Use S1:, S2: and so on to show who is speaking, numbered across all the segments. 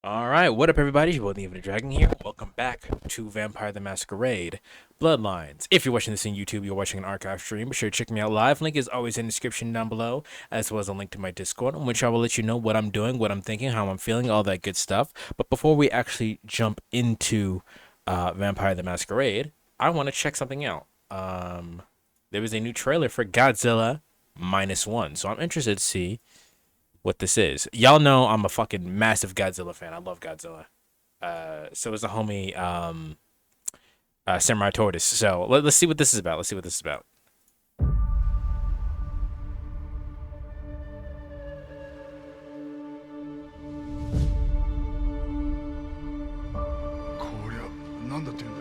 S1: Alright, what up everybody? It's your boy the Dragon here. Welcome back to Vampire the Masquerade Bloodlines. If you're watching this on YouTube, you're watching an archive stream, be sure to check me out live. Link is always in the description down below, as well as a link to my Discord, in which I will let you know what I'm doing, what I'm thinking, how I'm feeling, all that good stuff. But before we actually jump into Vampire the Masquerade, I want to check something out. There was a new trailer for Godzilla -1, so I'm interested to see what this is. Y'all know I'm a fucking massive Godzilla fan. I love Godzilla. So is the homie Samurai Tortoise. So let's see what this is about. Let's see what this is about.
S2: こりゃなんだってんだ。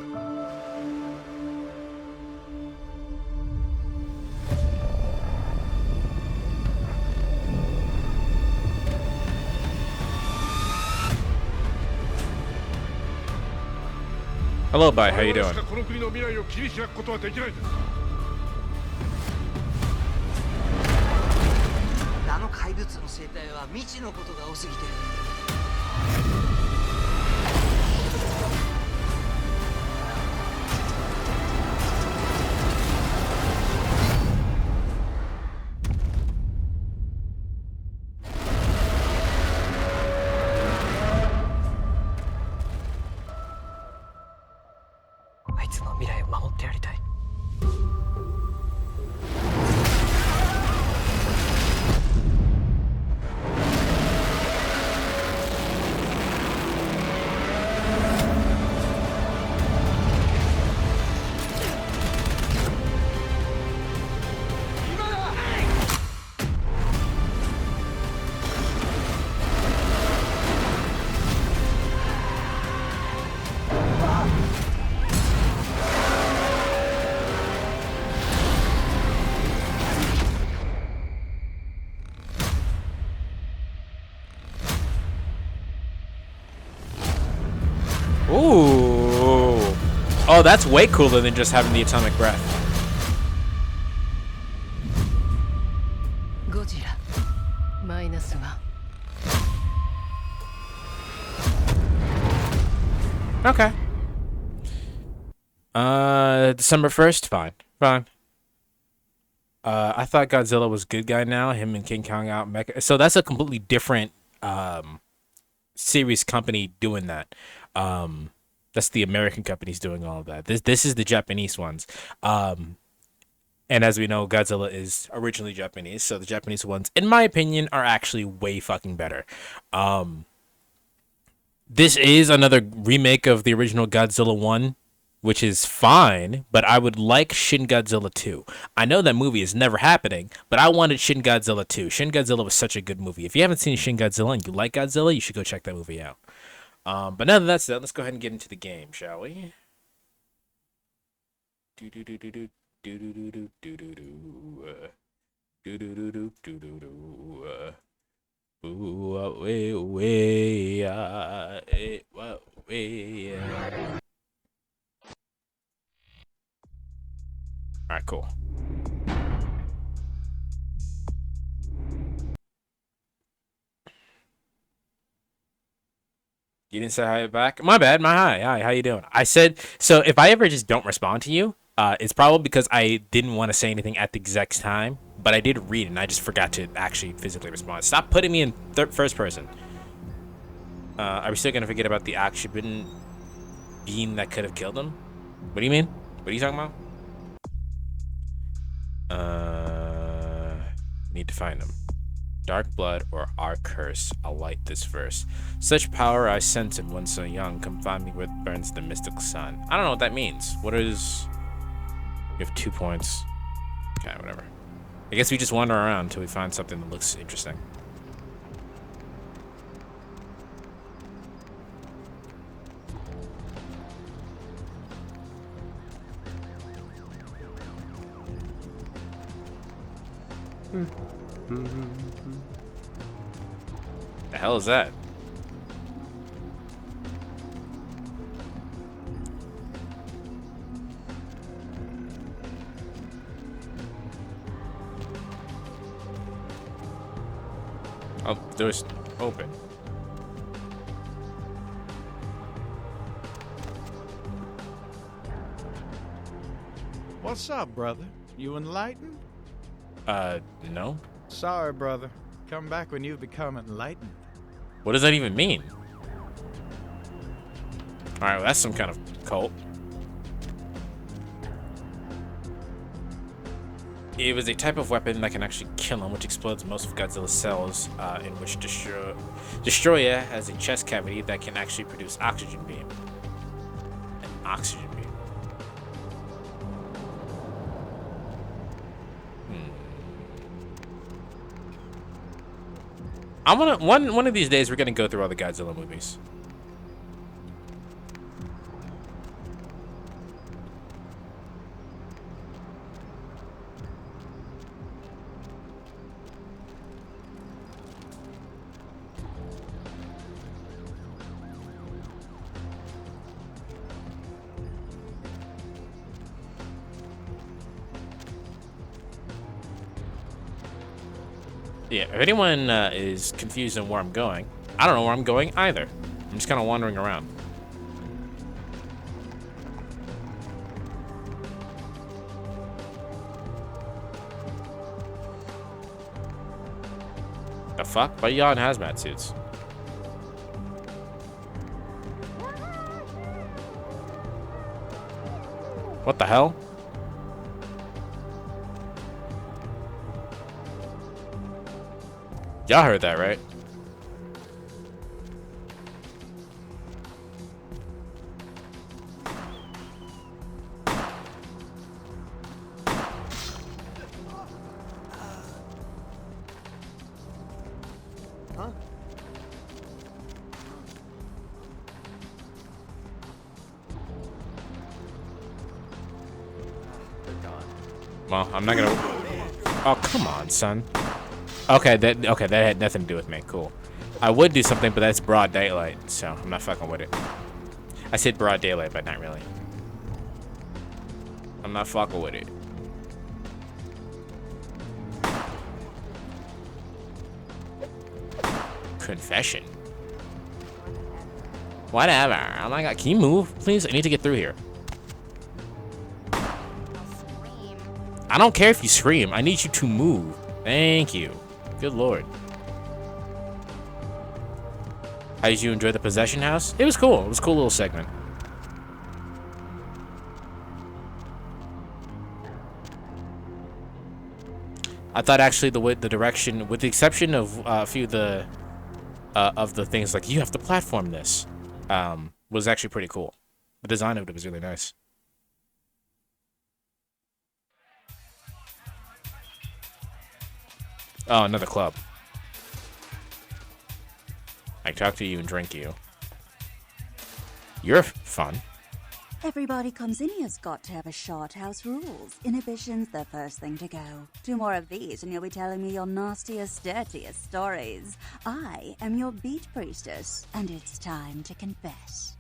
S1: Hello, bye. How you doing?
S2: この国の未来を切り開くことはできないんだ。
S3: あの怪物の生態は未知のことが多すぎてる。あいつの未来を守ってやりたい。
S1: Ooh. Oh, that's way cooler than just having the atomic breath.
S4: ゴジラ-1
S1: Okay. December 1st? Fine. Fine. I thought Godzilla was good guy now. Him and King Kong out mecha. So that's a completely different series company doing that. That's the American companies doing all of that. This is the Japanese ones. And as we know, Godzilla is originally Japanese, so the Japanese ones, in my opinion, are actually way fucking better. This is another remake of the original Godzilla 1, which is fine, but I would like Shin Godzilla 2. I know that movie is never happening, but I wanted Shin Godzilla 2. Shin Godzilla was such a good movie. If you haven't seen Shin Godzilla and you like Godzilla, you should go check that movie out. But now that that's done, let's go ahead and get into the game, shall we? Do do do do do do do do do do do do do do do do do. Ooh, way, way, way. All right, cool. You didn't say hi back? My bad, my hi. Hi, how you doing? I said, so if I ever just don't respond to you, it's probably because I didn't want to say anything at the exact time, but I did read it and I just forgot to actually physically respond. Stop putting me in first person. Are we still going to forget about the action being that could have killed him? What do you mean? What are you talking about? Need to find him. Dark blood or our curse, I'll light this verse. Such power I sense in one so young, confine me where it burns the mystic sun. I don't know what that means. What is... You have 2 points. Okay, whatever. I guess we just wander around until we find something that looks interesting. The hell is that? Oh, door's open.
S5: What's up, brother? You enlightened?
S1: No.
S5: Sorry, brother. Come back when you've become enlightened.
S1: What does that even mean? Alright, well, that's some kind of cult. It was a type of weapon that can actually kill him, which explodes most of Godzilla's cells, in which Destroyer has a chest cavity that can actually produce oxygen beam. An oxygen beam. I'm gonna one of these days we're gonna go through all the Godzilla movies. Yeah, if anyone is confused on where I'm going, I don't know where I'm going either. I'm just kind of wandering around. The fuck? Why y'all in hazmat suits? What the hell? Y'all heard that, right?
S3: Huh? They're gone.
S1: Well, I'm not gonna. Oh, come on, son. Okay, that had nothing to do with me. Cool. I would do something, but that's broad daylight, so I'm not fucking with it. I said broad daylight, but not really. I'm not fucking with it. Confession. Whatever. Oh my god, can you move, please? I need to get through here. I don't care if you scream. I need you to move. Thank you. Good lord. How did you enjoy the possession house? It was cool. It was a cool little segment. I thought actually the direction, with the exception of a few of the things like you have to platform this, was actually pretty cool. The design of it was really nice. Oh, another club. I talk to you and drink you. You're fun.
S6: Everybody comes in here's got to have a shot. House rules. Inhibition's the first thing to go. 2 more of these and you'll be telling me your nastiest, dirtiest stories. I am your beat priestess, and it's time to confess.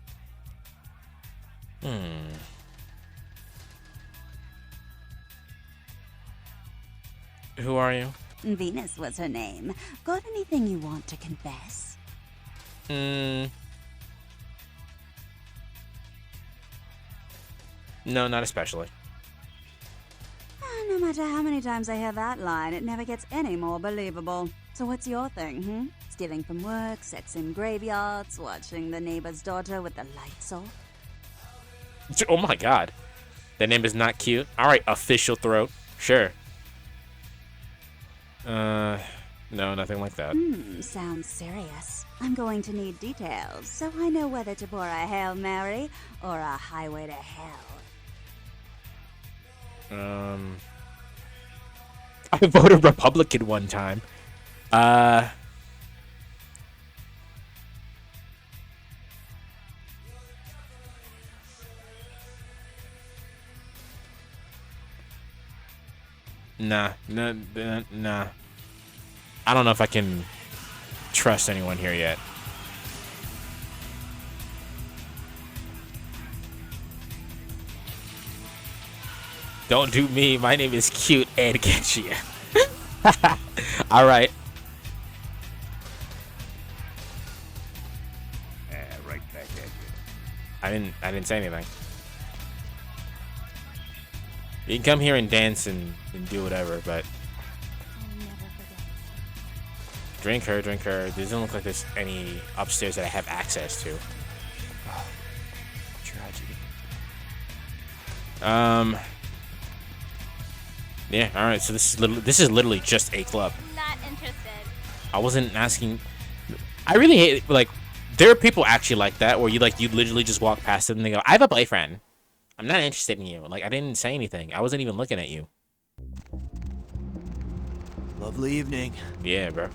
S1: Who are you?
S6: Venus was her name. Got anything you want to confess?
S1: No, not especially.
S6: No matter how many times I hear that line, it never gets any more believable. So what's your thing, Stealing from work, sex in graveyards, watching the neighbor's daughter with the lights off?
S1: Oh my god. That name is not cute. Alright, official throat. Sure. No, nothing like that.
S6: Sounds serious. I'm going to need details, so I know whether to pour a Hail Mary or a highway to hell.
S1: I voted Republican one time. Nah. I don't know if I can trust anyone here yet. Don't do me. My name is Cute and Catchy. All right.
S2: Right back at you.
S1: I didn't say anything. You can come here and dance and do whatever, but drink her. There doesn't look like there's any upstairs that I have access to.
S7: Tragedy.
S1: Yeah. All right. So this is literally just a club.
S8: Not interested.
S1: I wasn't asking. I really hate like there are people actually like that where you literally just walk past them and they go, "I have a boyfriend. I'm not interested in you." Like I didn't say anything. I wasn't even looking at you.
S7: Lovely evening.
S1: Yeah, bro.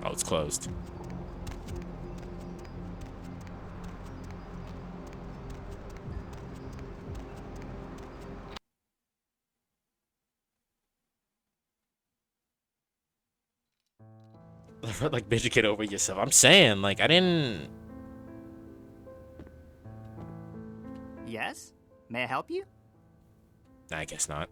S1: Oh, it's closed. Like, bitch, get over yourself. I'm saying, like, I didn't.
S9: Yes? May I help you?
S1: I guess not.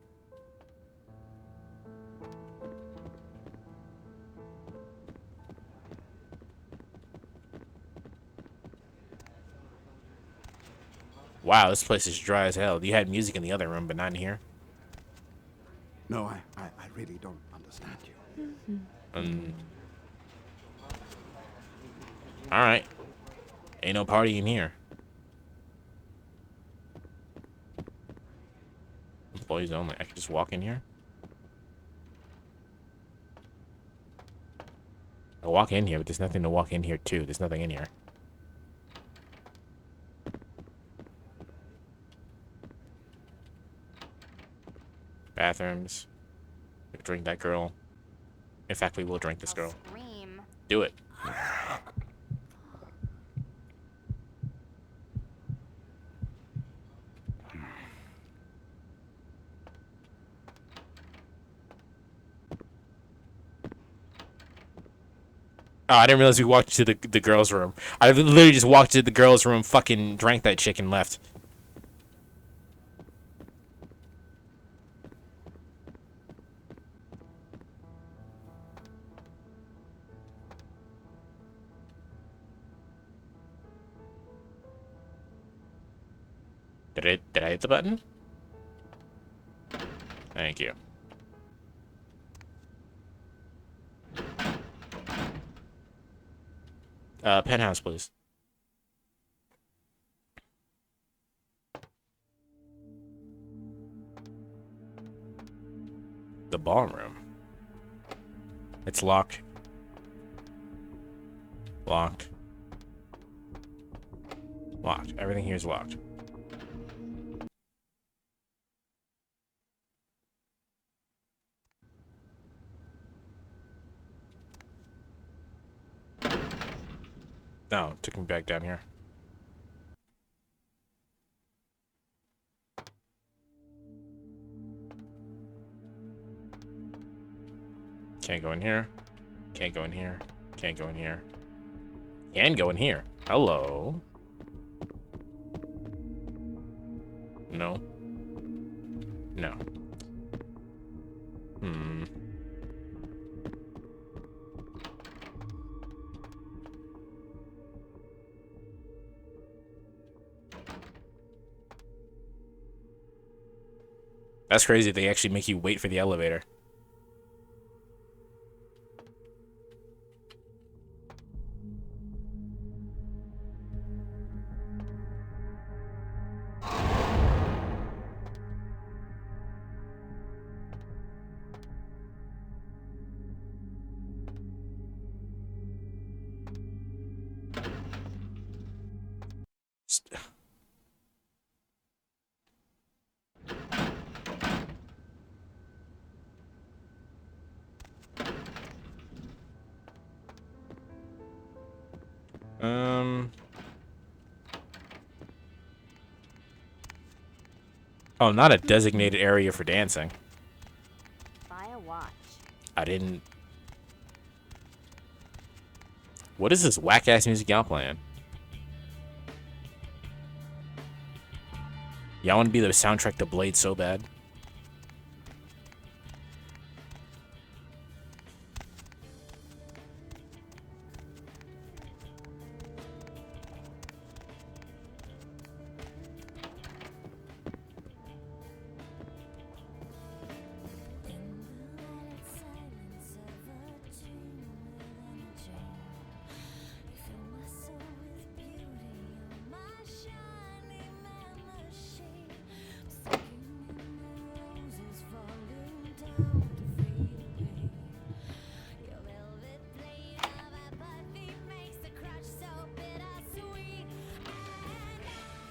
S1: Wow, this place is dry as hell. You had music in the other room, but not in here.
S2: No, I really don't understand you.
S1: Alright. Ain't no party in here. Employees only. I can just walk in here. I walk in here, but there's nothing to walk in here to. There's nothing in here. Bathrooms. We can drink that girl. In fact, we will drink this girl.
S8: Scream.
S1: Do it. Oh, I didn't realize we walked to the girls' room. I literally just walked to the girls' room, fucking drank that chick and left. Did I hit the button? Thank you. Penthouse, please. The ballroom. It's locked. Locked. Locked. Everything here is locked. No, took me back down here. Can't go in here. Can't go in here. Can't go in here. Can go in here. Hello. No. No. Hmm. That's crazy. They actually make you wait for the elevator. Oh, not a designated area for dancing.
S8: Buy a watch.
S1: I didn't. What is this whack-ass music y'all playing? Y'all want to be the soundtrack to Blade so bad?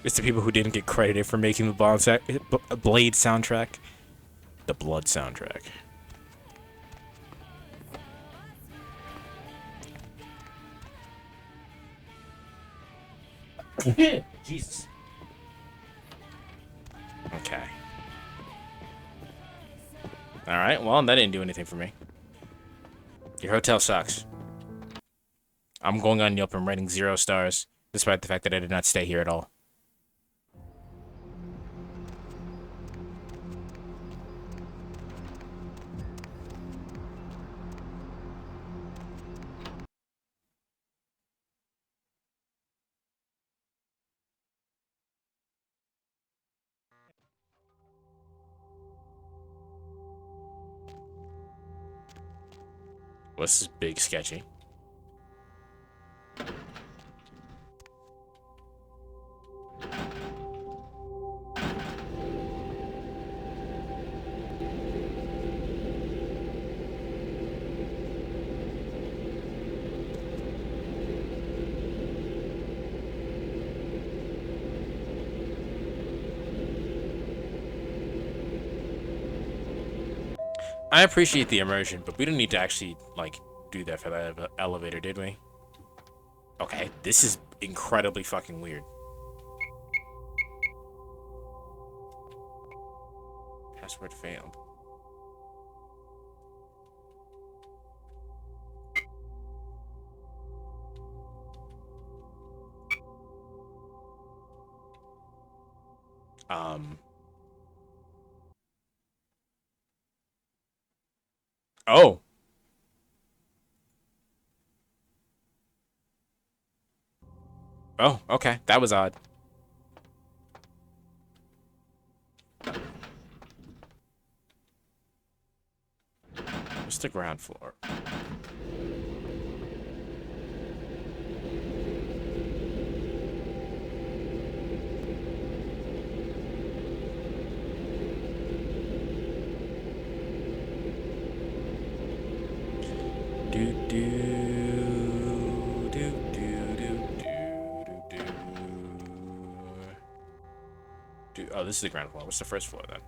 S1: It's the people who didn't get credited for making the Blade soundtrack. The Blood soundtrack. Jesus. Okay. Alright, well, that didn't do anything for me. Your hotel sucks. I'm going on Yelp and rating 0 stars, despite the fact that I did not stay here at all. This is big sketchy. I appreciate the immersion, but we don't need to actually, like, do that for that elevator, did we? Okay, this is incredibly fucking weird. Password failed. Oh. Oh, okay. That was odd. What's the ground floor? Oh, this is the ground floor. What's the first floor then?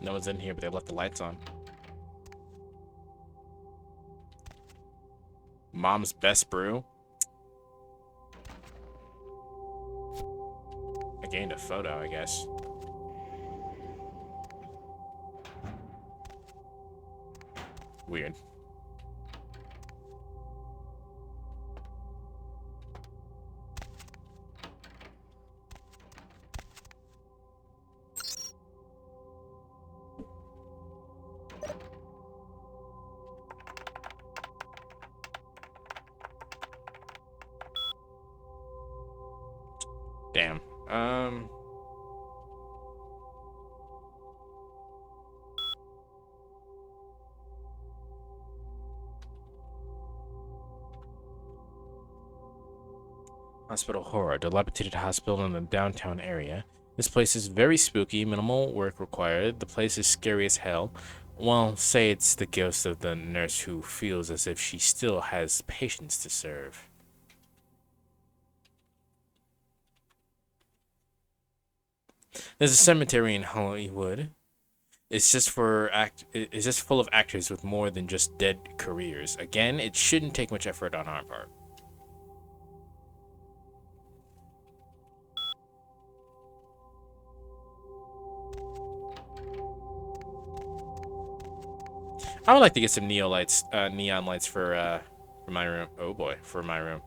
S1: No one's in here, but they left the lights on. Mom's best brew. I gained a photo, I guess. Weird. Damn. Hospital horror. Dilapidated hospital in the downtown area. This place is very spooky, minimal work required. The place is scary as hell. Well, say it's the ghost of the nurse who feels as if she still has patients to serve. There's a cemetery in Hollywood. It's just it's just full of actors with more than just dead careers. Again, it shouldn't take much effort on our part. I would like to get some neon lights for my room. Oh boy, for my room.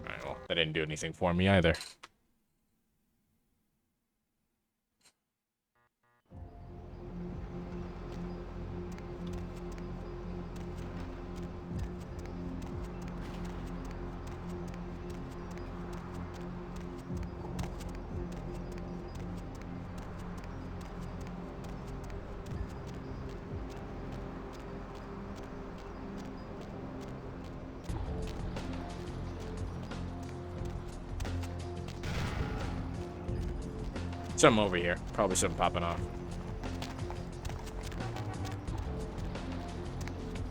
S1: Alright, well, that didn't do anything for me either. Something over here. Probably something popping off.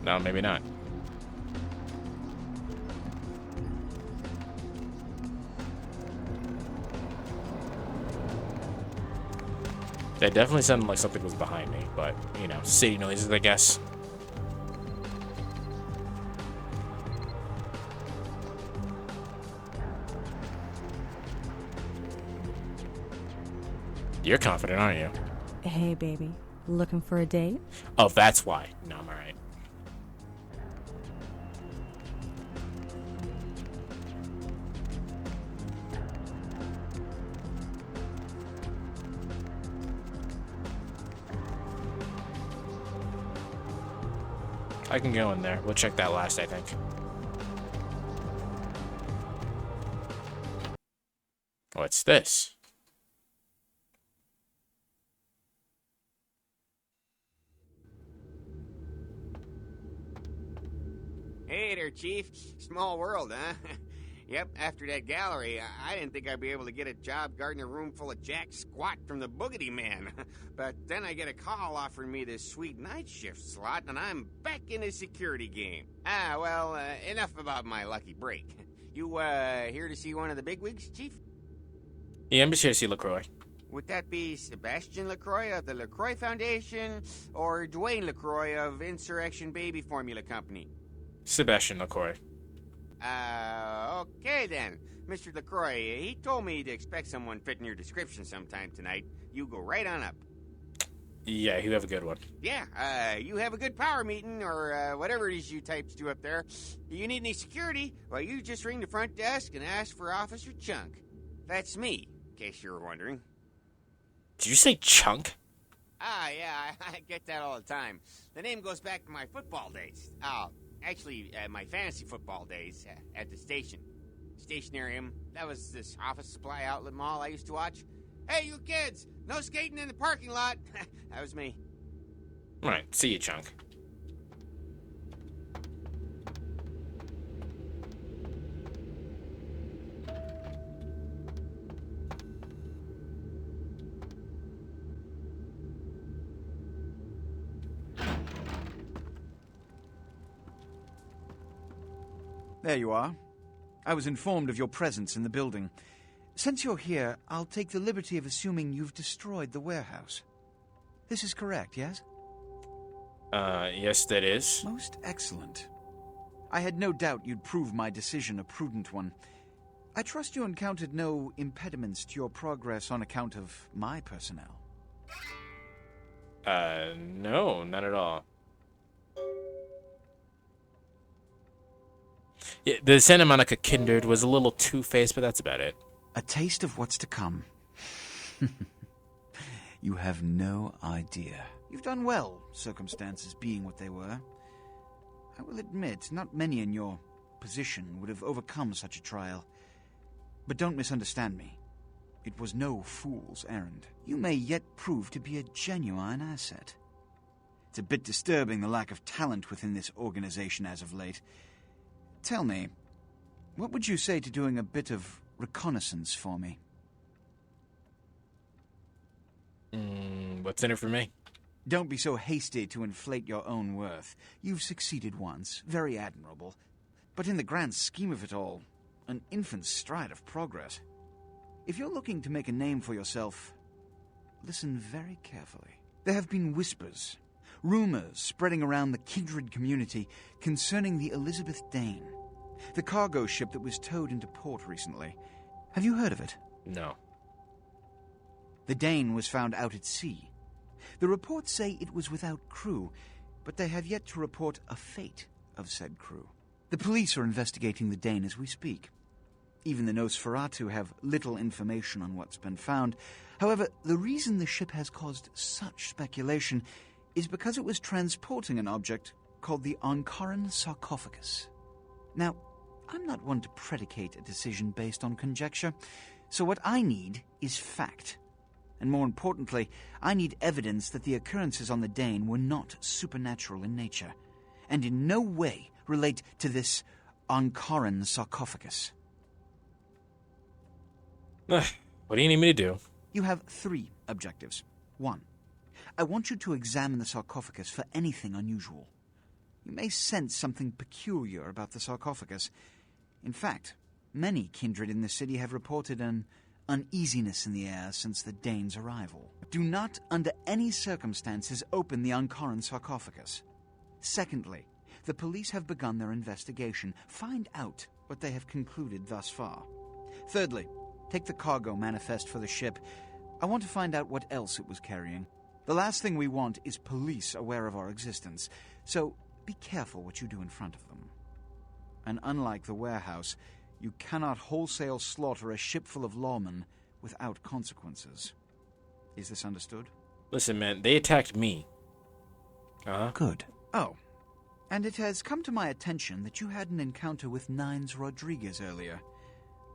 S1: No, maybe not. That definitely sounded like something was behind me, but, you know, city noises, I guess. You're confident, aren't you?
S7: Hey, baby. Looking for a date?
S1: Oh, that's why. No, I'm alright. I can go in there. We'll check that last, I think. What's this?
S10: Hey there, Chief. Small world, huh? Yep, after that gallery, I didn't think I'd be able to get a job guarding a room full of jack squat from the Boogity Man. But then I get a call offering me this sweet night shift slot, and I'm back in the security game. Well, enough about my lucky break. You, here to see one of the bigwigs, Chief?
S1: Yeah, I'm just here to see LaCroix.
S10: Would that be Sebastian LaCroix of the LaCroix Foundation, or Dwayne LaCroix of Insurrection Baby Formula Company?
S1: Sebastian LaCroix.
S10: Okay then. Mr. LaCroix, he told me to expect someone fitting your description sometime tonight. You go right on up.
S1: Yeah, you have a good one.
S10: Yeah, you have a good power meeting, or whatever it is you types do up there. You need any security? Well, you just ring the front desk and ask for Officer Chunk. That's me, in case you were wondering.
S1: Did you say Chunk?
S10: Yeah, I get that all the time. The name goes back to my football days. Actually, my fantasy football days at the station. Stationarium. That was this office supply outlet mall I used to watch. Hey, you kids! No skating in the parking lot! That was me.
S1: Alright, see you, Chunk.
S11: There you are. I was informed of your presence in the building. Since you're here, I'll take the liberty of assuming you've destroyed the warehouse. This is correct, yes?
S1: Yes, that is.
S11: Most excellent. I had no doubt you'd prove my decision a prudent one. I trust you encountered no impediments to your progress on account of my personnel.
S1: No, not at all. Yeah, the Santa Monica Kindred was a little two-faced, but that's about it.
S11: A taste of what's to come. You have no idea. You've done well, circumstances being what they were. I will admit, not many in your position would have overcome such a trial. But don't misunderstand me. It was no fool's errand. You may yet prove to be a genuine asset. It's a bit disturbing, the lack of talent within this organization as of late. Tell me, what would you say to doing a bit of reconnaissance for me?
S1: What's in it for me?
S11: Don't be so hasty to inflate your own worth. You've succeeded once, very admirable. But in the grand scheme of it all, an infant stride of progress. If you're looking to make a name for yourself, listen very carefully. There have been whispers, Rumors spreading around the kindred community concerning the Elizabeth Dane, the cargo ship that was towed into port recently. Have you heard of it?
S1: No.
S11: The Dane was found out at sea. The reports say it was without crew, but they have yet to report a fate of said crew. The police are investigating the Dane as we speak. Even the Nosferatu have little information on what's been found. However, the reason the ship has caused such speculation is because it was transporting an object called the Ankaran sarcophagus. Now, I'm not one to predicate a decision based on conjecture, so what I need is fact. And more importantly, I need evidence that the occurrences on the Dane were not supernatural in nature, and in no way relate to this Ankaran sarcophagus.
S1: What do you need me to do?
S11: You have 3 objectives. 1. I want you to examine the sarcophagus for anything unusual. You may sense something peculiar about the sarcophagus. In fact, many kindred in the city have reported an uneasiness in the air since the Dane's arrival. Do not, under any circumstances, open the Ankaran sarcophagus. Secondly, the police have begun their investigation. Find out what they have concluded thus far. Thirdly, take the cargo manifest for the ship. I want to find out what else it was carrying. The last thing we want is police aware of our existence, so be careful what you do in front of them. And unlike the warehouse, you cannot wholesale slaughter a ship full of lawmen without consequences. Is this understood?
S1: Listen, man, they attacked me.
S11: Good. Oh, and it has come to my attention that you had an encounter with Nines Rodriguez earlier.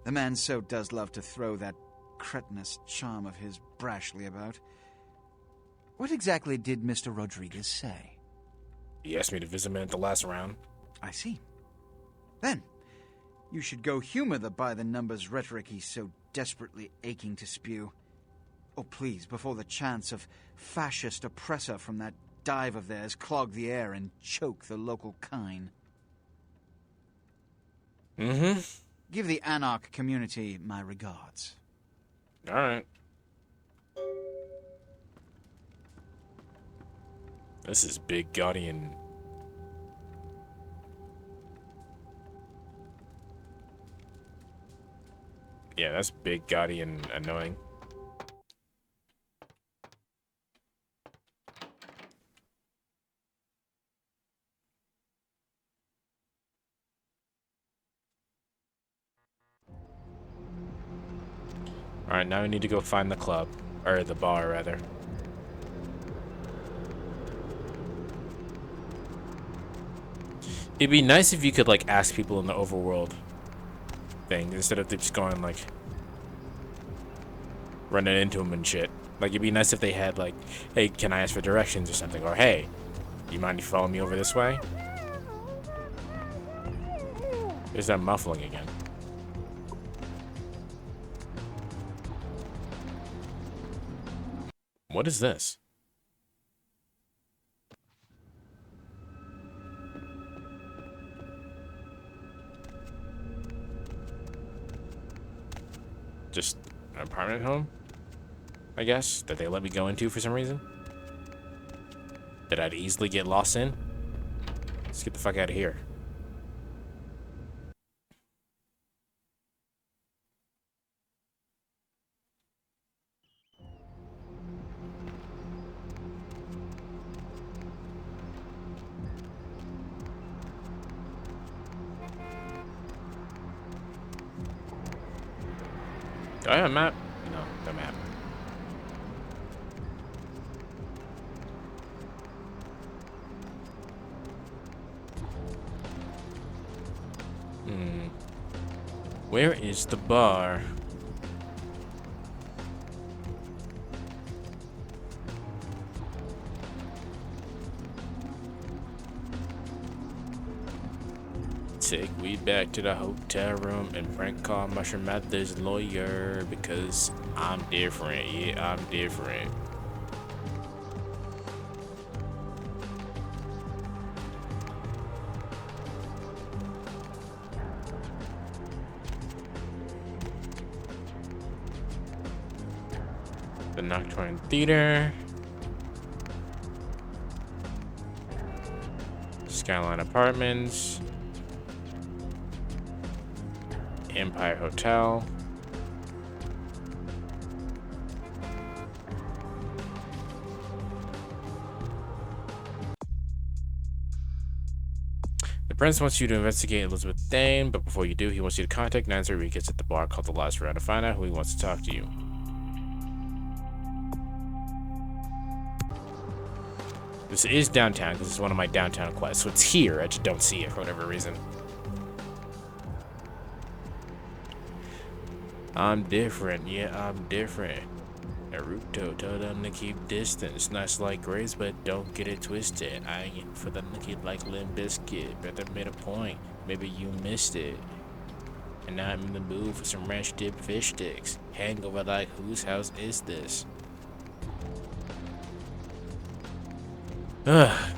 S11: The man so does love to throw that cretinous charm of his brashly about. What exactly did Mr. Rodriguez say?
S1: He asked me to visit him at the last round.
S11: I see. Then, you should go humor the by-the-numbers rhetoric he's so desperately aching to spew. Oh, please, before the chance of fascist oppressor from that dive of theirs clog the air and choke the local kine.
S1: Mm-hmm.
S11: Give the Anarch community my regards.
S1: All right. This is big Guardian. Yeah, that's big Guardian annoying. Alright, now we need to go find the club. Or the bar, rather. It'd be nice if you could, like, ask people in the overworld thing instead of just going, like, running into them and shit. Like, it'd be nice if they had, like, hey, can I ask for directions or something? Or, hey, you mind if you follow me over this way? There's that muffling again. What is this? Just an apartment home, I guess, that they let me go into for some reason? That I'd easily get lost in? Let's get the fuck out of here. Do I have a map? No, no map. Where is the bar? Take me back to the hotel room and prank call Mushroom Mathers' lawyer because I'm different. Yeah, I'm different. The Nocturne Theater. Skyline Apartments. Empire Hotel. The prince wants you to investigate Elizabeth Dane, but before you do, he wants you to contact Nancy Enriquez at the bar called the Last Round to find out who he wants to talk to you. This is downtown because it's one of my downtown quests, so it's here. I just don't see it for whatever reason. I'm different. Yeah, I'm different. Naruto told them to keep distance. Nice like Grace, but don't get it twisted. I ain't for the Nicky like Limp Bizkit. Brother made a point. Maybe you missed it. And now I'm in the mood for some ranch dip fish sticks. Hangover like whose house is this? Ugh.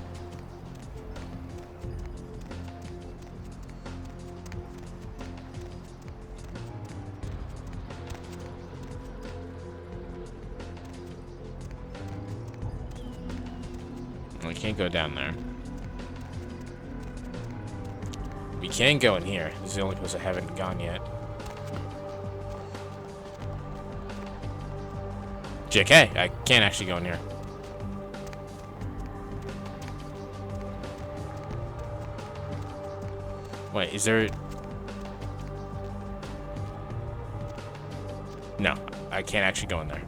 S1: We can't go down there. We can go in here. This is the only place I haven't gone yet. JK, I can't actually go in here. Wait, is there... No, I can't actually go in there.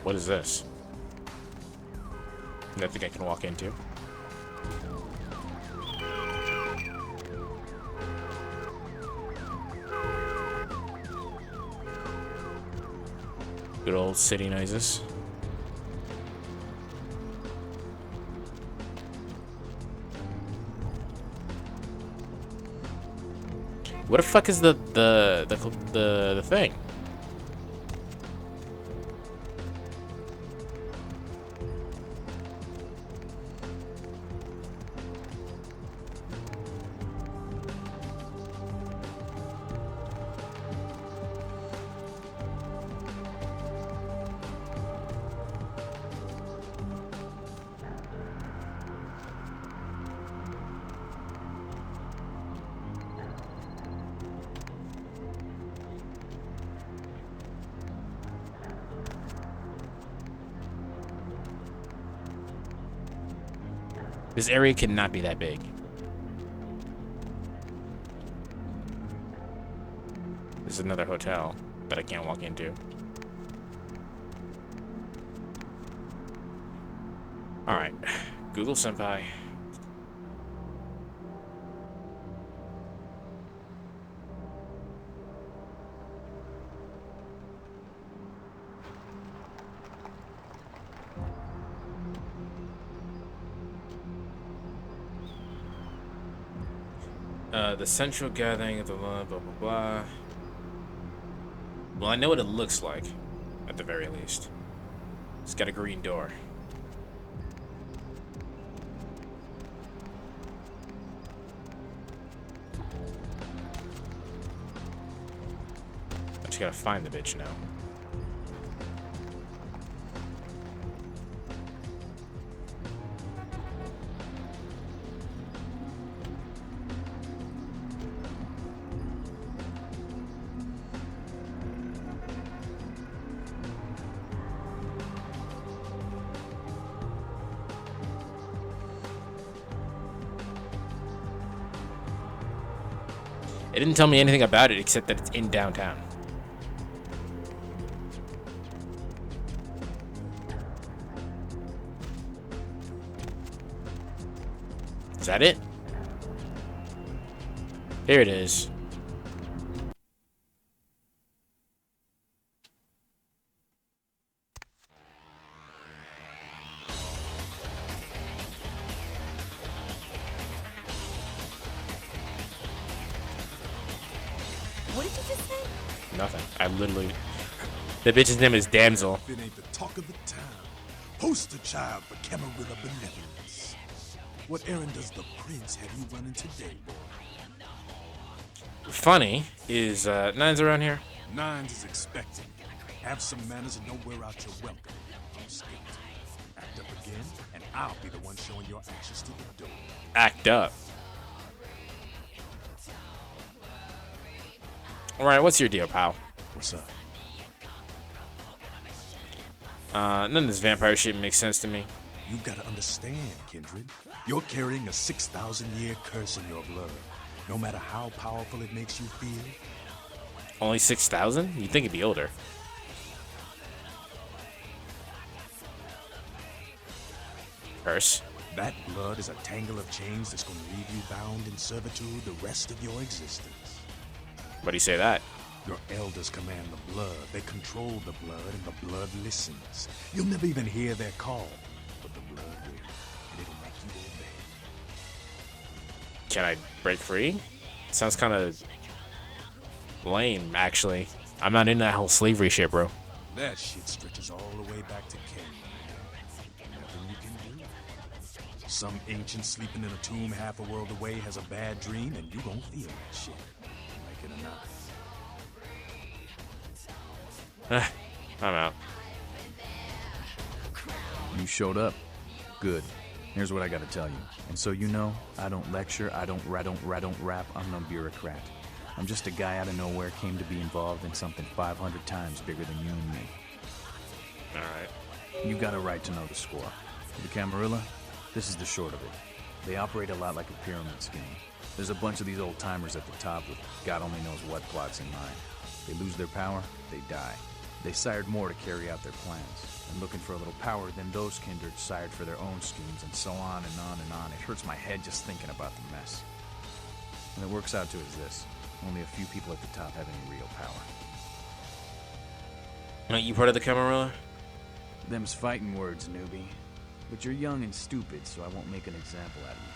S1: What is this? Nothing I can walk into. Good old city noises. What the fuck is the thing? This area cannot be that big. This is another hotel that I can't walk into. Alright, Google Senpai. The central gathering of the blah, blah, blah, blah. Well, I know what it looks like, at the very least. It's got a green door. I just gotta find the bitch now. It didn't tell me anything about it except that it's in downtown. Is that it? Here it is.
S8: What did you just say?
S1: Nothing. I literally... The bitch's name is Damsel.
S12: It ain't the talk of the town. Poster child for Camarilla benevolence. What errand does the prince have you running today, boy?
S1: Funny is Nine's around here.
S12: Nines is expecting. Have some manners and don't wear out your welcome. I'm scared. Act up again, and I'll be the one showing your actions to the door.
S1: Act up. All right, what's your deal, pal?
S12: What's up?
S1: None of this vampire shit makes sense to me.
S12: You gotta understand, Kindred. You're carrying a 6,000-year curse in your blood. No matter how powerful it makes you feel.
S1: Only 6,000? You'd think it'd be older. Curse.
S12: That blood is a tangle of chains that's gonna leave you bound in servitude the rest of your existence.
S1: Why do you say that?
S12: Your elders command the blood. They control the blood, and the blood listens. You'll never even hear their call, but the blood will, and it'll make you obey.
S1: Can I break free? Sounds kind of lame, actually. I'm not into that whole slavery shit, bro.
S12: That shit stretches all the way back to Cain. Nothing you can do. Some ancient sleeping in a tomb half a world away has a bad dream, and you gon' feel that shit. Like it or not.
S1: I'm out.
S13: You showed up. Good. Here's what I gotta tell you. And so you know, I don't lecture, I don't rap, I'm no bureaucrat. I'm just a guy out of nowhere came to be involved in something 500 times bigger than you and me.
S1: Alright.
S13: You got a right to know the score. The Camarilla, this is the short of it. They operate a lot like a pyramid scheme. There's a bunch of these old-timers at the top with God only knows what plots in mind. They lose their power, they die. They sired more to carry out their plans, and looking for a little power, then those kindred sired for their own schemes, and so on and on and on. It hurts my head just thinking about the mess. And it works out to is this. Only a few people at the top have any real power.
S1: Are you part of the Camarilla?
S13: Them's fighting words, newbie. But you're young and stupid, so I won't make an example out of you.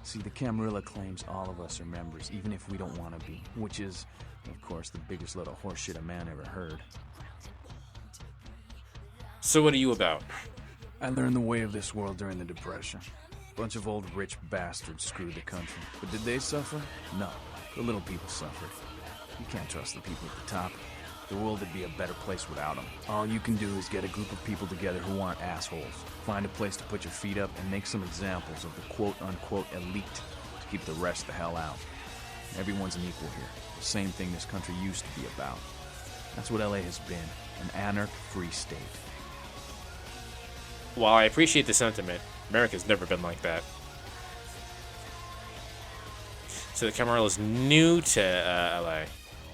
S13: See, the Camarilla claims all of us are members, even if we don't want to be, which is, of course, the biggest load of horseshit a man ever heard.
S1: So what are you about?
S13: I learned the way of this world during the Depression. Bunch of old rich bastards screwed the country. But did they suffer? No. The little people suffered. You can't trust the people at the top. The world would be a better place without them. All you can do is get a group of people together who aren't assholes. Find a place to put your feet up and make some examples of the quote-unquote elite to keep the rest the hell out. Everyone's an equal here. The same thing this country used to be about. That's what LA has been. An anarch-free state.
S1: While I appreciate the sentiment, America's never been like that. So the Camarilla is new to LA.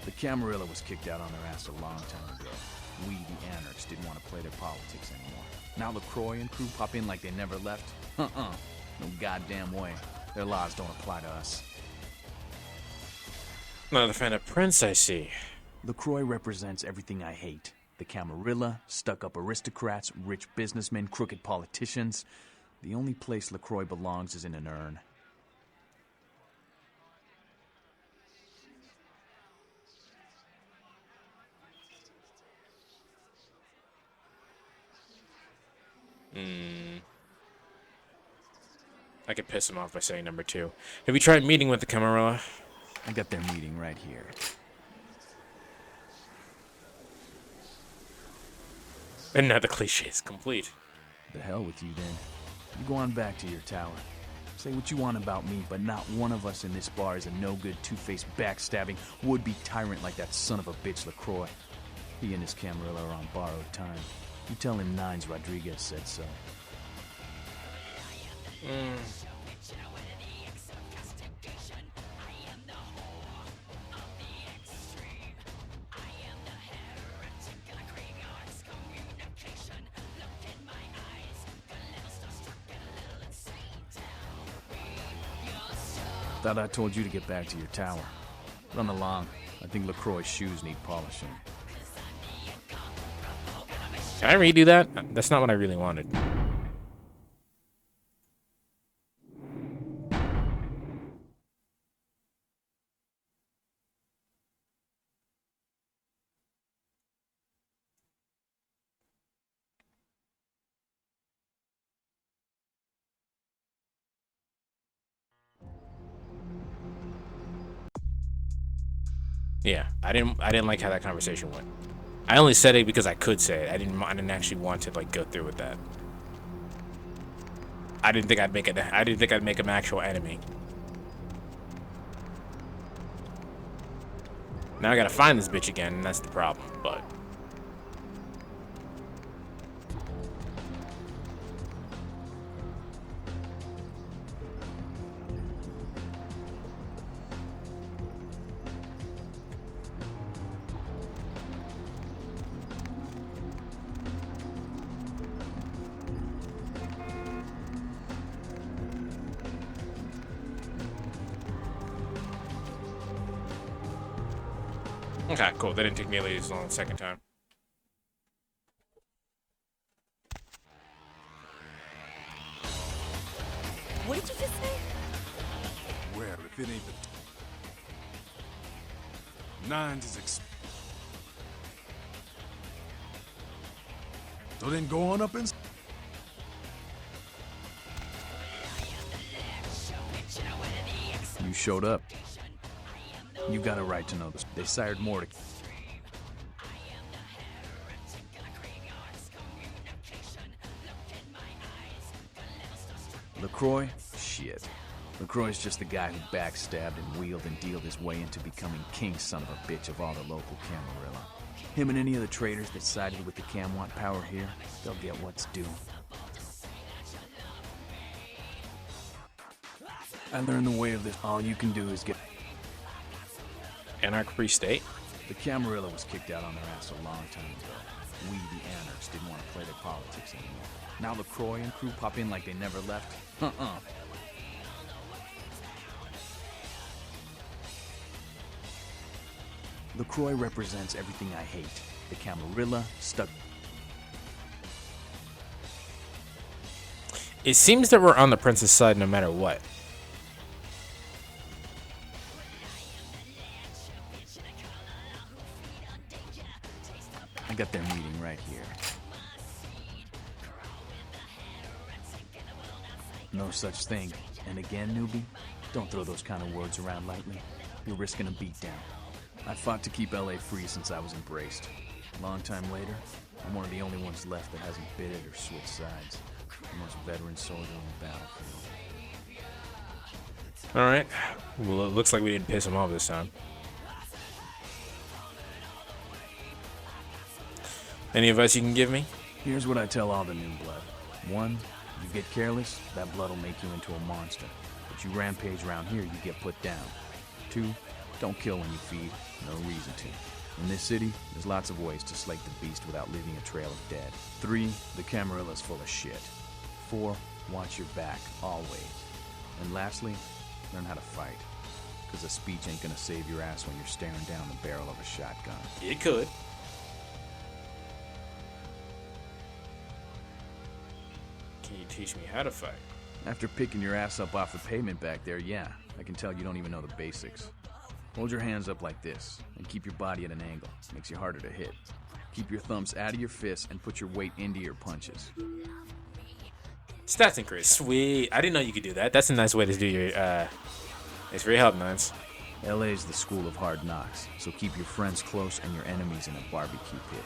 S13: The Camarilla was kicked out on their ass a long time ago. We, the anarchs, didn't want to play their politics anymore. Now LaCroix and crew pop in like they never left? No goddamn way. Their laws don't apply to us.
S1: Another fan of Prince, I see.
S13: LaCroix represents everything I hate. The Camarilla, stuck-up aristocrats, rich businessmen, crooked politicians. The only place LaCroix belongs is in an urn.
S1: I could piss him off by saying number 2. Have you tried meeting with the Camarilla?
S13: I got their meeting right here.
S1: And now the cliche is complete.
S13: The hell with you then. You go on back to your tower. Say what you want about me, but not one of us in this bar is a no-good, two-faced, backstabbing, would-be tyrant like that son of a bitch LaCroix. He and his Camarilla are on borrowed time. You tell him Nines Rodriguez said so. Thought I told you to get back to your tower. Run along. I think LaCroix's shoes need polishing.
S1: Can I redo that? That's not what I really wanted. Yeah, I didn't like how that conversation went. I only said it because I could say it. I didn't actually want to like go through with that. I didn't think I'd make it. I didn't think I'd make him actual enemy. Now I gotta find this bitch again, and that's the problem. But okay, cool. That didn't take nearly as long the second time.
S4: What did you just say?
S12: Well, if it ain't the Nines is so then go on up and
S13: You showed up. You got a right to know this. They sired more to... LaCroix? Shit. LaCroix's just the guy who backstabbed and wheeled and dealed his way into becoming king son of a bitch of all the local Camarilla. Him and any of the traitors that sided with the Cam want power here, they'll get what's due. I learned the way of this. All you can do is get...
S1: Anarch-free state?
S13: The Camarilla was kicked out on their ass a long time ago. We, the Anarchs, didn't want to play their politics anymore. Now LaCroix and crew pop in like they never left? LaCroix represents everything I hate. The Camarilla, stuck...
S1: It seems that we're on the Prince's side no matter what.
S13: I got their meeting right here. No such thing. And again, newbie, don't throw those kind of words around lightly. You're risking a beatdown. I fought to keep LA free since I was embraced. A long time later, I'm one of the only ones left that hasn't bid it or switched sides. The most veteran soldier on the battlefield.
S1: Alright. Well, it looks like we didn't piss him off this time. Any advice you can give me?
S13: Here's what I tell all the new blood. 1, you get careless, that blood will make you into a monster. But you rampage around here, you get put down. 2, don't kill when you feed. No reason to. In this city, there's lots of ways to slake the beast without leaving a trail of dead. 3, the Camarilla's full of shit. 4, watch your back, always. And lastly, learn how to fight. Because a speech ain't gonna save your ass when you're staring down the barrel of a shotgun.
S1: It could. Can you teach me how to fight?
S13: After picking your ass up off the pavement back there, yeah, I can tell you don't even know the basics. Hold your hands up like this, and keep your body at an angle. Makes you harder to hit. Keep your thumbs out of your fists and put your weight into your punches.
S1: Stats increase. Sweet. I didn't know you could do that. That's a nice way to do your, Thanks for your help, Nines.
S13: LA's the school of hard knocks, so keep your friends close and your enemies in a barbecue pit.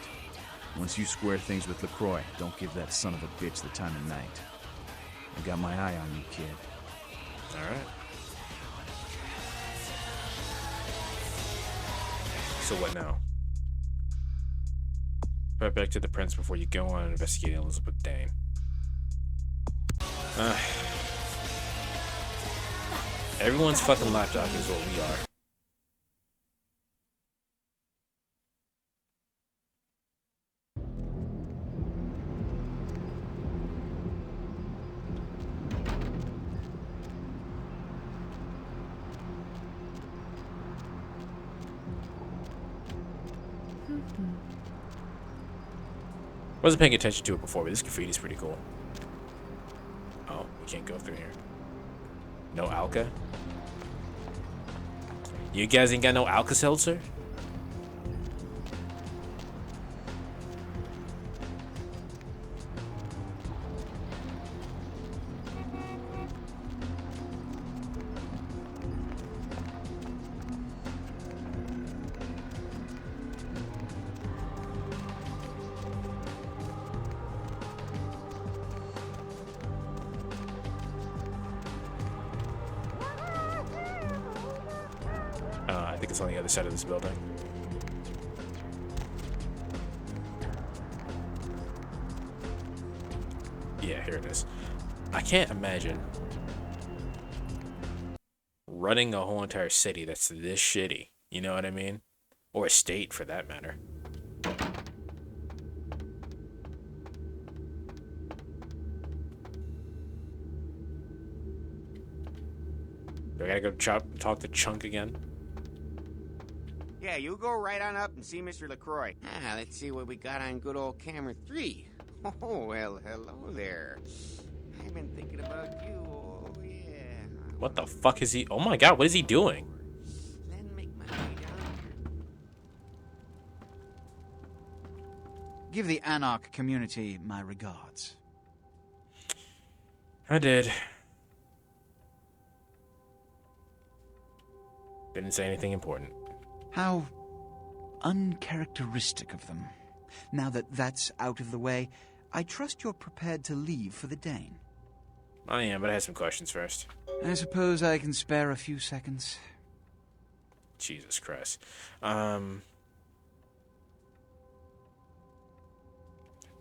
S13: Once you square things with LaCroix, don't give that son of a bitch the time of night. I got my eye on you, kid.
S1: Alright. So what now? Right back to the Prince before you go on and investigate Elizabeth Dane. Everyone's fucking lapdog is what we are. Wasn't paying attention to it before, but this graffiti's pretty cool. Oh, we can't go through here. No Alka? You guys ain't got no Alka-Seltzer? think it's on the other side of this building. Yeah, here it is. I can't imagine running a whole entire city that's this shitty. You know what I mean? Or a state, for that matter. Do I gotta go talk to Chunk again?
S10: Yeah, you go right on up and see Mr. LaCroix. Let's see what we got on good old camera 3. Oh, well, hello there. I've been thinking about you, oh yeah.
S1: What the fuck is he? Oh my god, what is he doing?
S10: Then make my way down.
S11: Give the Anarch community my regards.
S1: I did. Didn't say anything important.
S11: How uncharacteristic of them. Now that that's out of the way, I trust you're prepared to leave for the Dane.
S1: I am, but I had some questions first.
S11: I suppose I can spare a few seconds.
S1: Jesus Christ. I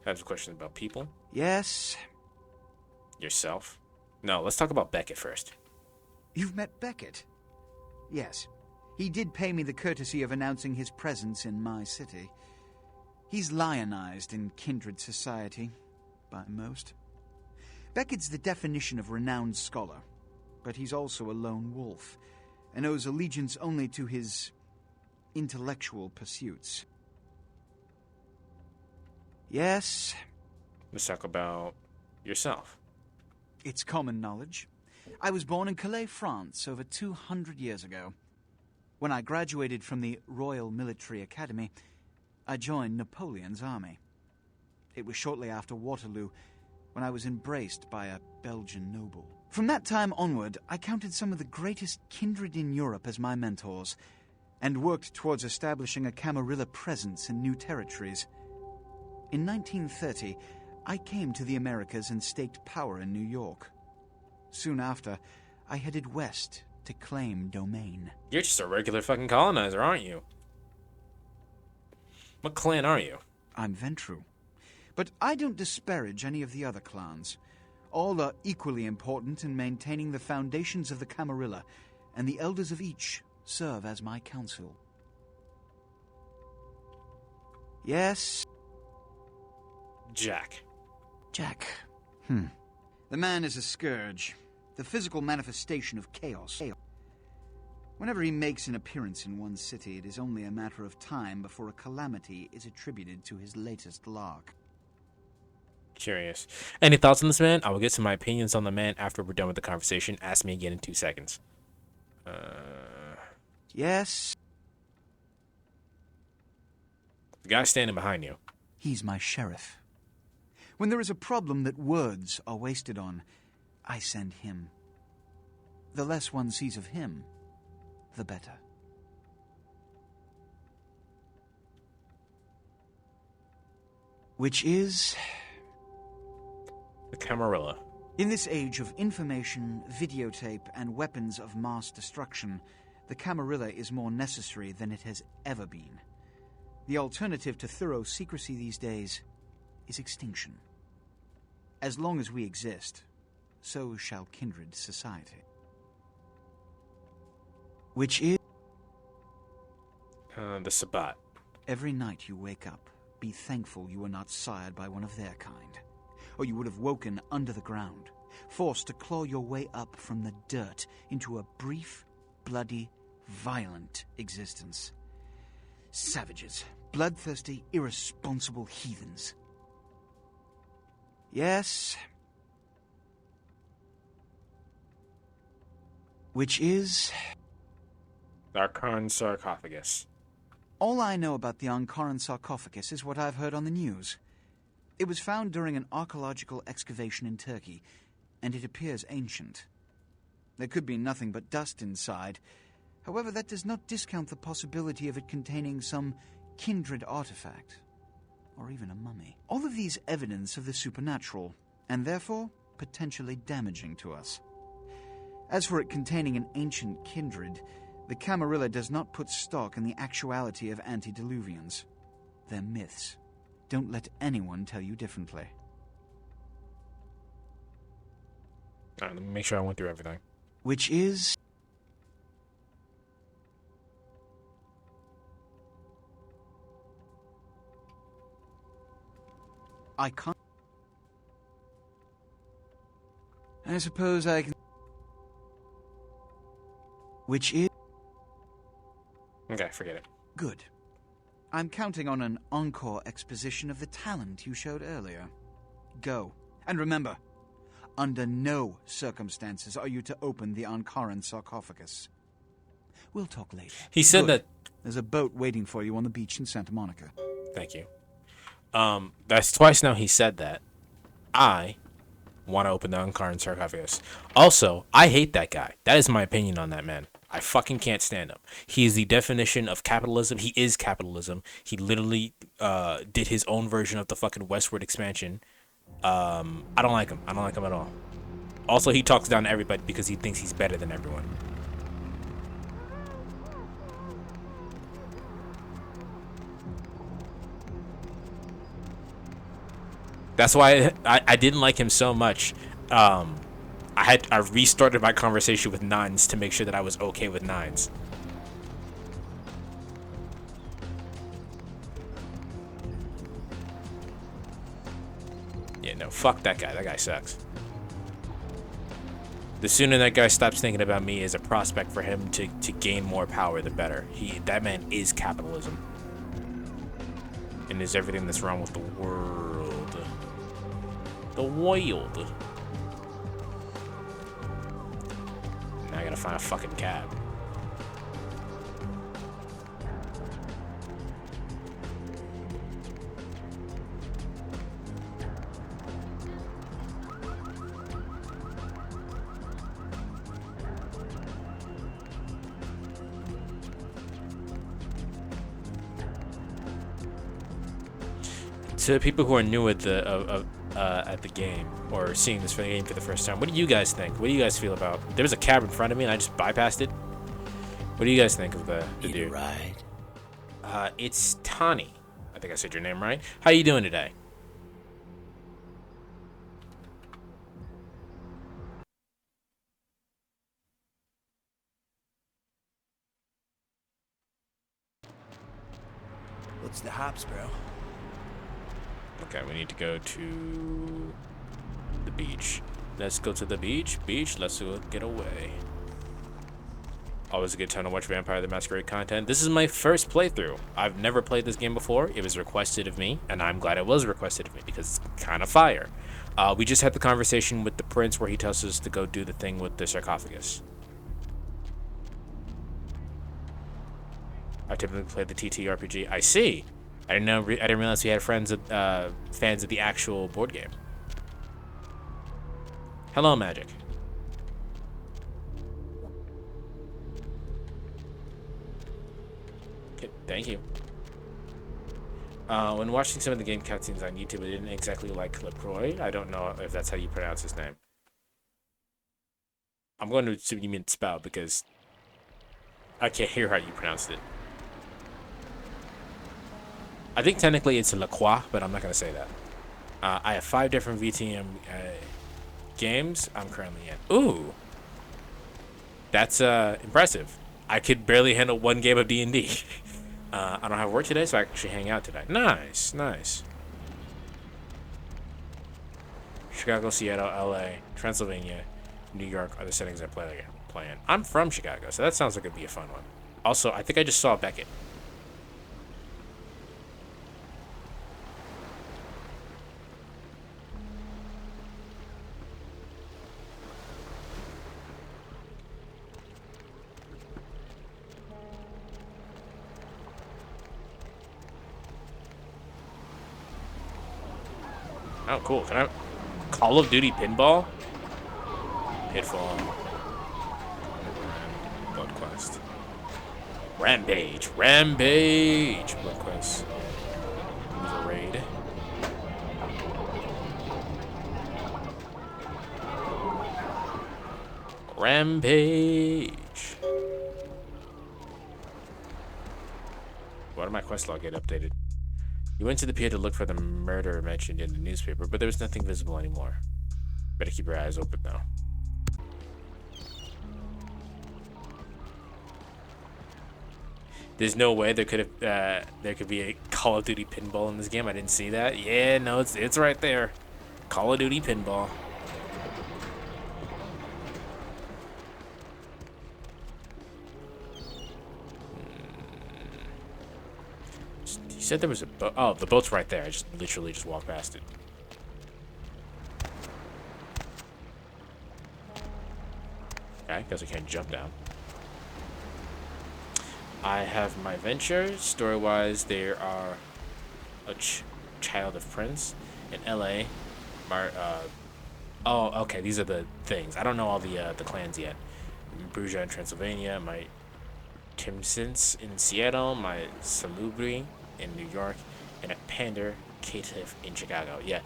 S1: have some questions about people.
S11: Yes?
S1: Yourself? No, let's talk about Beckett first.
S11: You've met Beckett? Yes. He did pay me the courtesy of announcing his presence in my city. He's lionized in kindred society, by most. Beckett's the definition of renowned scholar, but he's also a lone wolf, and owes allegiance only to his intellectual pursuits. Yes?
S1: Let's talk about yourself.
S11: It's common knowledge. I was born in Calais, France, over 200 years ago. When I graduated from the Royal Military Academy, I joined Napoleon's army. It was shortly after Waterloo, when I was embraced by a Belgian noble. From that time onward, I counted some of the greatest kindred in Europe as my mentors, and worked towards establishing a Camarilla presence in new territories. In 1930, I came to the Americas and staked power in New York. Soon after, I headed west to claim domain.
S1: You're just a regular fucking colonizer, aren't you? What clan are you?
S11: I'm Ventru. But I don't disparage any of the other clans. All are equally important in maintaining the foundations of the Camarilla, and the elders of each serve as my council. Yes?
S1: Jack.
S11: Jack. The man is a scourge, the physical manifestation of chaos. Whenever he makes an appearance in one city, it is only a matter of time before a calamity is attributed to his latest lark.
S1: Curious. Any thoughts on this man? I will get to my opinions on the man after we're done with the conversation. Ask me again in 2 seconds.
S11: Yes?
S1: The guy standing behind you.
S11: He's my sheriff. When there is a problem that words are wasted on, I send him. The less one sees of him, the better. Which is...
S1: the Camarilla.
S11: In this age of information, videotape, and weapons of mass destruction, the Camarilla is more necessary than it has ever been. The alternative to thorough secrecy these days is extinction. As long as we exist, so shall kindred society. Which is...
S1: the Sabbat.
S11: Every night you wake up, be thankful you were not sired by one of their kind, or you would have woken under the ground, forced to claw your way up from the dirt into a brief, bloody, violent existence. Savages, bloodthirsty, irresponsible heathens. Yes. Which is...
S1: the Arcaran sarcophagus.
S11: All I know about the Ankaran sarcophagus is what I've heard on the news. It was found during an archaeological excavation in Turkey, and it appears ancient. There could be nothing but dust inside. However, that does not discount the possibility of it containing some kindred artifact, or even a mummy. All of these evidence of the supernatural, and therefore potentially damaging to us. As for it containing an ancient kindred, The Camarilla does not put stock in the actuality of antediluvians. They're myths. Don't let anyone tell you differently.
S1: All right, let me make sure I went through everything.
S11: Which is... I can't... I suppose I can... Which is...
S1: Okay, forget it.
S11: Good. I'm counting on an encore exposition of the talent you showed earlier. Go. And remember, under no circumstances are you to open the Ankaran sarcophagus. We'll talk later.
S1: He said
S11: Good.
S1: that...
S11: There's a boat waiting for you on the beach in Santa Monica.
S1: Thank you. That's twice now he said that. I want to open the Ankaran sarcophagus. Also, I hate that guy. That is my opinion on that man. I fucking can't stand him. He is the definition of capitalism. He is capitalism. He literally did his own version of the fucking westward expansion. I don't like him. I don't like him at all. Also, he talks down to everybody because he thinks he's better than everyone. That's why I didn't like him so much. I restarted my conversation with Nines to make sure that I was okay with Nines. Yeah, no, fuck that guy. That guy sucks. The sooner that guy stops thinking about me as a prospect for him to gain more power, the better. That man is capitalism. And is everything that's wrong with the world. The world. Now I gotta find a fucking cab. To people who are new at the game or seeing this game for the first time, what do you guys think? What do you guys feel about? There was a cab in front of me and I just bypassed it. What do you guys think of the dude?
S3: Right.
S1: It's Tani. I think I said your name right. How you doing today?
S3: What's the hops, bro?
S1: Okay, we need to go to the beach. Let's go to the beach. Beach, let's go get away. Always a good time to watch Vampire the Masquerade content. This is my first playthrough. I've never played this game before. It was requested of me, and I'm glad it was requested of me because it's kind of fire. We just had the conversation with the prince where he tells us to go do the thing with the sarcophagus. I typically play the TTRPG. I see. I didn't realize we had fans of the actual board game. Hello, Magic. Okay, thank you. When watching some of the game cutscenes on YouTube, I didn't exactly like LaCroix. I don't know if that's how you pronounce his name. I'm going to assume you mean spell because I can't hear how you pronounced it. I think technically it's LaCroix, but I'm not going to say that. I have 5 different VTM games I'm currently in. Ooh. That's impressive. I could barely handle 1 game of D&D. I don't have work today, so I actually hang out today. Nice, nice. Chicago, Seattle, LA, Transylvania, New York are the settings I play in. I'm from Chicago, so that sounds like it'd be a fun one. Also, I think I just saw Beckett. Oh, cool. Can I... Call of Duty Pinball? Pitfall. Blood Quest. Rampage. Rampage! Blood Quest. User Raid. Rampage. did my quest log get updated? You went to the pier to look for the murder mentioned in the newspaper, but there was nothing visible anymore. Better keep your eyes open, though. There's no way there could be a Call of Duty pinball in this game. I didn't see that. Yeah, no, it's right there. Call of Duty pinball. You said there was a boat. Oh, the boat's right there. I just literally just walked past it. Okay, guess I can't jump down. I have my venture. Story-wise, there are a child of Prince in L.A. Oh, okay. These are the things. I don't know all the clans yet. Bruja in Transylvania. My Timsins in Seattle. My Salubri in New York, and a Pander Caitiff in Chicago. Yeah.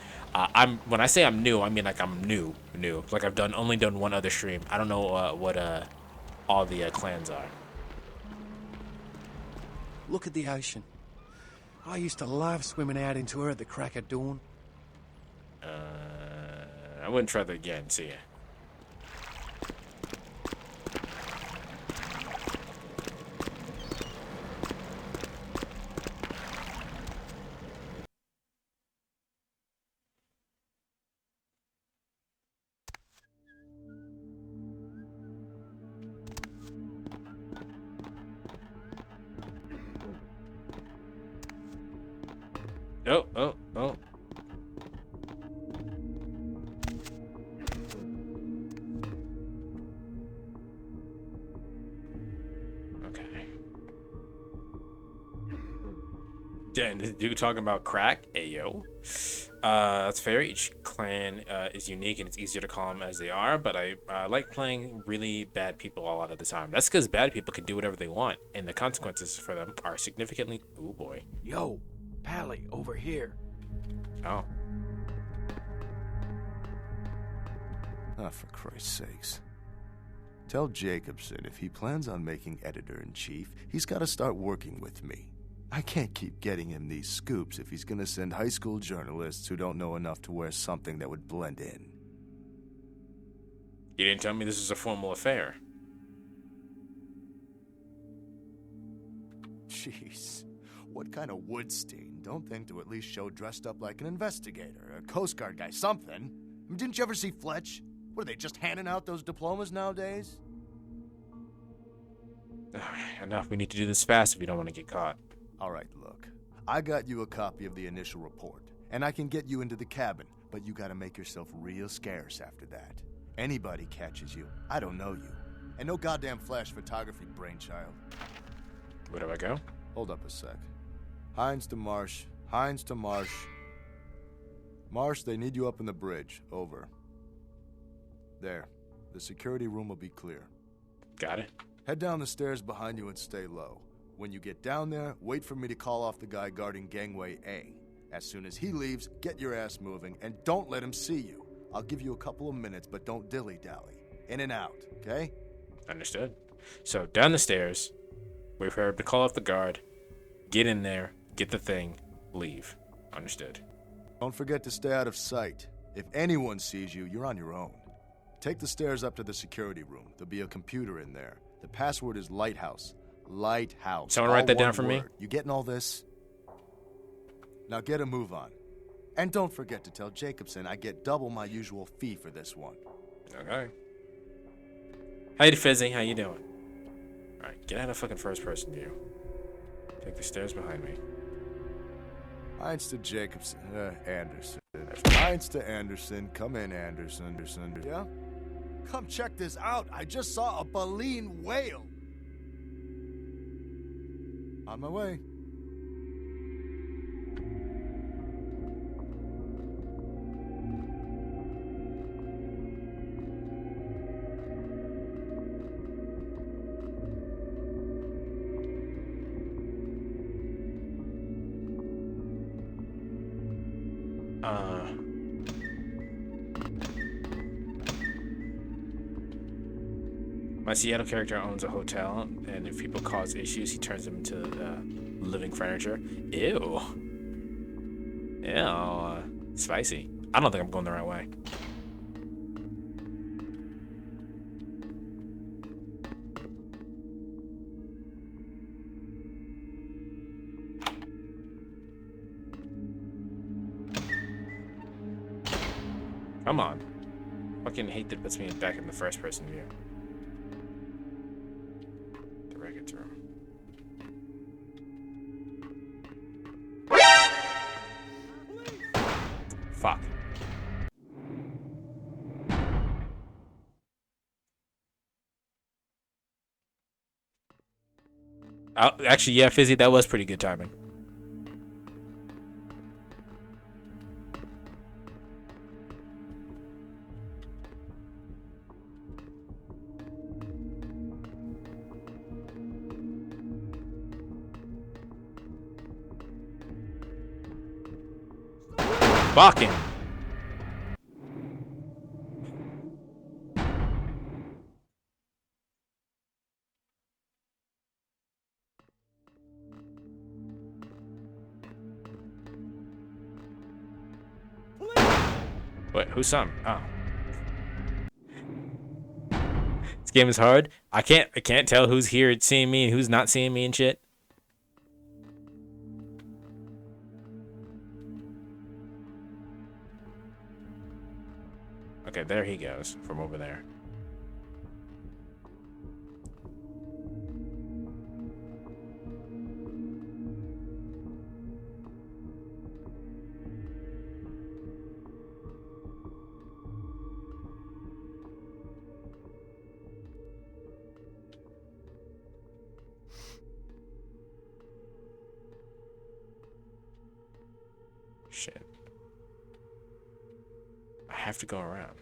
S1: When I say I'm new, I mean like I'm new. Like I've only done one other stream. I don't know what all the clans are.
S14: Look at the ocean. I used to love swimming out into her at the crack of dawn.
S1: I wouldn't try that again. See ya. Oh. Okay. Yeah, this dude talking about crack? Ayo. That's fair. Each clan is unique and it's easier to call them as they are, but I like playing really bad people a lot of the time. That's because bad people can do whatever they want, and the consequences for them are significantly... Oh boy.
S14: Yo, Pally, over here.
S1: Oh.
S15: Ah, for Christ's sakes. Tell Jacobson if he plans on making editor-in-chief, he's got to start working with me. I can't keep getting him these scoops if he's going to send high school journalists who don't know enough to wear something that would blend in.
S1: You didn't tell me this is a formal affair.
S15: Jeez. What kind of Woodstein don't think to at least show dressed up like an investigator, a Coast Guard guy, something? I mean, didn't you ever see Fletch? What, are they just handing out those diplomas nowadays?
S1: Enough. We need to do this fast if you don't want to get caught.
S15: All right, look. I got you a copy of the initial report, and I can get you into the cabin, but you gotta make yourself real scarce after that. Anybody catches you, I don't know you. And no goddamn flash photography brainchild.
S1: Where do I go?
S15: Hold up a sec. Hines to Marsh. Hines to Marsh. Marsh, they need you up in the bridge. Over. There. The security room will be clear.
S1: Got it.
S15: Head down the stairs behind you and stay low. When you get down there, wait for me to call off the guy guarding Gangway A. As soon as he leaves, get your ass moving, and don't let him see you. I'll give you a couple of minutes, but don't dilly-dally. In and out, okay?
S1: Understood. So, down the stairs, wait for her to call off the guard, get in there, get the thing, leave. Understood.
S15: Don't forget to stay out of sight. If anyone sees you, you're on your own. Take the stairs up to the security room. There'll be a computer in there. The password is Lighthouse. Lighthouse.
S1: Someone write that down for me?
S15: You getting all this? Now get a move on. And don't forget to tell Jacobson I get double my usual fee for this one.
S1: Okay. Hey, Fizzy, how you doing? Alright, get out of fucking first person view. Take the stairs behind me.
S15: Hines to Jacobson. Anderson. Hines to Anderson. Come in, Anderson. Yeah? Come check this out. I just saw a baleen whale. On my way.
S1: My Seattle character owns a hotel, and if people cause issues, he turns them into Living furniture. Ew. Ew. Spicy. I don't think I'm going the right way. Come on. Fucking hate that it puts me back in the first person view. The records room. Fuck. Actually, yeah, Fizzy, that was pretty good timing. Fucking. Wait, who's some? Oh. This game is hard. I can't tell who's here seeing me and who's not seeing me and shit. Okay, there he goes from over there. Shit. I have to go around.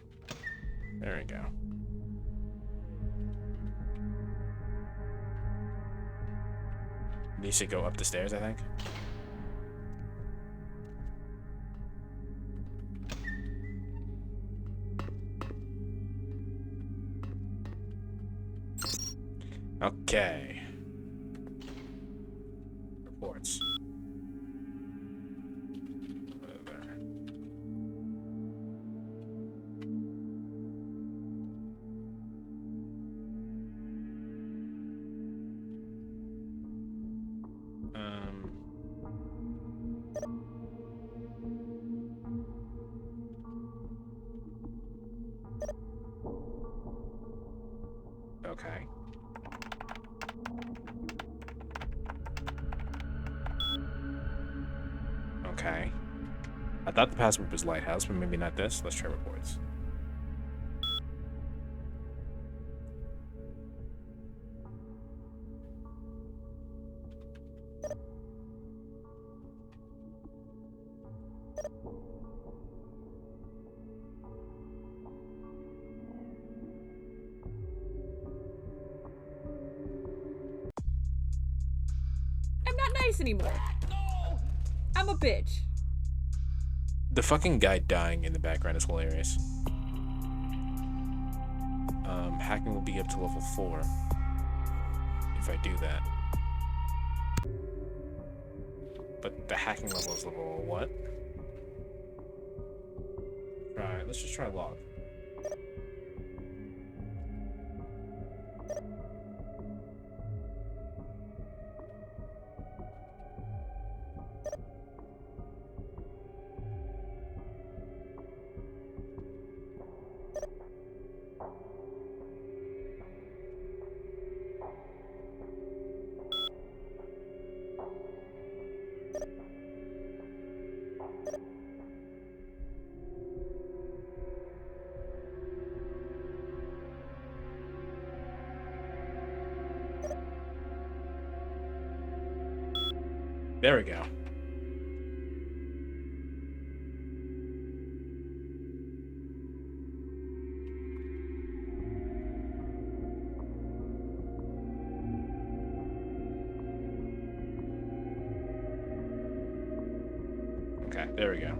S1: There we go. Needs to go up the stairs, I think. Okay. Reports. Okay. Okay. I thought the password was Lighthouse, but maybe not this. Let's try reports.
S4: I'm not nice anymore. No! I'm a bitch.
S1: The fucking guy dying in the background is hilarious. Hacking will be up to level 4 if I do that. But the hacking level is level what? Right, let's just try log. There we go. Okay, there we go.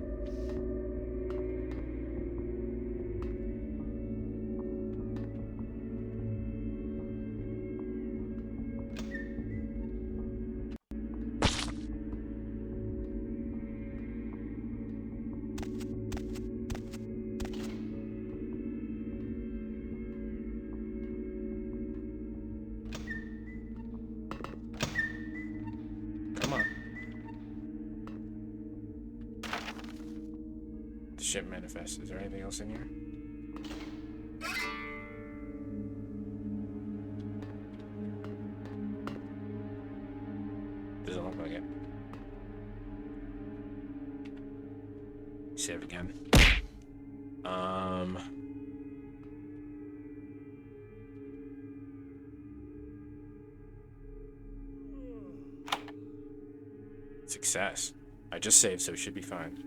S1: Ship manifest. Is there anything else in here? Doesn't look like it. Save again. Success. I just saved, so it should be fine.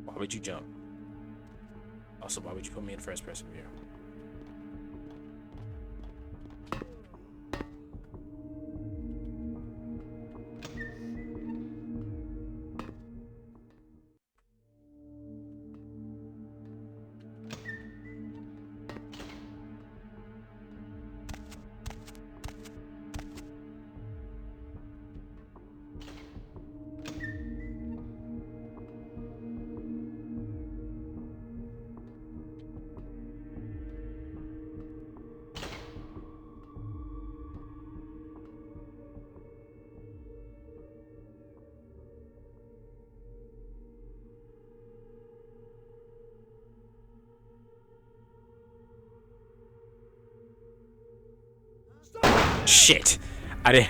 S1: Why would you jump? Also, why would you put me in first person view? Shit! I didn't.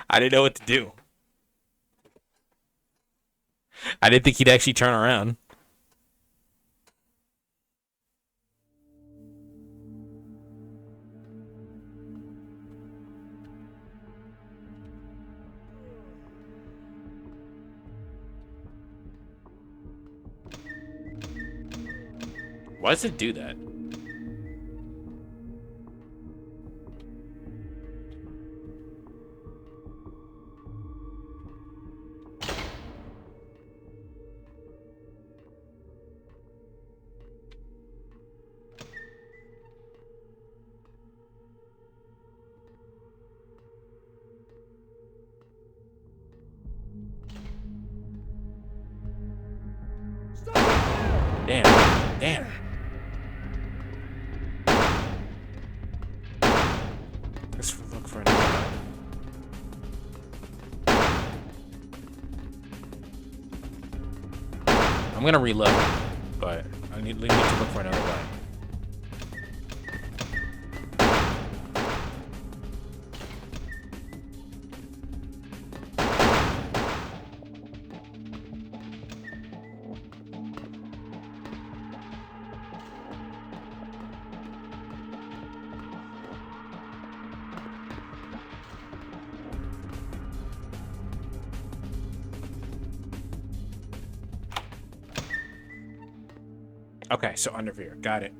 S1: I didn't know what to do. I didn't think he'd actually turn around. Why does it do that? Damn. Damn. Let's look for another. I'm gonna reload, but I need to look for another way. Okay, so under here. Got it.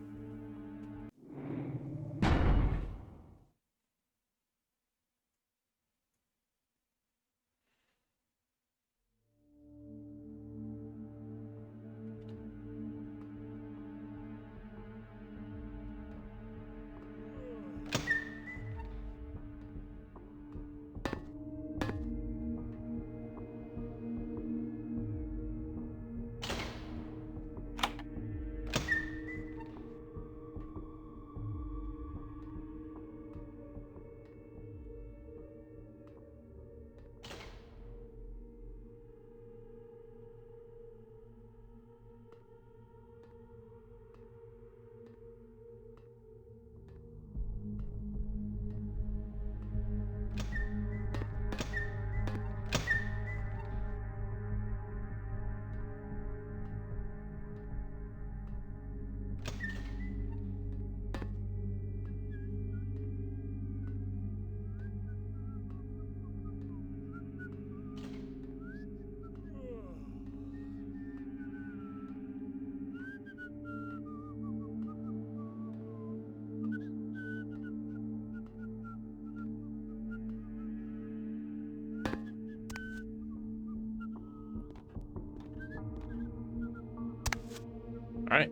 S1: All right.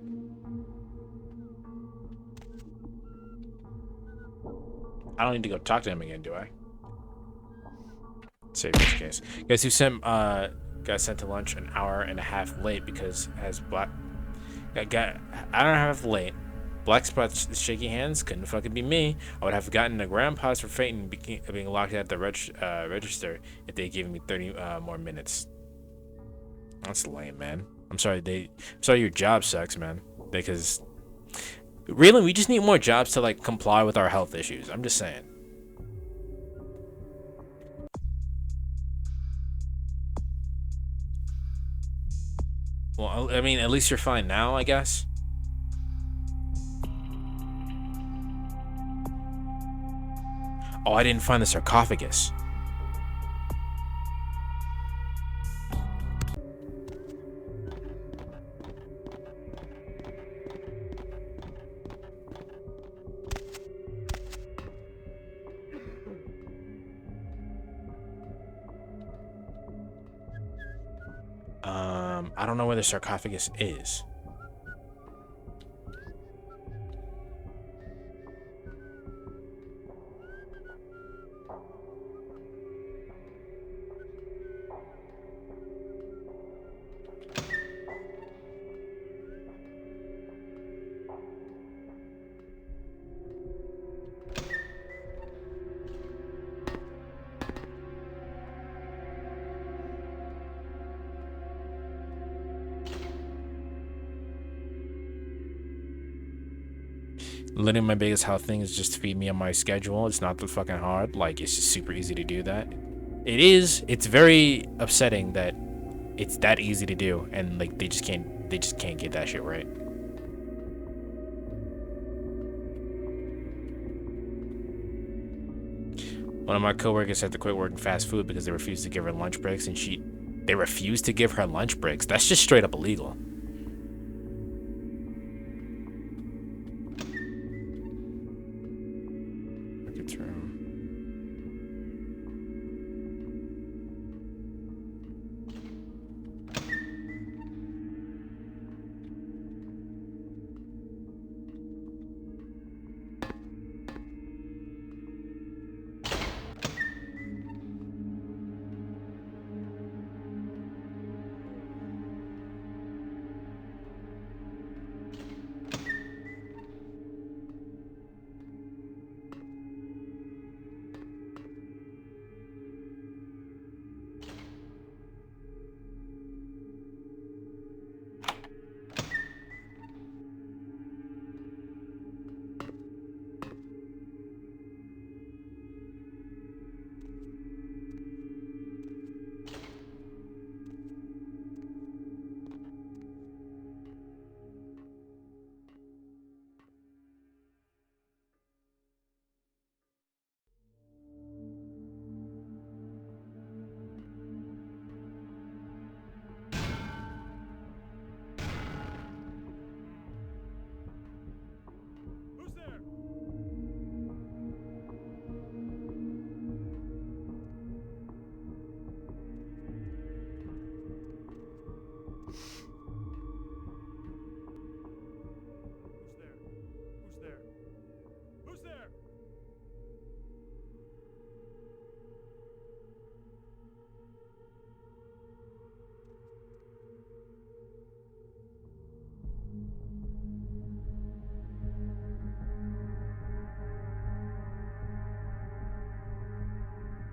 S1: I don't need to go talk to him again, do I? Save this case. Guys who got sent to lunch an hour and a half late because has I don't have late. Black Spot's shaky hands couldn't fucking be me. I would have gotten a grand pause for fate and being locked at the register if they gave me 30 more minutes. That's lame, man. I'm sorry your job sucks, man. Because really, we just need more jobs to like comply with our health issues. I'm just saying. Well, I mean, at least you're fine now, I guess. Oh, I didn't find the sarcophagus. I don't know where the sarcophagus is. Literally, my biggest health thing is just to feed me on my schedule. It's not that fucking hard. Like, it's just super easy to do that. It is. It's very upsetting that it's that easy to do, and like they just can't get that shit right. One of my coworkers had to quit working fast food because they refused to give her lunch breaks, and they refused to give her lunch breaks. That's just straight up illegal.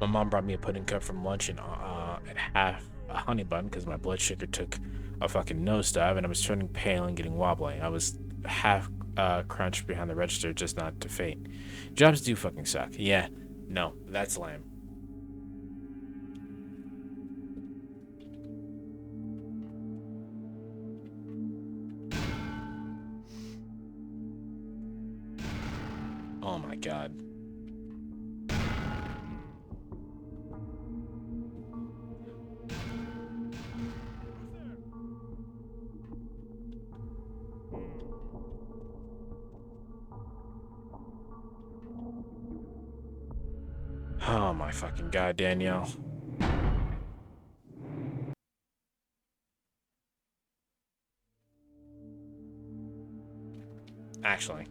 S1: My mom brought me a pudding cup from lunch and half a honey bun because my blood sugar took a fucking nosedive and I was turning pale and getting wobbly. I was half crouched behind the register just not to faint. Jobs do fucking suck. Yeah, no, that's lame. Oh my god. Oh my fucking god, Danielle. Actually.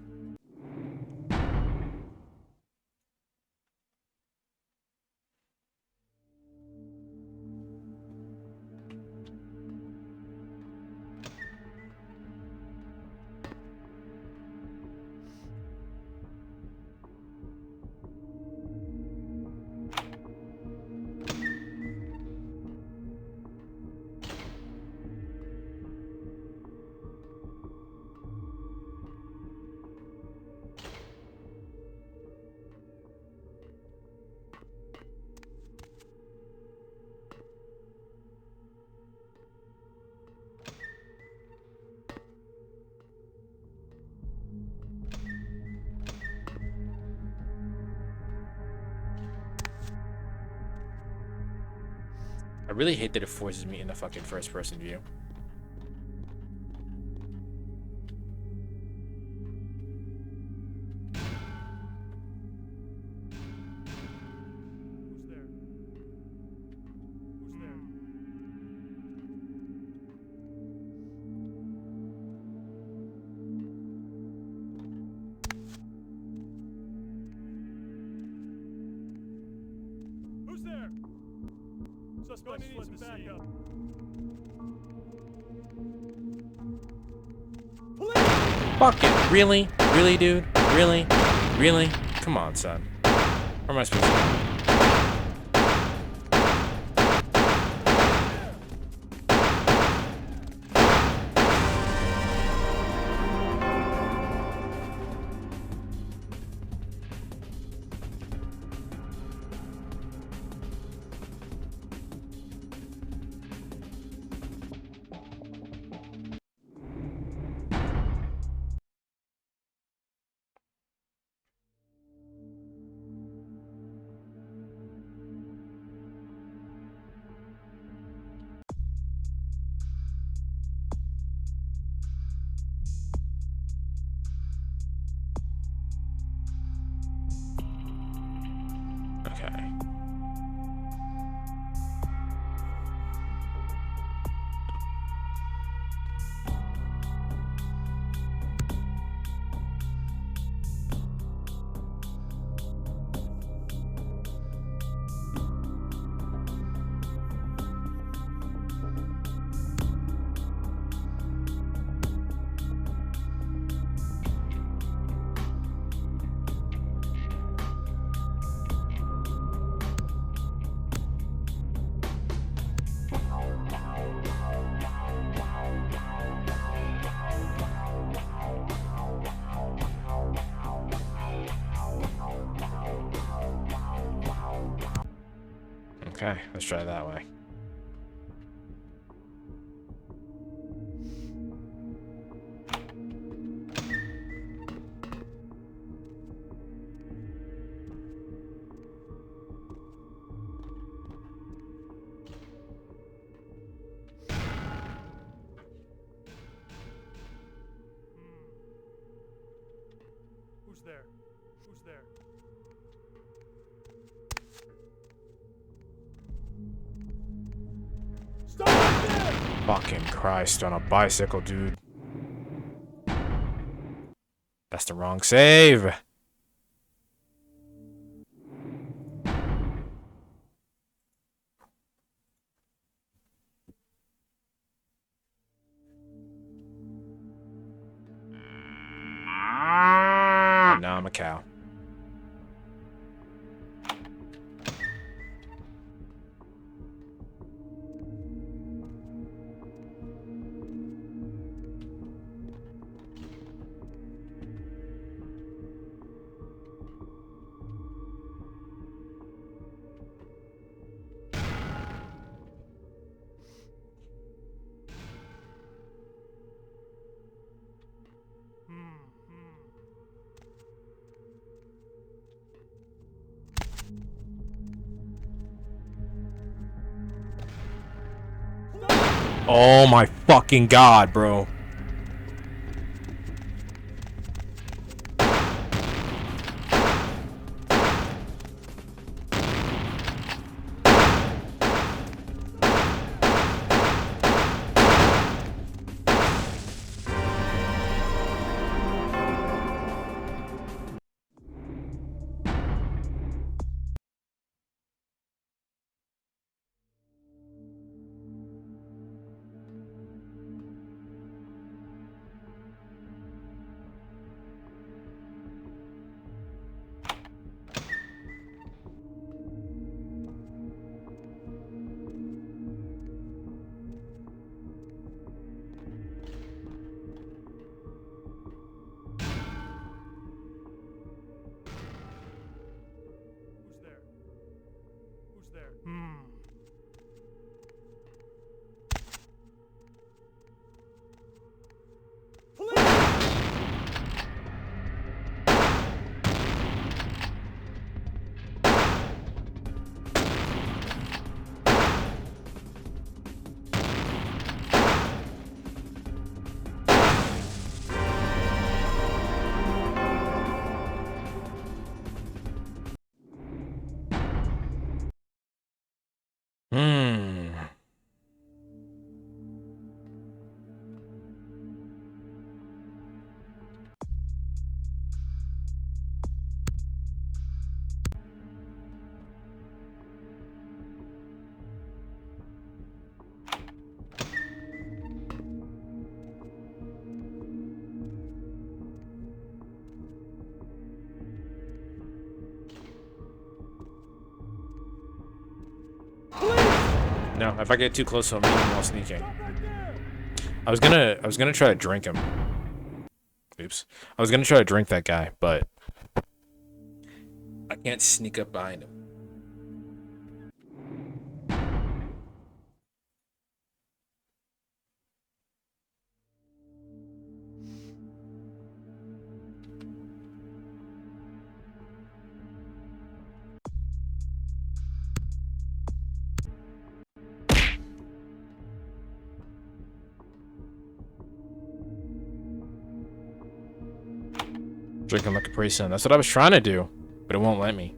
S1: I really hate that it forces me into fucking first person view.
S12: Who's there? Suspect needs some backup.
S1: Fucking really? Really, dude? Really? Really? Come on, son. Where am I supposed to go? Okay. Okay, let's try it that way.
S12: Who's there? Who's there? Stop right there!
S1: Fucking Christ on a bicycle, dude. That's the wrong save. And now I'm a cow. Oh my fucking god, bro. No, if I get too close to him, even while sneaking. I was gonna try to drink him. Oops. I was gonna try to drink that guy, but I can't sneak up behind him. Drinking like a person. That's what I was trying to do, but it won't let me.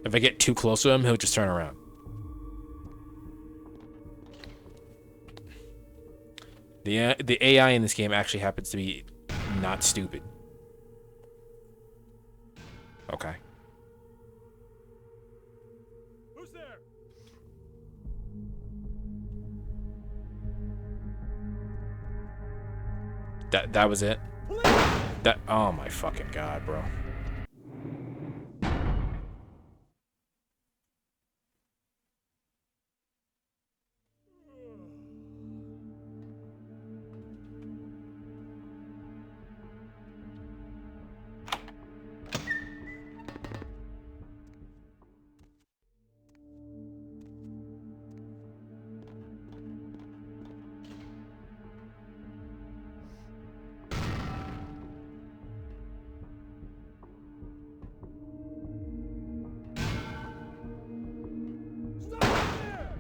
S1: If I get too close to him, he'll just turn around. The AI in this game actually happens to be not stupid. Okay.
S12: Who's there?
S1: That was it. That, oh my fucking god, bro.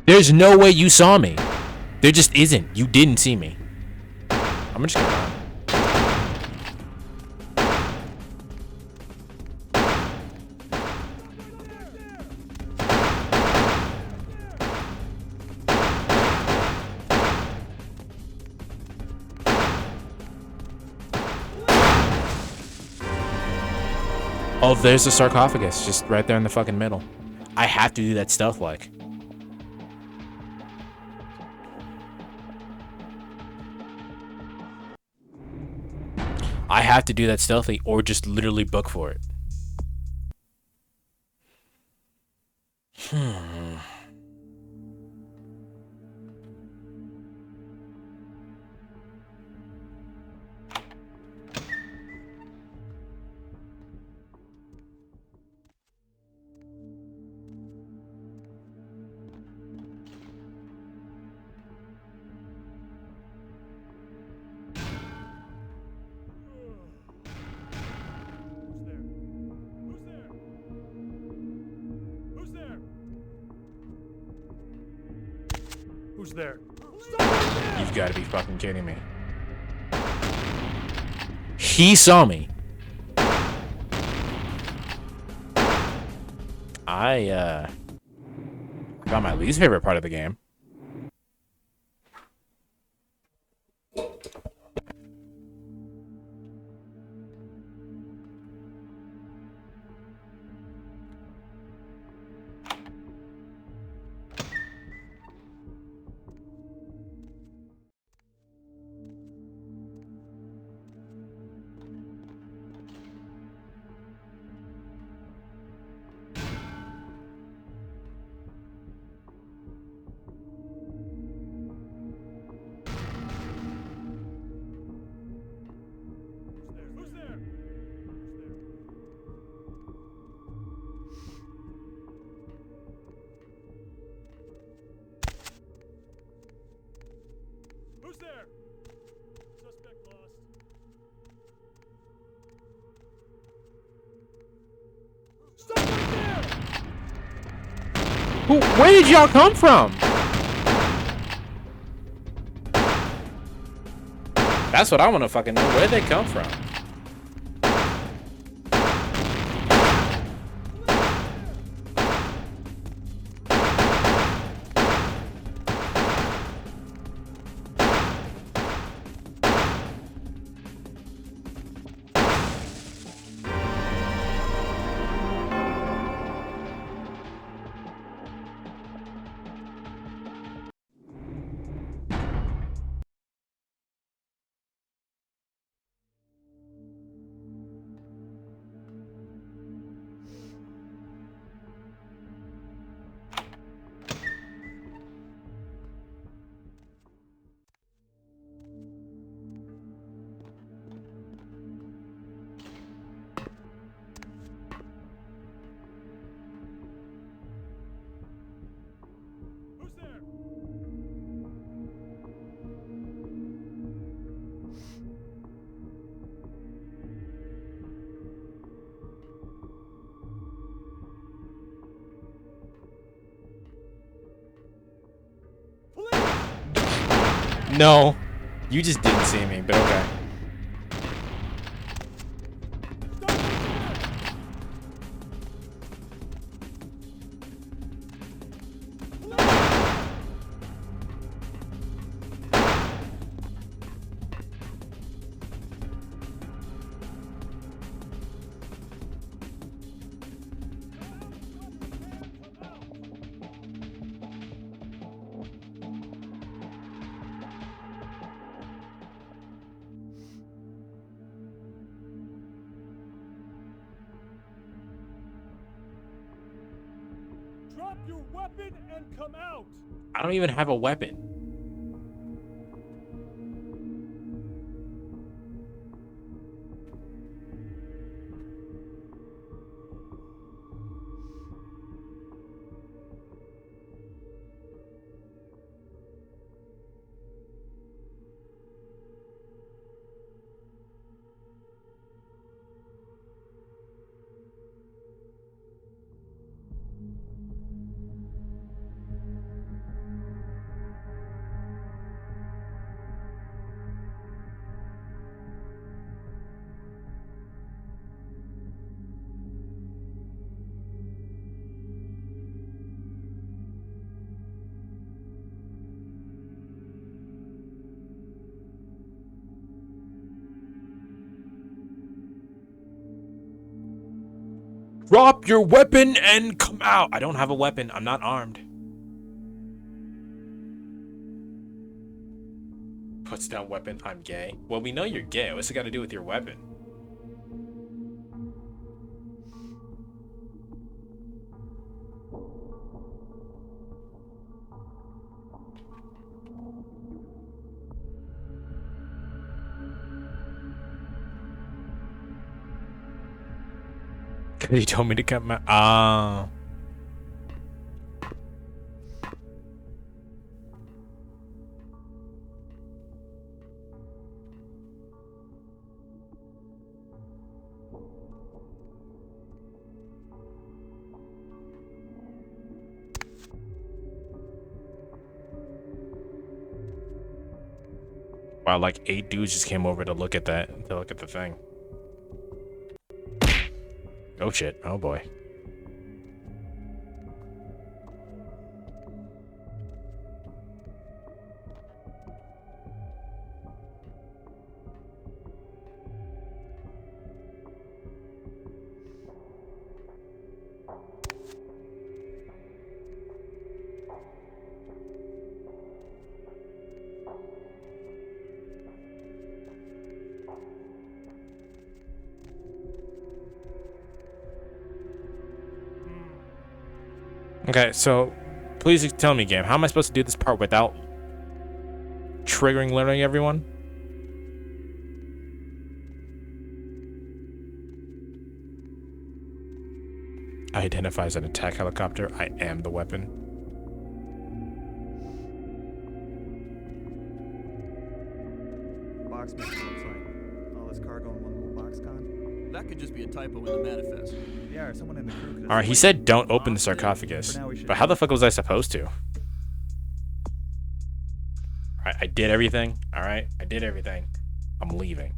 S1: There's no way you saw me. There just isn't. You didn't see me. I'm just gonna run. Oh, there's the sarcophagus, just right there in the fucking middle. I have to do that stealth like. I have to do that stealthy or just literally book for it.
S12: Who's there?
S1: You've got to be fucking kidding me. He saw me. I got my least favorite part of the game.
S12: Who's there? Suspect lost. Stop right there!
S1: Where did y'all come from? That's what I want to fucking know. Where'd they come from? No. You just didn't see me, but okay.
S16: Drop your weapon and come out.
S1: I don't even have a weapon. Drop your weapon and come out. I don't have a weapon. I'm not armed. Puts down weapon. I'm gay. Well, we know you're gay. What's it got to do with your weapon? Because he told me to cut my... Wow, like 8 dudes just came over to look at that, to look at the thing. Oh shit, oh boy. Okay, so please tell me, game, how am I supposed to do this part without triggering literally everyone? Identify as an attack helicopter. I am the weapon.
S17: Box makes it looks like all this cargo in one little box con.
S18: That could just be a typo in the manifest.
S17: Yeah, or someone in the crew could.
S1: Alright, he said don't open the sarcophagus. But how the fuck was I supposed to? Alright, I did everything. Alright, I did everything. I'm leaving.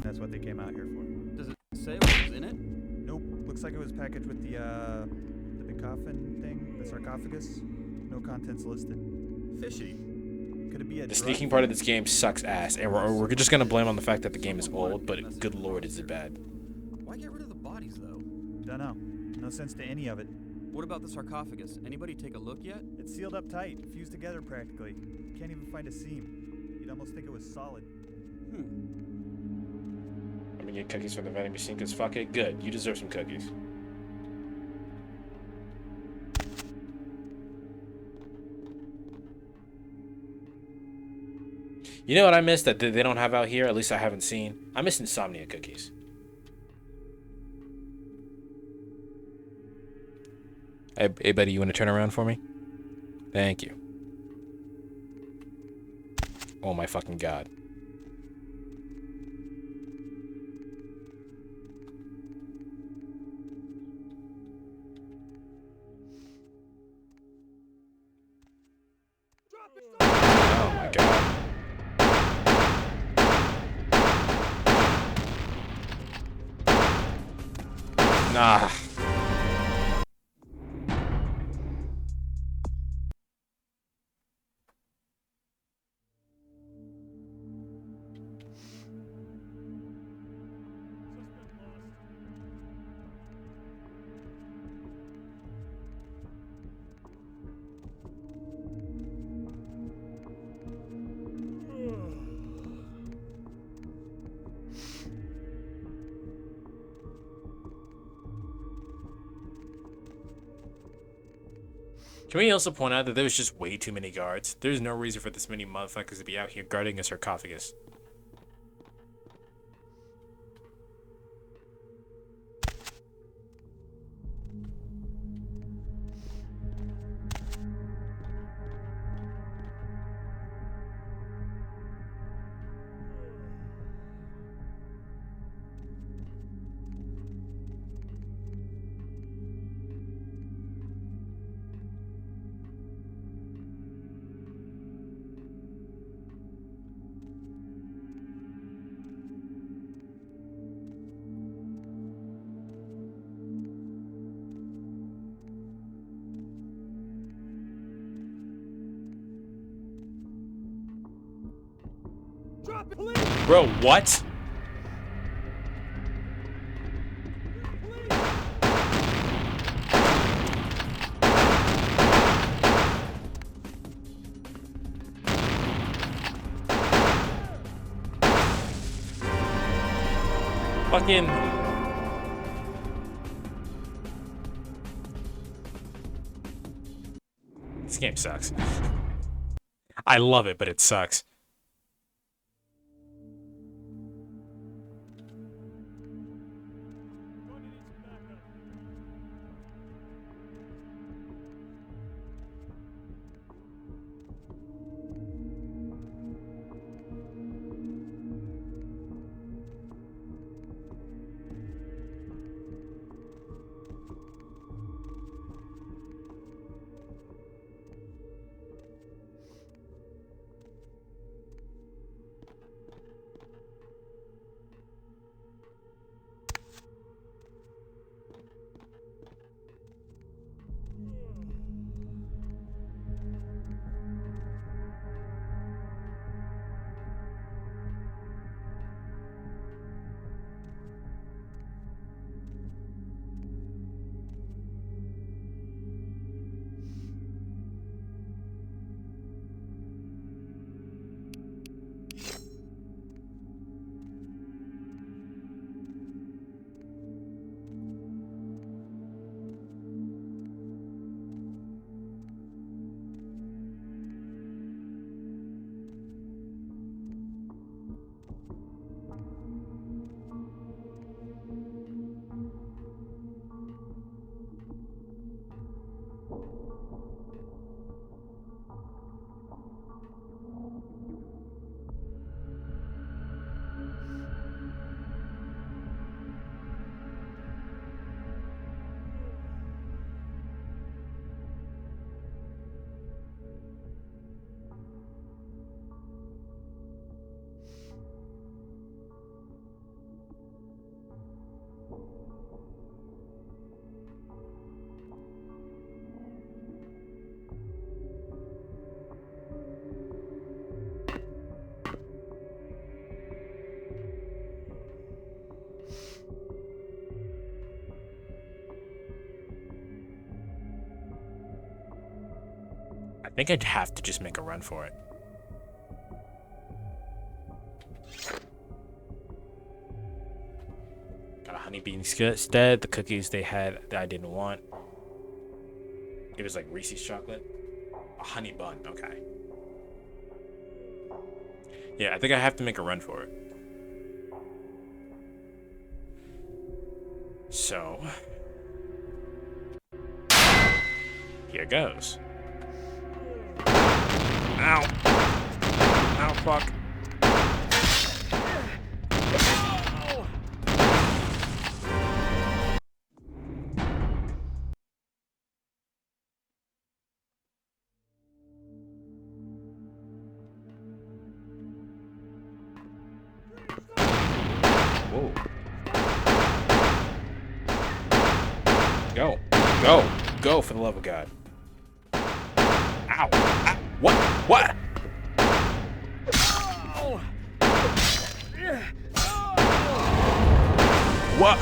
S17: That's what they came out here for.
S18: Does it say what was in it?
S17: Nope. Looks like it was packaged with the big coffin thing, the sarcophagus. No contents listed.
S18: Fishy.
S17: Could it be a
S1: The sneaking part of this game sucks ass, and we're just gonna blame on the fact that the game is old, but good lord is it bad.
S18: Why get rid of the bodies, though?
S17: Dunno. No sense to any of it.
S18: What about the sarcophagus? Anybody take a look yet?
S17: It's sealed up tight, fused together practically. Can't even find a seam. You'd almost think it was solid.
S1: I'm gonna get cookies from the vending machine, because fuck it, good. You deserve some cookies. You know what I miss that they don't have out here? At least I haven't seen. I miss insomnia cookies. Hey buddy, you want to turn around for me? Thank you. Oh my fucking god. Oh my god. Nah. Can we also point out that there was just way too many guards? There's no reason for this many motherfuckers to be out here guarding a sarcophagus. Bro, what? Fucking... This game sucks. I love it, but it sucks. I think I'd have to just make a run for it. Got a honeybee instead. The cookies they had that I didn't want. It was like Reese's chocolate. A honey bun, okay. Yeah, I think I have to make a run for it. So... here goes. Ow. Ow, fuck. Whoa. Go. Go. Go, for the love of God. Ow. Ow. What? What? What?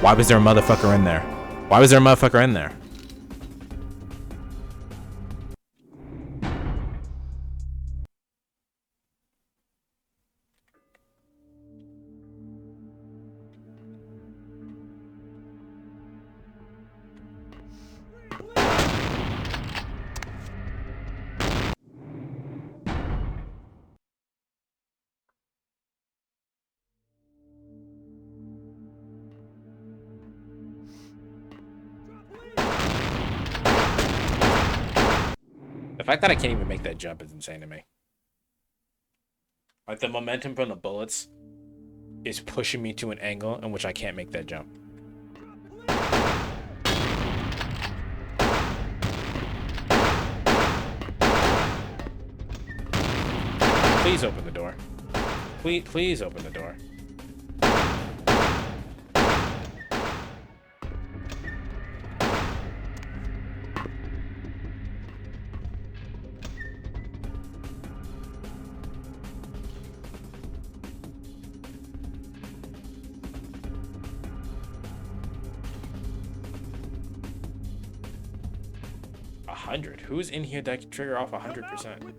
S1: Why was there a motherfucker in there? Why was there a motherfucker in there? The fact that I can't even make that jump is insane to me. Like, the momentum from the bullets is pushing me to an angle in which I can't make that jump. Please open the door. Please open the door. Who's in here that can trigger off 100%?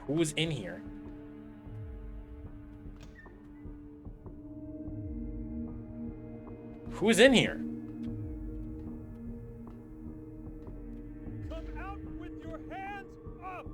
S1: Who's in here? Who's in here?
S16: Come out with your hands up!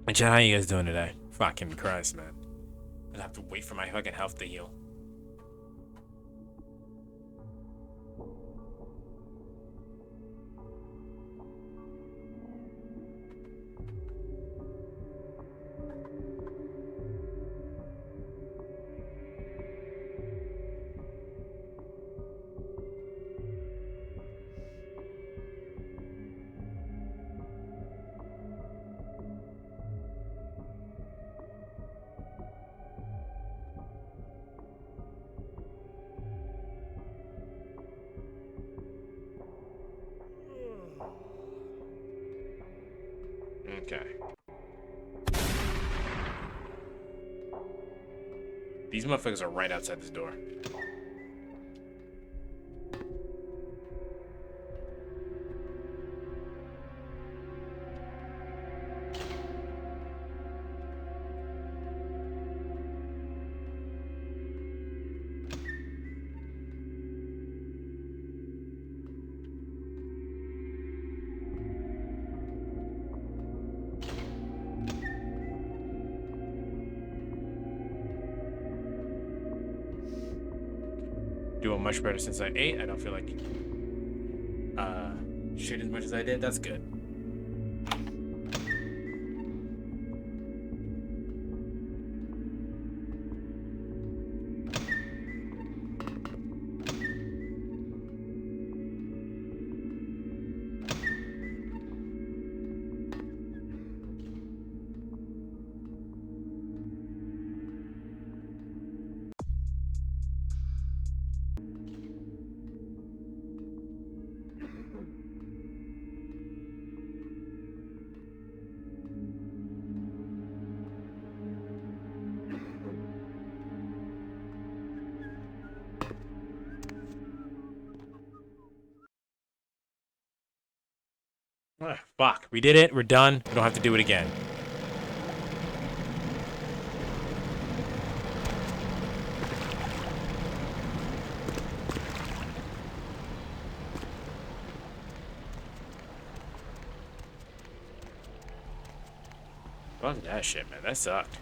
S1: And chat, how you guys doing today? Fucking Christ, man. I have to wait for my fucking health to heal. Okay. These motherfuckers are right outside this door. Doing much better since I ate. I don't feel like shit as much as I did. That's good. Fuck, we did it. We're done. We don't have to do it again. Fuck that shit, man. That sucked.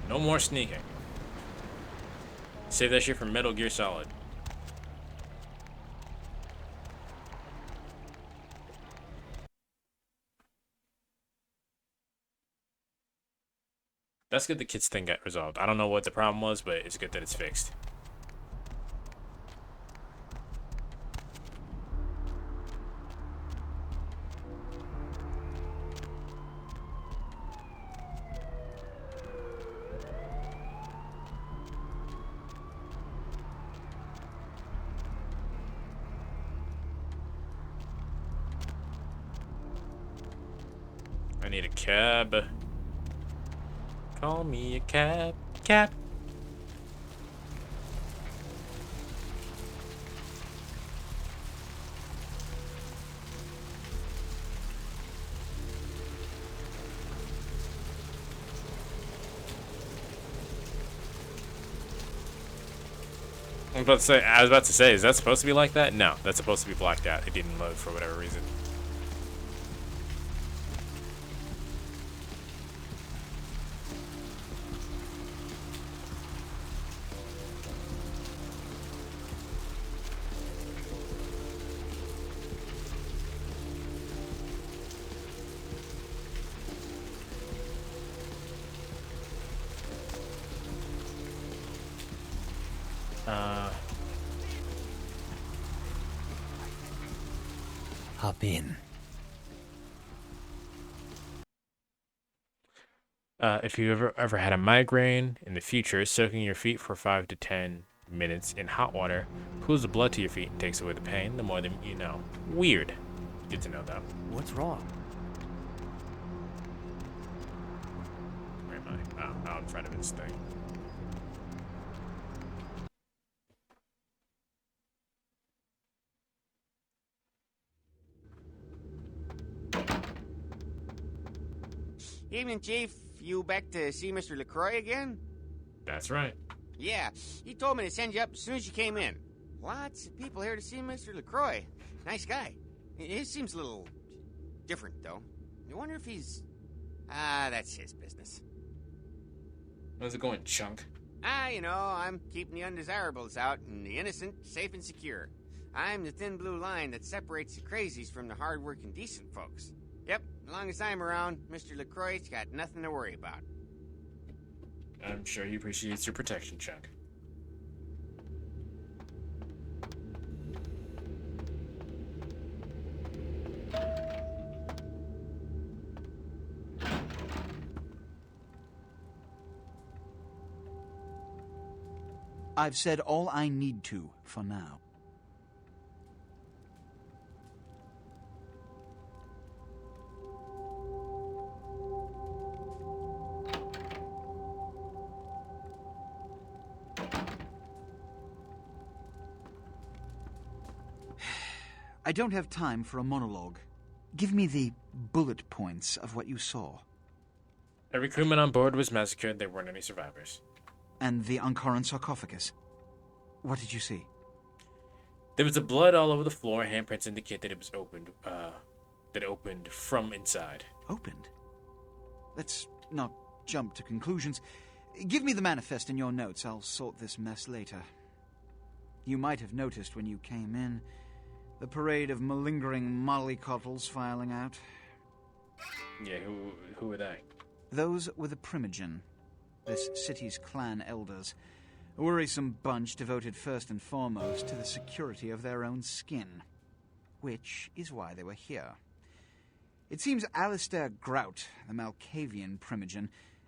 S1: No more sneaking. Save that shit for Metal Gear Solid. That's good the kids thing got resolved. I don't know what the problem was, but it's good that it's fixed. I need a cab. Call me a cab. Cab. I was about to say, is that supposed to be like that? No, that's supposed to be blacked out. It didn't load for whatever reason.
S19: Hop in.
S1: If you ever had a migraine in the future, soaking your feet for 5 to 10 minutes in hot water cools the blood to your feet and takes away the pain. The more than you know. Weird. Good to know though.
S19: What's wrong?
S1: Where am I? Oh, out in front of this thing.
S10: Evening, Chief. You back to see Mr. LaCroix again?
S1: That's right.
S10: Yeah, he told me to send you up as soon as you came in. Lots of people here to see Mr. LaCroix. Nice guy. He seems a little different, though. I wonder if he's... that's his business.
S1: How's it going, chunk?
S10: You know, I'm keeping the undesirables out and the innocent safe and secure. I'm the thin blue line that separates the crazies from the hard-working, decent folks. Yep, as long as I'm around, Mr. LaCroix's got nothing to worry about.
S1: I'm sure he appreciates your protection, Chunk.
S11: I've said all I need to for now. I don't have time for a monologue. Give me the bullet points of what you saw.
S1: Every crewman on board was massacred. There weren't any survivors.
S11: And the Ankaran sarcophagus. What did you see?
S1: There was blood all over the floor. Handprints indicate that it was opened. That opened from inside.
S11: Opened? Let's not jump to conclusions. Give me the manifest in your notes. I'll sort this mess later. You might have noticed when you came in the parade of malingering mollycoddles filing out.
S1: Yeah, who were they?
S11: Those were the Primogen, this city's clan elders. A worrisome bunch devoted first and foremost to the security of their own skin. Which is why they were here. It seems Alistair Grout, the Malkavian Primogen,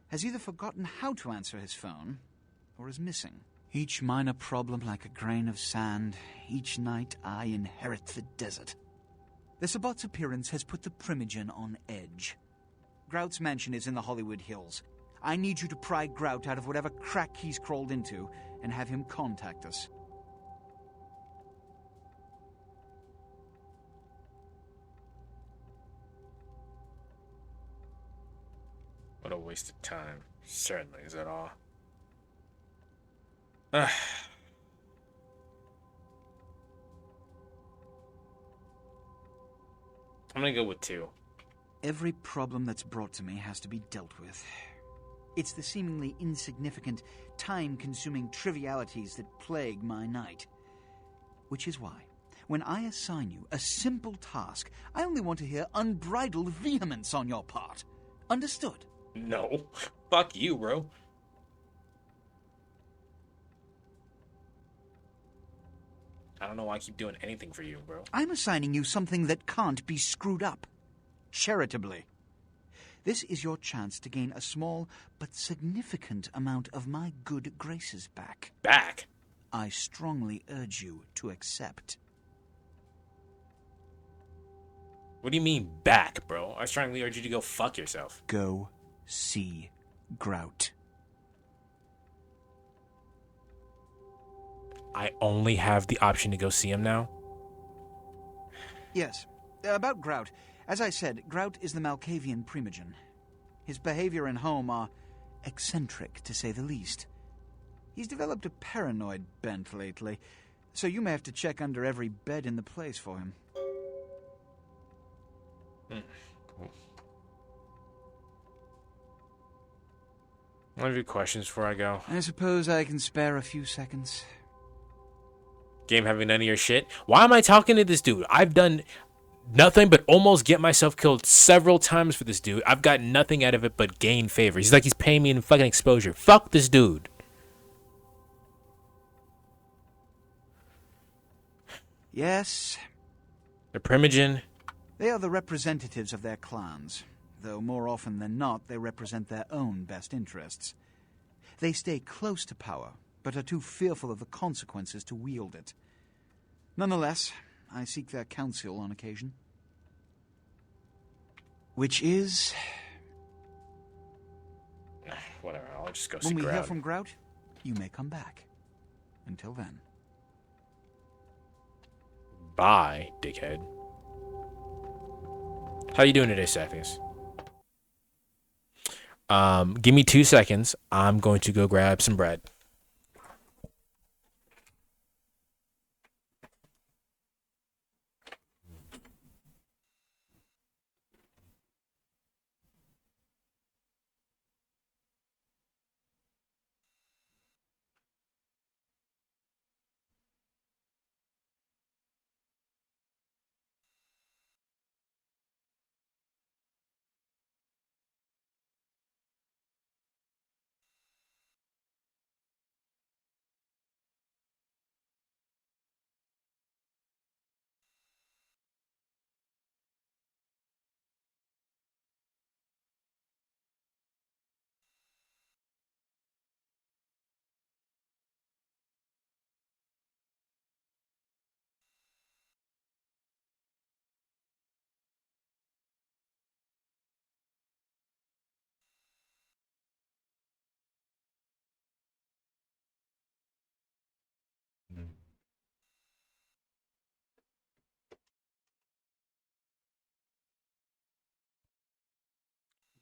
S11: has either forgotten how to answer his phone or is missing. Each minor problem like a grain of sand. Each night I inherit the desert. The Sabbat's appearance has put the Primogen on edge. Grout's mansion is in the Hollywood Hills. I need you to pry Grout out of whatever crack he's crawled into and have him contact us.
S1: What a waste of time. Certainly, is that all? I'm gonna go with 2.
S11: Every problem that's brought to me has to be dealt with. It's the seemingly insignificant, time-consuming trivialities that plague my night. Which is why, when I assign you a simple task, I only want to hear unbridled vehemence on your part. Understood?
S1: No. Fuck you, bro. I don't know why I keep doing anything for you, bro.
S11: I'm assigning you something that can't be screwed up. Charitably. This is your chance to gain a small but significant amount of my good graces back.
S1: Back?
S11: I strongly urge you to accept.
S1: What do you mean, back, bro? I strongly urge you to go fuck yourself.
S11: Go see Grout.
S1: I only have the option to go see him now?
S11: Yes. About Grout. As I said, Grout is the Malkavian Primogen. His behavior and home are eccentric, to say the least. He's developed a paranoid bent lately, so you may have to check under every bed in the place for him.
S1: I have a few questions before I go.
S11: I suppose I can spare a few seconds.
S1: Game having none of your shit. Why am I talking to this dude? I've done nothing but almost get myself killed several times for this dude. I've got nothing out of it but gain favor. He's like he's paying me in fucking exposure. Fuck this dude.
S11: Yes.
S1: The Primogen.
S11: They are the representatives of their clans, though more often than not they represent their own best interests. They stay close to power, but are too fearful of the consequences to wield it. Nonetheless, I seek their counsel on occasion. Which is...
S1: Whatever, I'll just go see
S11: When we
S1: Grout.
S11: hear from Grout, you may come back. Until then.
S1: Bye, dickhead. How you doing today, Saphius? Give me 2 seconds. I'm going to go grab some bread.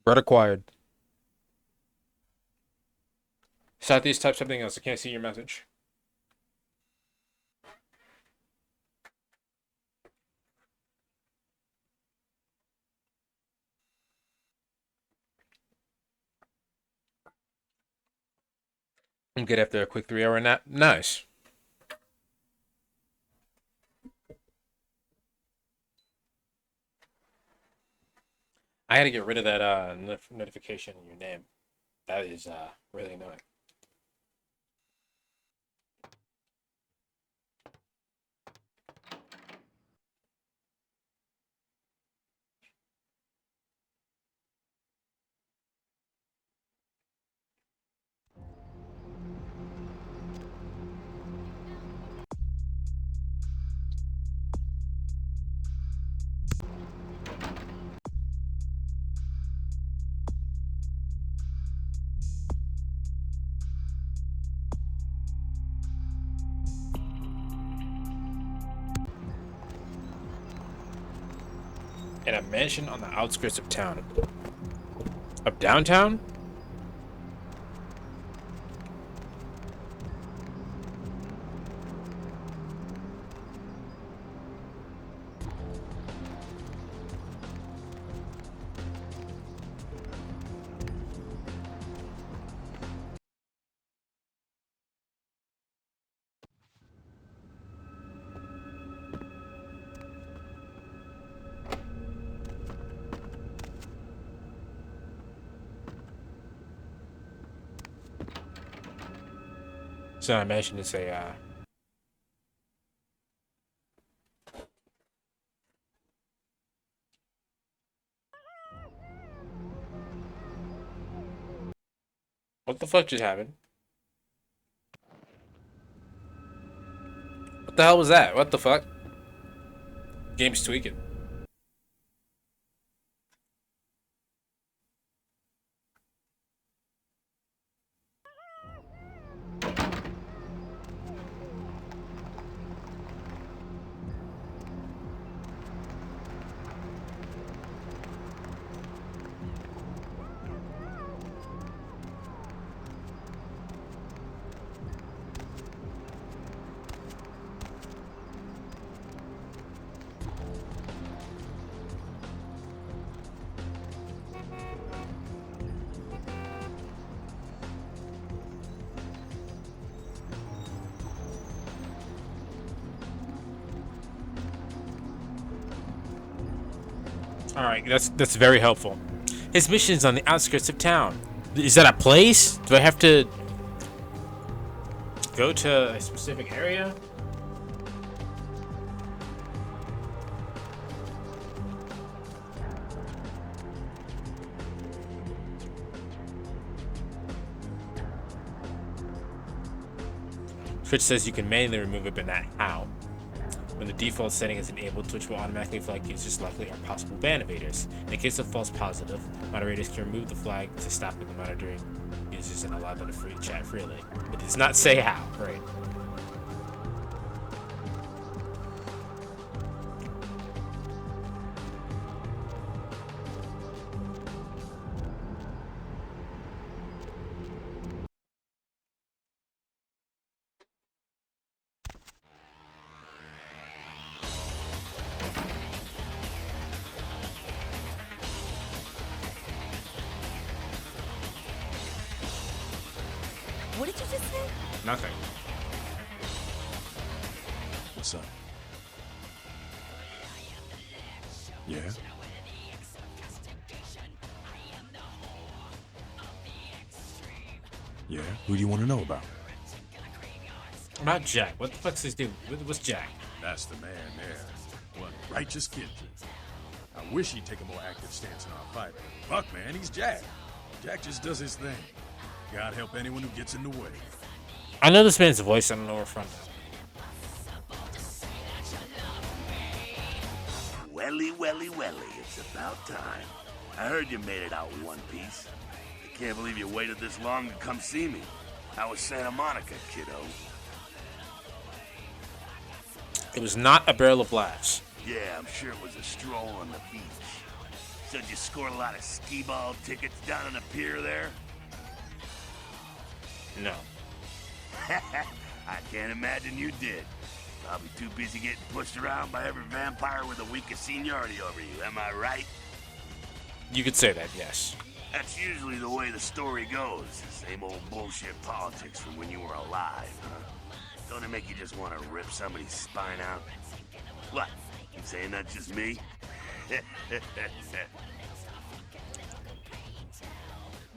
S1: Bread acquired. Southeast, type something else. I can't see your message. I'm good after a quick 3-hour nap. Nice. I had to get rid of that notification in your name. That is really annoying. In a mansion on the outskirts of town. Of downtown? So I mentioned it's a what the fuck just happened? What the hell was that? What the fuck? Game's tweaking. Alright, that's very helpful. His mission's on the outskirts of town. Is that a place? Do I have to go to a specific area? Twitch says you can manually remove it, but not how. When the default setting is enabled, Twitch will automatically flag users likely are possible ban evaders. In the case of false positive, moderators can remove the flag to stop the monitoring users and allow them to chat freely. It does not say how, right?
S6: What did you just say?
S1: Nothing.
S12: What's up? Yeah? Yeah? Who do you want to know about?
S1: About Jack. What the fuck's this dude? What's Jack?
S12: That's the man there. What righteous kid. I wish he'd take a more active stance in our fight. Fuck, man, he's Jack. Jack just does his thing. God help anyone who gets in the way.
S1: I know this man's voice. I don't know where from.
S20: Welly, welly, welly, it's about time. I heard you made it out in one piece. I can't believe you waited this long to come see me. How was Santa Monica, kiddo?
S1: It was not a barrel of laughs.
S20: Yeah, I'm sure it was a stroll on the beach. So did you score a lot of skee-ball tickets down on the pier there?
S1: No.
S20: I can't imagine you did. Probably too busy getting pushed around by every vampire with the weakest seniority over you, am I right?
S1: You could say that, yes.
S20: That's usually the way the story goes. Same old bullshit politics from when you were alive, huh? Don't it make you just want to rip somebody's spine out? What? You saying that's just me?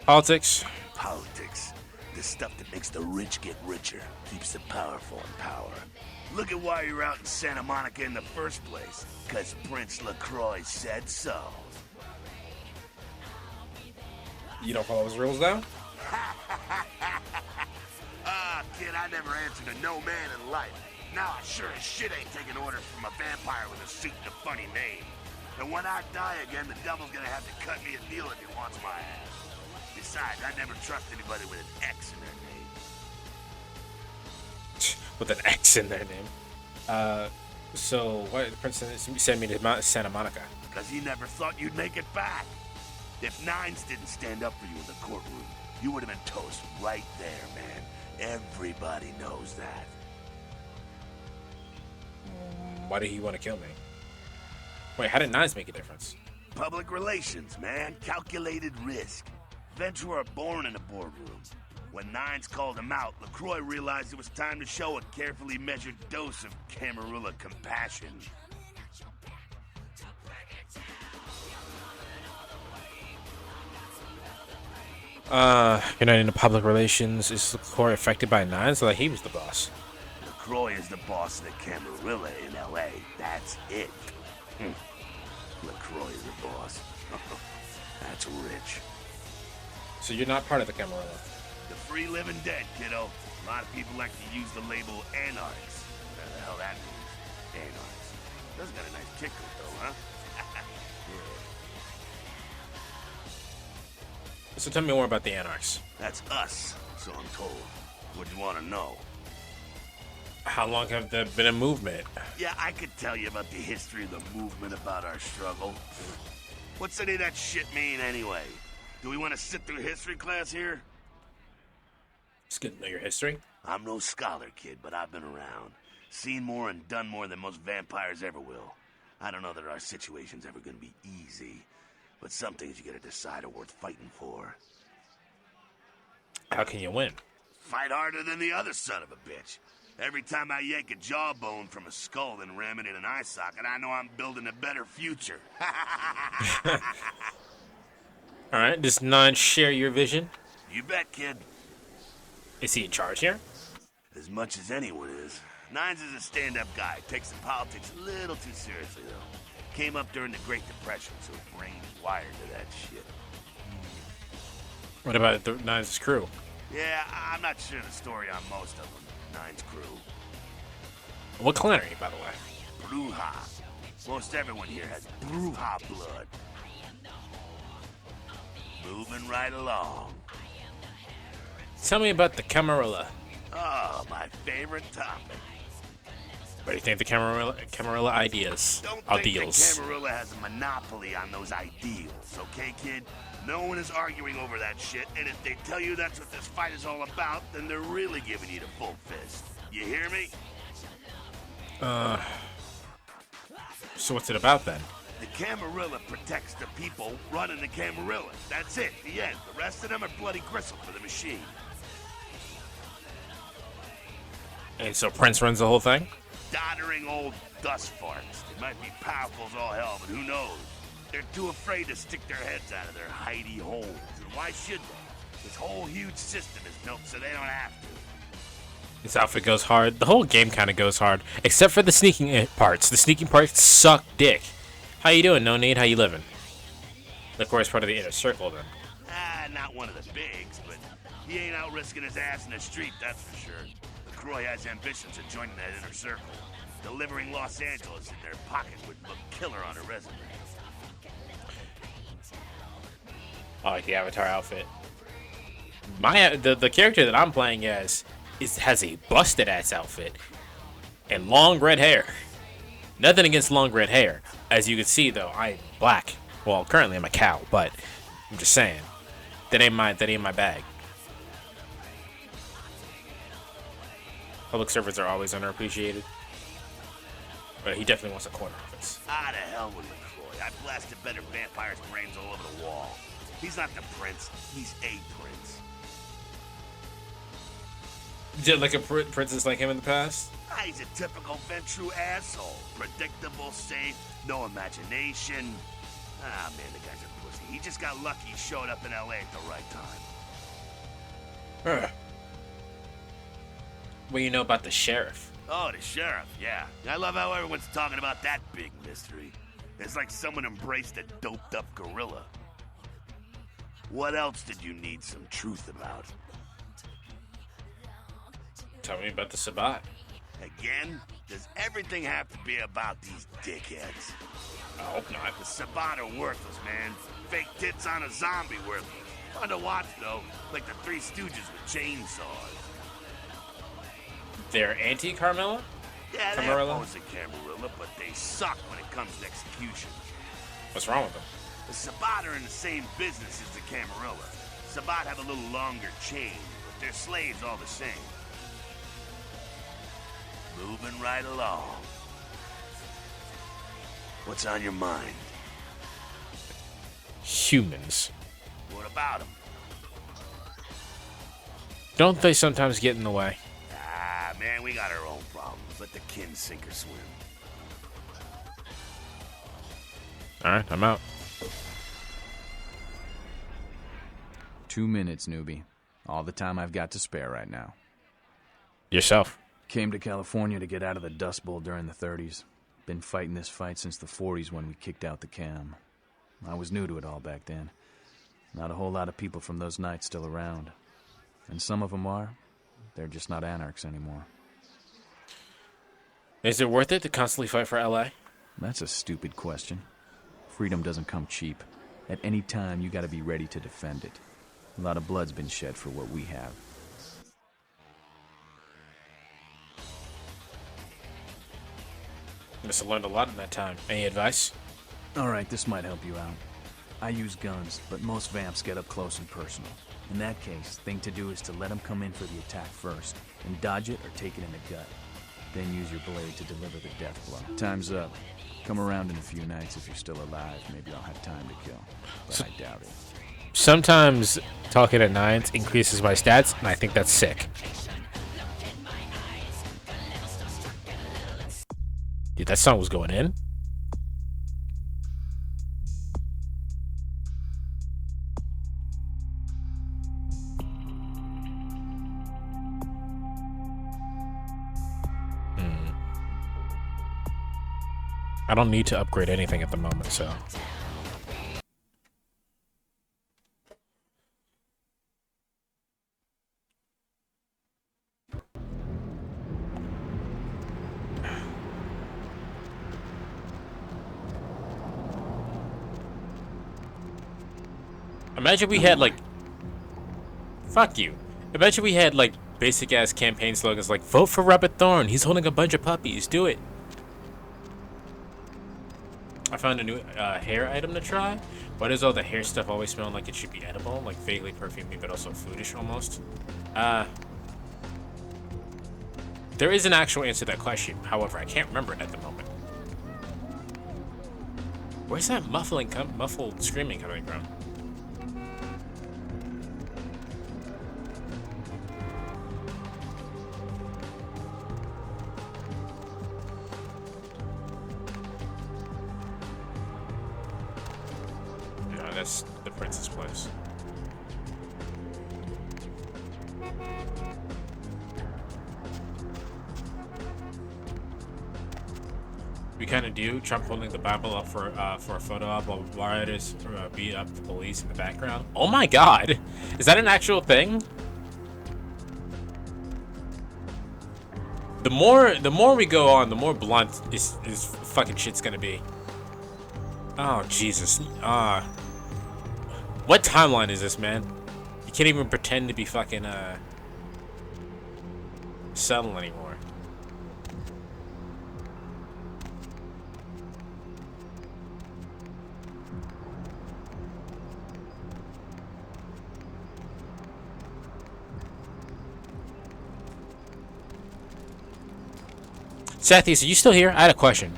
S1: Politics?
S20: Politics. The stuff that makes the rich get richer, keeps the powerful in power. Look at why you're out in Santa Monica in the first place. 'Cause Prince LaCroix said so.
S1: You don't follow his rules, though?
S20: Kid, I never answered to no man in life. Now I sure as shit ain't taking orders from a vampire with a suit and a funny name. And when I die again, the devil's gonna have to cut me a deal if he wants my ass. Besides, I never trust anybody with an X in their name.
S1: With an X in their name. So why did the prince send me to Santa Monica?
S20: Because he never thought you'd make it back. If Nines didn't stand up for you in the courtroom, you would have been toast right there, man. Everybody knows that.
S1: Why did he want to kill me? Wait, how did Nines make a difference?
S20: Public relations, man. Calculated risk. Vents were born in a boardroom. When Nines called him out, LaCroix realized it was time to show a carefully measured dose of Camarilla compassion.
S1: You're not into public relations. Is LaCroix affected by Nines? Like he was the boss.
S20: LaCroix is the boss of the Camarilla in L.A. That's it. LaCroix is the boss. That's rich.
S1: So you're not part of the Camarilla?
S20: The free living dead, kiddo. A lot of people like to use the label anarchs. Whatever the hell that means. Anarchs. Does got a nice kick to it, though, huh?
S1: So tell me more about the Anarchs.
S20: That's us, so I'm told. What do you want to know?
S1: How long have there been a movement?
S20: Yeah, I could tell you about the history of the movement, about our struggle. What's any of that shit mean, anyway? Do we want to sit through history class here?
S1: It's good to know your history.
S20: I'm no scholar, kid, but I've been around. Seen more and done more than most vampires ever will. I don't know that our situation's ever gonna be easy, but some things you gotta decide are worth fighting for.
S1: How can you win?
S20: Fight harder than the other son of a bitch. Every time I yank a jawbone from a skull and ram it in an eye socket, I know I'm building a better future.
S1: Alright, does Nine share your vision?
S20: You bet, kid.
S1: Is he in charge here?
S20: As much as anyone is. Nines is a stand-up guy. Takes the politics a little too seriously, though. Came up during the Great Depression, so his brain's wired to that shit.
S1: What about the Nines' crew?
S20: Yeah, I'm not sure the story on most of them. Nines' crew.
S1: What clan are you, by the way?
S20: Bruja. Most everyone here has Bruja blood. Moving right along.
S1: Tell me about the Camarilla.
S20: Oh, my favorite topic.
S1: What do you think the Camarilla ideas?
S20: Don't
S1: Ideals.
S20: think the Camarilla has a monopoly on those ideals, okay, kid? No one is arguing over that shit, and if they tell you that's what this fight is all about, then they're really giving you the full fist. You hear me?
S1: So what's it about then?
S20: The Camarilla protects the people running the Camarilla. That's it, the end. The rest of them are bloody gristle for the machine.
S1: And so Prince runs the whole thing?
S20: Doddering old dust farts. They might be powerful as all hell, but who knows? They're too afraid to stick their heads out of their hidey holes. And why should they? This whole huge system is built so they don't have to.
S1: This outfit goes hard. The whole game kind of goes hard, except for the sneaking parts. The sneaking parts suck dick. How you doing, No Need? How you living? LaCroix's part of the inner circle, then.
S20: Not one of the bigs, but he ain't out risking his ass in the street, that's for sure. LaCroix has ambitions of joining that inner circle. Delivering Los Angeles in their pocket would look killer on a resume.
S1: I like the Avatar outfit. The character that I'm playing as has a busted ass outfit and long red hair. Nothing against long red hair. As you can see, though, I'm black. Well, currently I'm a cow, but I'm just saying that ain't my bag. Public servants are always underappreciated, but he definitely wants a corner office.
S20: To hell with LaCroix. I blasted better vampires' brains all over the wall. He's not the prince. He's a prince.
S1: Did like a princess like him in the past?
S20: He's a typical Ventru asshole. Predictable, safe, no imagination. Man, the guy's a pussy. He just got lucky he showed up in L.A. at the right time.
S1: What do you know about the sheriff?
S20: Oh, the sheriff, yeah. I love how everyone's talking about that big mystery. It's like someone embraced a doped-up gorilla. What else did you need some truth about?
S1: Tell me about the Sabbat.
S20: Again? Does everything have to be about these dickheads?
S1: I hope not.
S20: The Sabbat are worthless, man. Fake tits on a zombie worthless. Fun to watch, though. Like the Three Stooges with chainsaws.
S1: They're anti-Carmilla?
S20: Yeah, they're
S1: Camarilla?
S20: opposed to Camarilla, but they suck when it comes to execution.
S1: What's wrong with them?
S20: The Sabbat are in the same business as the Camarilla. Sabbat have a little longer chain, but they're slaves all the same. Moving right along. What's on your mind?
S1: Humans.
S20: What about them?
S1: Don't they sometimes get in the way?
S20: Ah, man, we got our own problems. Let the kin sink or swim.
S1: Alright, I'm out.
S13: 2 minutes, newbie. All the time I've got to spare right now.
S1: Yourself.
S13: Came to California to get out of the Dust Bowl during the 30s. Been fighting this fight since the 40s when we kicked out the cam. I was new to it all back then. Not a whole lot of people from those nights still around. And some of them are. They're just not anarchs anymore.
S1: Is it worth it to constantly fight for LA?
S13: That's a stupid question. Freedom doesn't come cheap. At any time, you gotta be ready to defend it. A lot of blood's been shed for what we have.
S1: Must have learned a lot in that time. Any advice?
S13: Alright, this might help you out. I use guns, but most vamps get up close and personal. In that case, thing to do is to let them come in for the attack first, and dodge it or take it in the gut. Then use your blade to deliver the death blow. Time's up. Come around in a few nights if you're still alive. Maybe I'll have time to kill. But I doubt it.
S1: Sometimes talking at nines increases my stats, and I think that's sick. Dude, that song was going in. I don't need to upgrade anything at the moment, so. Imagine we had, like... Fuck you. Imagine we had, like, basic-ass campaign slogans like, vote for Robert Thorne, he's holding a bunch of puppies, do it. I found a new hair item to try. Why does all the hair stuff always smell like it should be edible? Like vaguely perfumey, but also foodish almost? There is an actual answer to that question. However, I can't remember it at the moment. Where's that muffled screaming coming from? That's the prince's place. We kind of do. Trump holding the Bible up for a photo op while rioters beat up the police in the background. Oh my God, is that an actual thing? The more we go on, the more blunt is fucking shit's gonna be. Oh Jesus. What timeline is this, man? You can't even pretend to be fucking, subtle anymore. Sethies, are you still here? I had a question.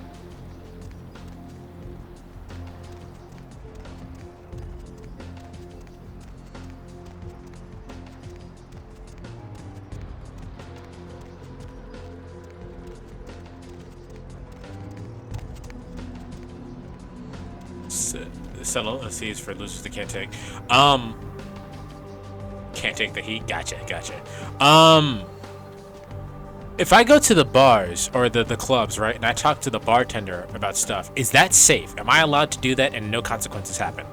S1: Settle seas for losers that can't take. Can't take the heat. Gotcha. If I go to the bars or the clubs, right, and I talk to the bartender about stuff, is that safe? Am I allowed to do that and no consequences happen?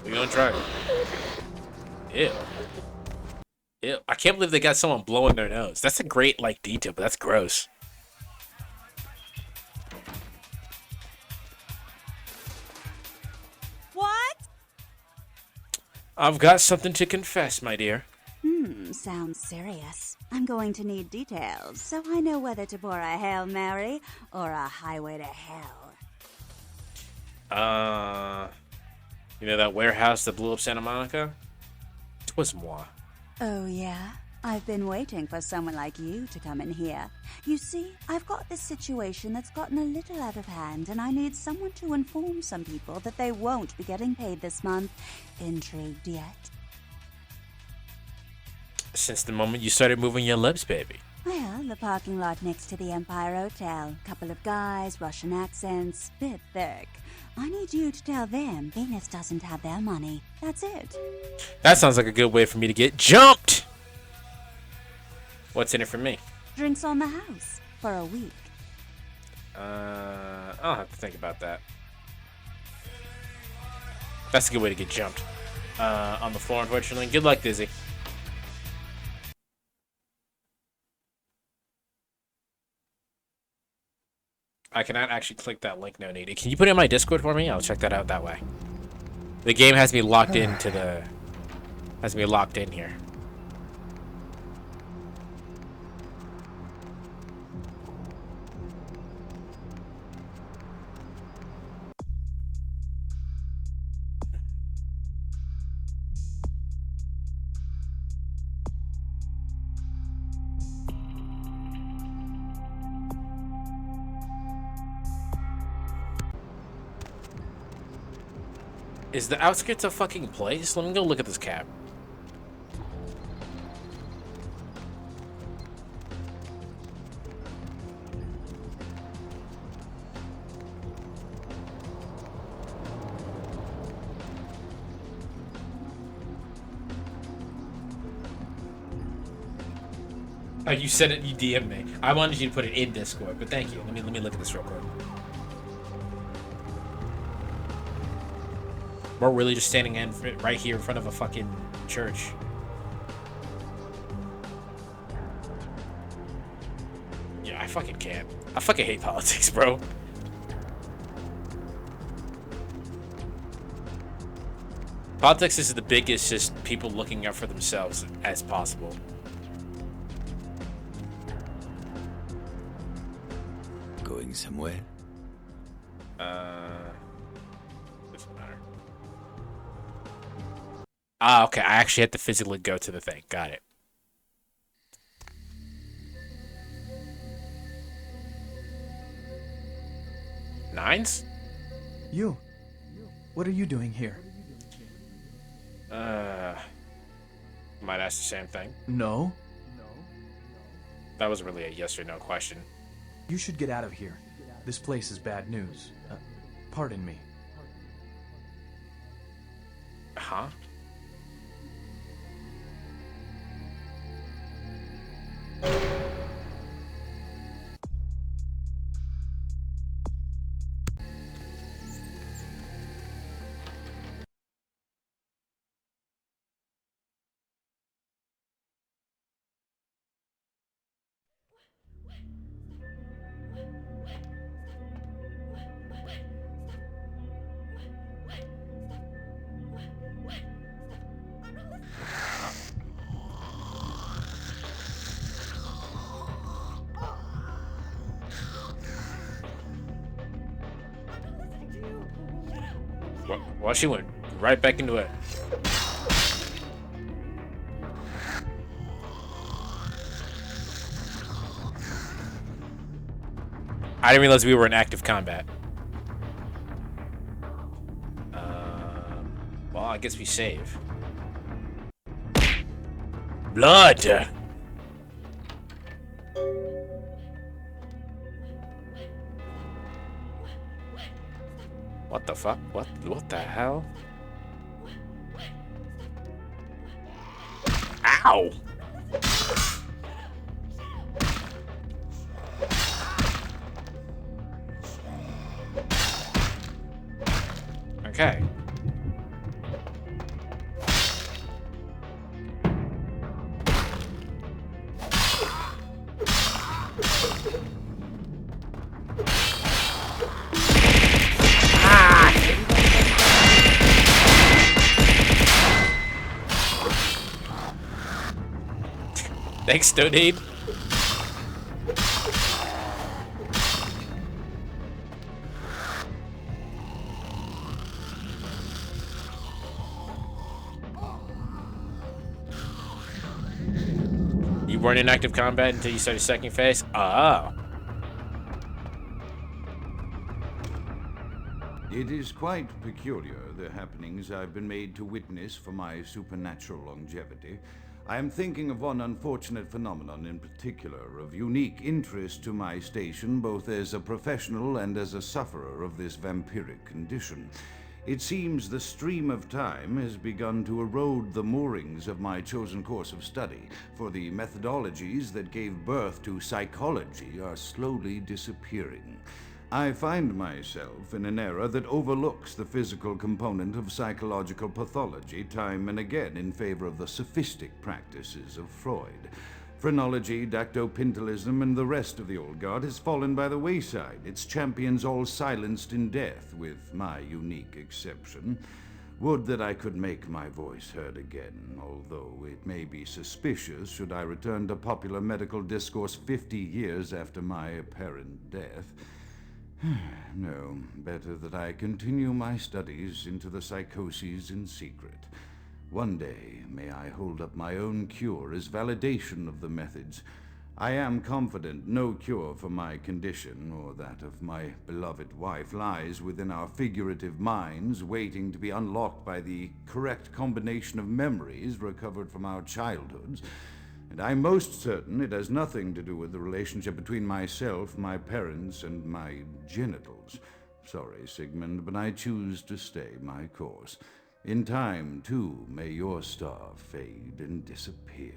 S1: We gonna try it. Ew. Ew, I can't believe they got someone blowing their nose. That's a great, like, detail, but that's gross.
S6: What?
S1: I've got something to confess, my dear.
S6: Sounds serious. I'm going to need details, so I know whether to pour a Hail Mary or a highway to hell.
S1: You know that warehouse that blew up Santa Monica? It was moi.
S6: Oh, yeah? I've been waiting for someone like you to come in here. You see, I've got this situation that's gotten a little out of hand, and I need someone to inform some people that they won't be getting paid this month. Intrigued yet?
S1: Since the moment you started moving your lips, baby.
S6: Well, the parking lot next to the Empire Hotel. Couple of guys, Russian accents, bit thick. I need you to tell them Venus doesn't have their money. That's it.
S1: That sounds like a good way for me to get jumped. What's in it for me?
S6: Drinks on the house for a week.
S1: I'll have to think about that. That's a good way to get jumped. On the floor, unfortunately. Good luck, Dizzy. I cannot actually click that link, no needed. Can you put it in my Discord for me? I'll check that out that way. The game has me locked into the... Has me locked in here. Is the outskirts a fucking place? Let me go look at this cab. Oh, you said it. You DM'd me. I wanted you to put it in Discord, but thank you. Let me look at this real quick. We're really just standing in right here in front of a fucking church. Yeah, I fucking can't. I fucking hate politics, bro. Politics is the biggest, just people looking out for themselves as possible.
S19: Going somewhere?
S1: Doesn't matter. Ah, okay. I actually had to physically go to the thing. Got it. Nines?
S5: You. What are you doing here?
S1: Might ask the same thing.
S5: No.
S1: That was really a yes or no question.
S5: You should get out of here. This place is bad news. Pardon me.
S1: Huh? Well, she went right back into it. I didn't realize we were in active combat. Well, I guess we save. Blood! What the fuck? What the hell? Ow! Okay. Thanks, Donade. You weren't in active combat until you started second phase? Oh.
S21: It is quite peculiar, the happenings I've been made to witness for my supernatural longevity. I am thinking of one unfortunate phenomenon in particular, of unique interest to my station, both as a professional and as a sufferer of this vampiric condition. It seems the stream of time has begun to erode the moorings of my chosen course of study, for the methodologies that gave birth to psychology are slowly disappearing. I find myself in an era that overlooks the physical component of psychological pathology time and again in favor of the sophistic practices of Freud. Phrenology, dactopintilism, and the rest of the old guard has fallen by the wayside, its champions all silenced in death, with my unique exception. Would that I could make my voice heard again, although it may be suspicious should I return to popular medical discourse 50 years after my apparent death. No, better that I continue my studies into the psychoses in secret. One day, may I hold up my own cure as validation of the methods. I am confident no cure for my condition, or that of my beloved wife, lies within our figurative minds, waiting to be unlocked by the correct combination of memories recovered from our childhoods. And I'm most certain it has nothing to do with the relationship between myself, my parents, and my genitals. Sorry, Sigmund, but I choose to stay my course. In time, too, may your star fade and disappear.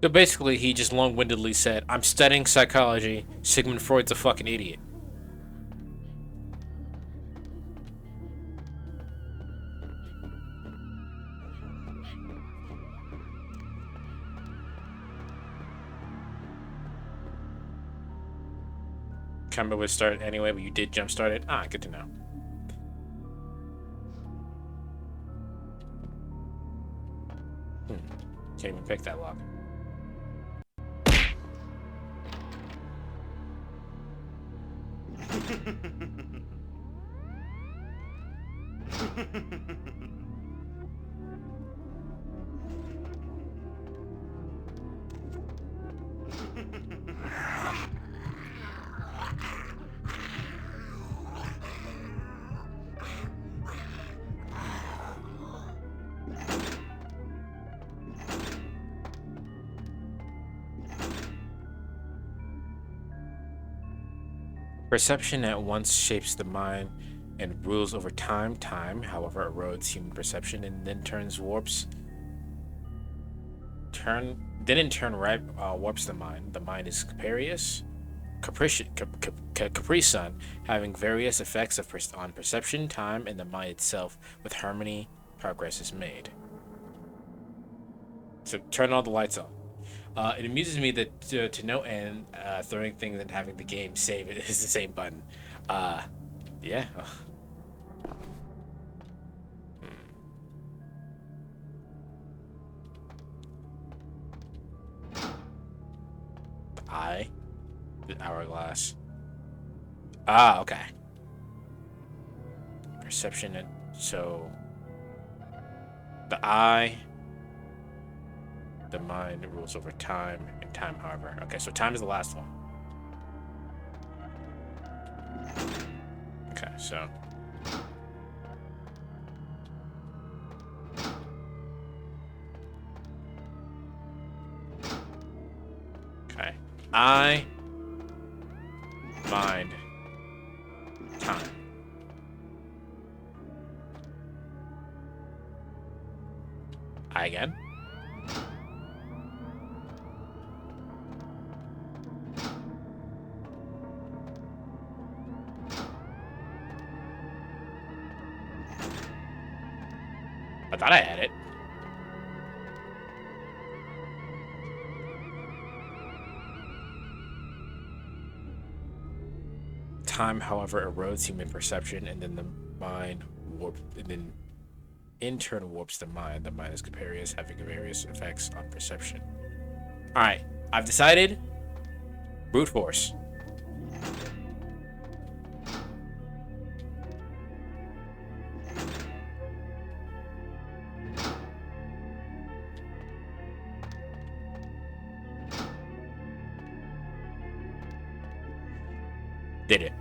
S1: So basically, he just long-windedly said, I'm studying psychology. Sigmund Freud's a fucking idiot. Combat would start anyway, but you did jump start it. Ah, good to know. Can't even pick that lock. Perception at once shapes the mind and rules over time. Time, however, erodes human perception and then warps the mind. The mind is capricious, having various effects on perception, time, and the mind itself. With harmony, progress is made. So turn all the lights on. It amuses me that to no end, throwing things and having the game save it is the same button. Yeah. The hourglass. Ah, okay. Perception, and so the eye. The mind rules over time, and time, however. Okay, so time is the last one. Okay, so. Okay. I. Mind. Time. I again. I thought I had it. Time, however, erodes human perception, and then the mind in turn warps the mind. The mind is capricious, having various effects on perception. Alright, I've decided. Brute force. Did it.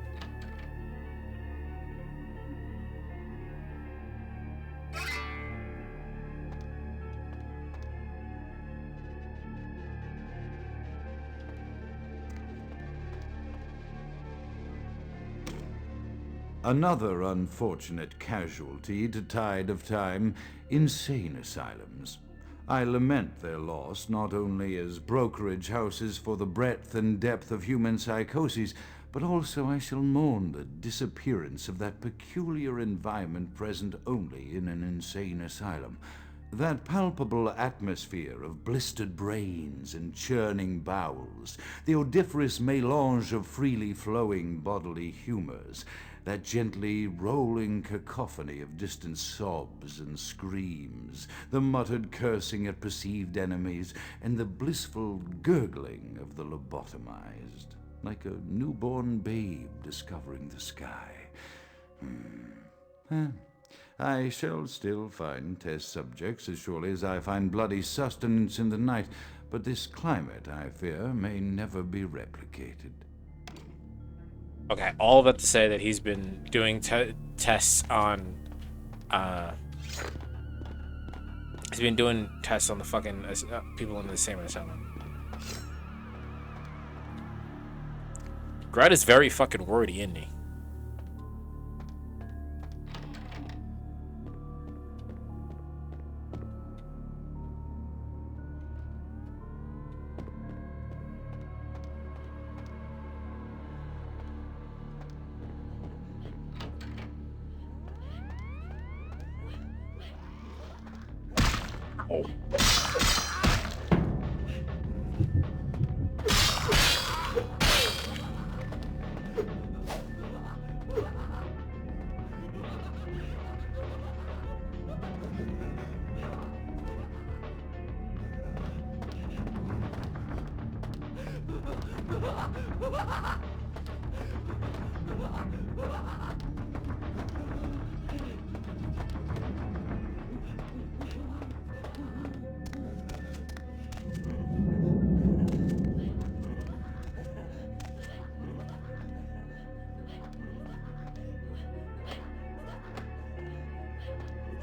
S21: Another unfortunate casualty to tide of time, insane asylums. I lament their loss not only as brokerage houses for the breadth and depth of human psychoses, but also I shall mourn the disappearance of that peculiar environment present only in an insane asylum. That palpable atmosphere of blistered brains and churning bowels, the odoriferous melange of freely flowing bodily humors, that gently rolling cacophony of distant sobs and screams, the muttered cursing at perceived enemies, and the blissful gurgling of the lobotomized, like a newborn babe discovering the sky. I shall still find test subjects as surely as I find bloody sustenance in the night, but this climate, I fear, may never be replicated.
S1: Okay, all of that to say that he's been doing tests on, he's been doing tests on the fucking people in the same asylum. Grad is very fucking wordy, isn't he? Oh.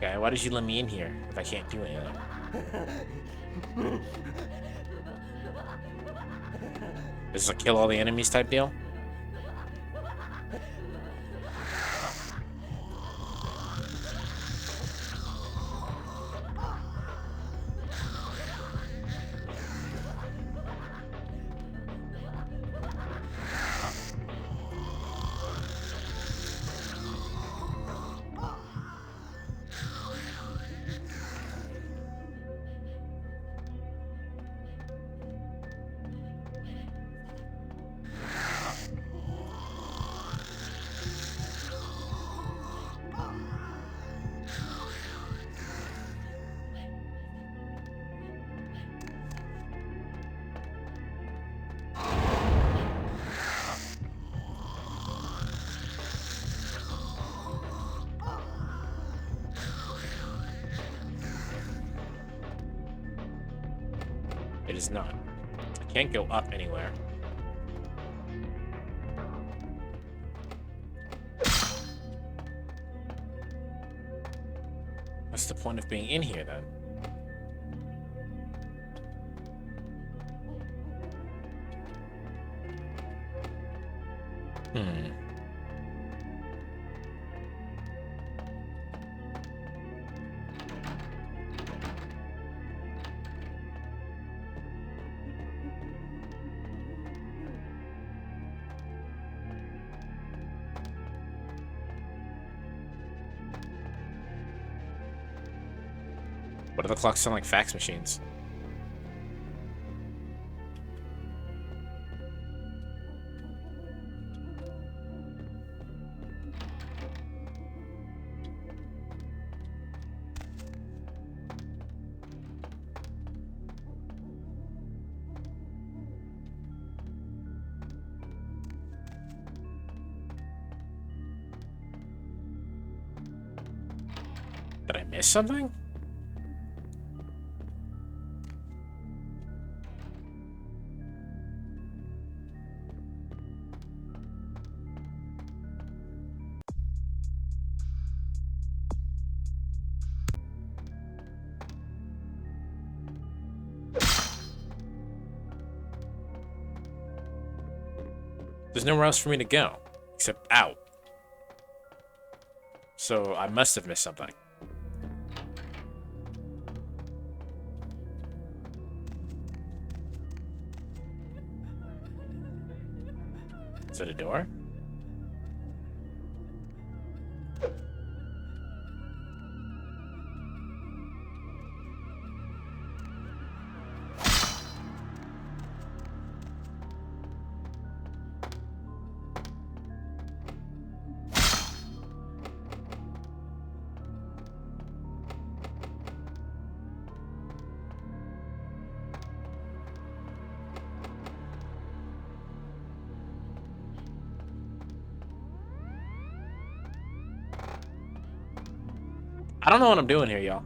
S1: Okay, why did you let me in here if I can't do anything? This is a kill all the enemies type deal? It is not. I can't go up anywhere. What's the point of being in here then? What do the clocks sound like fax machines? Did I miss something? There's nowhere else for me to go, except out. So I must have missed something. Is it a door? I don't know what I'm doing here, y'all.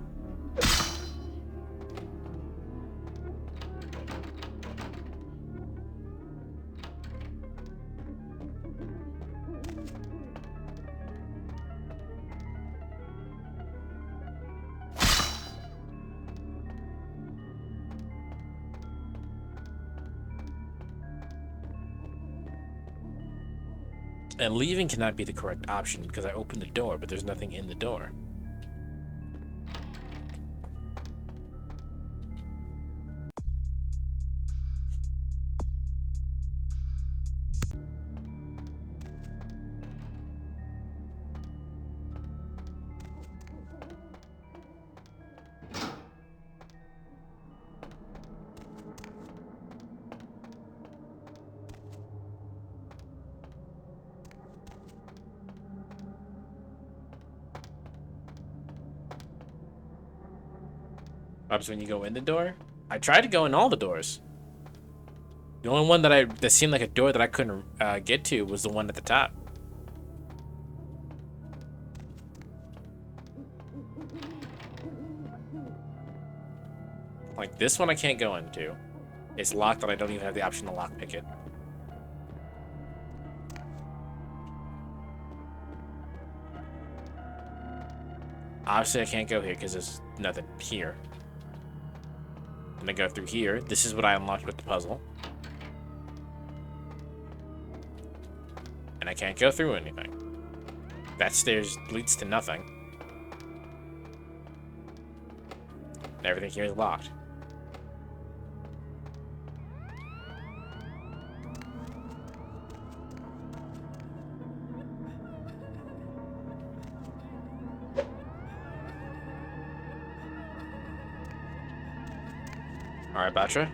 S1: And leaving cannot be the correct option because I opened the door, but there's nothing in the door. What happens when you go in the door? I tried to go in all the doors. The only one that seemed like a door that I couldn't get to was the one at the top. Like this one I can't go into. It's locked and I don't even have the option to lockpick it. Obviously I can't go here because there's nothing here. I'm gonna go through here. This is what I unlocked with the puzzle. And I can't go through anything. That stairs leads to nothing. And everything here is locked. Alright, Batra.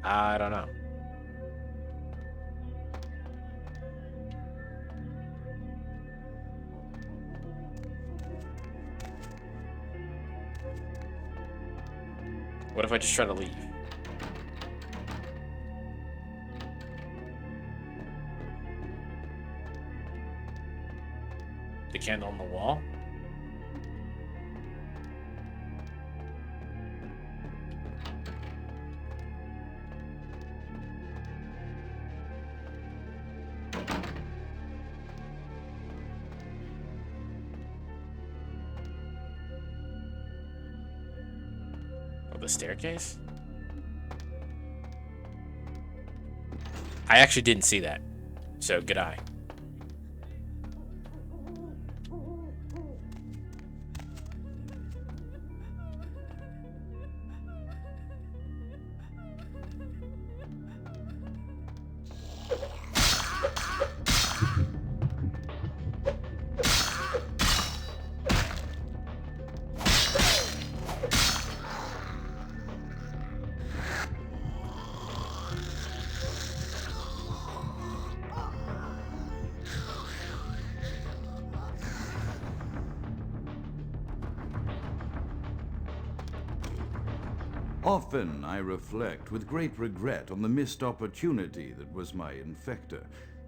S1: I don't know. What if I just try to leave? The candle on the wall? The staircase? I actually didn't see that, so good eye.
S21: Often I reflect with great regret on the missed opportunity that was my infector.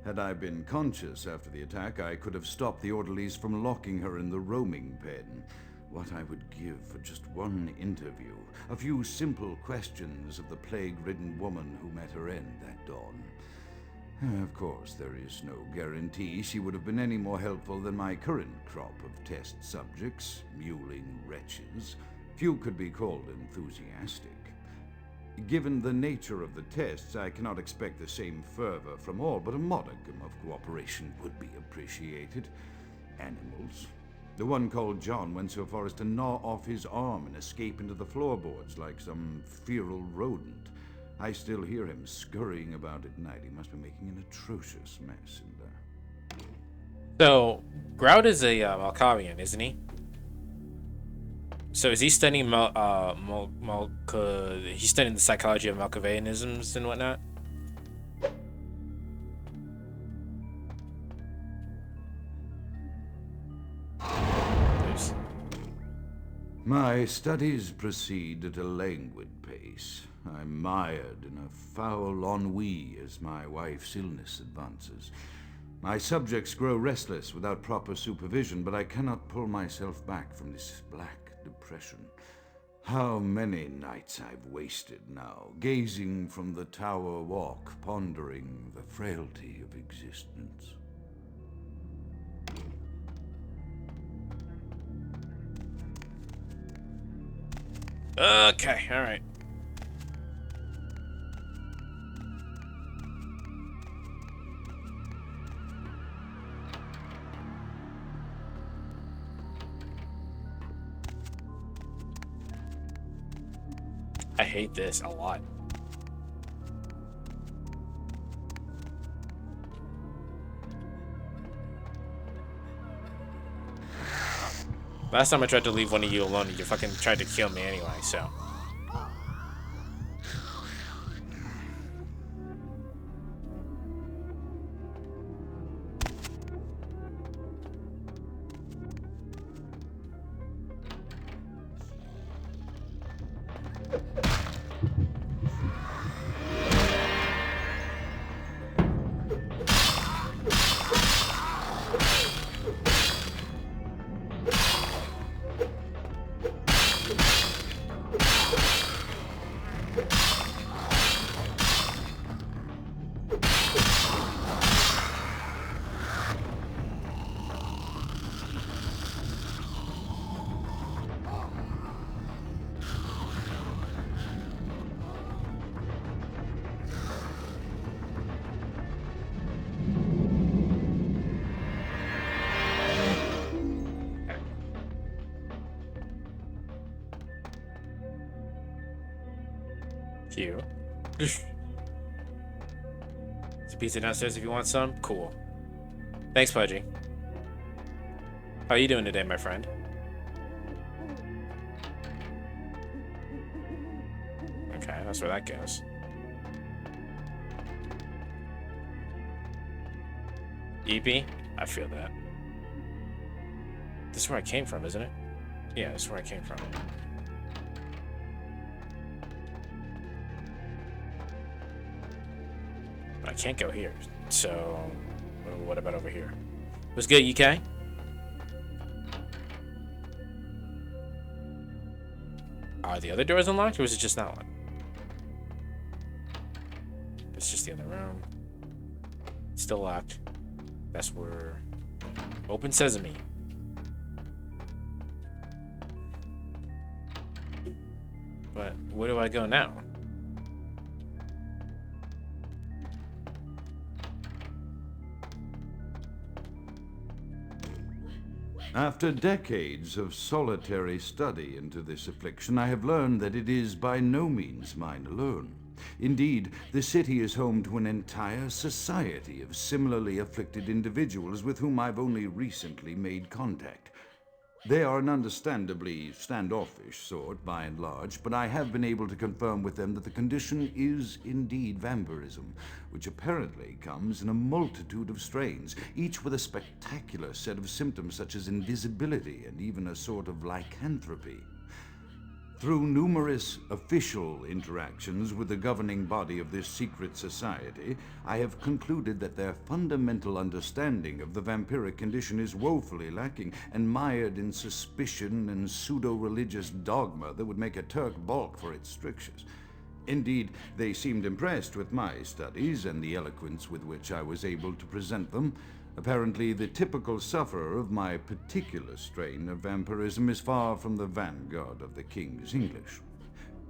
S21: Had I been conscious after the attack, I could have stopped the orderlies from locking her in the roaming pen. What I would give for just one interview, a few simple questions of the plague-ridden woman who met her end that dawn. Of course, there is no guarantee she would have been any more helpful than my current crop of test subjects, mewling wretches. Few could be called enthusiastic. Given the nature of the tests, I cannot expect the same fervor from all, but a modicum of cooperation would be appreciated. Animals. The one called John went so far as to gnaw off his arm and escape into the floorboards like some feral rodent. I still hear him scurrying about at night. He must be making an atrocious mess in there.
S1: So, Grout is a Malkavian, isn't he? So is he studying he's studying the psychology of Malkavianisms and whatnot?
S21: My studies proceed at a languid pace. I'm mired in a foul ennui as my wife's illness advances. My subjects grow restless without proper supervision, but I cannot pull myself back from this black depression. How many nights I've wasted now, gazing from the tower walk, pondering the frailty of existence.
S1: Okay, alright. I hate this a lot. Last time I tried to leave one of you alone, you fucking tried to kill me anyway, so. You. There's a pizza downstairs if you want some. Cool. Thanks, Pudgy. How are you doing today, my friend? Okay, that's where that goes. EP? I feel that. This is where I came from, isn't it? Yeah, this is where I came from. I can't go here, so what about over here? What's good, UK? Are the other doors unlocked, or is it just that one? It's just the other room. It's still locked. That's where... Open sesame. But where do I go now?
S21: After decades of solitary study into this affliction, I have learned that it is by no means mine alone. Indeed, the city is home to an entire society of similarly afflicted individuals with whom I've only recently made contact. They are an understandably standoffish sort, by and large, but I have been able to confirm with them that the condition is indeed vampirism, which apparently comes in a multitude of strains, each with a spectacular set of symptoms such as invisibility and even a sort of lycanthropy. Through numerous official interactions with the governing body of this secret society, I have concluded that their fundamental understanding of the vampiric condition is woefully lacking and mired in suspicion and pseudo-religious dogma that would make a Turk balk for its strictures. Indeed, they seemed impressed with my studies and the eloquence with which I was able to present them. Apparently, the typical sufferer of my particular strain of vampirism is far from the vanguard of the King's English.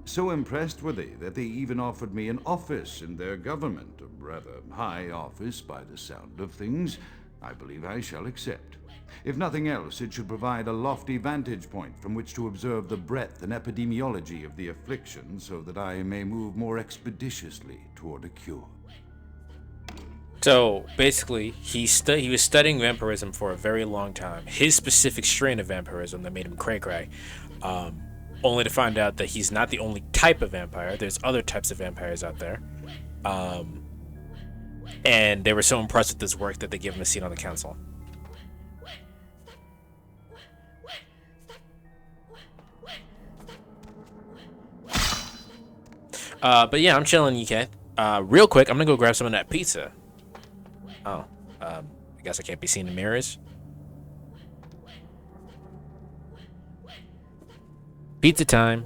S21: So impressed were they that they even offered me an office in their government, a rather high office by the sound of things. I believe I shall accept. If nothing else, it should provide a lofty vantage point from which to observe the breadth and epidemiology of the affliction so that I may move more expeditiously toward a cure.
S1: So basically, he was studying vampirism for a very long time. His specific strain of vampirism that made him cray-cray, only to find out that he's not the only type of vampire. There's other types of vampires out there. And they were so impressed with this work that they gave him a seat on the council. But yeah, I'm chilling, UK. Real quick, I'm gonna go grab some of that pizza. Oh, I guess I can't be seen in mirrors. Pizza time.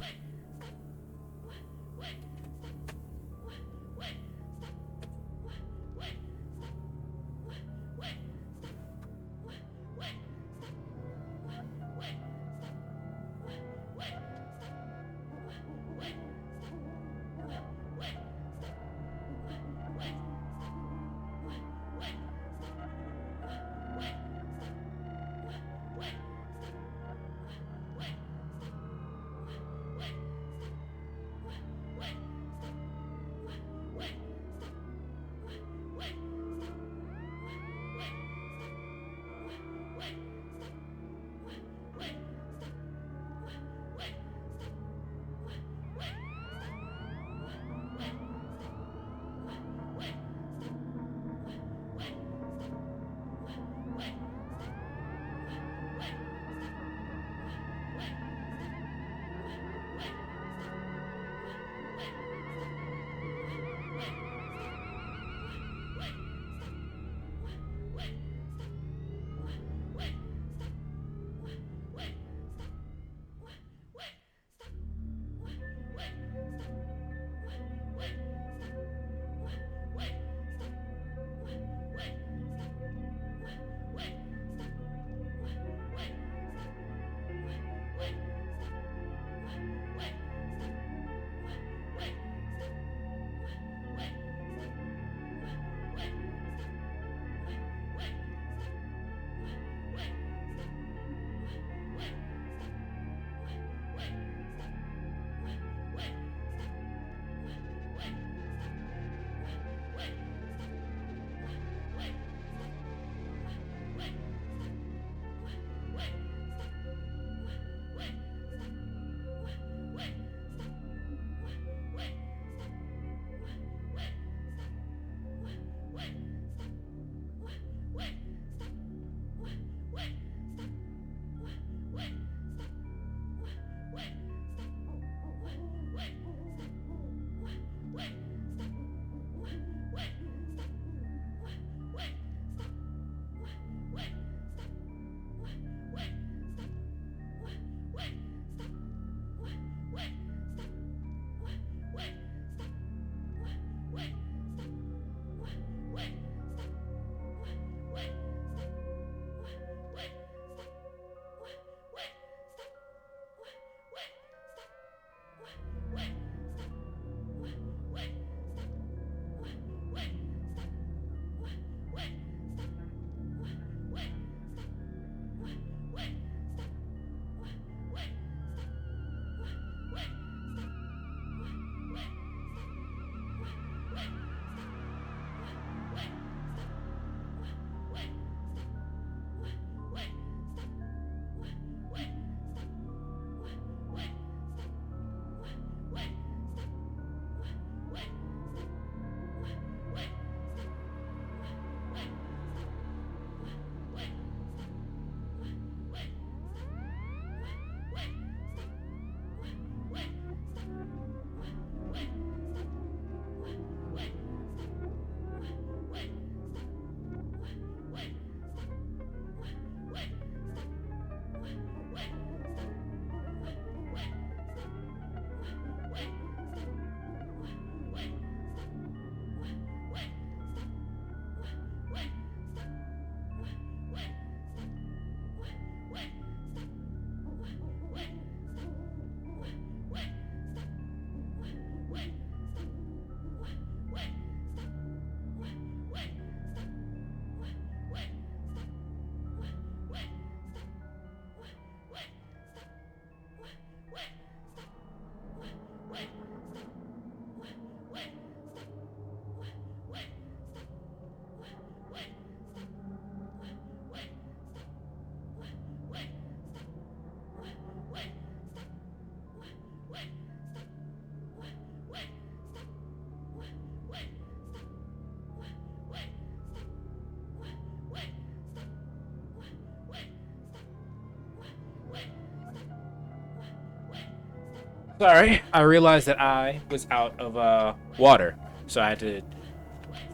S1: Sorry, I realized that I was out of water, so I had to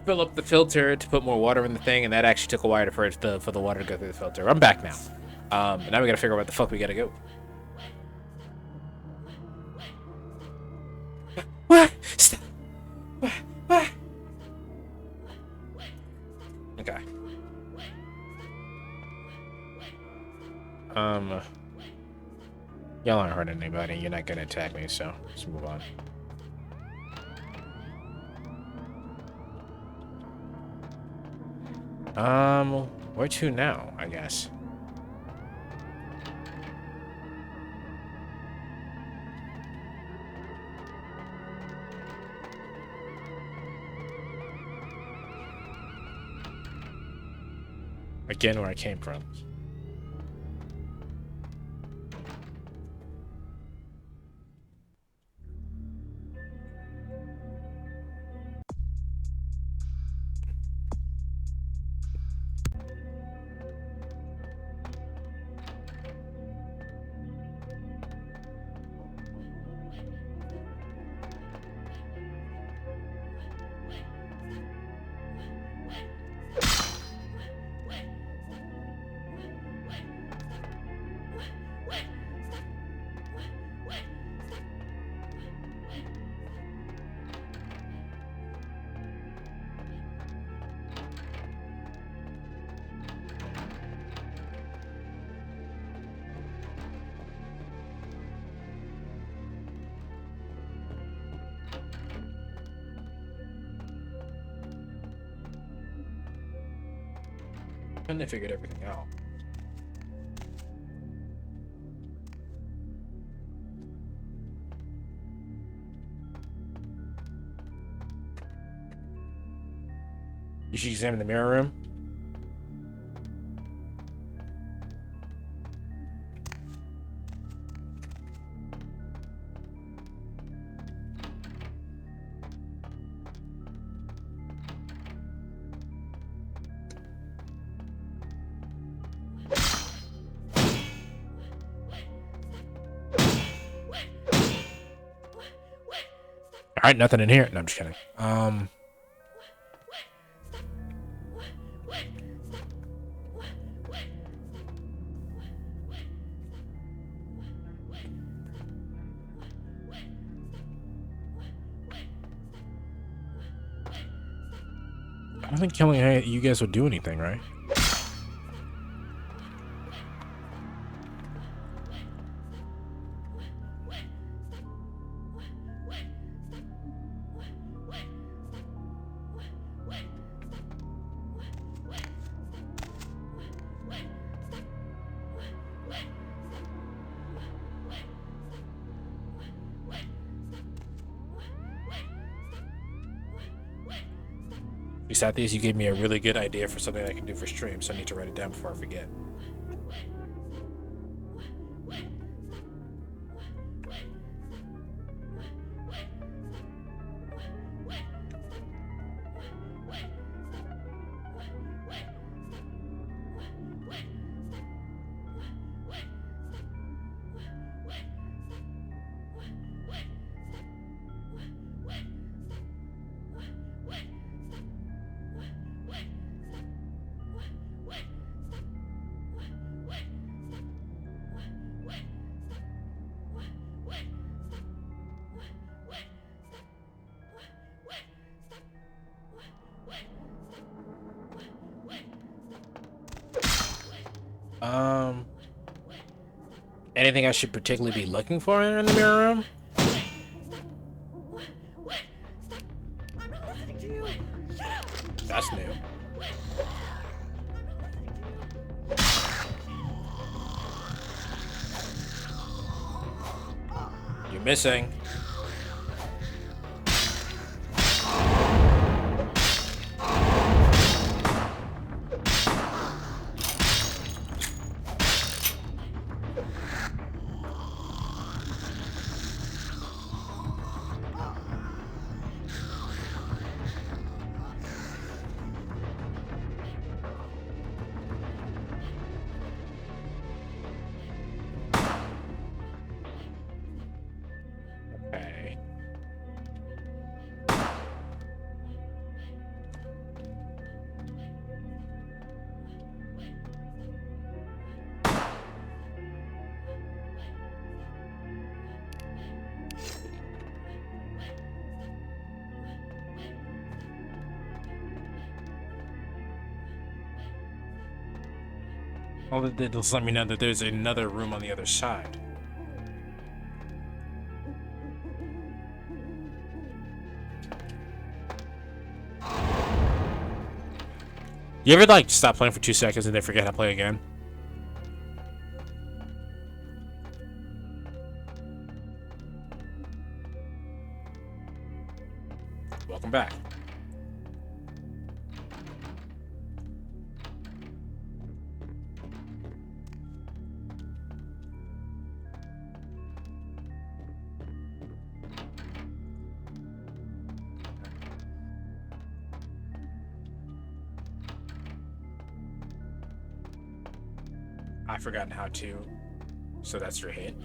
S1: fill up the filter to put more water in the thing, and that actually took a while for the water to go through the filter. I'm back now. And now we gotta figure out where the fuck we gotta go. What? Stop. What? Okay. Y'all aren't hurting anybody. You're not gonna attack me, so let's move on. Where to now, I guess? Again, where I came from. And they figured everything out. You should examine the mirror room. All right, nothing in here. No, I'm just kidding. I don't think killing you guys would do anything, right? Besides these, you gave me a really good idea for something I can do for stream, so I need to write it down before I forget. Anything I should particularly be looking for in the mirror room? That's new. You're missing. Well, it just let me know that there's another room on the other side. You ever, like, stop playing for 2 seconds and then forget how to play again? Welcome back. I've forgotten how to, so that's your hit.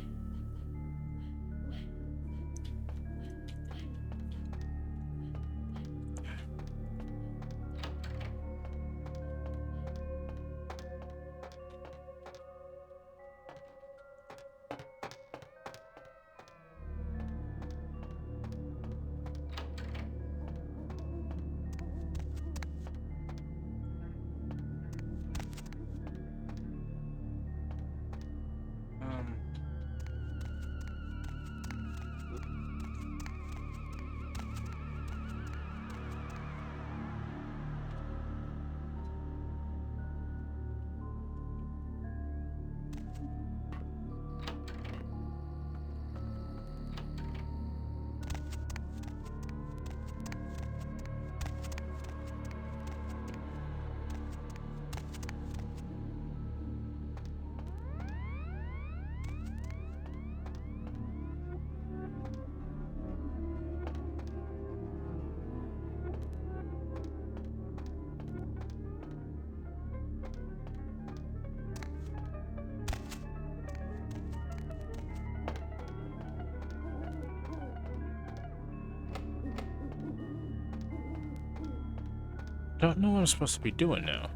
S1: Don't know what I'm supposed to be doing now.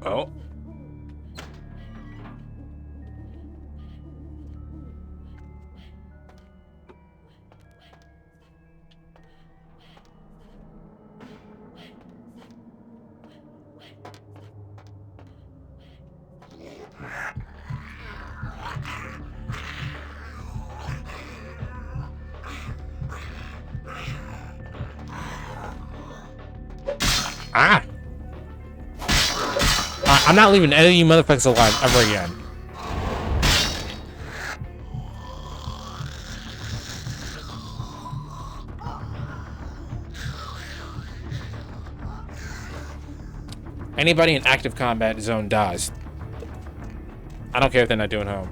S1: Oh. Ah! I'm not leaving any of you motherfuckers alive ever again. Anybody in active combat zone dies. I don't care if they're not doing home.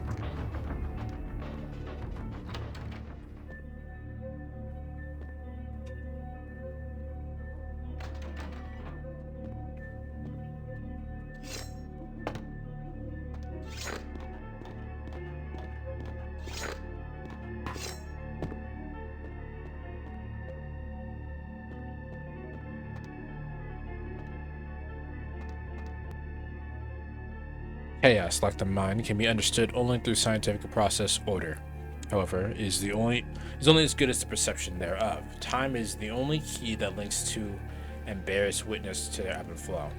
S1: Chaos, like the mind, can be understood only through scientific process order. However, is only as good as the perception thereof. Time is the only key that links to and bears witness to their ebb and flow.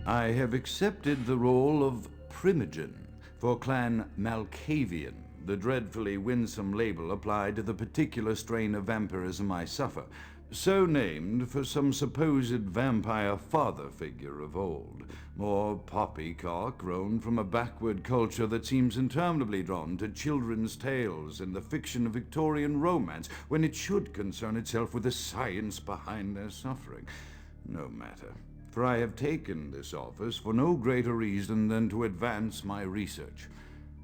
S21: I have accepted the role of Primogen for Clan Malkavian, the dreadfully winsome label applied to the particular strain of vampirism I suffer, so named for some supposed vampire father figure of old, more poppycock grown from a backward culture that seems interminably drawn to children's tales and the fiction of Victorian romance when it should concern itself with the science behind their suffering. No matter, for I have taken this office for no greater reason than to advance my research.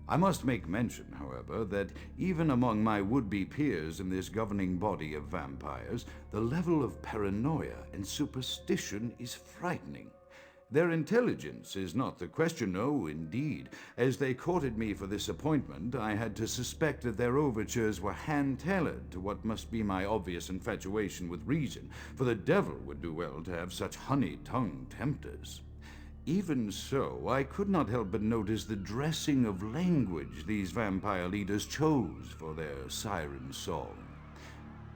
S21: I must make mention, however, that even among my would-be peers in this governing body of vampires, the level of paranoia and superstition is frightening. Their intelligence is not the question, no, indeed. As they courted me for this appointment, I had to suspect that their overtures were hand-tailored to what must be my obvious infatuation with reason, for the devil would do well to have such honey-tongued tempters. Even so, I could not help but notice the dressing of language these vampire leaders chose for their siren song.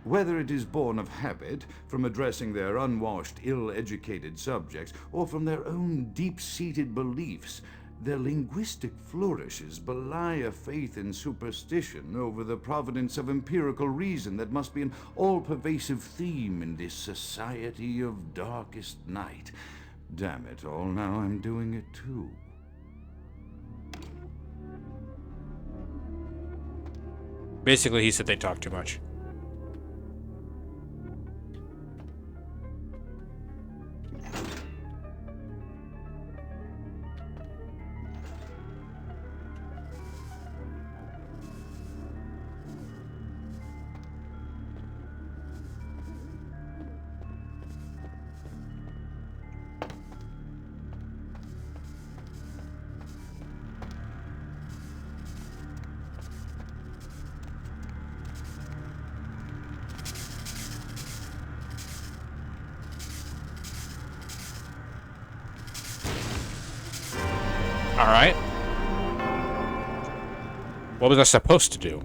S21: Whether it is born of habit, from addressing their unwashed, ill-educated subjects, or from their own deep-seated beliefs, their linguistic flourishes belie a faith in superstition over the providence of empirical reason that must be an all-pervasive theme in this society of darkest night. Damn it all, now I'm doing it too.
S1: Basically, he said they talk too much. Alright. What was I supposed to do?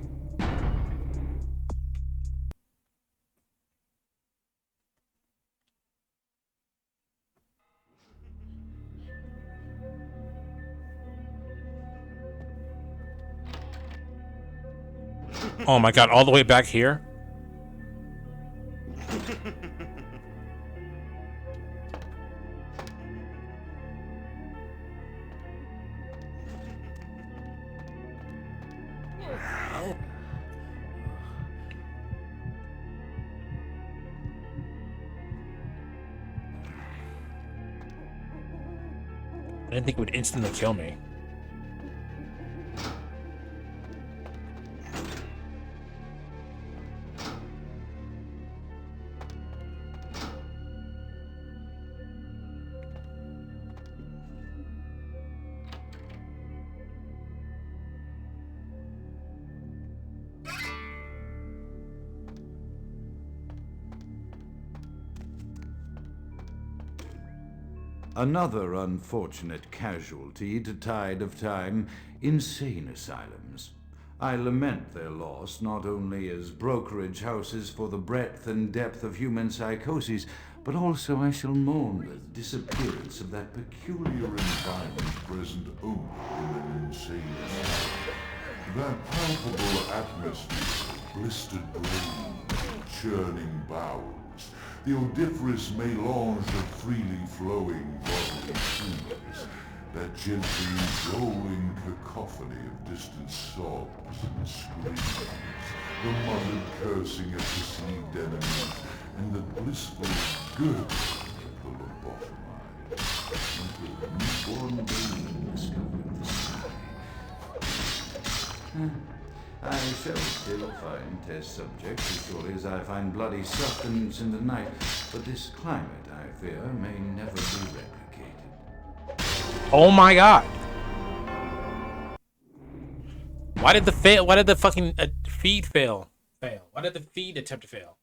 S1: Oh my god, all the way back here? I didn't think it would instantly kill me.
S21: Another unfortunate casualty to tide of time, insane asylums. I lament their loss not only as brokerage houses for the breadth and depth of human psychoses, but also I shall mourn the disappearance of that peculiar environment
S9: present only in an insane asylum. That palpable atmosphere of blistered brains, churning bowels, the odoriferous melange of freely flowing bodily fluids, that gently rolling cacophony of distant sobs and screams, the muttered cursing of perceived enemies, and the blissful gurgle of the lobotomized, until the newborn baby discovered the sky. I shall still find test subjects as surely as I find bloody sustenance in the night, but this climate, I fear, may never be replicated.
S1: Oh my god! Why did the fucking feed fail? Why did the feed attempt to fail?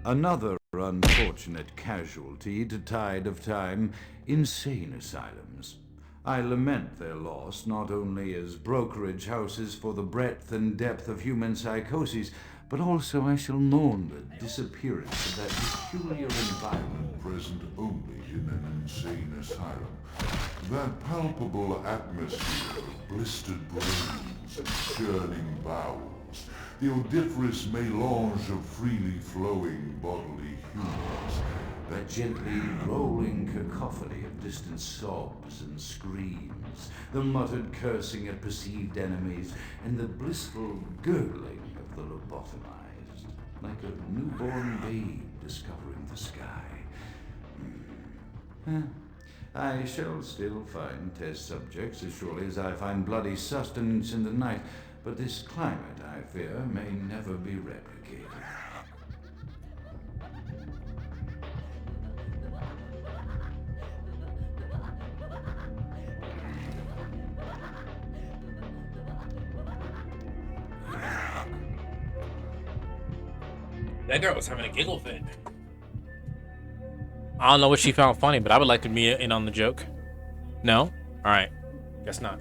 S21: Another unfortunate casualty to tide of time, insane asylums. I lament their loss not only as brokerage houses for the breadth and depth of human psychoses, but also I shall mourn the disappearance of that peculiar environment
S9: present only in an insane asylum. That palpable atmosphere of blistered brains and churning bowels, the odoriferous melange of freely flowing bodily humors,
S21: that gently rolling cacophony of distant sobs and screams, the muttered cursing at perceived enemies, and the blissful gurgling of the lobotomized, like a newborn babe discovering the sky. I shall still find test subjects as surely as I find bloody sustenance in the night, but this climate, I fear, may never be replicated.
S1: That girl was having a giggle fit. I don't know what she found funny, but I would like to be in on the joke. No? Alright. Guess not.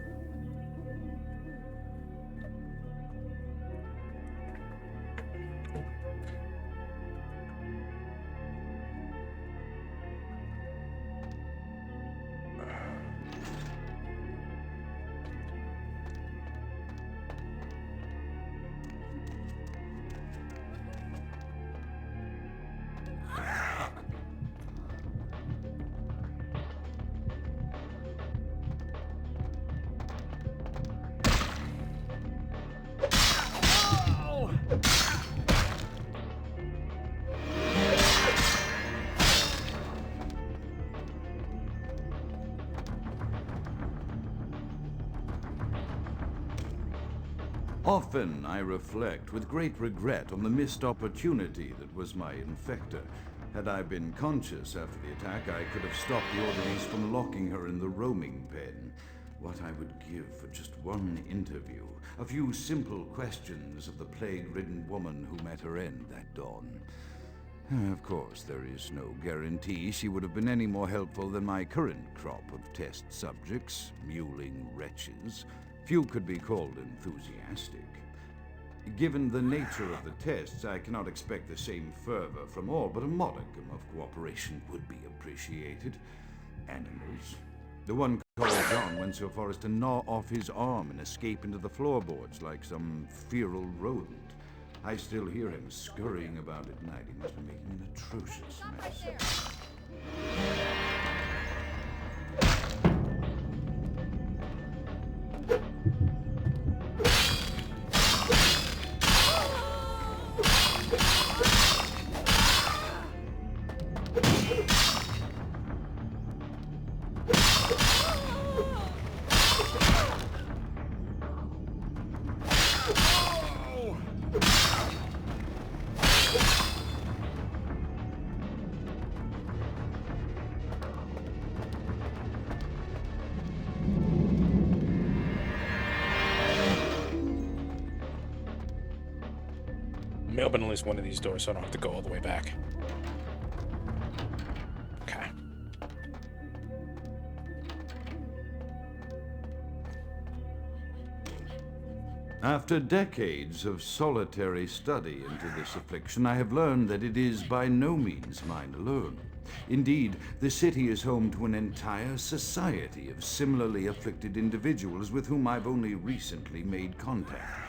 S21: Often I reflect with great regret on the missed opportunity that was my infector. Had I been conscious after the attack, I could have stopped the orderlies from locking her in the roaming pen. What I would give for just one interview, a few simple questions of the plague-ridden woman who met her end that dawn. Of course, there is no guarantee she would have been any more helpful than my current crop of test subjects, mewling wretches. Few could be called enthusiastic. Given the nature of the tests, I cannot expect the same fervor from all, but a modicum of cooperation would be appreciated. Animals. The one called John went so far as to gnaw off his arm and escape into the floorboards like some feral rodent. I still hear him scurrying about at night. He must be making an atrocious mess.
S1: Let me open at least one of these doors so I don't have to go all the way back. Okay.
S21: After decades of solitary study into this affliction, I have learned that it is by no means mine alone. Indeed, the city is home to an entire society of similarly afflicted individuals with whom I've only recently made contact.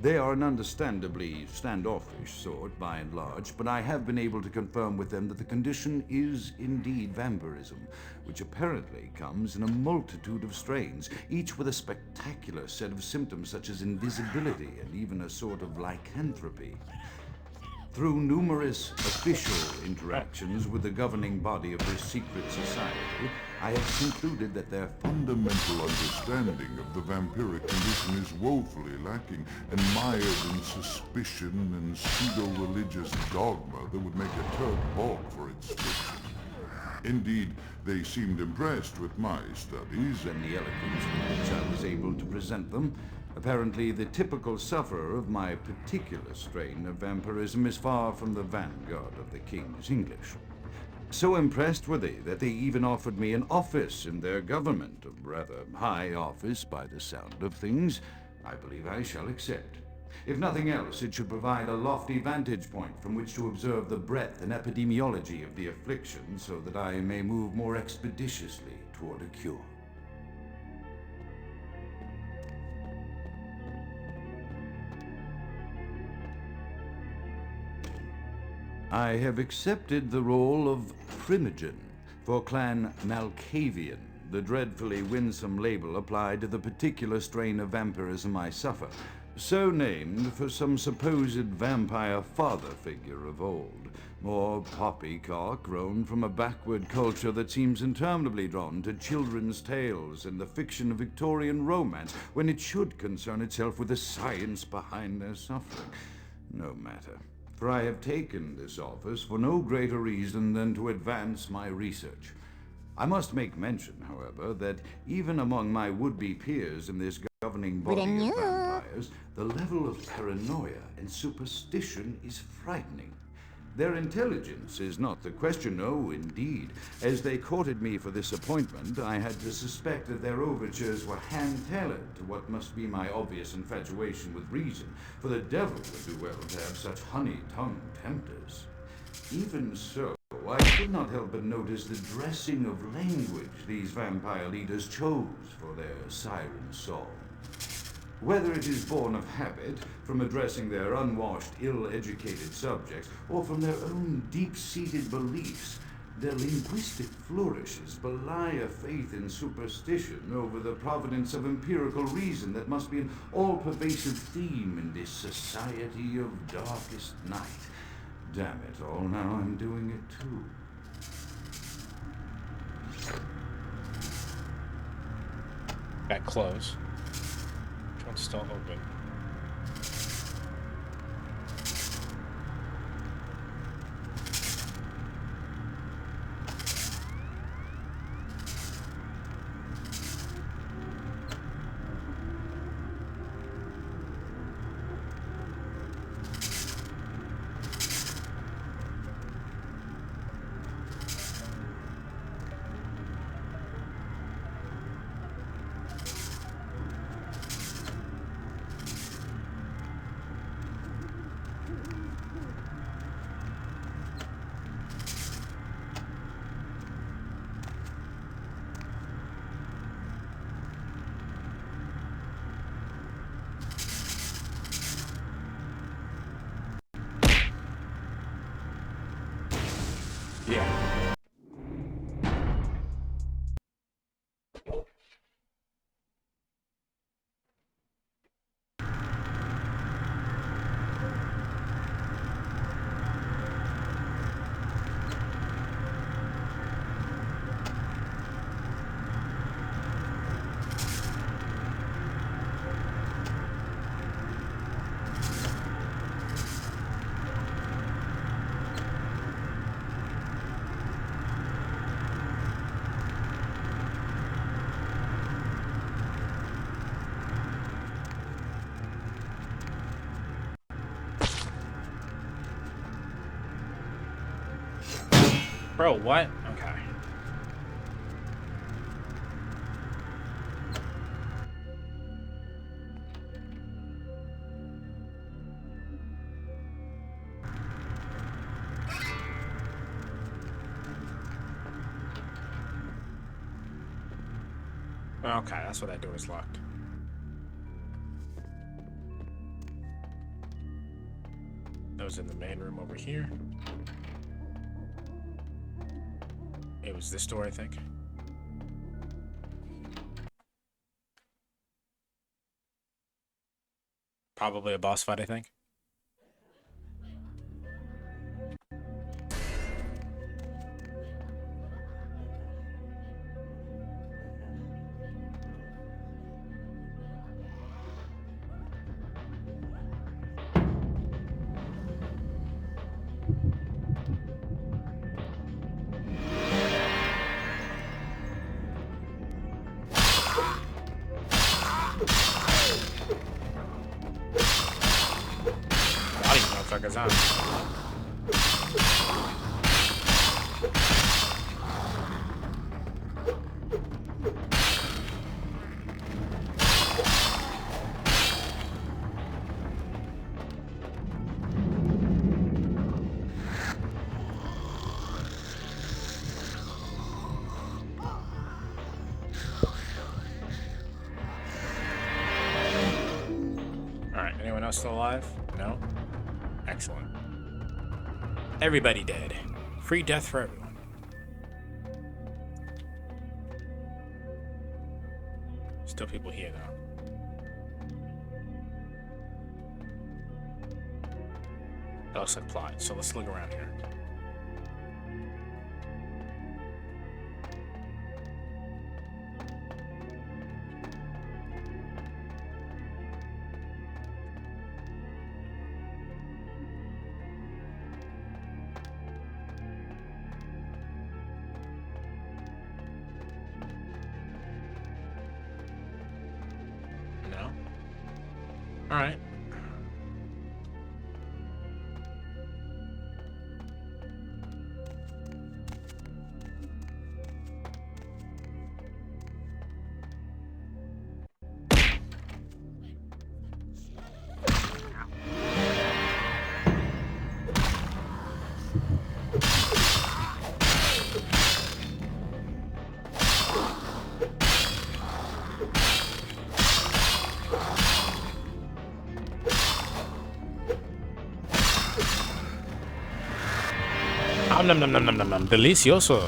S21: They are an understandably standoffish sort, by and large, but I have been able to confirm with them that the condition is indeed vampirism, which apparently comes in a multitude of strains, each with a spectacular set of symptoms such as invisibility and even a sort of lycanthropy. Through numerous official interactions with the governing body of this secret society, I have concluded that their
S9: fundamental understanding of the vampiric condition is woefully lacking and mired in suspicion and pseudo-religious dogma that would make a Turk balk for its fiction. Indeed, they seemed impressed with my studies
S21: and the eloquence with which I was able to present them. Apparently, the typical sufferer of my particular strain of vampirism is far from the vanguard of the King's English. So impressed were they that they even offered me an office in their government, a rather high office by the sound of things. I believe I shall accept. If nothing else, it should provide a lofty vantage point from which to observe the breadth and epidemiology of the affliction so that I may move more expeditiously toward a cure. I have accepted the role of Primogen for Clan Malkavian, the dreadfully winsome label applied to the particular strain of vampirism I suffer, so named for some supposed vampire father figure of old, more poppycock grown from a backward culture that seems interminably drawn to children's tales and the fiction of Victorian romance, when it should concern itself with the science behind their suffering. No matter, for I have taken this office for no greater reason than to advance my research. I must make mention, however, that even among my would-be peers in this governing body of vampires, the level of paranoia and superstition is frightening. Their intelligence is not the question, no, indeed. As they courted me for this appointment, I had to suspect that their overtures were hand-tailored to what must be my obvious infatuation with reason, for the devil would do well to have such honey-tongued tempters. Even so, I could not help but notice the dressing of language these vampire leaders chose for their siren song. Whether it is born of habit, from addressing their unwashed, ill-educated subjects, or from their own deep-seated beliefs, their linguistic flourishes belie a faith in superstition over the providence of empirical reason that must be an all-pervasive theme in this society of darkest night. Damn it all, now I'm doing it too.
S1: That close. Which one's still open? Yeah. Bro, what? Okay. Okay, that's what that door is locked. That was in the main room over here. It was this door, I think. Probably a boss fight, I think. Motherfuckers on. Alright, anyone else still alive? No? Excellent. Everybody dead. Free death for everyone. Still people here, though. That looks like plot, so let's look around here. No? Alright. Nom nom nom nom nom nom. Delicioso.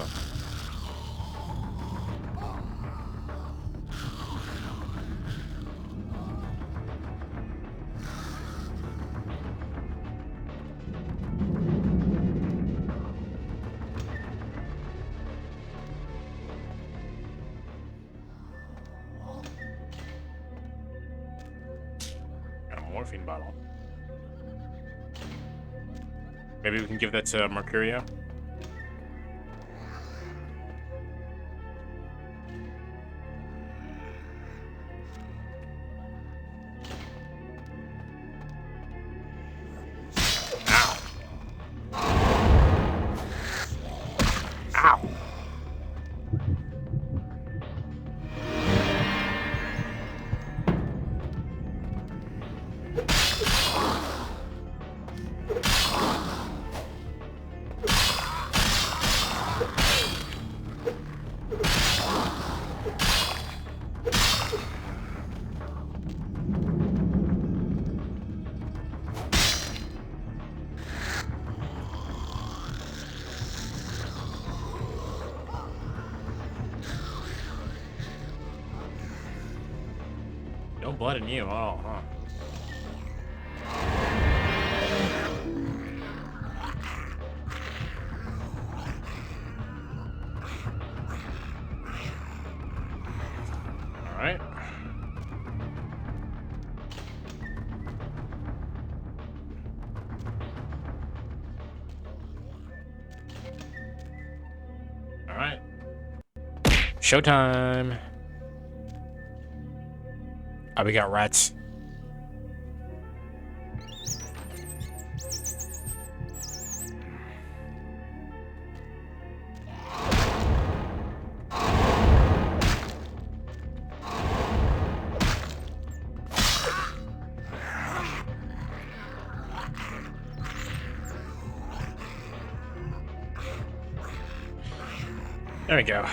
S1: Got a morphine bottle. Maybe we can give that to Mercurio. No blood in you, oh, huh? All right. All right. Showtime. Oh, we got rats. There we go.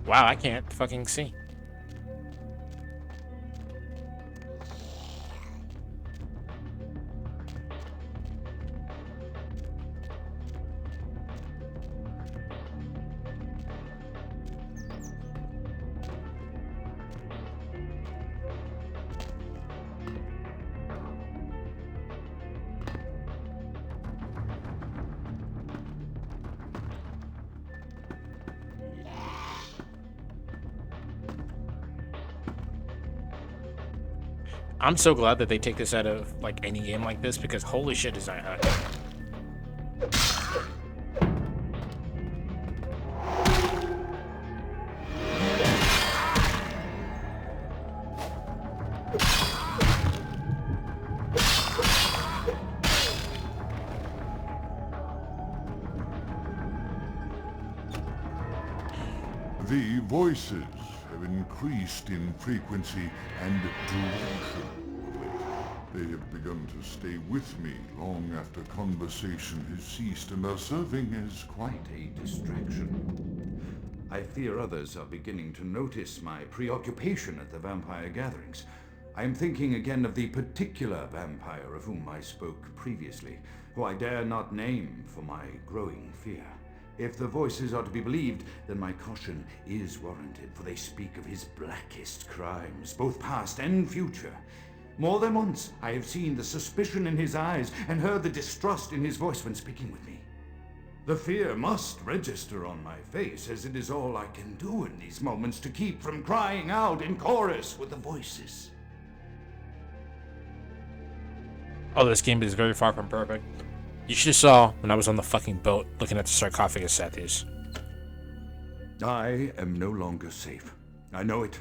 S1: Wow, I can't fucking see. I'm so glad that they take this out of like any game like this because holy shit is that hot.
S9: The voices have increased in frequency and duration of late. They have begun to stay with me long after conversation has ceased and are serving as quite a distraction.
S21: I fear others are beginning to notice my preoccupation at the vampire gatherings. I am thinking again of the particular vampire of whom I spoke previously, who I dare not name for my growing fear. If the voices are to be believed, then my caution is warranted, for they speak of his blackest crimes, both past and future. More than once I have seen the suspicion in his eyes and heard the distrust in his voice when speaking with me. The fear must register on my face, as it is all I can do in these moments to keep from crying out in chorus with the voices.
S1: Oh, this game is very far from perfect. You should have saw when I was on the fucking boat looking at the sarcophagus statues.
S21: I am no longer safe. I know it.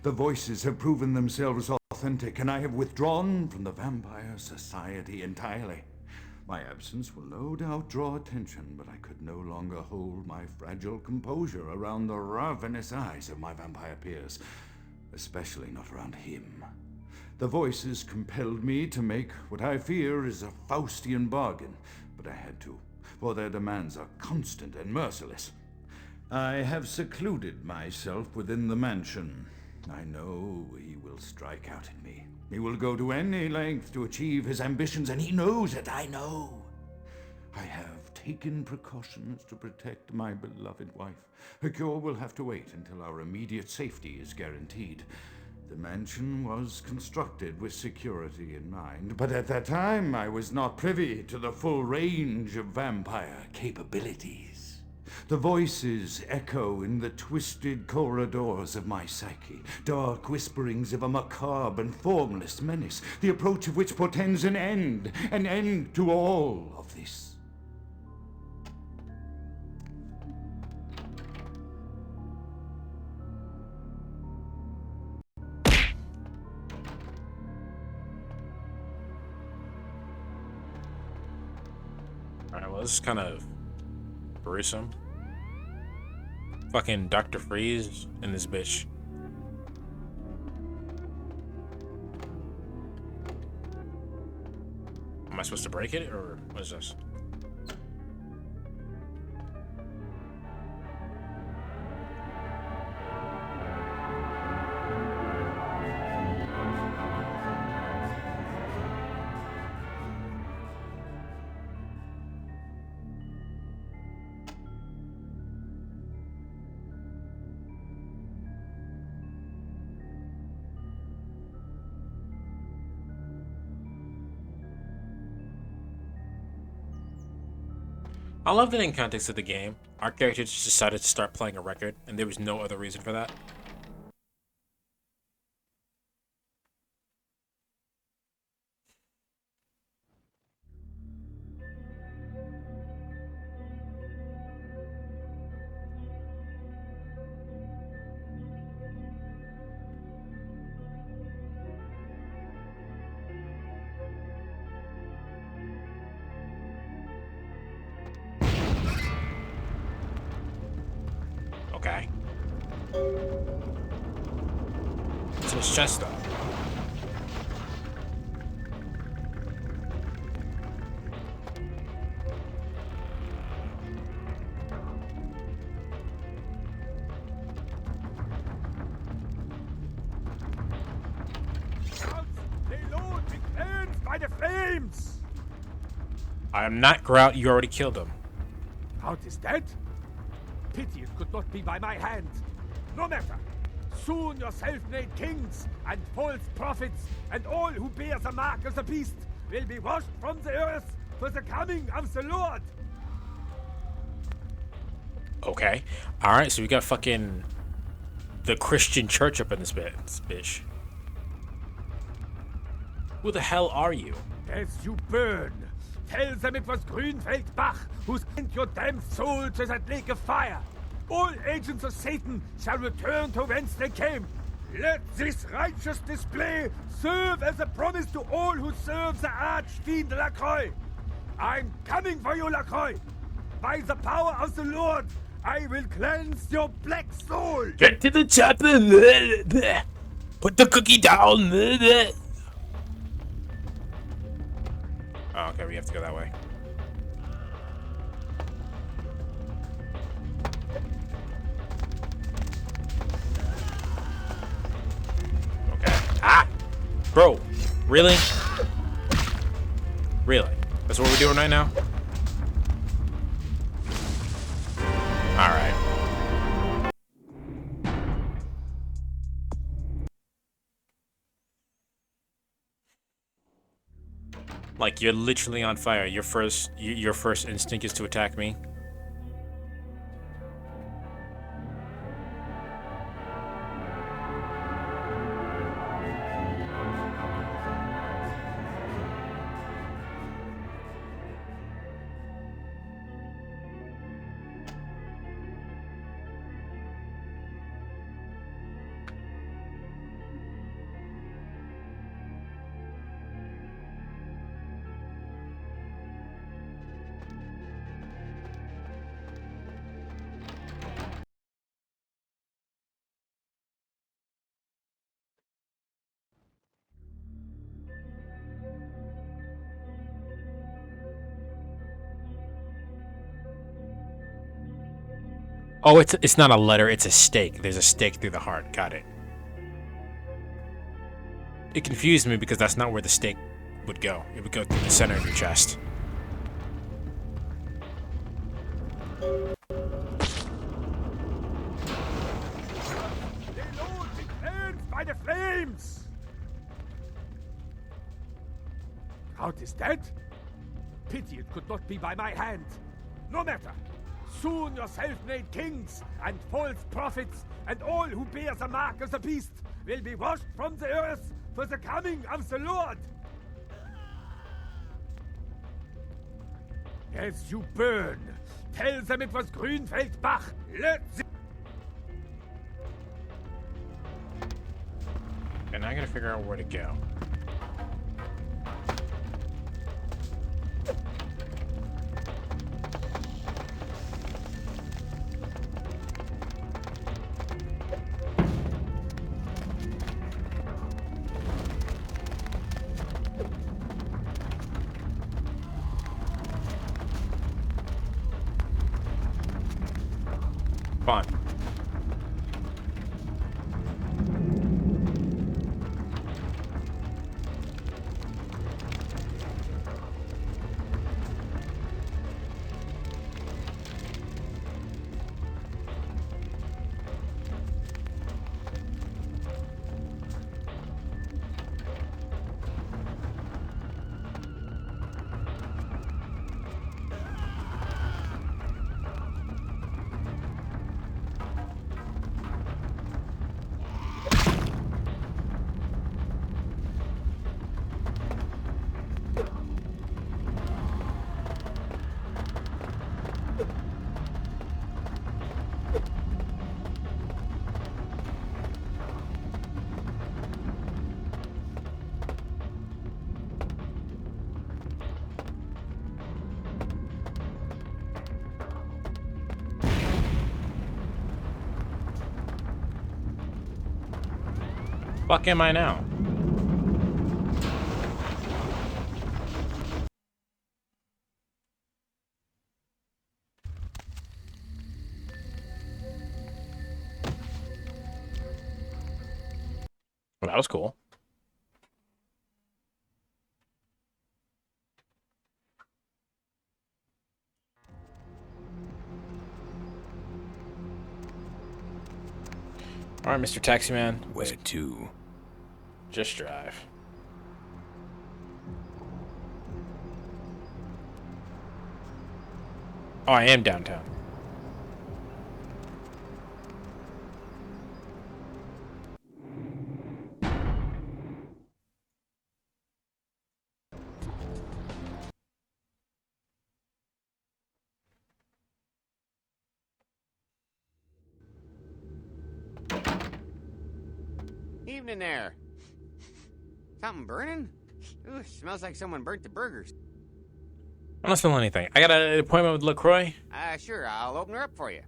S21: The voices have proven themselves authentic, and I have withdrawn from the Vampire Society entirely. My absence will no doubt draw attention, but I could no longer hold my fragile composure around the ravenous eyes of my vampire peers, especially not around him. The voices compelled me to make what I fear is a Faustian bargain, but I had to, for their demands are constant and merciless. I have secluded myself within the mansion. I know he will strike out at me. He will go to any length to achieve his ambitions, and he knows it, I know. I have taken precautions to protect my beloved wife. Her cure will have to wait until our immediate safety is guaranteed. The mansion was constructed with security in mind, but at that time I was not privy to the full range of vampire capabilities. The voices echo in the twisted corridors of my psyche, dark whisperings of a macabre and formless menace, the approach of which portends an end to all of this.
S1: Alright, well, this is kind of gruesome. Fucking Dr. Freeze and this bitch. Am I supposed to break it, or what is this? I love that in context of the game, our character just decided to start playing a record, and there was no other reason for that. Okay. So it's chest up.
S16: They load be cleansed by the flames!
S1: I am not Grout, you already killed him.
S16: Grout is dead? Pity it could not be by my hand. No matter. Soon your self-made kings and false prophets and all who bear the mark of the beast will be washed from the earth for the coming of the Lord.
S1: Okay. Alright, so we got fucking the Christian church up in this bitch. Who the hell are you?
S16: As you burn, tell them it was Grünfeld Bach who sent your damned soul to that lake of fire. All agents of Satan shall return to whence they came. Let this righteous display serve as a promise to all who serve the archfiend LaCroix. I'm coming for you, LaCroix. By the power of the Lord, I will cleanse your black soul.
S1: Get to the chopper. Put the cookie down. Oh, okay, we have to go that way. Bro, really? Really? That's what we're doing right now? Alright. Like, you're literally on fire. Your first instinct is to attack me. Oh, it's not a letter, it's a stake. There's a stake through the heart. Got it. It confused me because that's not where the stake would go. It would go through the center of your chest.
S16: By the flames! Count is dead? Pity it could not be by my hand. No matter. Soon your self-made kings and false prophets and all who bear the mark of the beast will be washed from the earth for the coming of the Lord. As you burn, tell them it was Grünfeldbach. Let them...
S1: And I gotta figure out where to go. Fine. Fuck am I now? Well, that was cool. All right, Mr. Taximan.
S19: Where to?
S1: Just drive. Oh, I am downtown.
S10: Evening there. Something burning? Ooh, smells like someone burnt the burgers.
S1: I don't smell anything. I got an appointment with LaCroix.
S10: Sure, I'll open her up for you.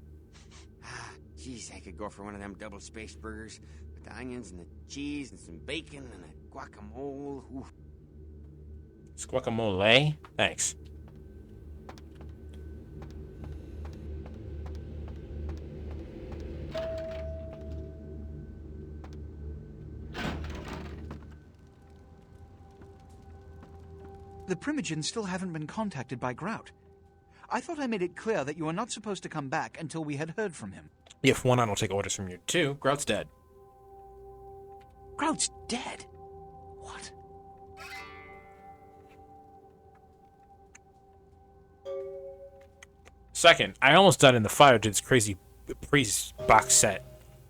S10: Jeez, I could go for one of them double-spaced burgers with the onions and the cheese and some bacon and a guacamole. Ooh.
S1: It's guacamole? Thanks.
S11: The Primogens still haven't been contacted by Grout. I thought I made it clear that you are not supposed to come back until we had heard from him.
S1: If one, I don't take orders from you. Two, Grout's dead.
S11: Grout's dead? What?
S1: Second, I almost died in the fire to this crazy priest box set.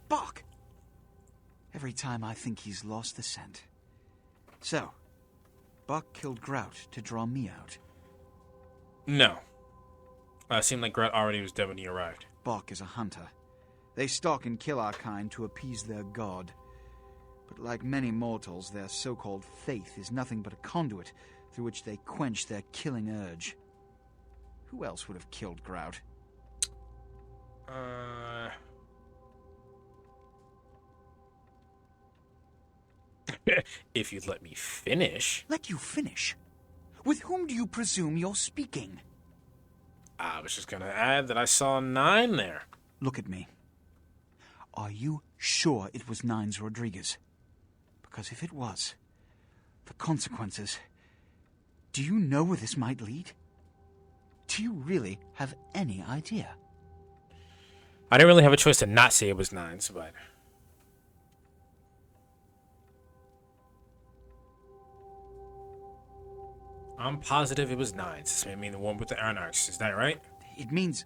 S11: Bach! Every time I think he's lost the scent. So, Bach killed Grout to draw me out.
S1: No. Seemed like Grout already was dead when he arrived.
S11: Bach is a hunter. They stalk and kill our kind to appease their god. But like many mortals, their so-called faith is nothing but a conduit through which they quench their killing urge. Who else would have killed Grout?
S1: If you'd let me finish.
S11: Let you finish? With whom do you presume you're speaking?
S1: I was just gonna add that I saw 9 there.
S11: Look at me. Are you sure it was Nines Rodriguez? Because if it was, the consequences... Do you know where this might lead? Do you really have any idea?
S1: I didn't really have a choice to not say it was 9s, but... I'm positive it was 9s. This may mean the one with the anarchs. Is that right?
S11: It means...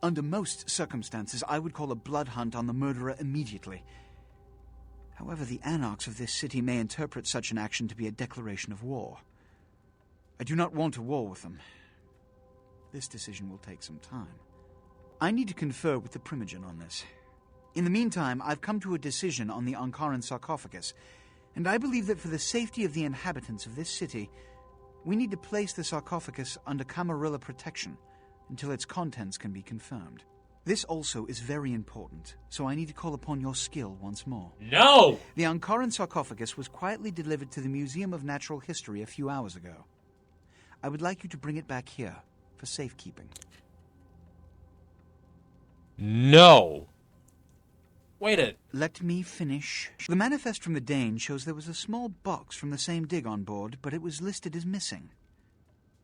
S11: Under most circumstances, I would call a blood hunt on the murderer immediately. However, the anarchs of this city may interpret such an action to be a declaration of war. I do not want a war with them. This decision will take some time. I need to confer with the Primogen on this. In the meantime, I've come to a decision on the Ankaran sarcophagus, and I believe that for the safety of the inhabitants of this city, we need to place the sarcophagus under Camarilla protection until its contents can be confirmed. This also is very important, so I need to call upon your skill once more.
S1: No!
S11: The Ankaran sarcophagus was quietly delivered to the Museum of Natural History a few hours ago. I would like you to bring it back here for safekeeping.
S1: No! Wait a...
S11: Let me finish. The manifest from the Dane shows there was a small box from the same dig on board, but it was listed as missing.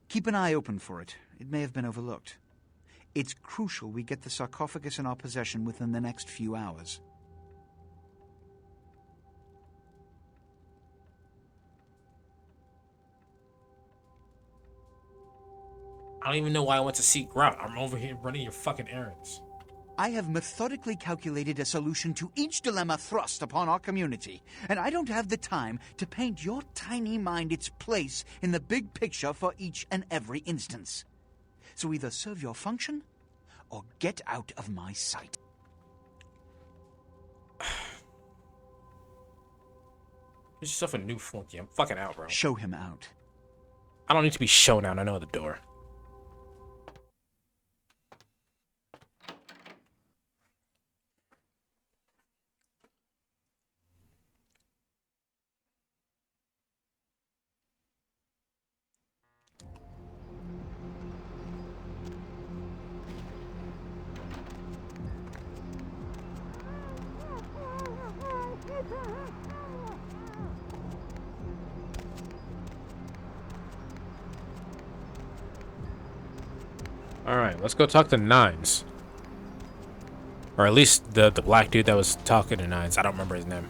S11: Keep an eye open for it. It may have been overlooked. It's crucial we get the sarcophagus in our possession within the next few hours.
S1: I don't even know why I went to see Grout. I'm over here running your fucking errands.
S11: I have methodically calculated a solution to each dilemma thrust upon our community, and I don't have the time to paint your tiny mind its place in the big picture for each and every instance. So either serve your function, or get out of my sight.
S1: Get yourself a new flunky. I'm fucking out, bro.
S11: Show him out.
S1: I don't need to be shown out. I know the door. Alright, let's go talk to Nines. Or at least the black dude that was talking to Nines. I don't remember his name.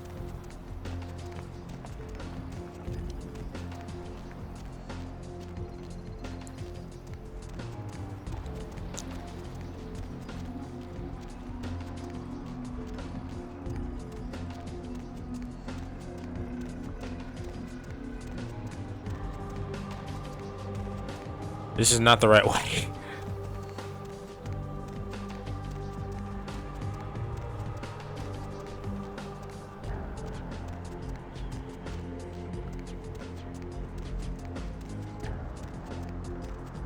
S1: This is not the right way.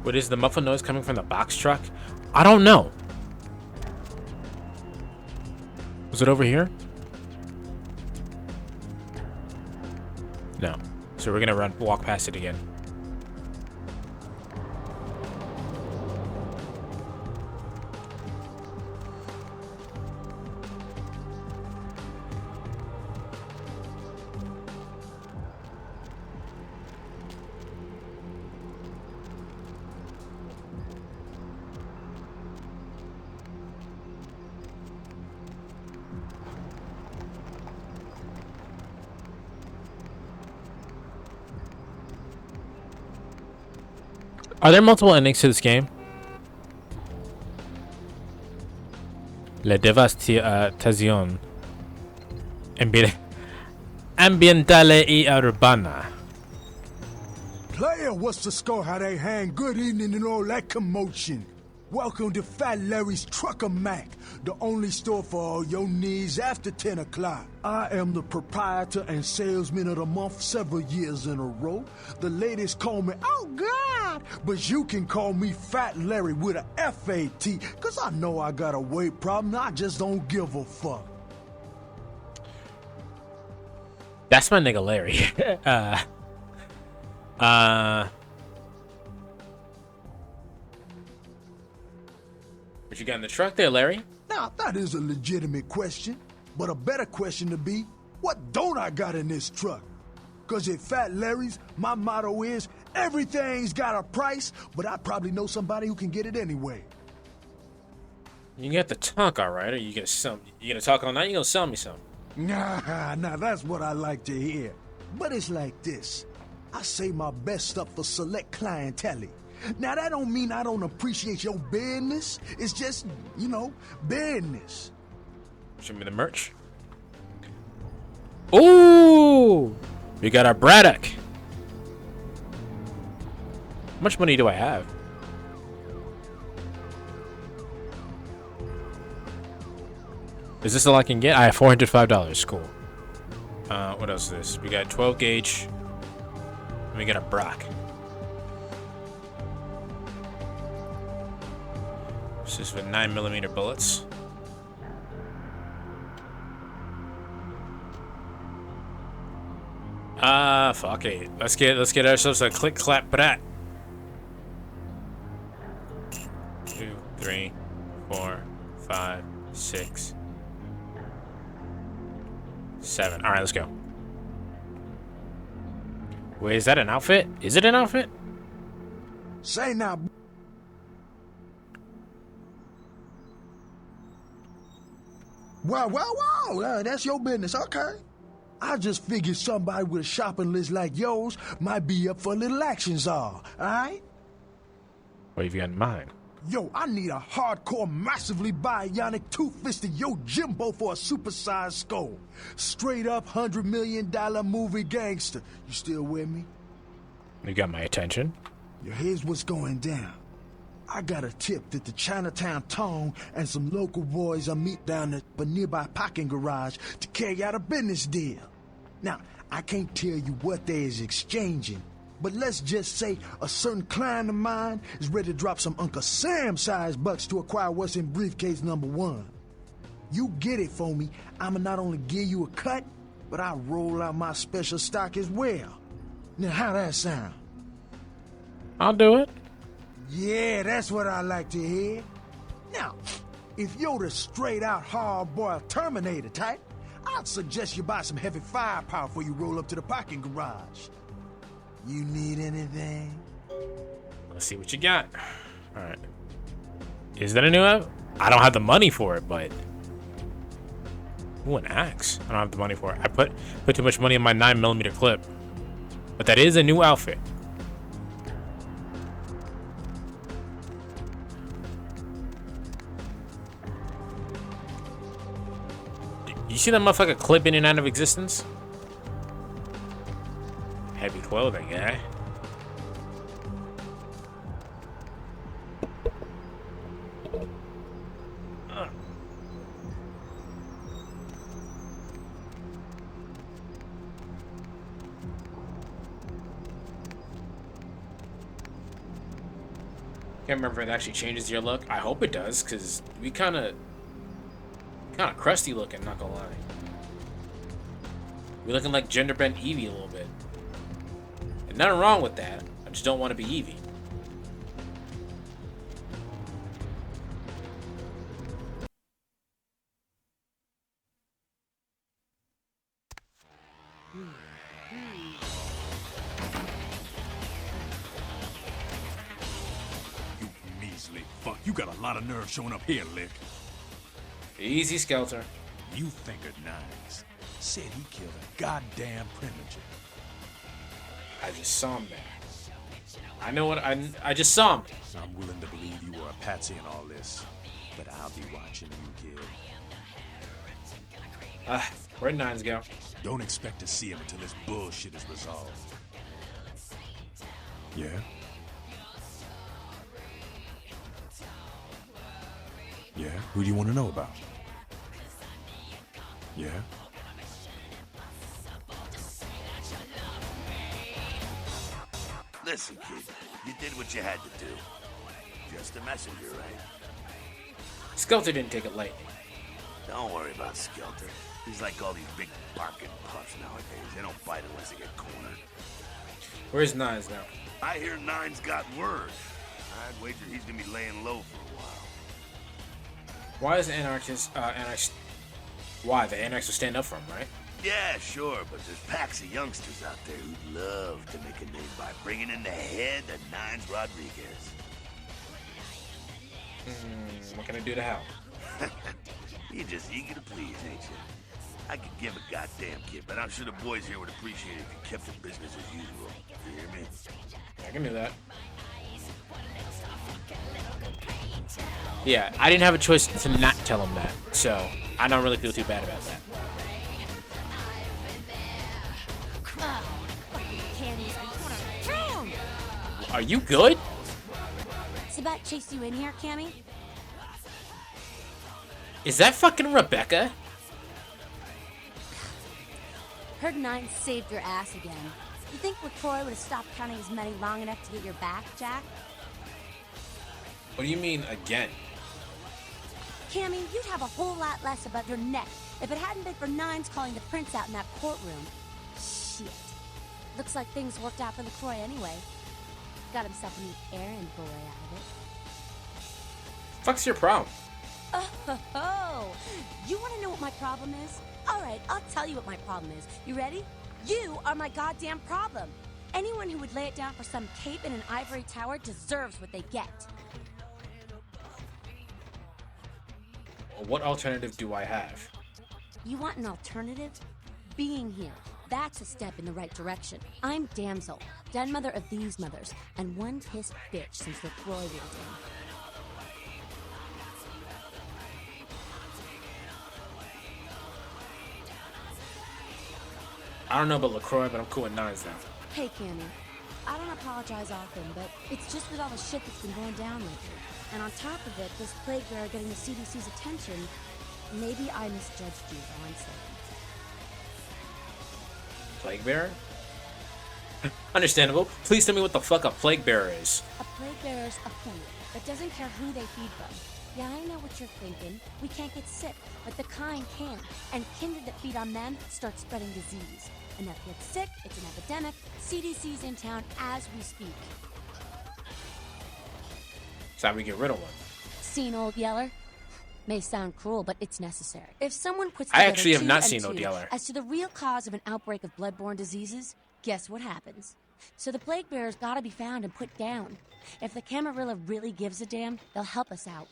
S1: What is the muffled noise coming from the box truck? I don't know. Was it over here? No. So we're gonna walk past it again. Are there multiple endings to this game? La devastación ambientale y urbana.
S2: Player, what's the score? How they hang? Good evening and all that commotion. Welcome to Fat Larry's Trucker Mac, the only store for all your needs after 10 o'clock. I am the proprietor and salesman of the month several years in a row. The ladies call me, oh God, but you can call me Fat Larry with a F-A-T, cause I know I got a weight problem, I just don't give a fuck.
S1: That's my nigga Larry. What you got in the truck there, Larry?
S2: Now, that is a legitimate question, but a better question to be, what don't I got in this truck? Cause at Fat Larry's, my motto is, everything's got a price, but I probably know somebody who can get it anyway.
S1: You got the talk, all right? Or you gonna sell? You gonna talk all night? You gonna sell me something?
S2: Nah, that's what I like to hear. But it's like this. I save my best stuff for select clientele. Now, that don't mean I don't appreciate your business. It's just, you know, business.
S1: Show me the merch. Ooh! We got our Braddock. How much money do I have? Is this all I can get? I have $405. Cool. What else is this? We got 12 gauge. And we got a Brock. This is with 9mm bullets. Fuck it. Let's get ourselves a click clap brat. 2, 3, 4, 5, 6, 7. All right, let's go. Wait, is that an outfit? Is it an outfit?
S2: Say now. Wow, that's your business, okay. I just figured somebody with a shopping list like yours might be up for a little action, all right?
S1: What have you got in mind?
S2: Yo, I need a hardcore, massively bionic, two-fisted Yojimbo for a supersized skull. Straight up $100 million movie gangster. You still with me?
S1: You got my attention.
S2: Yo, here's what's going down. I got a tip that the Chinatown Tone and some local boys are meet down at a nearby parking garage to carry out a business deal. Now, I can't tell you what they is exchanging, but let's just say a certain client of mine is ready to drop some Uncle Sam-sized bucks to acquire what's in briefcase number 1. You get it for me, I'ma not only give you a cut, but I'll roll out my special stock as well. Now, how that sound?
S1: I'll do it.
S2: Yeah, that's what I like to hear. Now, if you're the straight-out hard-boiled Terminator type, I'd suggest you buy some heavy firepower before you roll up to the parking garage. You need anything?
S1: Let's see what you got. All right. Is that a new app? I don't have the money for it, but... Ooh, an axe. I don't have the money for it. I put too much money in my 9mm clip. But that is a new outfit. You see that motherfucker clip in and out of existence? Heavy clothing, eh? Can't remember if it actually changes your look. I hope it does, because we kind of crusty looking, not gonna lie. We're looking like gender bent Eevee a little bit. And nothing wrong with that. I just don't want to be Eevee.
S12: You measly fuck. You got a lot of nerve showing up here, Lick.
S1: Easy, Skelter.
S12: You fingered Nines. Said he killed a goddamn primogen.
S1: I just saw him there. I know what I just saw him.
S12: I'm willing to believe you were a patsy in all this, but I'll be watching you, kid.
S1: Where'd Nines go?
S12: Don't expect to see him until this bullshit is resolved. Yeah? Yeah? Who do you want to know about? Yeah?
S20: Listen, kid, you did what you had to do. Just a messenger, right?
S1: Skelter didn't take it lightly.
S20: Don't worry about Skelter. He's like all these big barking pups nowadays. They don't bite unless they get cornered.
S1: Where's Nines now?
S20: I hear Nine's got word. I'd wager he's gonna be laying low for a while.
S1: Why is the Anarchist, why? The Anarchists will stand up for him, right?
S20: Yeah, sure, but there's packs of youngsters out there who'd love to make a name by bringing in the head of Nines Rodriguez.
S1: What can I do to help?
S20: You're just eager to please, ain't you? I could give a goddamn kid, but I'm sure the boys here would appreciate it if you kept the business as usual. You hear me?
S1: I can do that. Yeah, I didn't have a choice to not tell him that, so I don't really feel too bad about that. Are you good?
S7: Sabat chased you in here, Cammy?
S1: Is that fucking Rebecca?
S7: Heard Nine saved your ass again. You think LaCroix would have stopped counting his money long enough to get your back, Jack?
S1: What do you mean, again?
S7: Cammy, you'd have a whole lot less above your neck if it hadn't been for Nines calling the prince out in that courtroom. Shit. Looks like things worked out for LaCroix anyway. Got himself a new errand boy out of it.
S1: Fuck's your problem?
S7: Oh, you want to know what my problem is? All right, I'll tell you what my problem is. You ready? You are my goddamn problem. Anyone who would lay it down for some cape in an ivory tower deserves what they get.
S1: What alternative do I have?
S7: You want an alternative? Being here. That's a step in the right direction. I'm Damsel, den mother of these mothers, and one pissed bitch since LaCroix went in.
S1: I don't know about LaCroix, but I'm cool with Nines now.
S7: Hey, Cammy. I don't apologize often, but it's just with all the shit that's been going down lately. And on top of it, this plague bearer getting the CDC's attention, maybe I misjudged you, honestly.
S1: Plague bearer? Understandable. Please tell me what the fuck a plague bearer is.
S7: A plague bearer's a fool that doesn't care who they feed from. Yeah, I know what you're thinking. We can't get sick, but the kind can. And kindred that feed on them start spreading disease. Enough get sick, it's an epidemic. CDC's in town as we speak.
S1: That's how we get rid of one.
S7: Seen Old Yeller? May sound cruel, but it's necessary. If someone puts
S1: I
S7: together
S1: actually have
S7: two
S1: not
S7: and
S1: seen
S7: two
S1: Old Yeller.
S7: as to the real cause of an outbreak of bloodborne diseases, guess what happens? So the plague bearers gotta be found and put down. If the Camarilla really gives a damn, they'll help us out.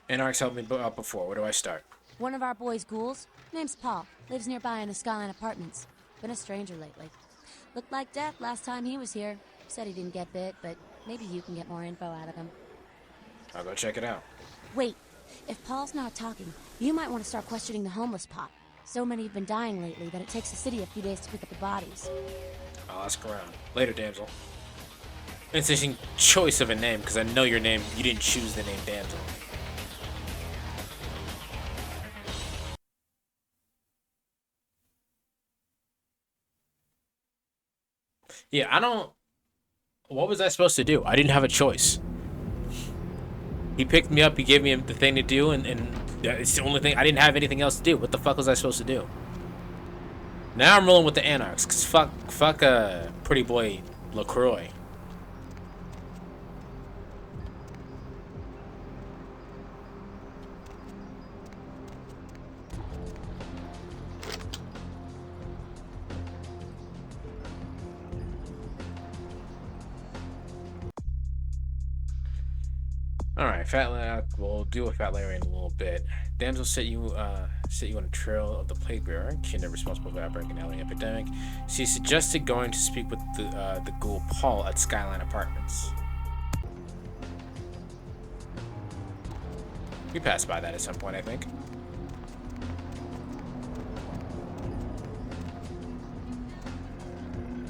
S1: Anarchs helped me out before. Where do I start?
S7: One of our boys' ghouls, name's Paul, lives nearby in the Skyline Apartments. Been a stranger lately. Looked like death last time he was here. Said he didn't get bit, but maybe you can get more info out of him.
S1: I'll go check it out.
S7: Wait, if Paul's not talking, you might want to start questioning the homeless pot. So many have been dying lately that it takes the city a few days to pick up the bodies.
S1: I'll ask around. Later, damsel. Interesting choice of a name, because I know your name, you didn't choose the name damsel. Yeah, I don't... What was I supposed to do? I didn't have a choice. He picked me up, he gave me the thing to do, and it's the only thing... I didn't have anything else to do. What the fuck was I supposed to do? Now I'm rolling with the Anarchs, because fuck pretty boy LaCroix. Alright, we'll do a fat layer in a little bit. Damsel set you on a trail of the plague bearer, Kinder responsible for outbreak and alien epidemic. She suggested going to speak with the ghoul Paul at Skyline Apartments. We passed by that at some point, I think.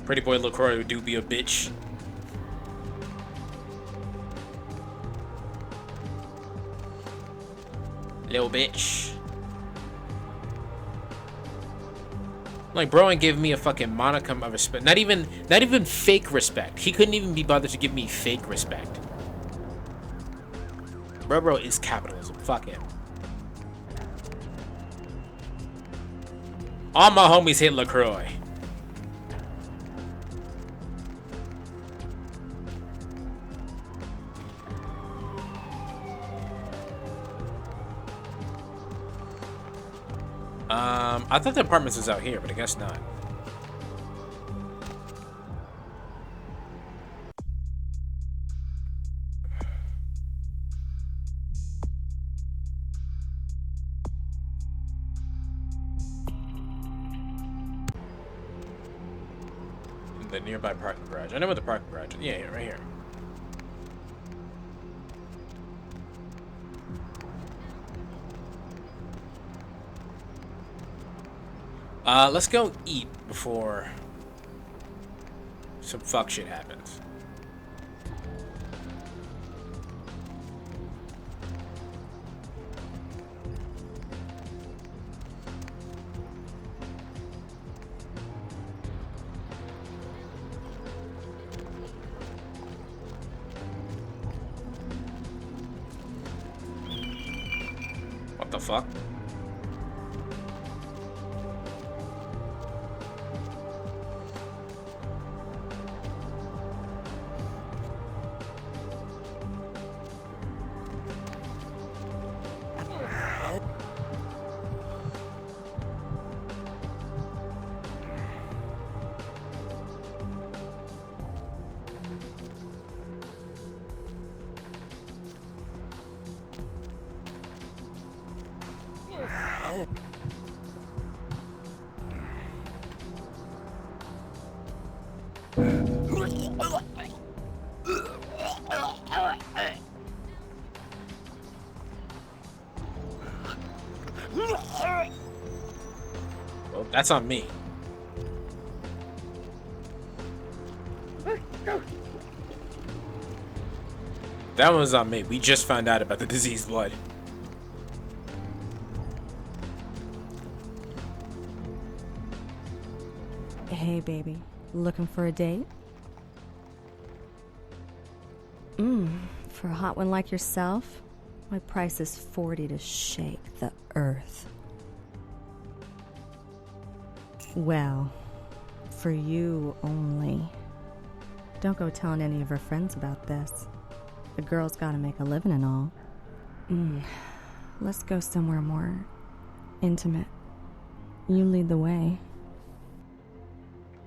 S1: Pretty boy LaCroix do be a bitch. Little bitch. Like, bro ain't giving me a fucking monicum of respect. Not even fake respect. He couldn't even be bothered to give me fake respect. Bro is capitalism. Fuck him. All my homies hate LaCroix. I thought the apartments was out here, but I guess not. The nearby parking garage. I know where the parking garage is. Yeah, right here. Let's go eat before some fuck shit happens. What the fuck? Well, that's on me. That one was on me. We just found out about the diseased blood.
S8: Hey, baby. Looking for a date? For a hot one like yourself, my price is 40 to shake the earth. Well, for you only. Don't go telling any of her friends about this. The girl's gotta make a living and all. Let's go somewhere more intimate. You lead the way.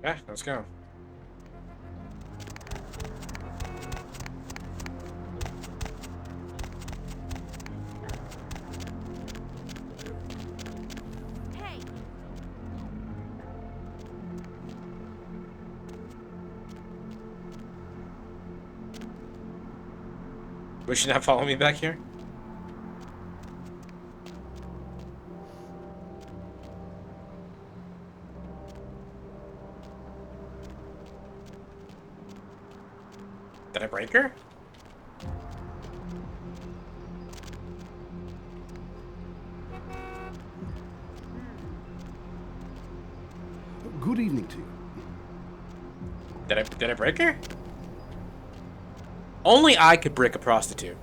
S1: Yeah, let's go.
S7: Hey!
S1: Would she not follow me back here? Did I break her?
S14: Good evening to you.
S1: Did I break her? Only I could break a prostitute.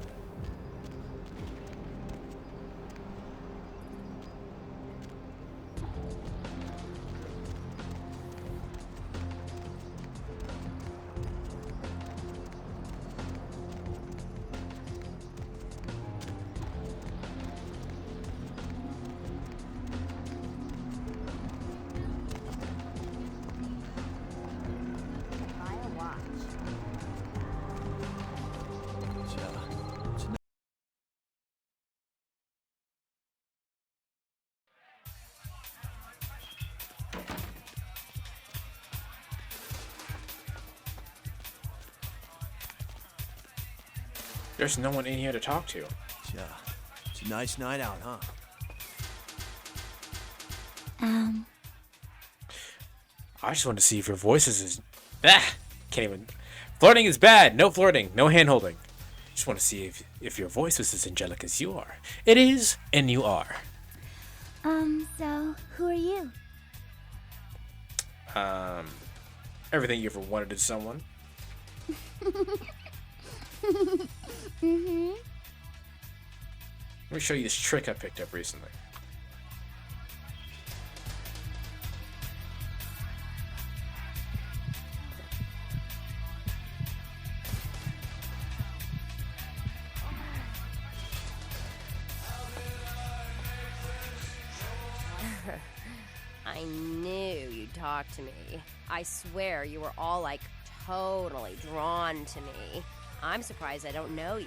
S1: There's no one in here to talk to.
S14: It's a nice night out, huh?
S1: I just want to see if your voice is... Ah! Can't even... Flirting is bad! No flirting. No hand-holding. Just want to see if your voice was as angelic as you are. It is, and you are.
S7: So, who are you?
S1: Everything you ever wanted in someone.
S7: Mm-hmm.
S1: Let me show you this trick I picked up recently.
S3: I knew you'd talk to me. I swear you were all like totally drawn to me. I'm surprised I don't know you.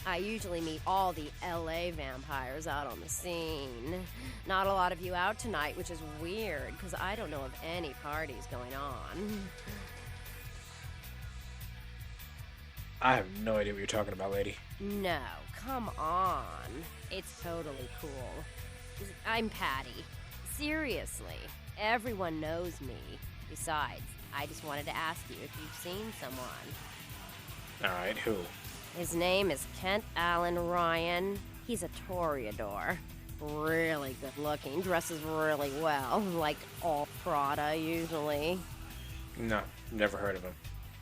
S3: I usually meet all the LA vampires out on the scene. Not a lot of you out tonight, which is weird because I don't know of any parties going on.
S1: I have no idea what you're talking about, lady.
S3: No, come on. It's totally cool. I'm Patty. Seriously, everyone knows me. Besides, I just wanted to ask you if you've seen someone.
S1: Alright, who?
S3: His name is Kent Allen Ryan. He's a toreador. Really good looking, dresses really well, like all Prada usually.
S1: No, never heard of him.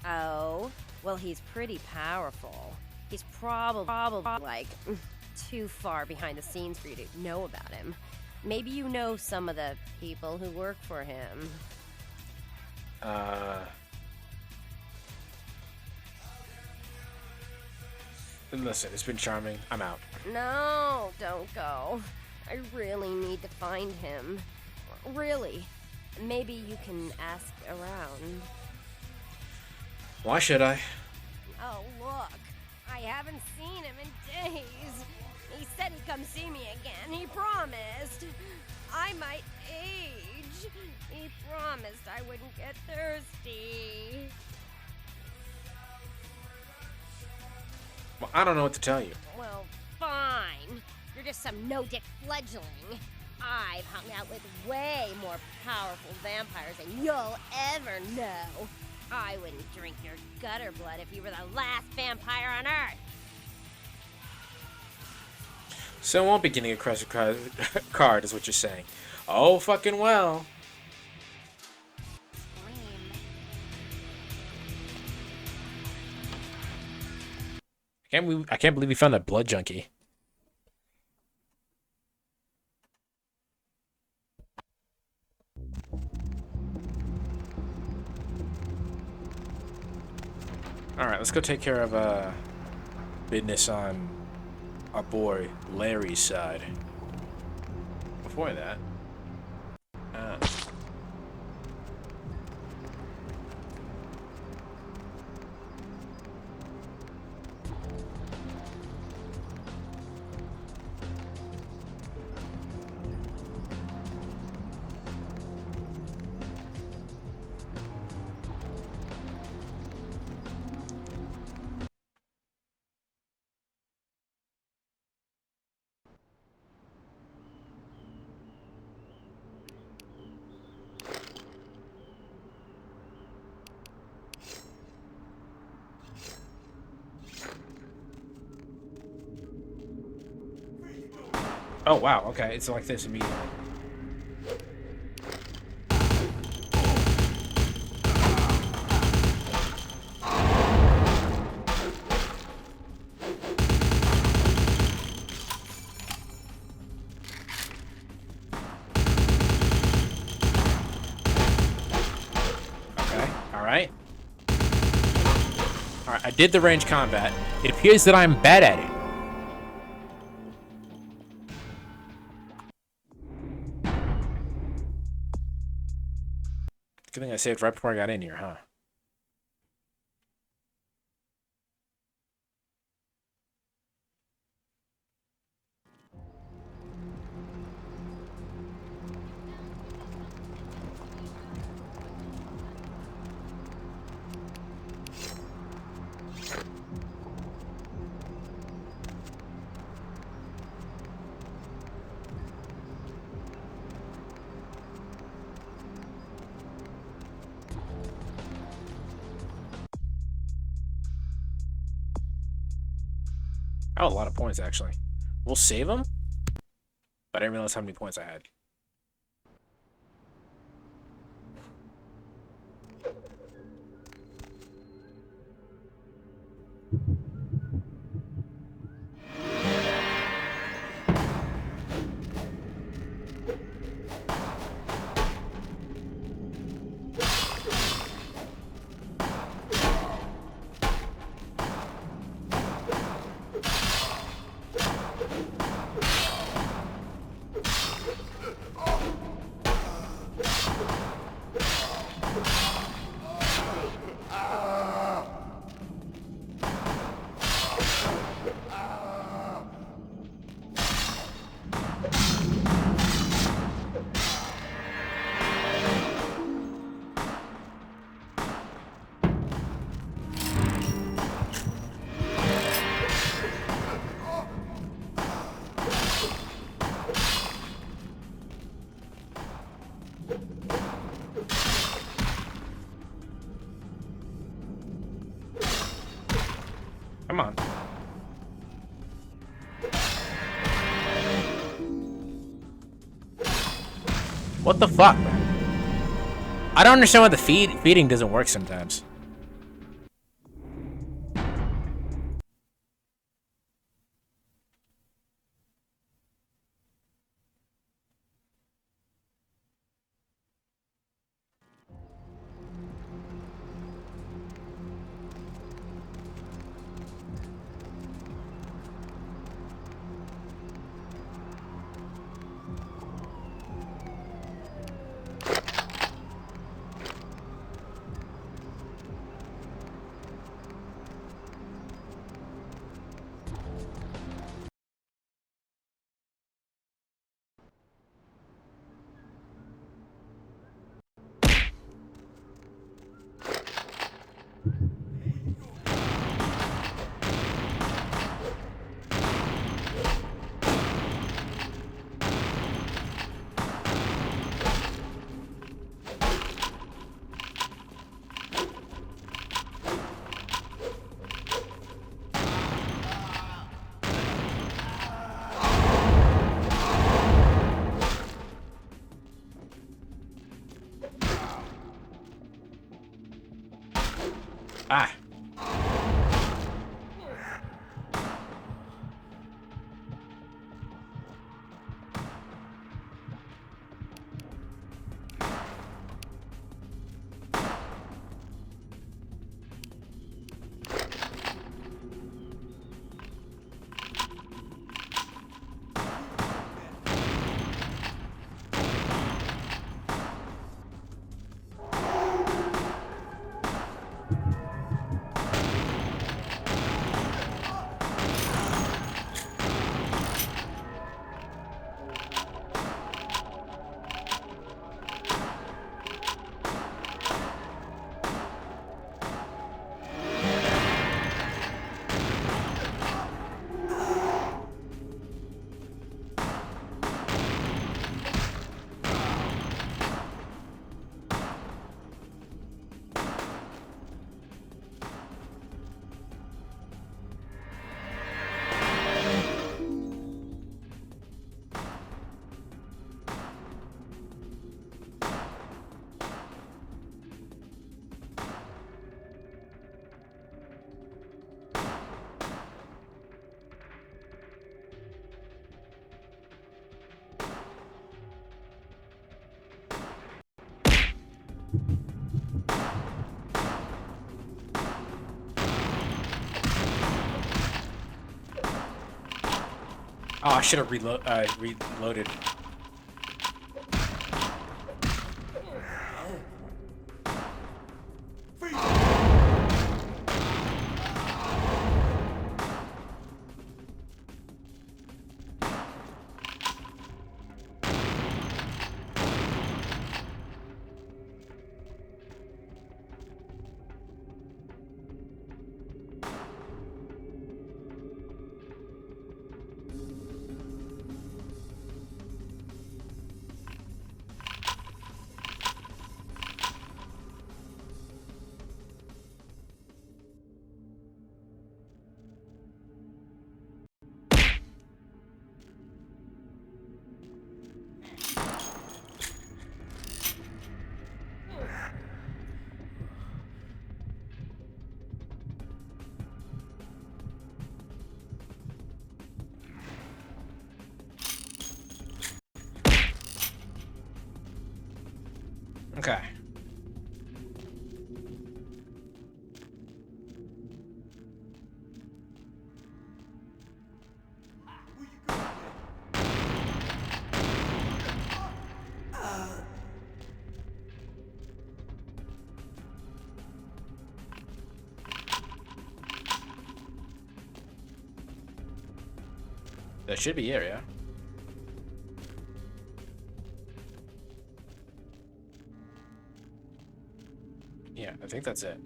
S3: Oh, well he's pretty powerful. He's probably like too far behind the scenes for you to know about him. Maybe you know some of the people who work for him.
S1: Listen, it's been charming. I'm out.
S3: No, don't go. I really need to find him. Really. Maybe you can ask around.
S1: Why should I?
S3: Oh, look. I haven't seen him in days. He said he'd come see me again. He promised. I might age. He promised I wouldn't get thirsty.
S1: Well, I don't know what to tell you.
S3: Well, fine. You're just some no-dick fledgling. I've hung out with way more powerful vampires than you'll ever know. I wouldn't drink your gutter blood if you were the last vampire on Earth.
S1: So I won't be getting a credit card, is what you're saying. Oh, fucking well. I can't believe we found that blood junkie. Alright, let's go take care of business on our boy Larry's side. Before that, oh wow, okay, it's like this immediately. Alright, I did the range combat. It appears that I'm bad at it. Good thing I saved right before I got in here, huh? Oh, a lot of points, actually. We'll save them, but I didn't realize how many points I had. Come on. What the fuck, man? I don't understand why the feeding doesn't work sometimes. Ah. Oh, I should have reloaded. Okay. That should be it, yeah. Yeah, I think that's it.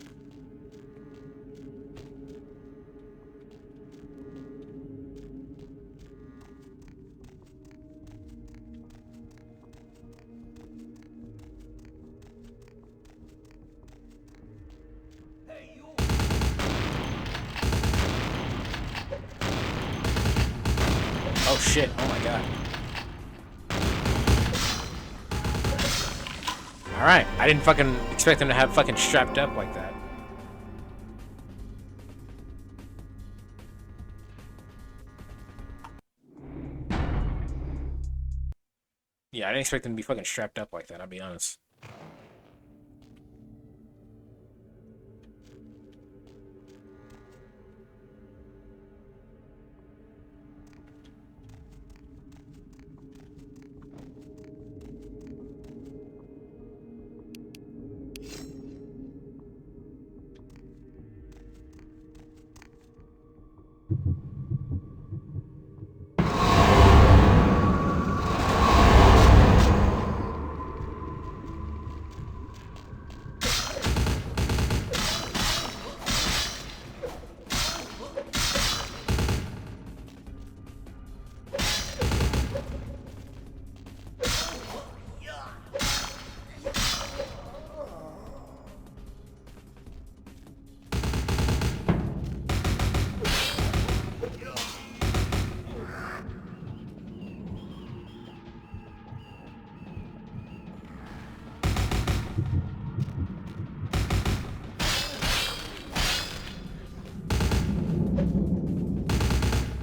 S1: Oh shit, oh my god. Alright, I didn't fucking expect them to have fucking strapped up like that. Yeah, I didn't expect them to be fucking strapped up like that, I'll be honest.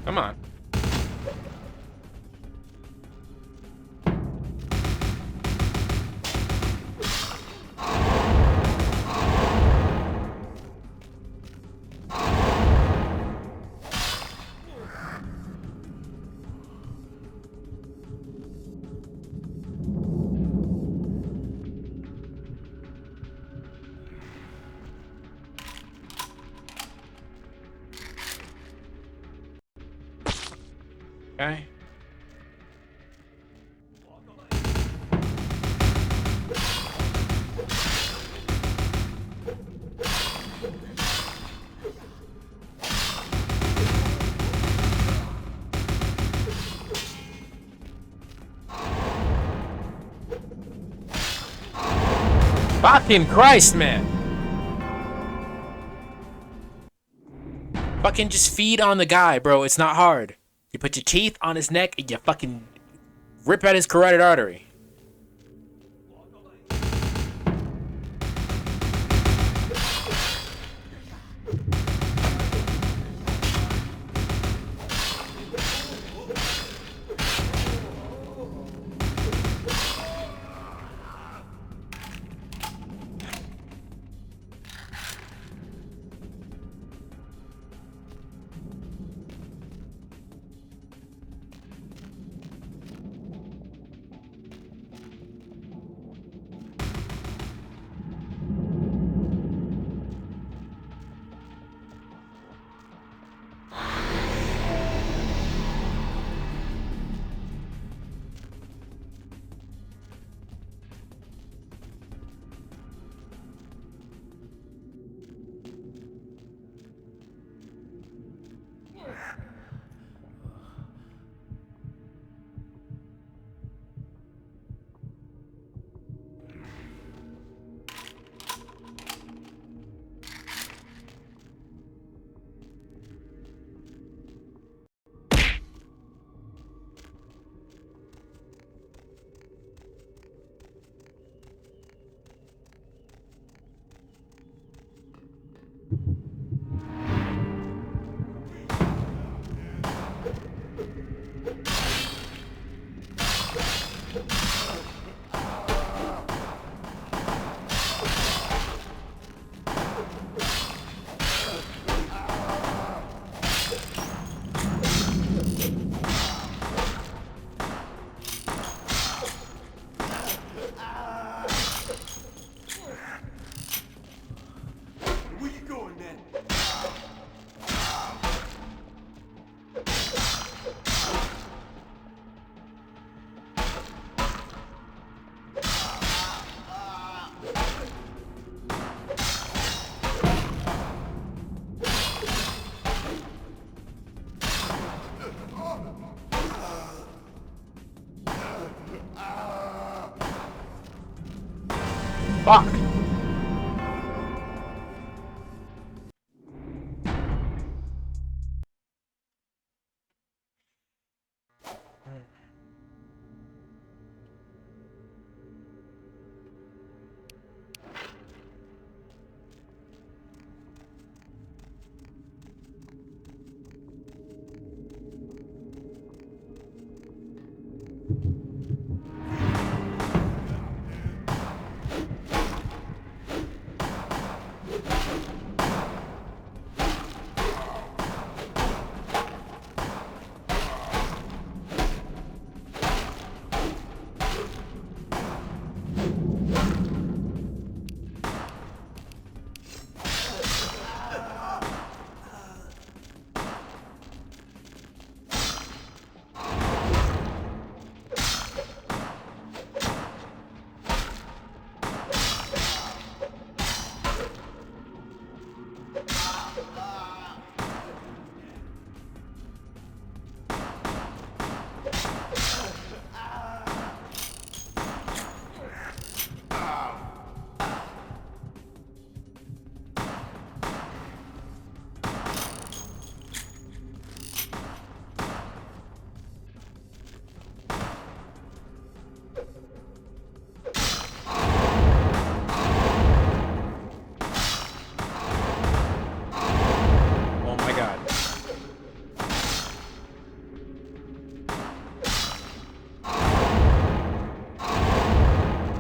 S1: Come on. Okay. Fucking Christ, man! Fucking just feed on the guy, bro. It's not hard. You put your teeth on his neck and you fucking rip out his carotid artery. Fuck!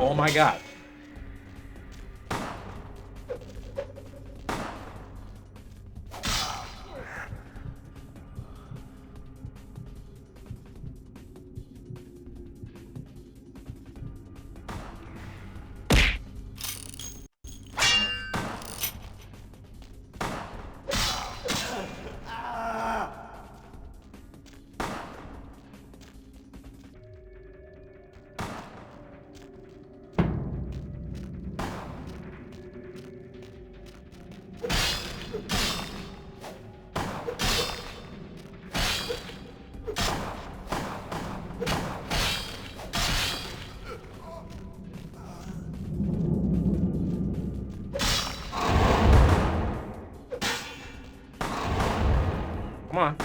S1: Oh my god. Come on.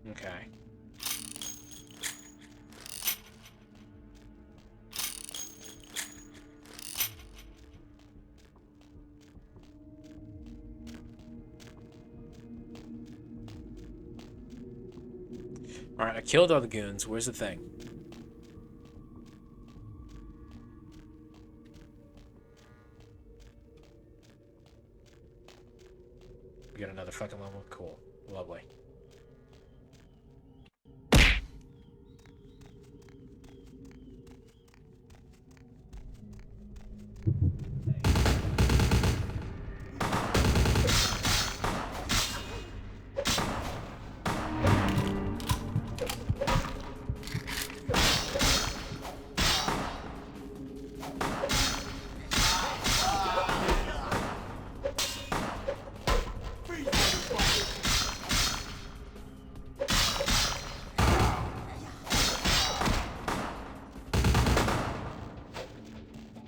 S1: Okay. Alright, I killed all the goons. Where's the thing? We got another fucking level? Cool. Lovely.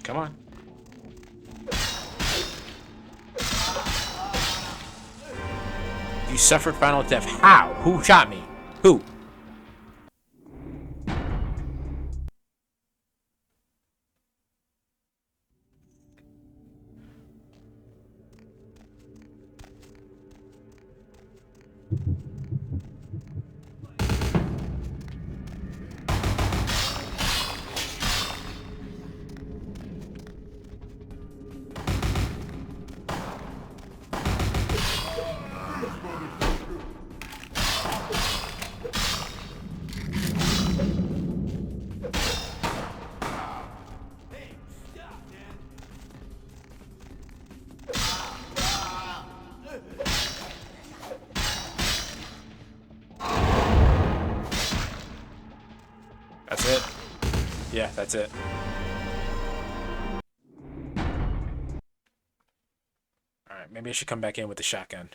S1: Come on. You suffered final death. How? Who shot me? Who? Yeah, that's it. Alright, maybe I should come back in with the shotgun.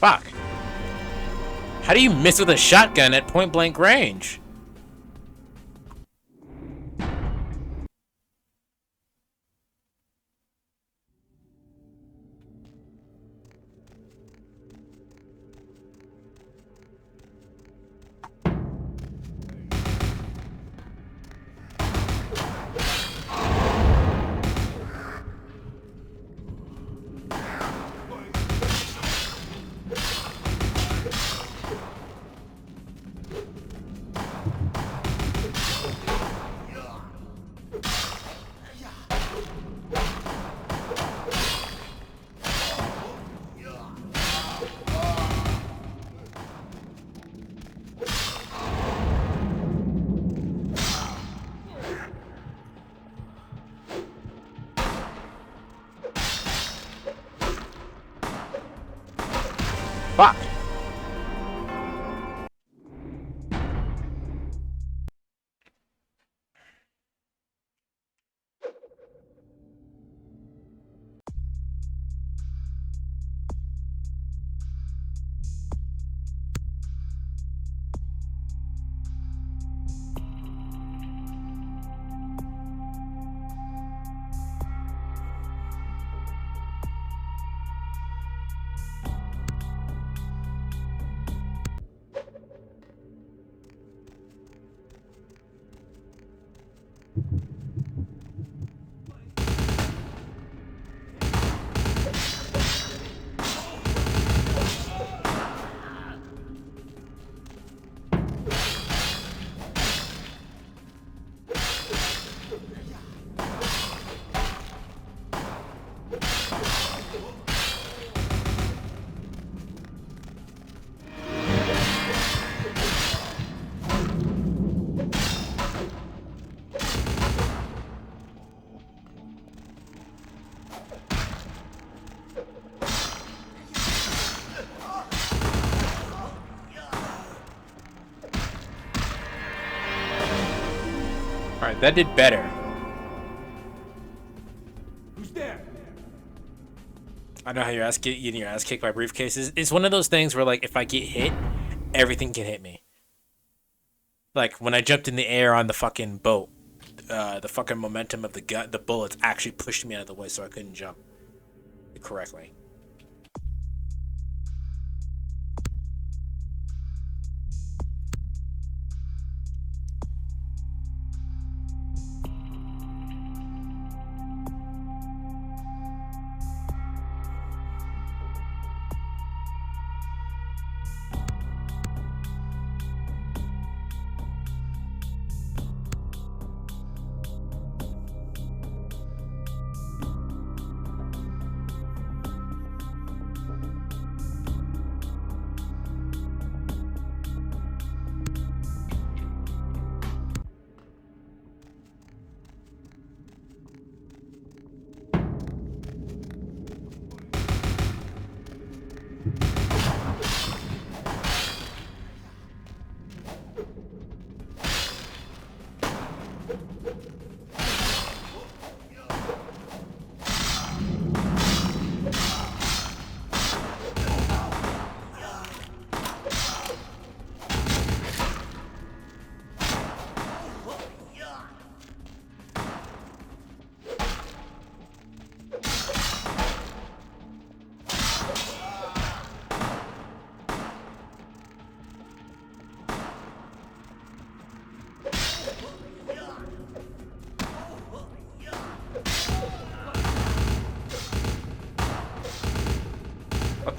S1: Fuck. How do you miss with a shotgun at point blank range? Fuck. Alright, that did better.
S16: Who's there?
S1: I know how your getting your ass kicked by briefcases. It's one of those things where, like, if I get hit, everything can hit me. Like, when I jumped in the air on the fucking boat, the fucking momentum of the bullets actually pushed me out of the way so I couldn't jump correctly.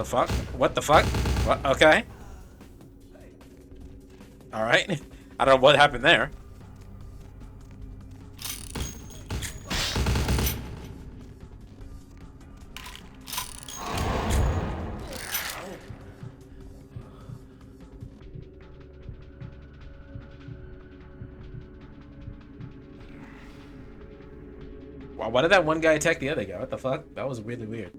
S1: the fuck? What the fuck? What? Okay. Alright. I don't know what happened there. Wow, why did that one guy attack the other guy? What the fuck? That was really weird.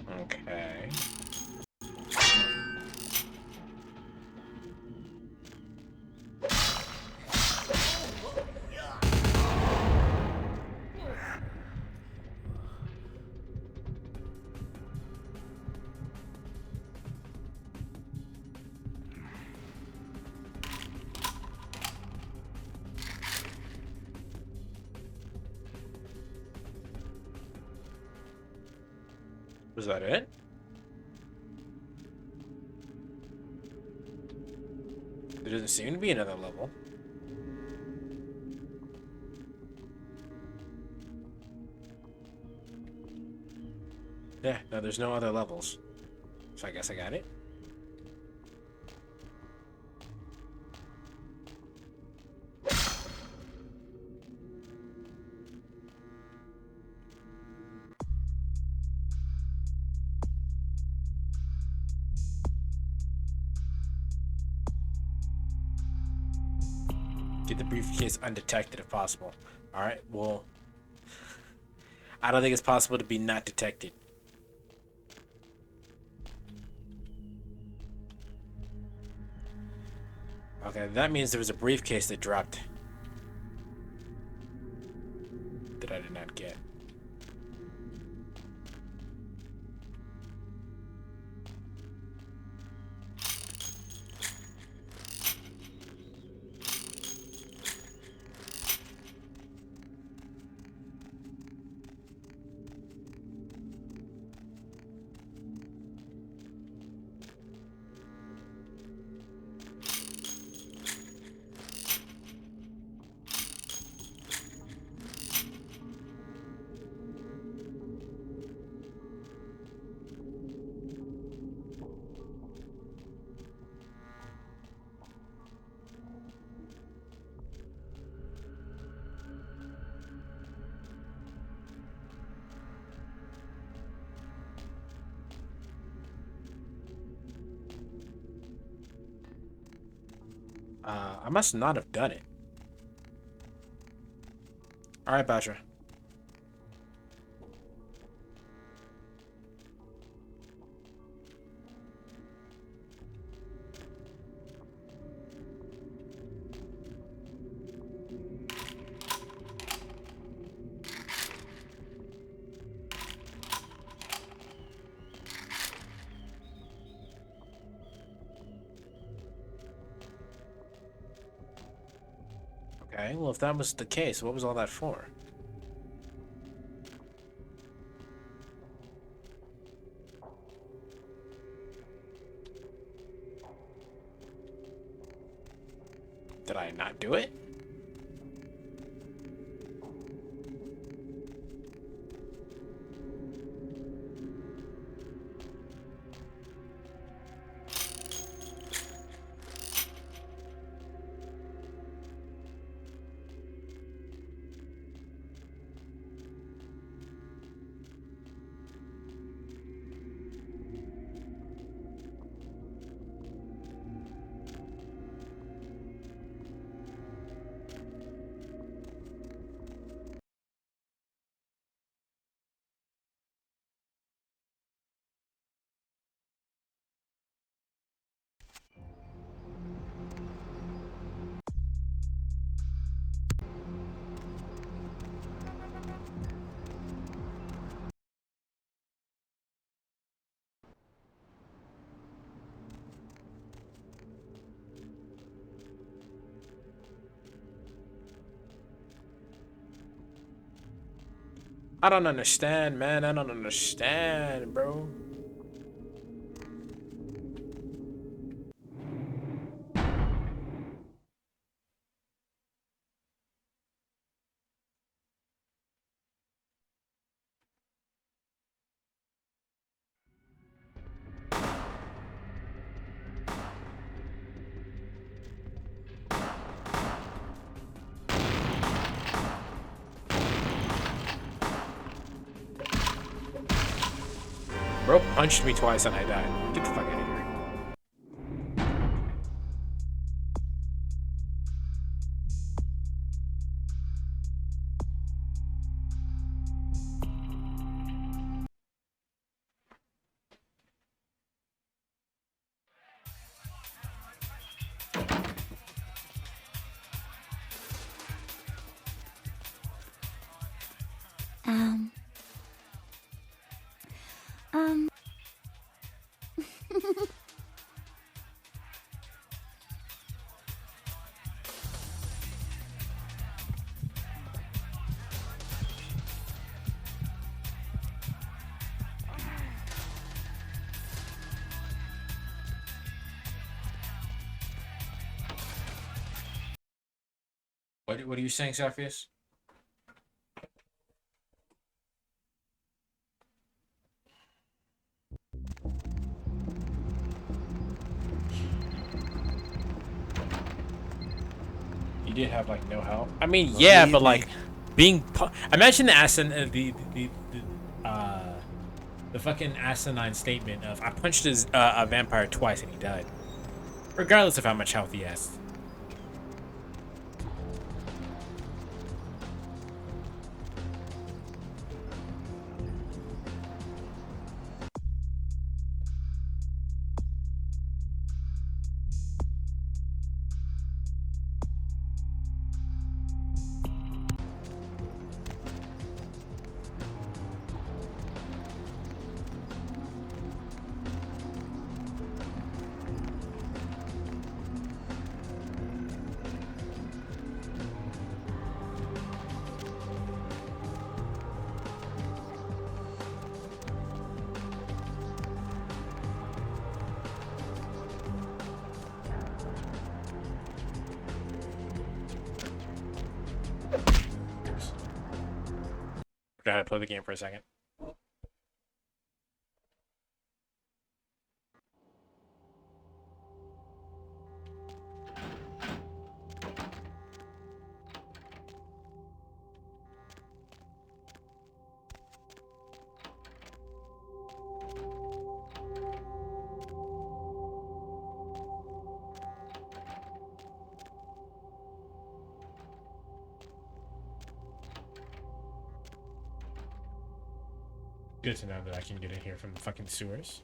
S1: Okay. Was that it? There doesn't seem to be another level. Yeah, no, there's no other levels. So I guess I got it. Get the briefcase undetected if possible. Alright, well, I don't think it's possible to be not detected. Okay, that means there was a briefcase that dropped. That I did not get. I must not have done it. Alright, Basha. Okay, well, if that was the case, what was all that for? Did I not do it? I don't understand, man. I don't understand, bro. Bro punched me twice and I died. Get the fuck out of here. What are you saying, Sapphires? You did have like no help. I mean, yeah, but like being imagine the the fucking asinine statement of I punched a vampire twice and he died, regardless of how much health he has. Gotta play the game for a second. Good to know that I can get in here from the fucking sewers.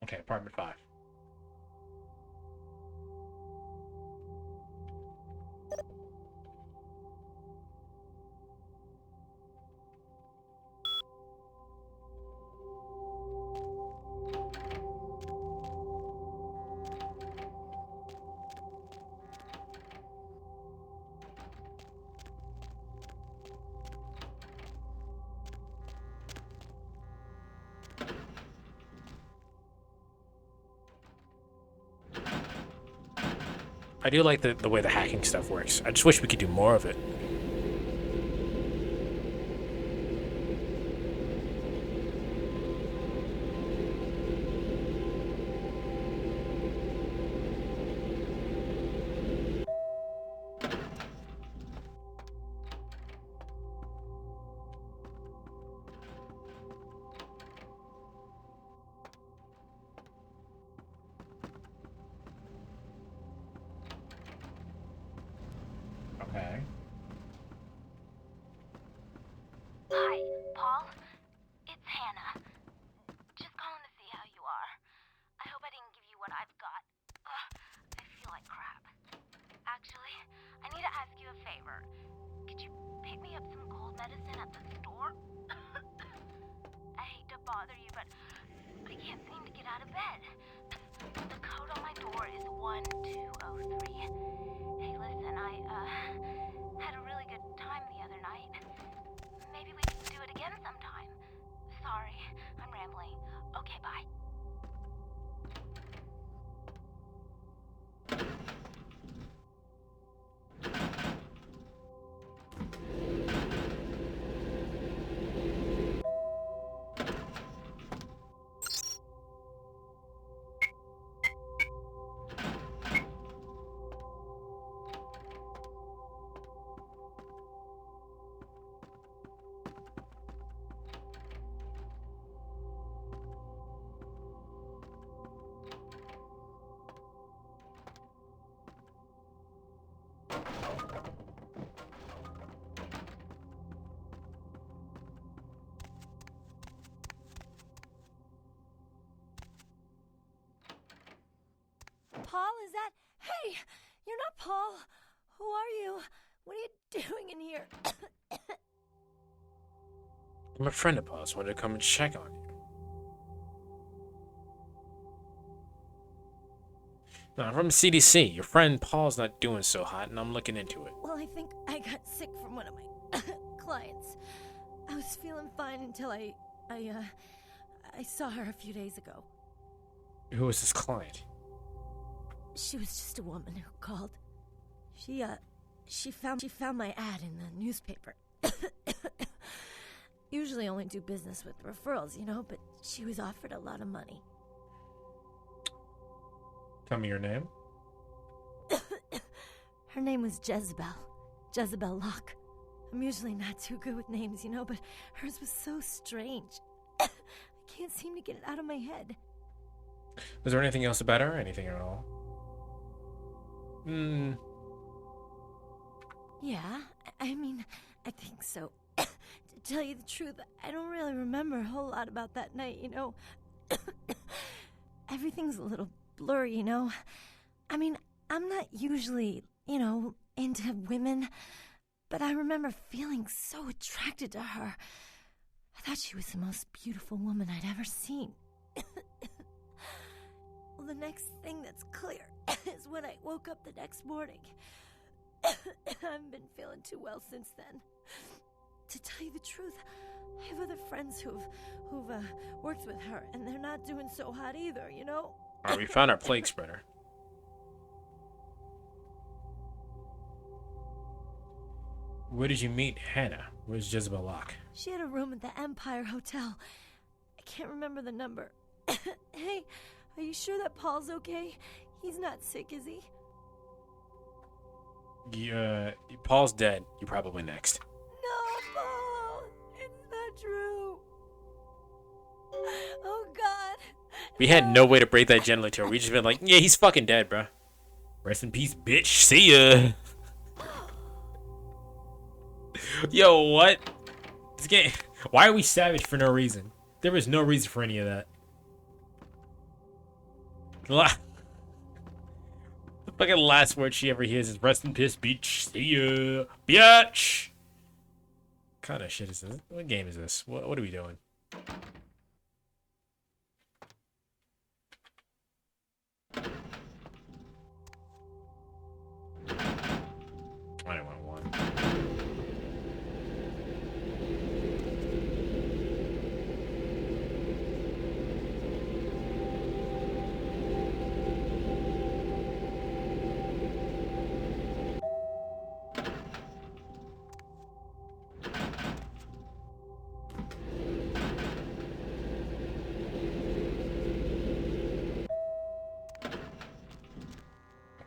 S1: Okay, apartment 5. I do like the way the hacking stuff works. I just wish we could do more of it.
S15: bother you, but I can't seem to get out of bed. The code on my door is 1203. Hey, listen, I had a really good time the other night. Maybe we can do it again sometime. Sorry, I'm rambling. Okay, bye.
S7: Paul, is that... Hey, you're not Paul. Who are you? What are you doing in here?
S1: I'm a friend of Paul's. Wanted to come and check on you. No, I'm from CDC. Your friend Paul's not doing so hot, and I'm looking into it.
S7: Well, I think I got sick from one of my clients. I was feeling fine until I saw her a few days ago.
S1: Who is this client?
S7: She was just a woman who called. She found my ad in the newspaper. Usually only do business with referrals, you know, but she was offered a lot of money.
S1: Tell me your name.
S7: Her name was Jezebel Locke. I'm usually not too good with names, you know, but hers was so strange. I can't seem to get it out of my head.
S1: Was there anything else about her? Anything at all?
S7: Yeah, I mean, I think so. To tell you the truth, I don't really remember a whole lot about that night, you know. Everything's a little blurry, you know. I mean, I'm not usually, you know, into women, but I remember feeling so attracted to her. I thought she was the most beautiful woman I'd ever seen. Well, the next thing that's clear is when I woke up the next morning. I haven't been feeling too well since then. To tell you the truth, I have other friends who've worked with her, and they're not doing so hot either, you know?
S1: Alright, we found our plague spreader. Where did you meet Hannah? Where's Jezebel Locke?
S7: She had a room at the Empire Hotel. I can't remember the number. Hey, are you sure that Paul's okay? He's not sick, is he?
S1: Paul's dead. You're probably next.
S7: No, Paul! It's not true! Oh, God!
S1: We had no way to break that gently to her. We just been like, yeah, he's fucking dead, bro. Rest in peace, bitch. See ya. Yo, what? This game. Why are we savage for no reason? There was no reason for any of that. The fucking last word she ever hears is rest in peace, bitch. See ya, bitch. What kind of shit is this? What game is this? What are we doing? I don't want one.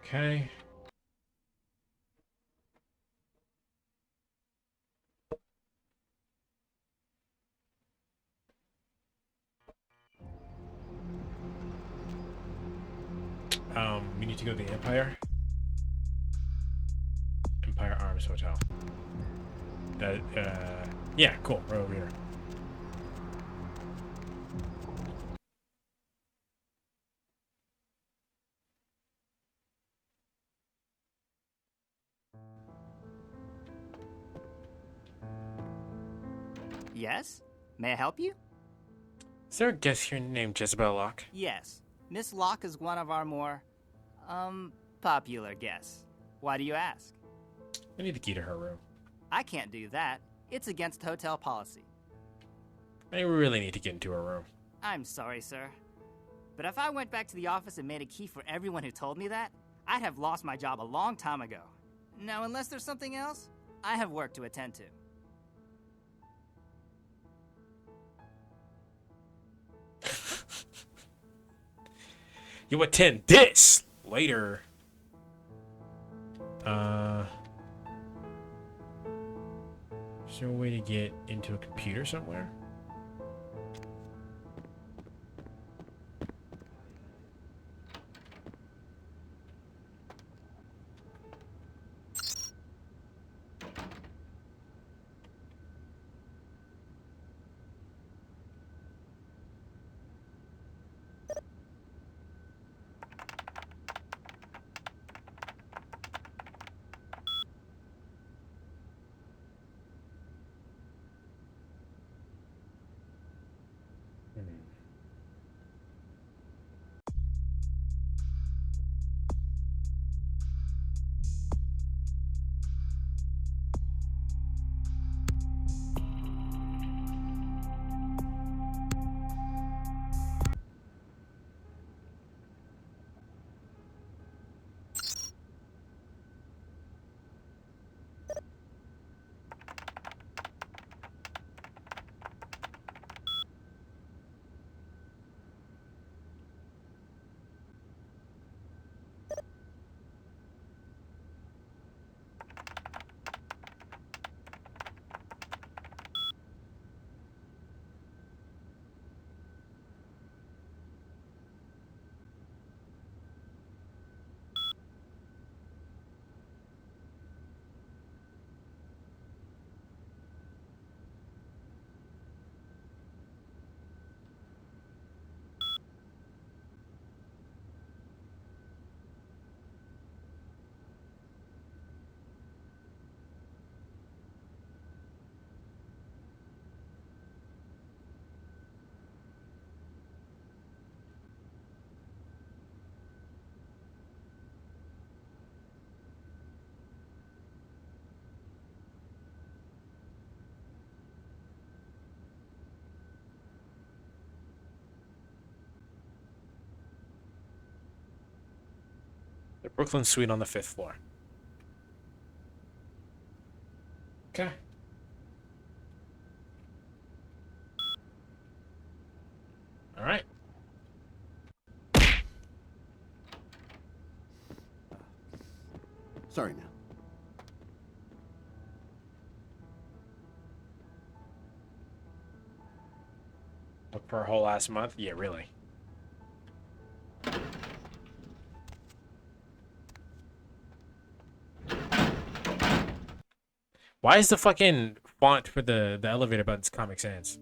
S1: Okay. We need to go to the Empire Arms Hotel. Yeah, cool. Right over here.
S22: Yes? May I help you?
S1: Is there a guest here named Jezebel Locke?
S4: Yes. Miss Locke is one of our more, popular guests. Why do you ask?
S1: I need the key to her room.
S4: I can't do that. It's against hotel policy.
S1: I really need to get into her room.
S4: I'm sorry, sir. But if I went back to the office and made a key for everyone who told me that, I'd have lost my job a long time ago. Now, unless there's something else, I have work to attend to.
S1: You attend this later. Is there a way to get into a computer somewhere? The Brooklyn Suite on the 5th floor. Okay. All right.
S22: Sorry now.
S1: Book for a whole last month? Yeah, really. Why is the fucking font for the elevator buttons Comic Sans?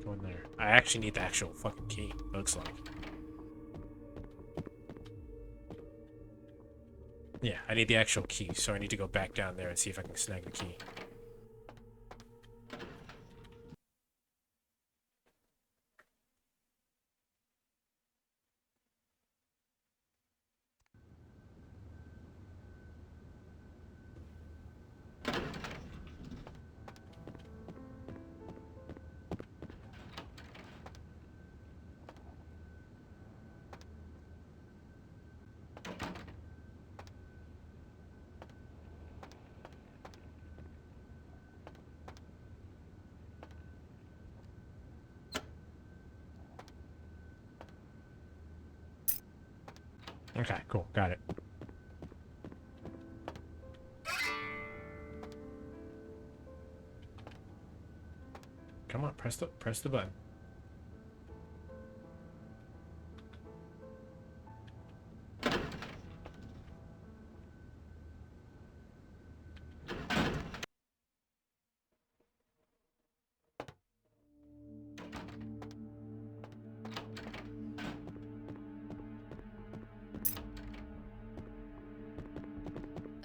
S1: Go in there. I actually need the actual fucking key, looks like. Yeah, I need the actual key, so I need to go back down there and see if I can snag the key. Okay, cool. Got it. Come on, press the button.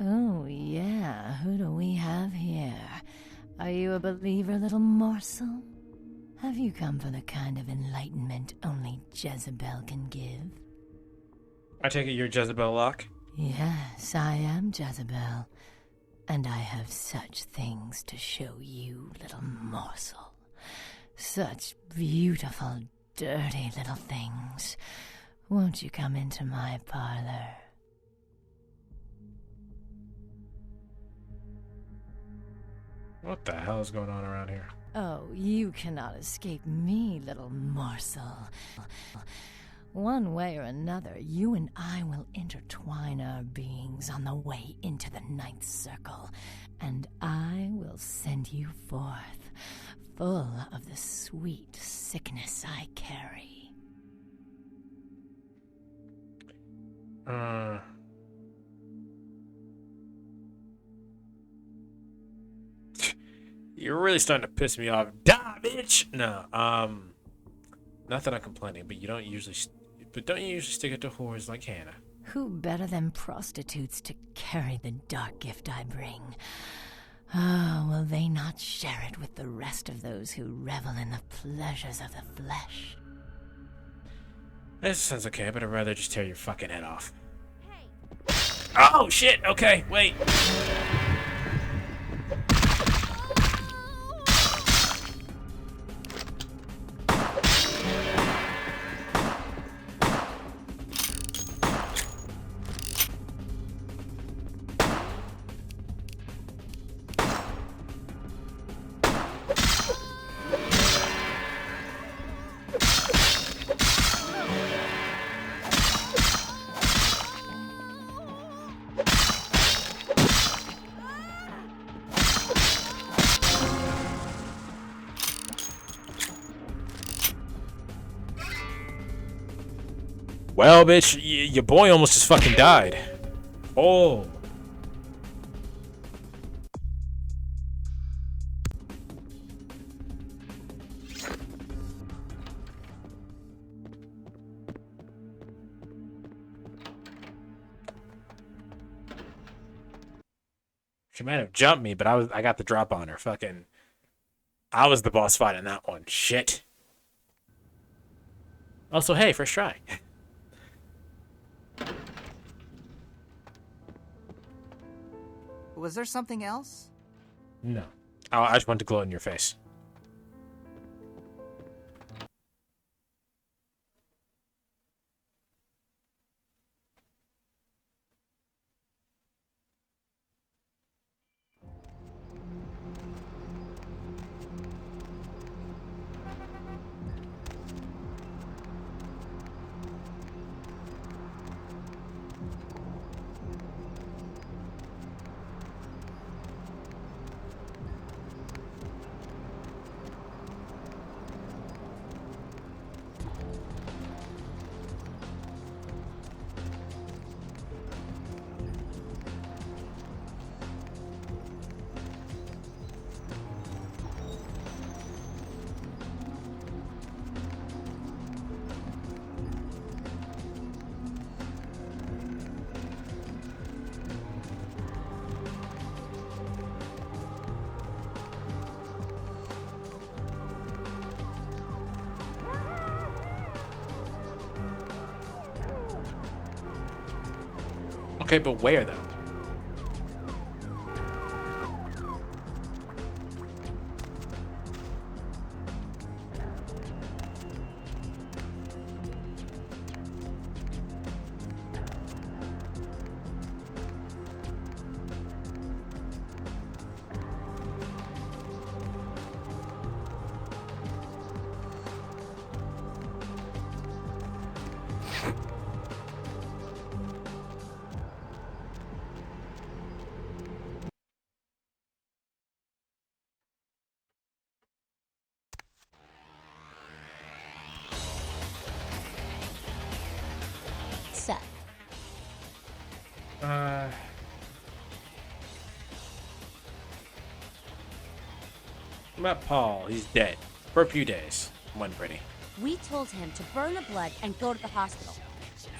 S18: Oh, yeah. Who do we have here? Are you a believer, little morsel? Have you come for the kind of enlightenment only Jezebel can give?
S1: I take it you're Jezebel Locke?
S18: Yes, I am Jezebel. And I have such things to show you, little morsel. Such beautiful, dirty little things. Won't you come into my parlor?
S1: What the hell is going on around here?
S18: Oh, you cannot escape me, little morsel. One way or another, you and I will intertwine our beings on the way into the ninth circle, and I will send you forth, full of the sweet sickness I carry.
S1: You're really starting to piss me off. Die, bitch! No, not that I'm complaining, but don't you usually stick it to whores like Hannah?
S18: Who better than prostitutes to carry the dark gift I bring? Ah, will they not share it with the rest of those who revel in the pleasures of the flesh?
S1: This sounds okay, but I'd rather just tear your fucking head off. Oh, shit! Okay, wait. Well, bitch, your boy almost just fucking died. Oh. She might have jumped me, but I got the drop on her. Fucking, I was the boss fight in that one. Shit. Also, hey, first try.
S4: Was there something else?
S1: No. I just want to glow in your face. Okay, but where though?
S7: Seth.
S1: About Paul, he's dead. For a few days. Wasn't pretty.
S7: We told him to burn the blood and go to the hospital.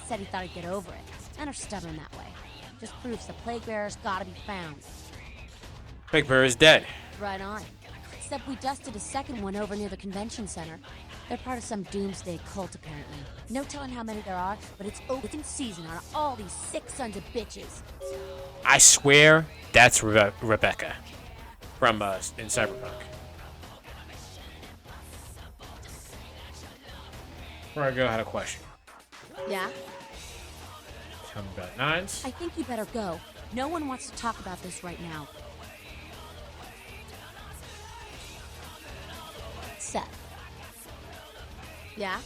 S7: Said he thought he'd get over it, and are stubborn that way. Just proves the plague bearer's gotta be found.
S1: Big Bear is dead.
S7: Right on. Except we dusted a second one over near the convention center. They're part of some doomsday cult, apparently. No telling how many there are, but it's open season on all these sick sons of bitches.
S1: I swear that's Rebecca from in Cyberpunk. Before I go, I had a question.
S7: Yeah?
S1: Tell me about Nines.
S7: I think you better go. No one wants to talk about this right now. Seth. Yeah?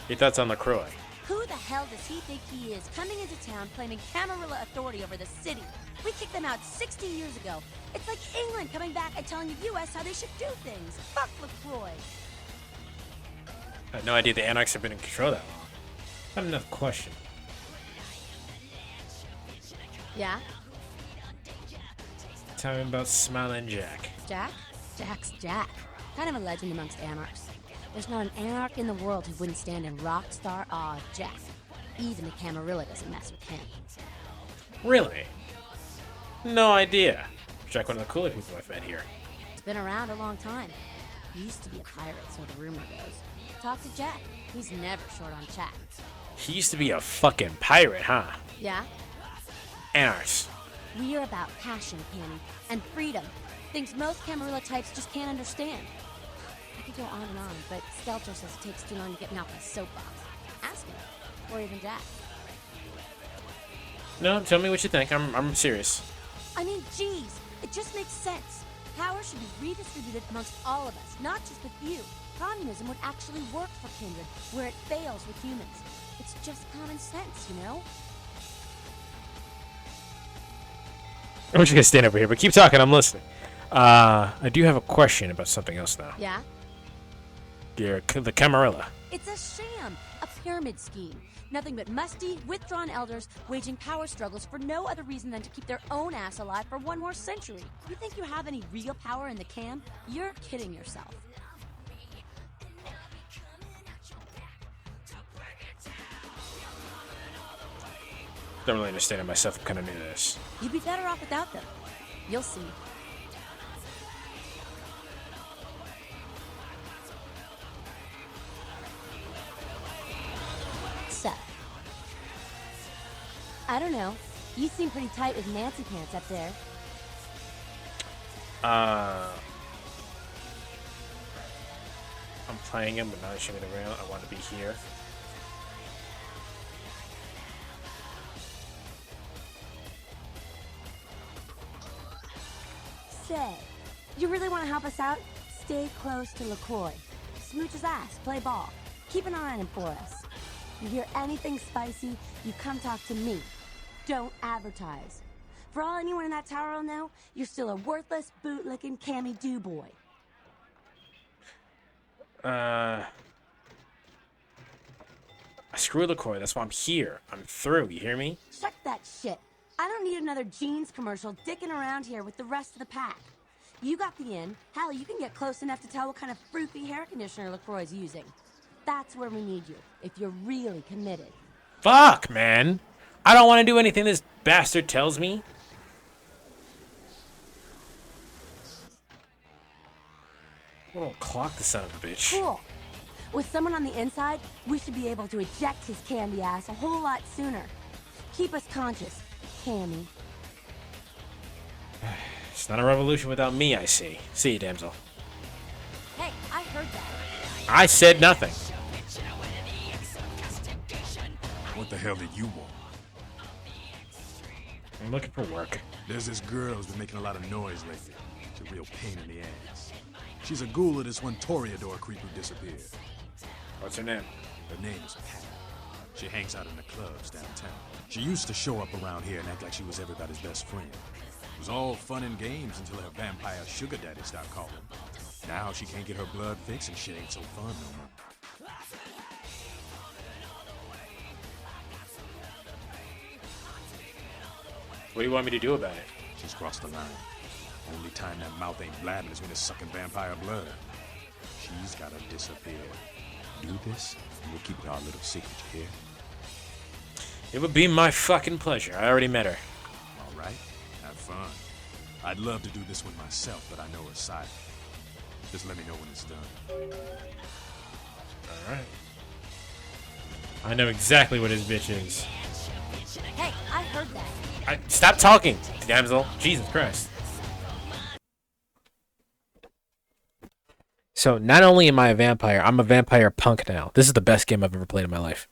S1: Your thoughts on LaCroix?
S7: Who the hell does he think he is, coming into town claiming Camarilla authority over the city? We kicked them out 60 years ago. It's like England coming back and telling the U.S. how they should do things. Fuck LaCroix.
S1: I had no idea the Anarchs have been in control that long. I have another question.
S7: Yeah?
S1: Tell me about Smiling Jack.
S7: Jack? Jack's Jack. Kind of a legend amongst Anarchs. There's not an Anarch in the world who wouldn't stand in rock star awe of Jack. Even the Camarilla doesn't mess with him.
S1: Really? No idea. Jack, one of the cooler people I've met here.
S7: He's been around a long time. He used to be a pirate, so the rumor goes. Talk to Jack. He's never short on chat.
S1: He used to be a fucking pirate, huh?
S7: Yeah?
S1: Anarchs.
S7: We are about passion, Canny, and freedom. Things most Camarilla types just can't understand. I could go on and on, but Skelter says it takes too long to get me off my soapbox. Ask him. Or even Jack.
S1: No, tell me what you think. I'm serious.
S7: I mean, geez, it just makes sense. Power should be redistributed amongst all of us, not just a few. Communism would actually work for Kindred, where it fails with humans. It's just common sense, you know?
S1: I'm just gonna stand over here, but keep talking, I'm listening. I do have a question about something else now.
S7: Yeah?
S1: The Camarilla.
S7: It's a sham, a pyramid scheme. Nothing but musty, withdrawn elders waging power struggles for no other reason than to keep their own ass alive for one more century. You think you have any real power in the camp? You're kidding yourself.
S1: Don't really understand it myself. I'm kind of new to this.
S7: You'd be better off without them. You'll see. Seth. I don't know. You seem pretty tight with Nancy Pants up there.
S1: I'm playing him, but not showing it around. I want to be here.
S7: Say, you really want to help us out? Stay close to LaCroix. Smooch his ass, play ball. Keep an eye on him for us. You hear anything spicy, you come talk to me. Don't advertise. For all anyone in that tower will know, you're still a worthless, bootlicking Cammy do-boy.
S1: Screw LaCroix, that's why I'm here. I'm through, you hear me?
S7: Shut that shit. I don't need another jeans commercial dicking around here with the rest of the pack. You got the in. Hell, you can get close enough to tell what kind of fruity hair conditioner LaCroix's using. That's where we need you, if you're really committed.
S1: Fuck, man. I don't want to do anything this bastard tells me. Oh, clock the son of a bitch.
S7: Cool. With someone on the inside, we should be able to eject his candy ass a whole lot sooner. Keep us conscious, Cammy.
S1: It's not a revolution without me, I see. See you, damsel.
S7: Hey, I heard that.
S1: I said nothing.
S12: What the hell did you want?
S1: I'm looking for work.
S12: There's this girl who's been making a lot of noise lately. She's a real pain in the ass. She's a ghoul of this one Toreador creep who disappeared.
S1: What's her name?
S12: Her name is Pat. She hangs out in the clubs downtown. She used to show up around here and act like she was everybody's best friend. It was all fun and games until her vampire sugar daddy started calling. Now she can't get her blood fixed and shit ain't so fun no more.
S1: What do you want me to do about it?
S12: She's crossed the line. Only time that mouth ain't blabbing is when it's sucking vampire blood. She's gotta disappear. Do this, and we'll keep it our little secret, you hear?
S1: It would be my fucking pleasure. I already met her.
S12: All right, have fun. I'd love to do this one myself, but I know her silent. Just let me know when it's done.
S1: Alright. I know exactly what his bitch is.
S7: Hey, I heard that.
S1: Stop talking, damsel. Jesus Christ. So, not only am I a vampire, I'm a vampire punk now. This is the best game I've ever played in my life.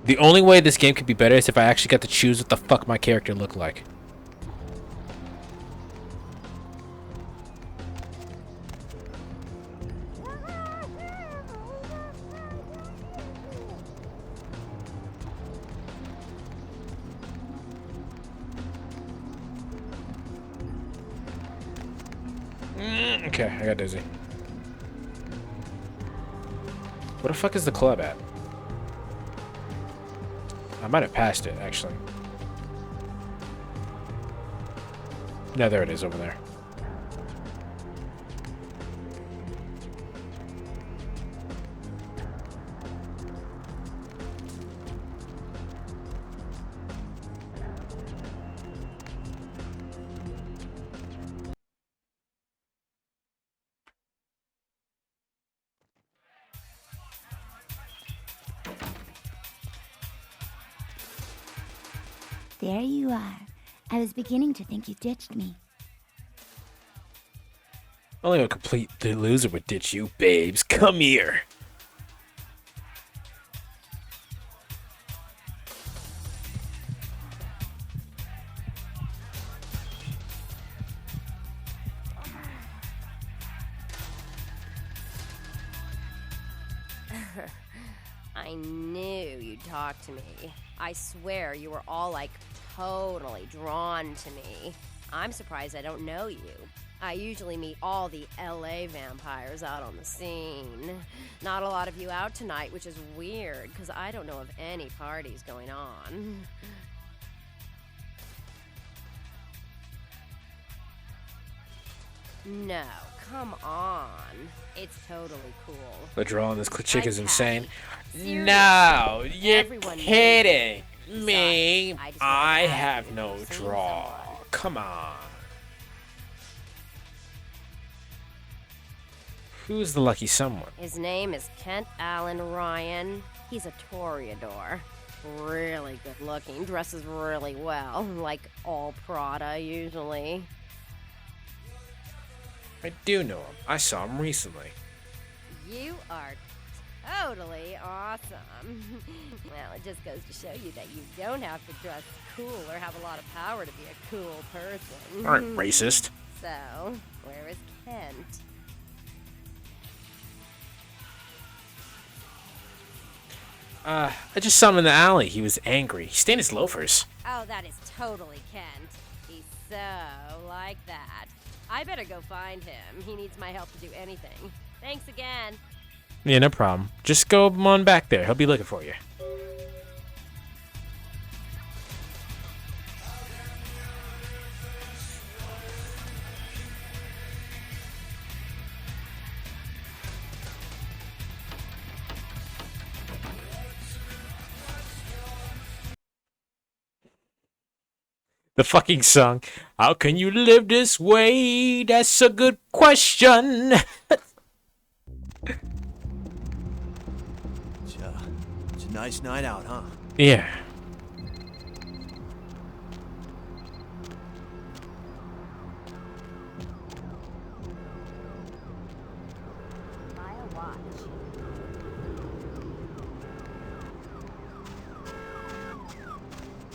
S1: The only way this game could be better is if I actually got to choose what the fuck my character looked like. Okay, I got dizzy. Where the fuck is the club at? I might have passed it, actually. No, there it is over there.
S15: There you are. I was beginning to think you ditched me.
S1: Only a complete loser would ditch you, babes. Come here.
S3: I knew you'd talk to me. I swear you were all like totally drawn to me. I'm surprised I don't know you. I usually meet all the LA vampires out on the scene. Not a lot of you out tonight, which is weird because I don't know of any parties going on. No, come on. It's totally cool.
S1: The draw on this chick is insane.
S3: Seriously.
S1: No, you're
S3: Everyone
S1: kidding
S3: knows
S1: me.
S3: Besides,
S1: I
S3: just
S1: have
S3: wanna
S1: no
S3: ask you,
S1: draw. Come on. Who's the lucky someone?
S3: His name is Kent Allen Ryan. He's a toreador. Really good looking, dresses really well, like all Prada usually.
S1: I do know him. I saw him recently.
S3: You are totally awesome. Well, it just goes to show you that you don't have to dress cool or have a lot of power to be a cool person.
S1: Aren't racist.
S3: So, where is Kent?
S1: I just saw him in the alley. He was angry. He stained his loafers.
S3: Oh, that is totally Kent. He's so like that. I better go find him. He needs my help to do anything. Thanks again.
S1: Yeah, no problem. Just go on back there. He'll be looking for you. The fucking song. How can you live this way? That's a good question.
S14: It's a nice night out, huh?
S1: Yeah.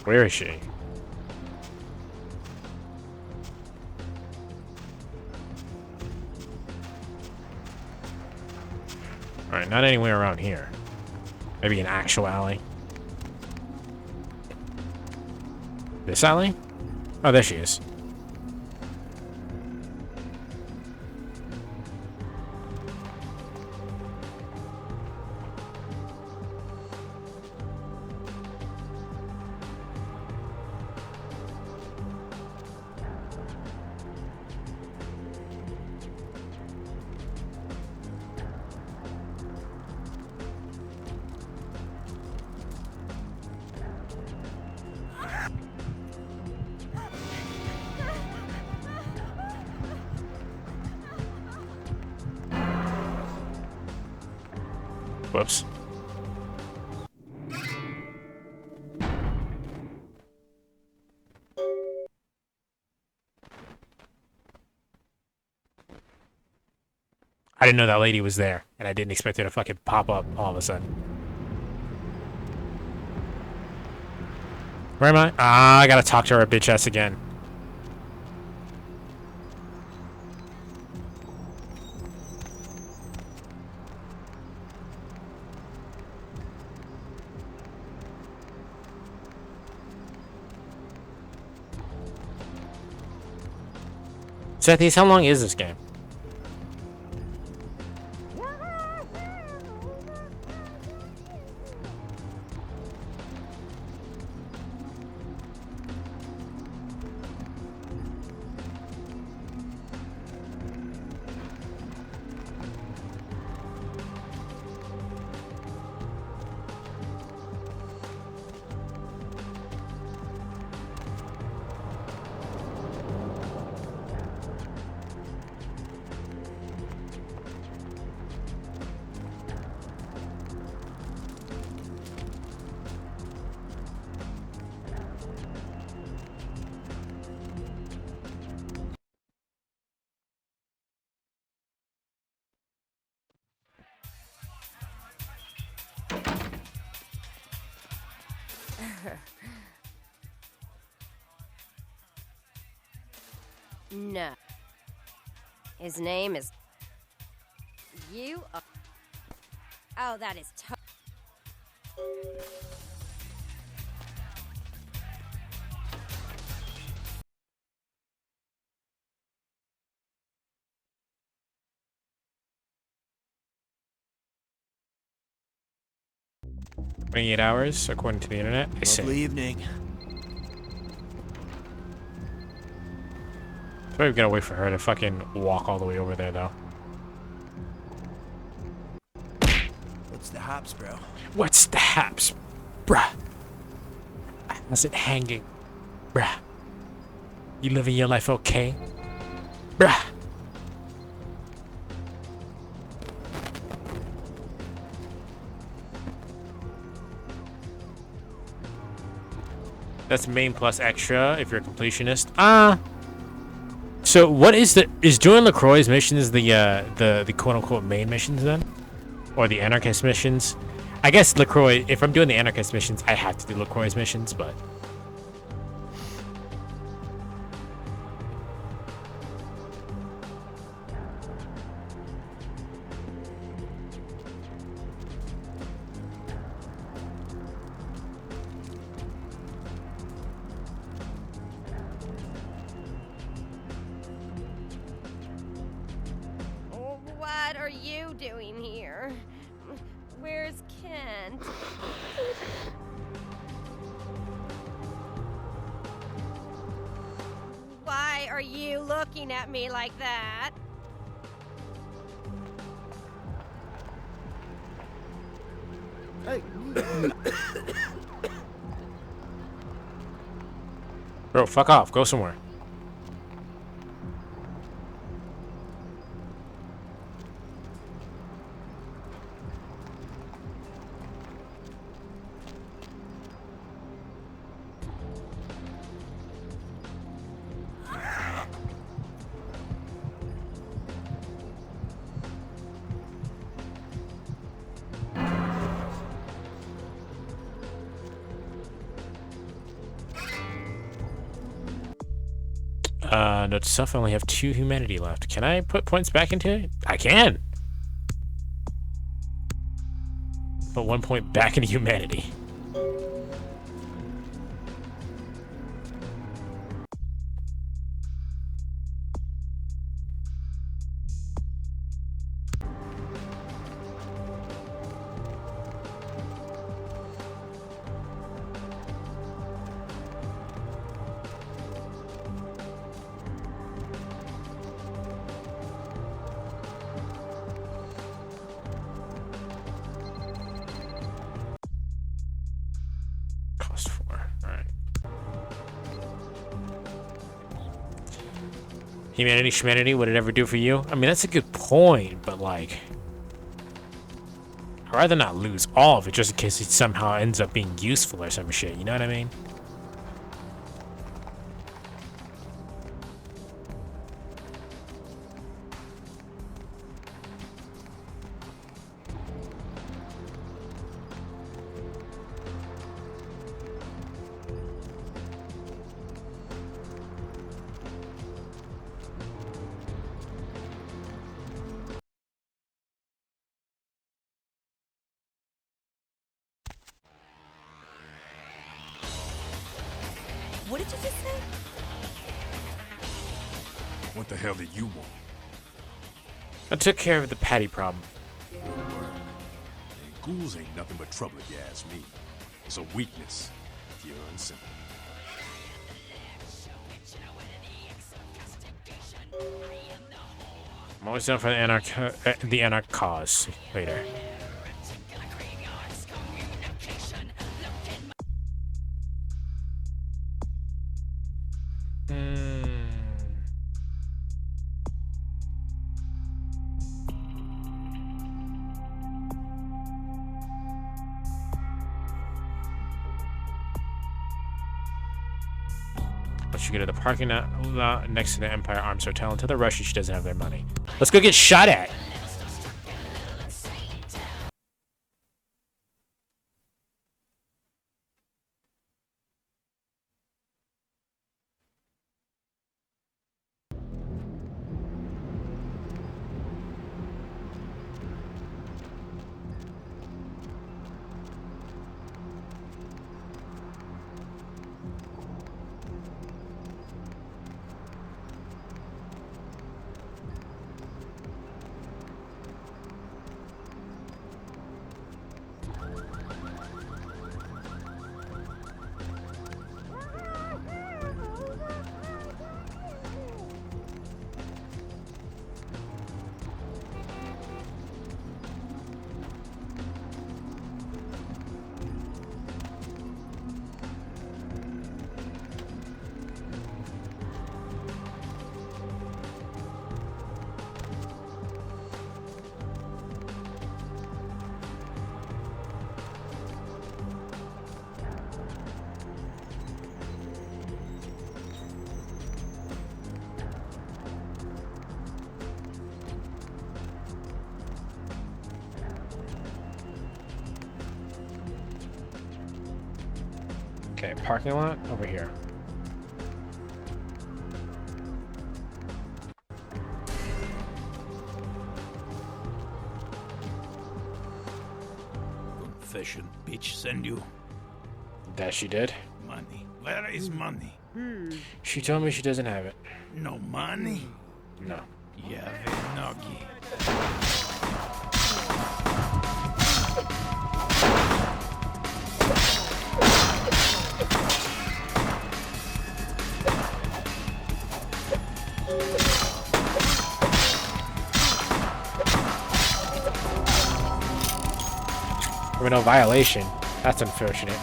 S1: Where is she? Alright, not anywhere around here. Maybe an actual alley. This alley? Oh, there she is. Whoops. I didn't know that lady was there, and I didn't expect her to fucking pop up all of a sudden. Where am I? Ah, I gotta talk to her bitch ass again. Sethies, how long is this game?
S3: No. His name is... You are... Oh, that is
S1: $28 hours, according to the internet. I say.
S14: Lovely evening.
S1: Probably gonna wait for her to fucking walk all the way over there, though.
S14: What's the hops, bro?
S1: What's the haps, bruh? How's it hanging, bruh? You living your life okay, bruh? That's main plus extra if you're a completionist. So what is doing LaCroix's missions the quote unquote main missions then? Or the anarchist missions? I guess LaCroix, if I'm doing the anarchist missions, I have to do LaCroix's missions, but
S3: What are you doing here? Where's Kent? Why are you looking at me like that?
S14: Hey.
S1: bro, fuck off. Go somewhere. Note to self, I only have 2 humanity left. Can I put points back into it? I can! Put 1 point back into humanity. Cost 4. Alright. Humanity, schmanity, would it ever do for you? I mean, that's a good point, but like... I'd rather not lose all of it just in case it somehow ends up being useful or some shit, you know what I mean?
S17: What did you just say?
S12: What the hell did you want?
S1: I took care of the patty problem.
S12: Good work. And ghouls ain't nothing but trouble if you ask me. It's a weakness, pure and simple.
S1: I'm always down for the anarch cause later. Once you get to the parking lot next to the Empire Arms Hotel and tell the Russian she doesn't have their money. Let's go get shot at. Okay, parking lot over here.
S22: Confession, bitch, send you
S1: That she did.
S22: money. Where is money?
S1: She told me she doesn't have it.
S22: No money?
S1: No.
S22: Yeah, nogi.
S1: Criminal violation. That's unfortunate.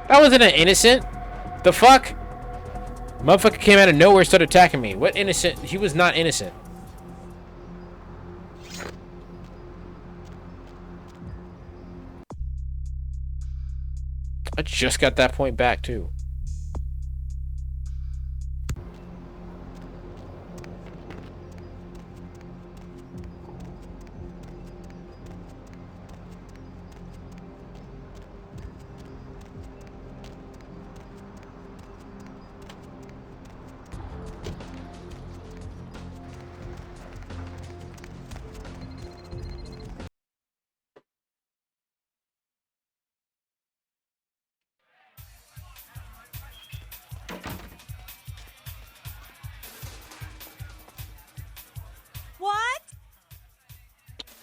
S1: That wasn't an innocent. The fuck? Motherfucker came out of nowhere and started attacking me. What innocent? He was not innocent. I just got that point back too.
S17: What?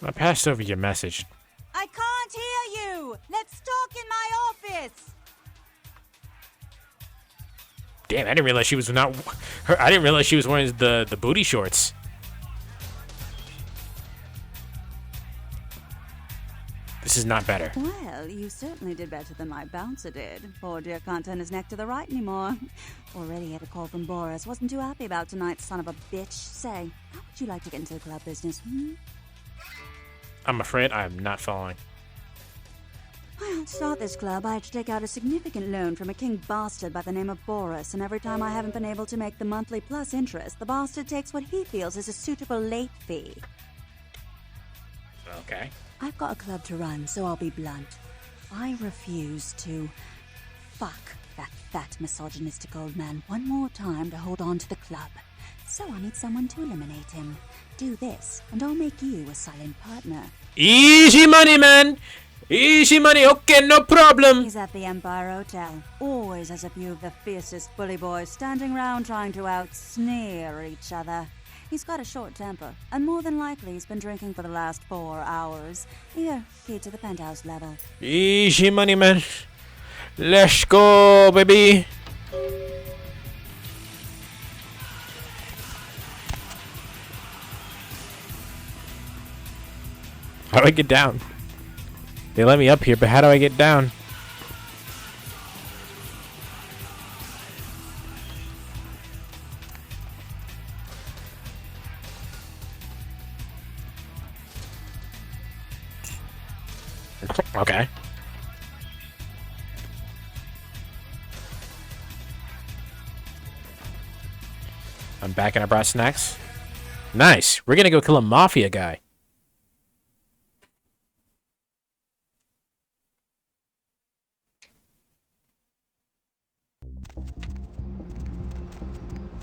S1: I passed over your message.
S17: I can't hear you. Let's talk in my office.
S1: Damn, I didn't realize she was not. I didn't realize she was wearing the booty shorts. This is not better.
S6: Well, you certainly did better than my bouncer did. Poor dear can't turn his neck to the right anymore. Already had a call from Boris. Wasn't too happy about tonight's son of a bitch. Say, how would you like to get into the club business,
S1: I'm afraid I'm not following.
S6: Well, to start this club, I had to take out a significant loan from a king bastard by the name of Boris, and every time I haven't been able to make the monthly plus interest, the bastard takes what he feels is a suitable late fee.
S1: Okay.
S6: I've got a club to run, so I'll be blunt. I refuse to fuck that fat, misogynistic old man one more time to hold on to the club. So I need someone to eliminate him. Do this, and I'll make you a silent partner.
S1: Easy money, man! Easy money, okay, no problem!
S6: He's at the Empire Hotel. Always has a few of the fiercest bully boys standing round trying to out-sneer each other. He's got a short temper, and more than likely he's been drinking for the last 4 hours. Here, key to the penthouse level.
S1: Easy money, man. Let's go, baby. How do I get down? They let me up here, but how do I get down? Okay. I'm back and I brought snacks. Nice. We're gonna go kill a mafia guy.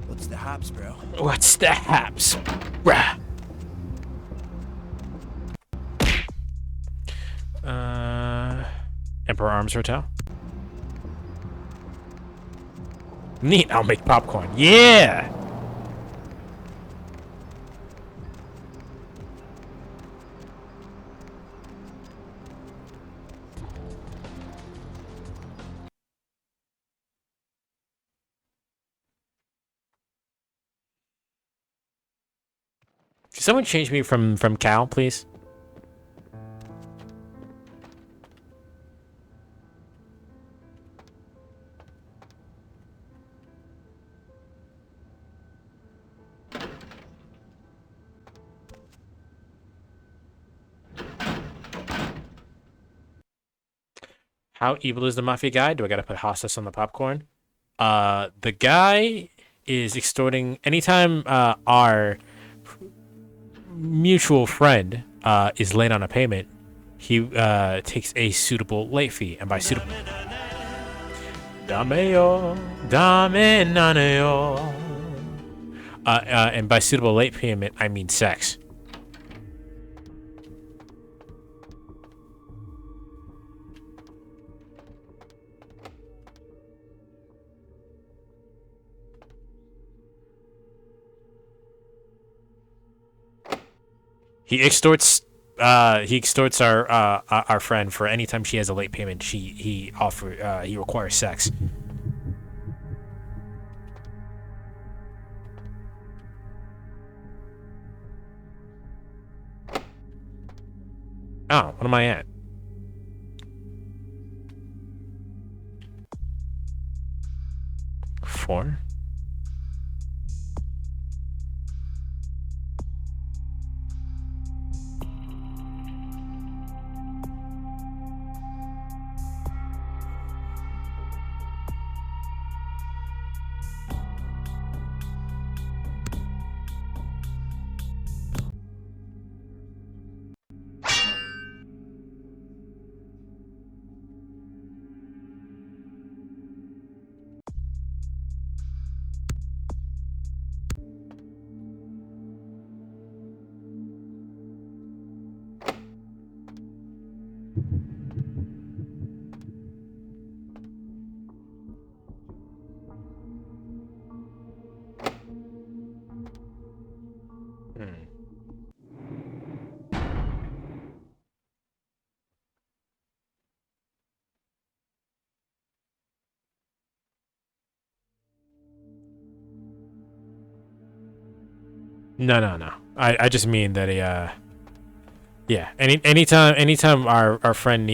S14: What's the hops, bro?
S1: What's the haps? Bruh. Emperor Arms Hotel. Neat. I'll make popcorn. Yeah. Can someone change me from Cal, please? How evil is the mafia guy? Do I gotta put hostas on the popcorn? The guy is extorting anytime our mutual friend is late on a payment, he takes a suitable late fee, and by suitable, and by suitable late payment, I mean sex. He extorts our friend for any time she has a late payment. He requires sex. Oh, what am I at? Four. No. I just mean that yeah. Anytime our friend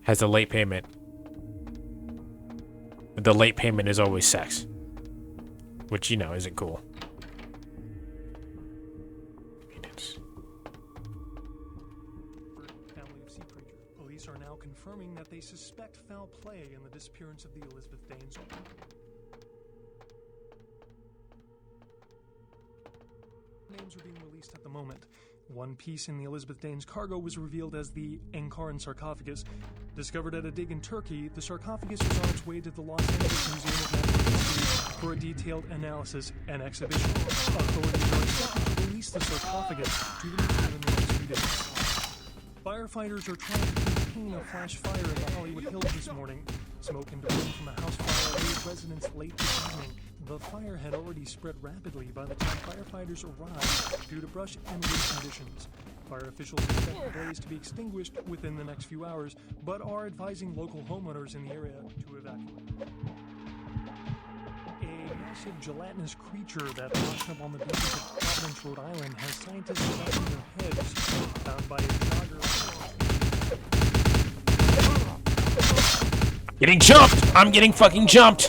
S1: has a late payment, the late payment is always sex, which isn't cool.
S5: Family of sea creature. Police are now confirming that they suspect foul play in the disappearance of the Elizabeth Danes. Names are being released at the moment. One piece in the Elizabeth Danes cargo was revealed as the Ankaran sarcophagus. Discovered at a dig in Turkey, the sarcophagus was on its way to the Los Angeles Museum of Natural History for a detailed analysis and exhibition. Authorities are expected to release the sarcophagus to the museum in the next few days. Firefighters are trying to contain a flash fire in the Hollywood Hills this morning. Smoke and debris from a house fire made residents late this evening. The fire had already spread rapidly by the time firefighters arrived due to brush and wind conditions. Fire officials expect the blaze to be extinguished within the next few hours, but are advising local homeowners in the area to evacuate. A massive gelatinous creature that washed up on the beaches of Providence, Rhode Island, has scientists studying their heads, found by a jogger.
S1: Getting jumped! I'm getting fucking jumped!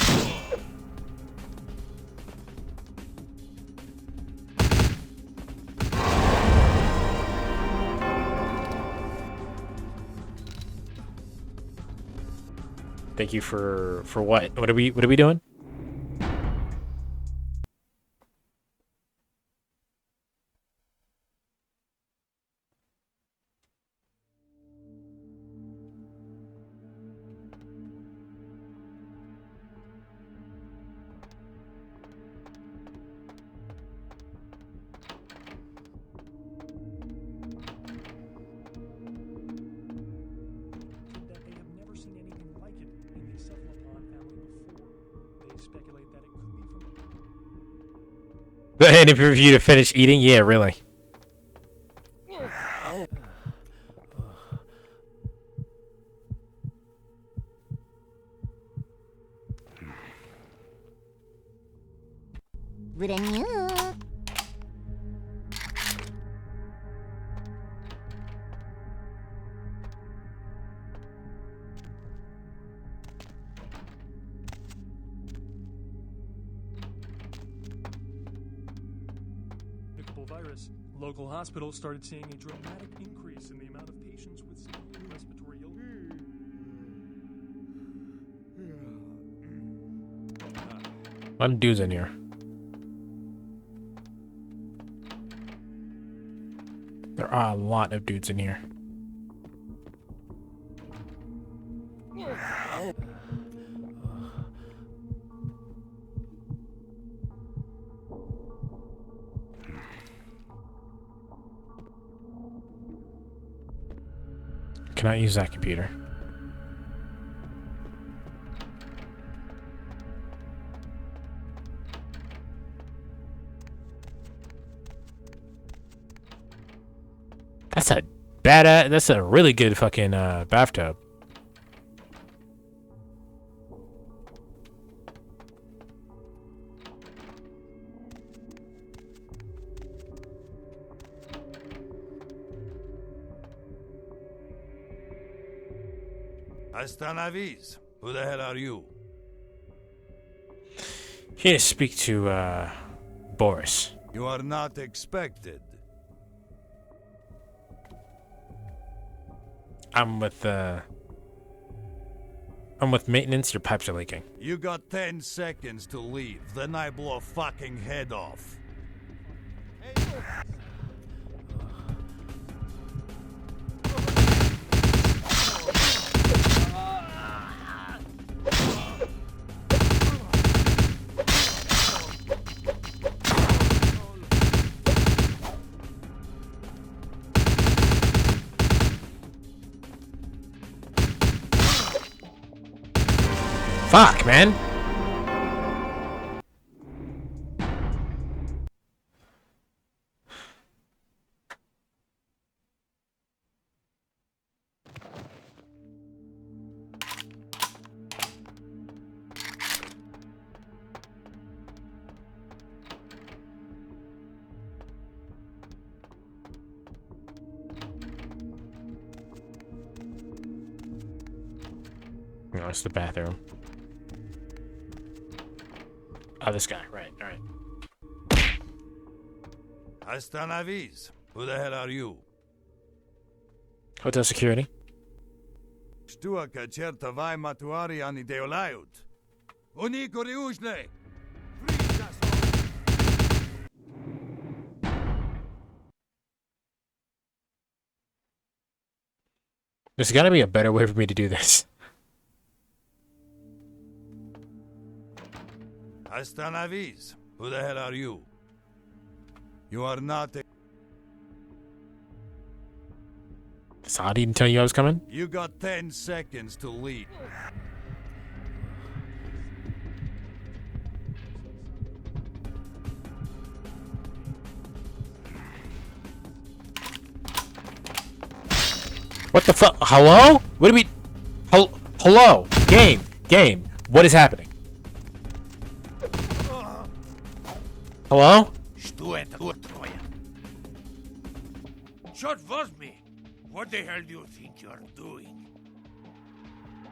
S1: Thank you for what? What are we doing?
S5: That they have never seen anything like it in the cephalopod family before. They speculate that it could be from.
S1: And if for you to finish eating, yeah, really.
S5: Virus. Local hospitals started seeing a dramatic increase in the amount of patients with severe respiratory illness.
S1: A lot of dudes in here. There are a lot of dudes in here. Cannot use that computer. That's a badass. That's a really good fucking bathtub.
S22: Astanavis, who the hell are you?
S1: Here to speak to Boris.
S22: You are not expected.
S1: I'm with maintenance. Your pipes are leaking.
S22: You got 10 seconds to leave, then I blow a fucking head off.
S1: Fuck, man. No, it's the bathroom. Oh, this guy. Right, all right.
S22: Hasta navis. Who the hell are you?
S1: Hotel security.
S22: Stuaka certa vai matuari ani deolaiut. Unico riusle.
S1: There's got to be a better way for me to do this.
S22: Hasta navis. Who the hell are you? You are not a...
S1: Saad didn't tell you I was coming?
S22: You got 10 seconds to leave.
S1: What the fuck? Hello? What do we... Hello? Game. What is happening? Hello?
S16: Short was me. What the hell do you think you're doing?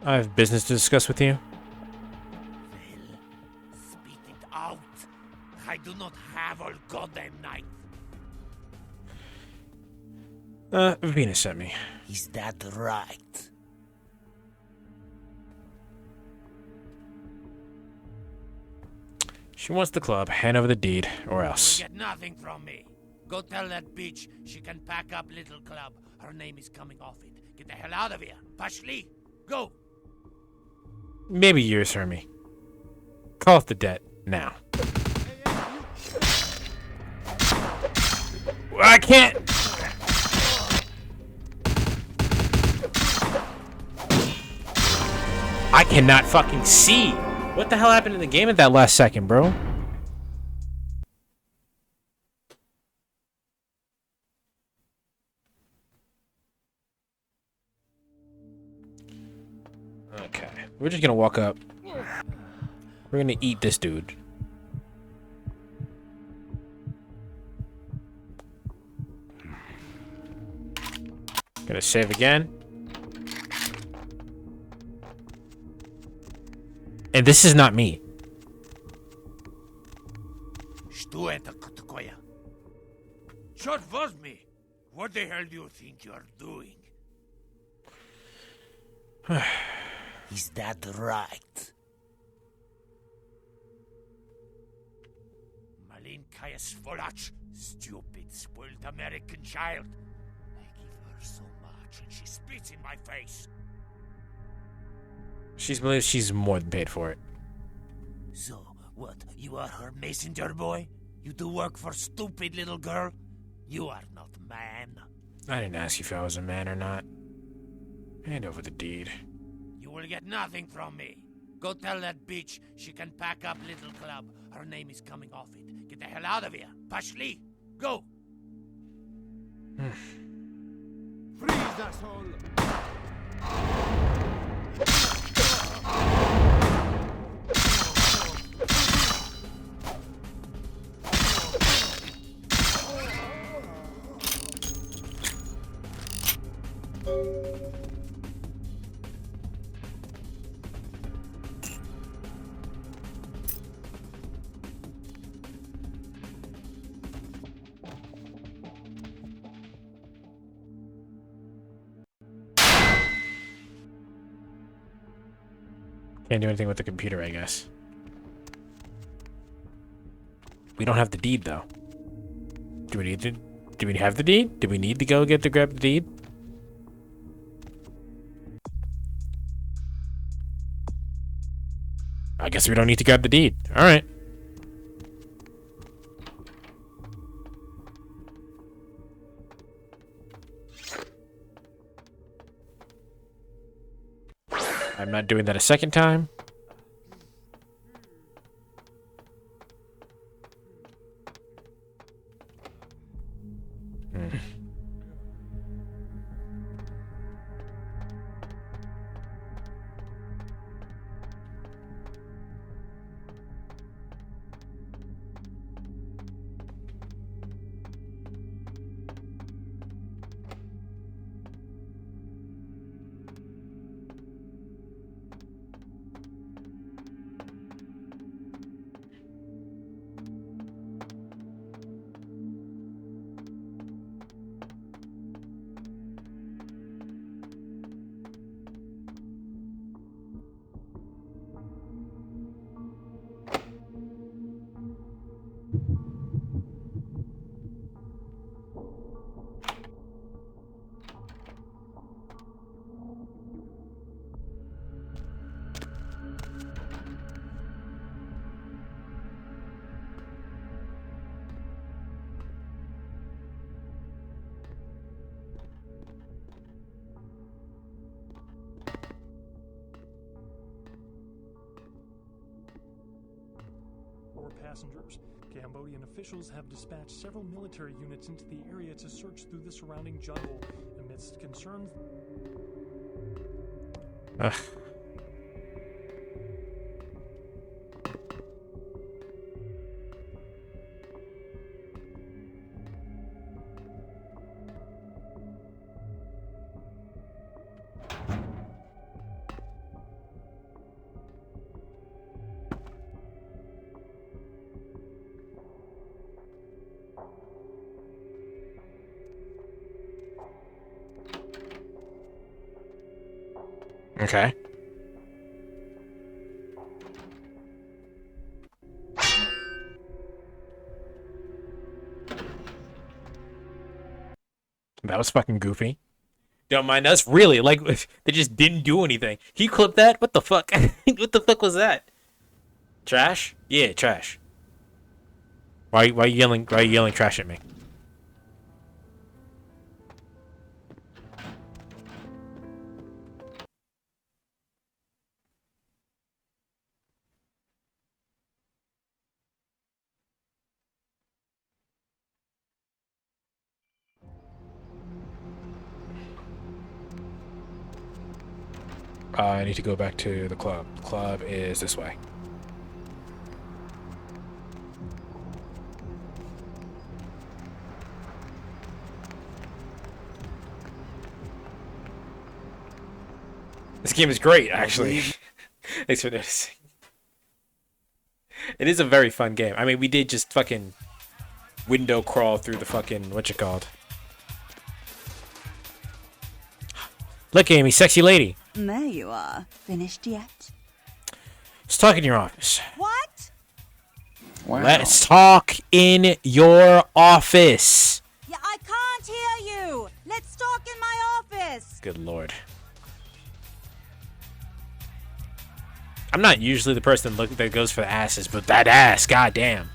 S1: I have business to discuss with you.
S16: Spit it out. I do not have all goddamn night.
S1: Venus sent me.
S16: Is that right?
S1: She wants the club. Hand over the deed, or else.
S16: You will get nothing from me. Go tell that bitch she can pack up little club. Her name is coming off it. Get the hell out of here. Pashli, go.
S1: Maybe yours, Hermie. Call off the debt now. I can't. I cannot fucking see. What the hell happened in the game at that last second, bro? Okay. We're just gonna walk up. We're gonna eat this dude. Gonna save again. And this is not me.
S16: Short was me. What the hell do you think you're doing? Is that right? Malinkaya Svolach, stupid, spoiled American child. I give her so much and she spits in my face.
S1: She believes she's more than paid for it.
S16: So, what, you are her messenger boy? You do work for stupid little girl? You are not man.
S1: I didn't ask you if I was a man or not. Hand over the deed.
S16: You will get nothing from me. Go tell that bitch she can pack up little club. Her name is coming off it. Get the hell out of here. Pashli, go.
S20: Freeze, asshole!
S1: Can't do anything with the computer, I guess. We don't have the deed, though. Do we need to? Do we have the deed? Do we need to go grab the deed? I guess we don't need to grab the deed. All right. I'm not doing that a second time.
S5: more passengers. Cambodian officials have dispatched several military units into the area to search through the surrounding jungle amidst concerns.
S1: Ugh. Okay. That was fucking goofy. Don't mind us. Really, like, they just didn't do anything. He clipped that? What the fuck? What the fuck was that? Trash? Yeah, trash. Why are you yelling trash at me? I need to go back to the club. The club is this way. This game is great, actually. Thanks for noticing. It is a very fun game. I mean, we did just fucking window crawl through the fucking, what you called? Look, Amy, sexy lady.
S6: There you are. Finished yet?
S1: Let's talk in your office.
S17: What?
S1: Wow. Let's talk in your office.
S17: Yeah, I can't hear you. Let's talk in my office.
S1: Good lord. I'm not usually the person that goes for the asses, but that ass, goddamn.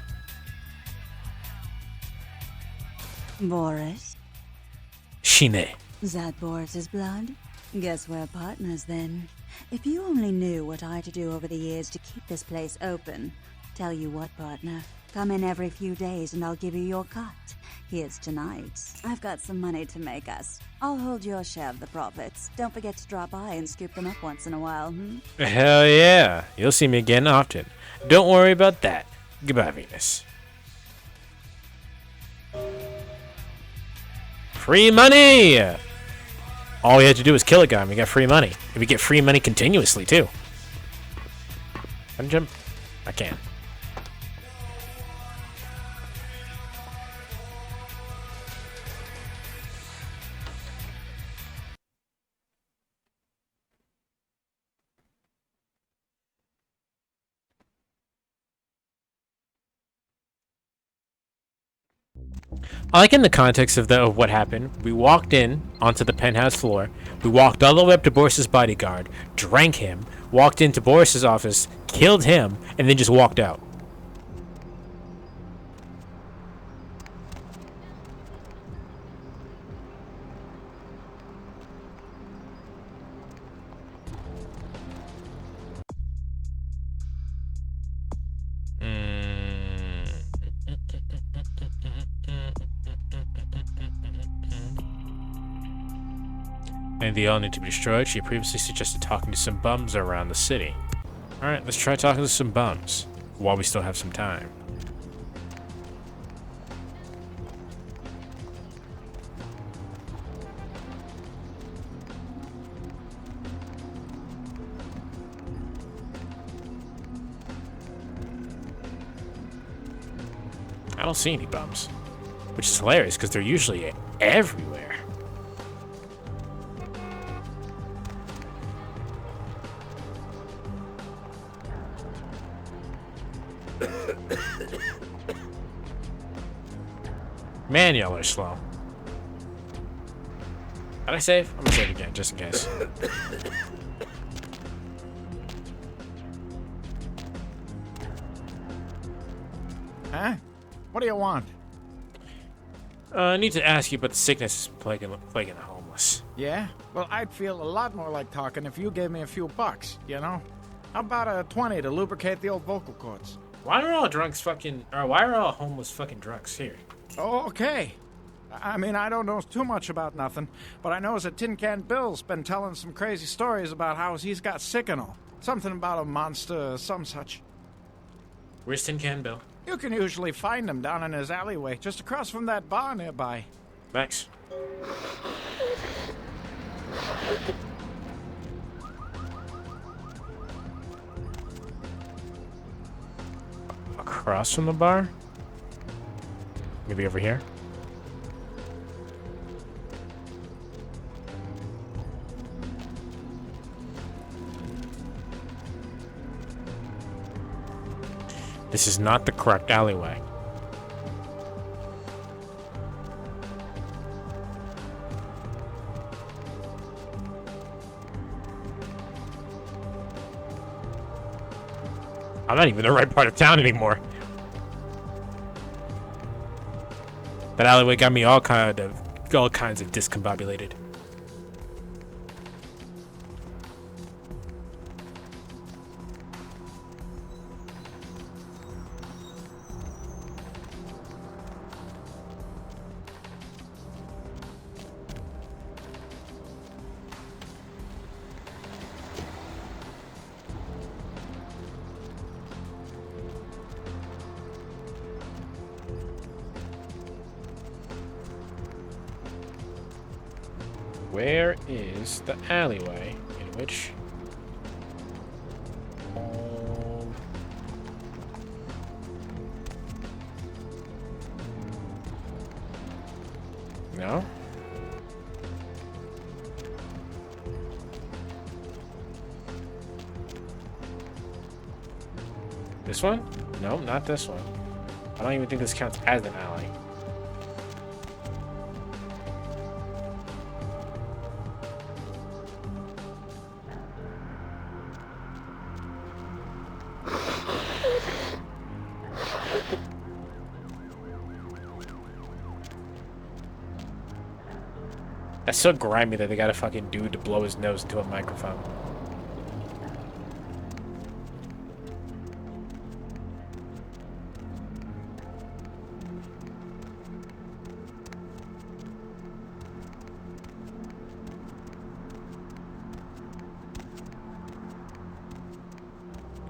S6: Boris?
S1: Shine.
S6: Is that Boris's blood? Guess we're partners then. If you only knew what I had to do over the years to keep this place open. Tell you what, partner. Come in every few days and I'll give you your cut. Here's tonight's. I've got some money to make us. I'll hold your share of the profits. Don't forget to drop by and scoop them up once in a while,
S1: Hell yeah. You'll see me again often. Don't worry about that. Goodbye, Venus. Free money! All we had to do was kill a guy and we got free money. And we get free money continuously, too. Can I jump? I can. I like in the context of what happened. We walked in onto the penthouse floor. We walked all the way up to Boris's bodyguard, drank him, walked into Boris's office, killed him, and then just walked out. And they all need to be destroyed. She previously suggested talking to some bums around the city. Alright, let's try talking to some bums while we still have some time. I don't see any bums, which is hilarious because they're usually everywhere. Man, y'all are slow. Did I save? I'm gonna save again, just in case.
S9: Huh? What do you want?
S1: I need to ask you about the sickness plaguing the homeless.
S9: Yeah? Well, I'd feel a lot more like talking if you gave me a few bucks, you know? How about a 20 to lubricate the old vocal cords?
S1: Why are all drunks fucking... Or why are all homeless fucking drunks here?
S9: Oh, okay. I mean, I don't know too much about nothing, but I know that Tin Can Bill's been telling some crazy stories about how he's got sick and all. Something about a monster, some such.
S1: Where's Tin Can Bill?
S9: You can usually find him down in his alleyway, just across from that bar nearby.
S1: Thanks. Across from the bar? Maybe over here? This is not the correct alleyway. I'm not even in the right part of town anymore. That alleyway got me all kinds of discombobulated. Where is the alleyway in which no? This one? No, not this one. I don't even think this counts as an alley. That's so grimy that they got a fucking dude to blow his nose into a microphone.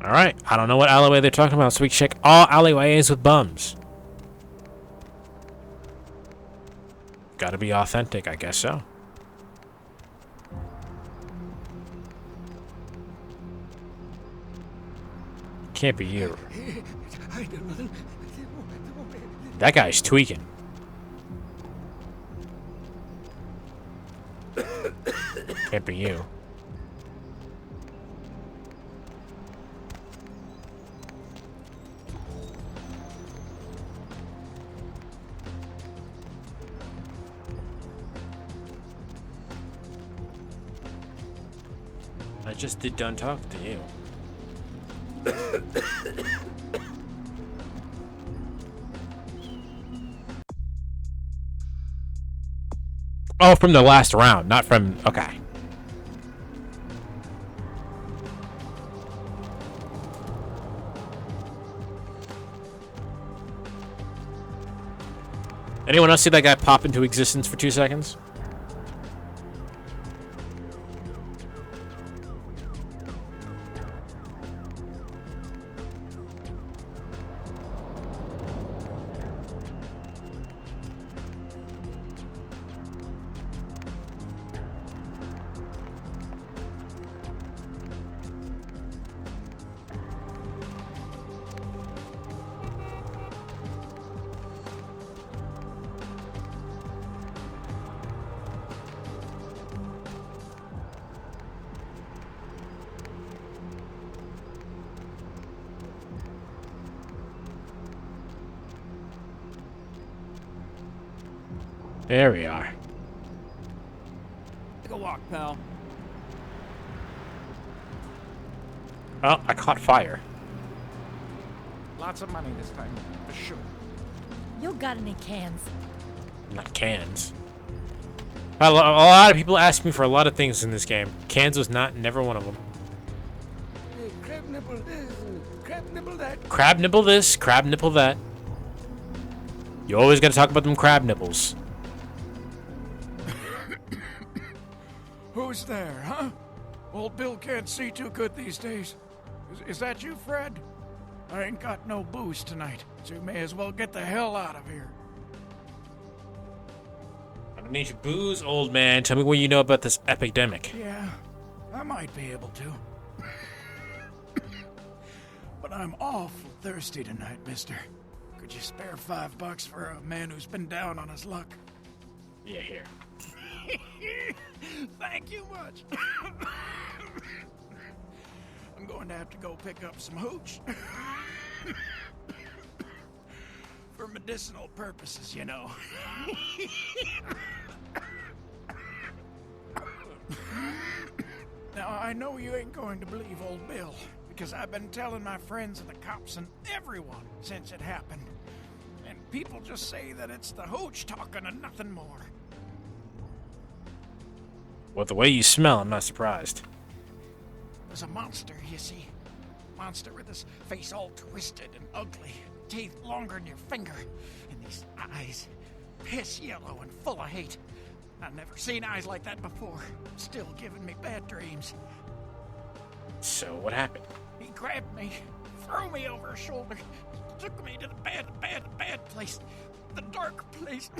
S1: Alright, I don't know what alleyway they're talking about, so we check all alleyways with bums. Gotta be authentic, I guess so. Can't be you. That guy's tweaking. Can't be you. I just did done talking to you. Oh, from the last round, not from... Okay. Anyone else see that guy pop into existence for 2 seconds? There we are.
S9: Take a walk, pal.
S1: Oh, I caught fire.
S9: Lots of money this time, for sure.
S18: You got any cans?
S1: Not cans. A lot of people ask me for a lot of things in this game. Cans was never one of them.
S16: Crab nibble this, crab nibble that.
S1: Crab nibble this, crab nibble that. You always gotta talk about them crab nibbles.
S9: Who's there, huh? Old Bill can't see too good these days. Is that you, Fred? I ain't got no booze tonight, so you may as well get the hell out of here.
S1: I don't need your booze, old man. Tell me what you know about this epidemic.
S9: Yeah, I might be able to. But I'm awful thirsty tonight, mister. Could you spare $5 for a man who's been down on his luck?
S1: Yeah, here.
S9: Thank you much. I'm going to have to go pick up some hooch. For medicinal purposes, you know. Now, I know you ain't going to believe old Bill, because I've been telling my friends and the cops and everyone since it happened. And people just say that it's the hooch talking and nothing more.
S1: Well, the way you smell, I'm not surprised.
S9: There's a monster, you see. Monster with his face all twisted and ugly. Teeth longer than your finger. And these eyes, piss yellow and full of hate. I've never seen eyes like that before. Still giving me bad dreams.
S1: So, what happened?
S9: He grabbed me, threw me over his shoulder, took me to the bad place. The dark place.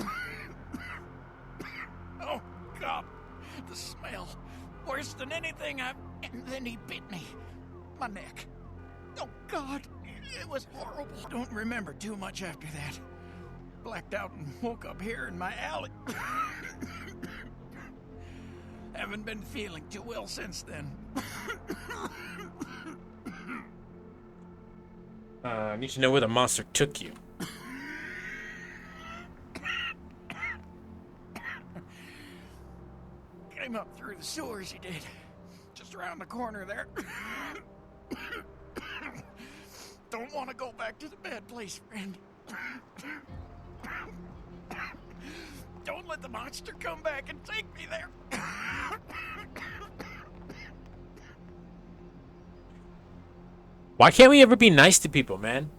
S9: Oh, God. The smell. Worse than anything I've... And then he bit me. My neck. Oh, God. It was horrible. Don't remember too much after that. Blacked out and woke up here in my alley. Haven't been feeling too well since then.
S1: I need to know where the monster took you.
S9: Came up through the sewers, he did. Just around the corner there. Don't want to go back to the bad place, friend. Don't let the monster come back and take me there.
S1: Why can't we ever be nice to people, man?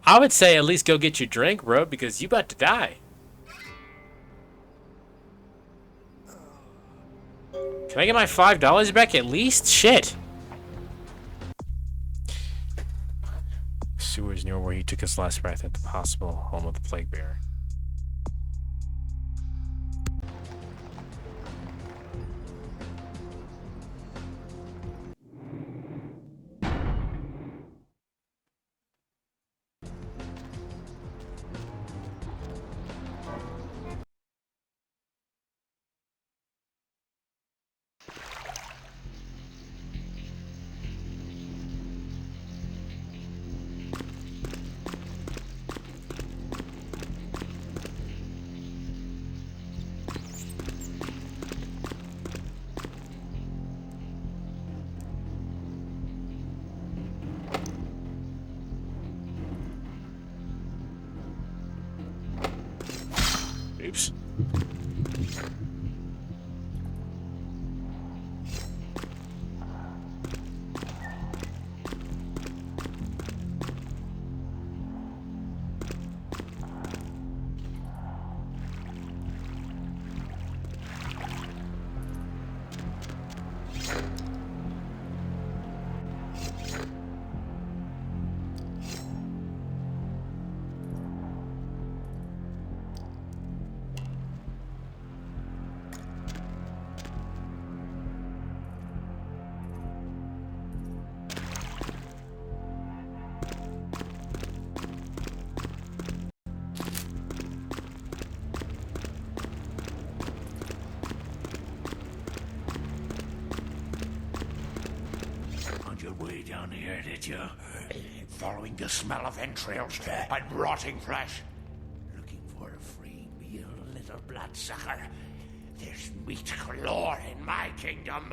S1: I would say at least go get your drink, bro, because you about to die. Can I get my $5 back at least? Shit. Sewers near where he took his last breath at the possible home of the plague bearer. Oops.
S13: Way down here, did you? Following the smell of entrails and rotting flesh. Looking for a free meal, little bloodsucker. There's meat galore in my kingdom.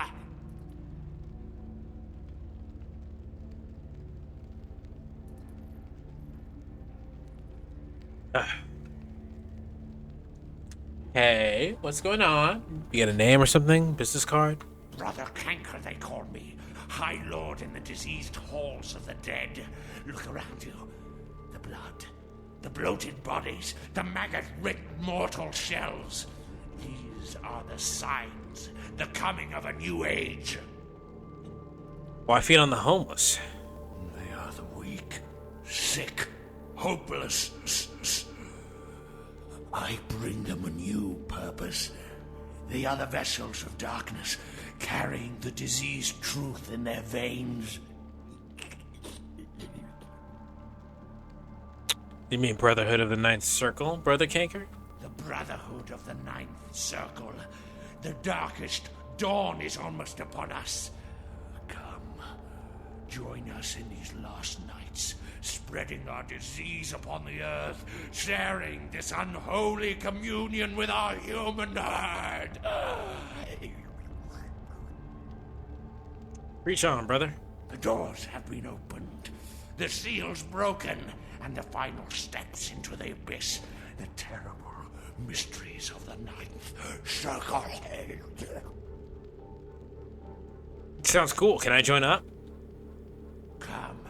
S1: Hey, what's going on? You got a name or something? Business card?
S13: Brother Canker, they call me. High Lord in the diseased halls of the dead. Look around you. The blood, the bloated bodies, the maggot-ridden mortal shells. These are the signs, the coming of a new age.
S1: Why feed on the homeless?
S13: They are the weak, sick, hopeless. I bring them a new purpose. They are the vessels of darkness, carrying the diseased truth in their veins.
S1: You mean Brotherhood of the Ninth Circle, Brother Canker?
S13: The Brotherhood of the Ninth Circle. The darkest dawn is almost upon us. Come, join us in these last nights, spreading our disease upon the earth, sharing this unholy communion with our human herd.
S1: Reach on, brother.
S13: The doors have been opened, the seals broken, and the final steps into the abyss, the terrible mysteries of the Ninth Circle.
S1: Sounds cool. Can I join up?
S13: Come,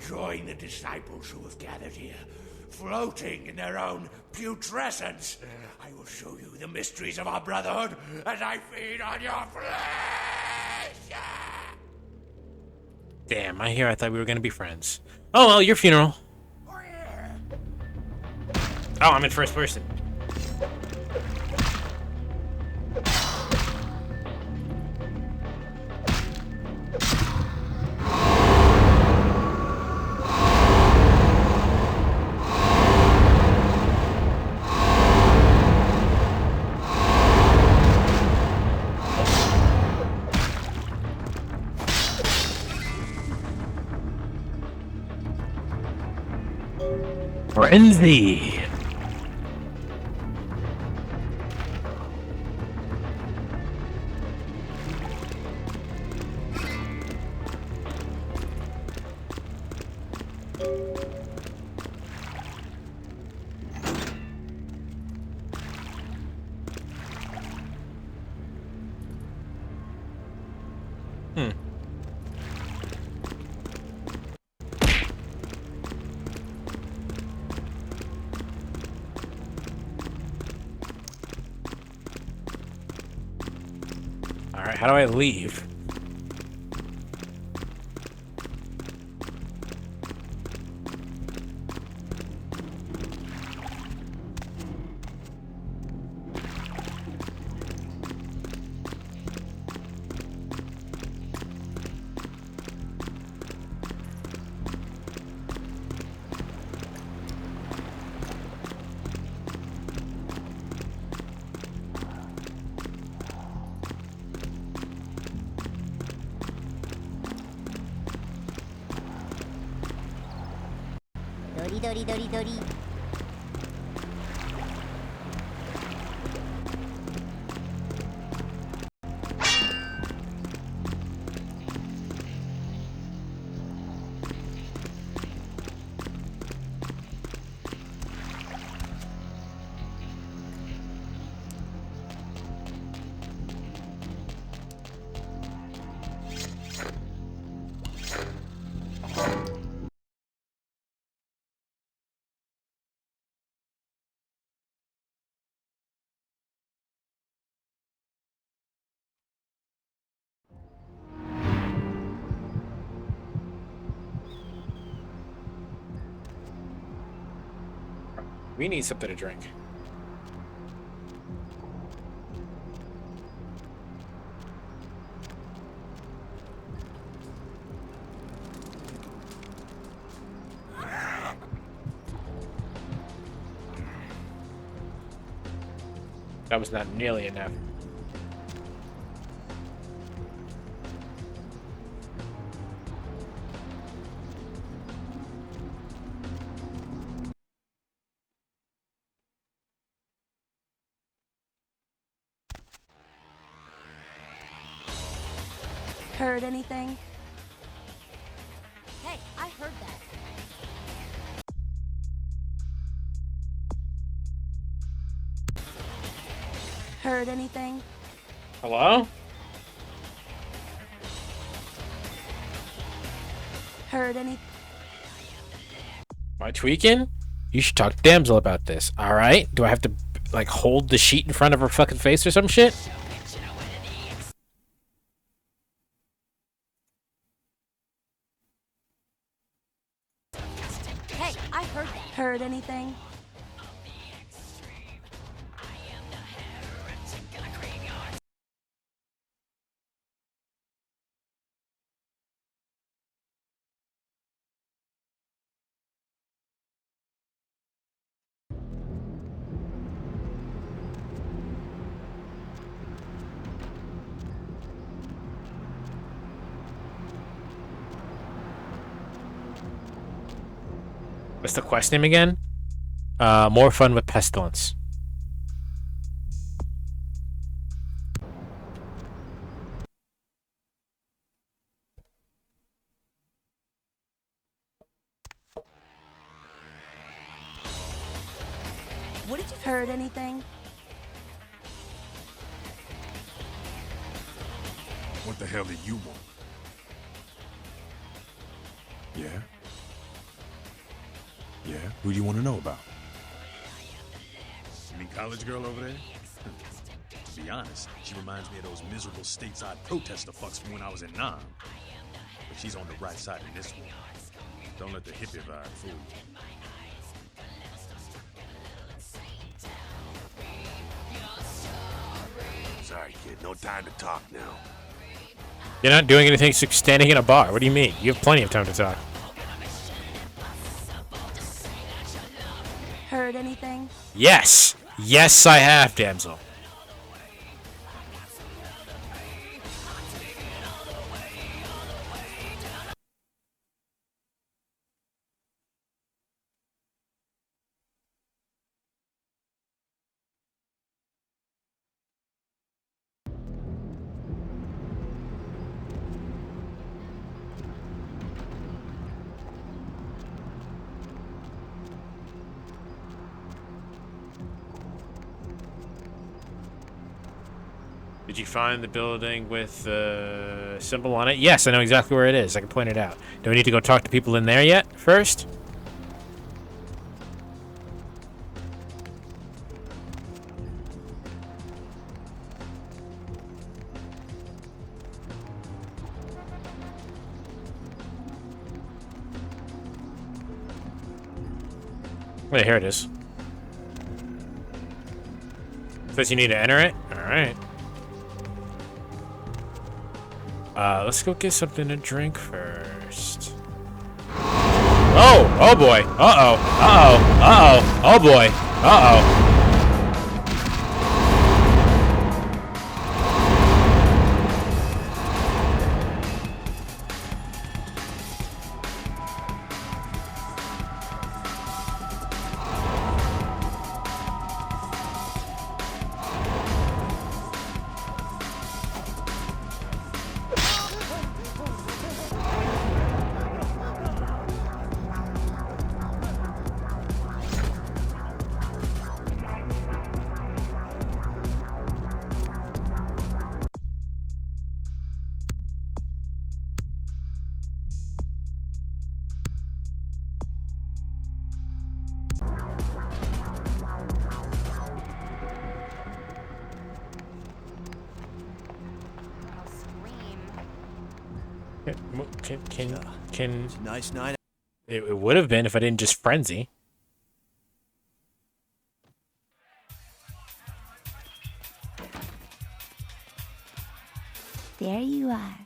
S13: join the disciples who have gathered here, floating in their own putrescence. I will show you the mysteries of our brotherhood as I feed on your flesh.
S1: Damn, I thought we were gonna be friends. Oh well, your funeral. Oh, I'm in first person. Frenzy. Alright, how do I leave?
S19: Dory, dory, dory.
S1: We need something to drink. That was not nearly enough.
S17: Heard anything?
S7: Hey, I heard that.
S17: Heard anything?
S1: Hello?
S17: Heard any?
S1: Am I tweaking? You should talk to Damsel about this. All right? Do I have to like hold the sheet in front of her fucking face or some shit?
S17: Hey, I heard that. Heard anything?
S1: What's the quest name again? More fun with pestilence.
S17: What did you heard anything?
S12: What the hell do you want? Yeah? Yeah? Who do you want to know about? You mean college girl over there? To be honest, she reminds me of those miserable stateside protester fucks from when I was in Nam. But she's on the right side in this one. Don't let the hippie vibe fool you.
S20: Sorry, kid. No time to talk now.
S1: You're not doing anything except standing in a bar. What do you mean? You have plenty of time to talk.
S17: Heard anything?
S1: Yes! Yes, I have, damsel. Did you find the building with the symbol on it? Yes, I know exactly where it is. I can point it out. Do we need to go talk to people in there yet first? Wait, here it is. Says you need to enter it? Alright. Let's go get something to drink first. Oh! Oh boy! Uh-oh! Uh-oh! Uh-oh! Oh boy! Uh-oh! Can
S14: nice night.
S1: It would have been if I didn't just frenzy.
S6: There you are.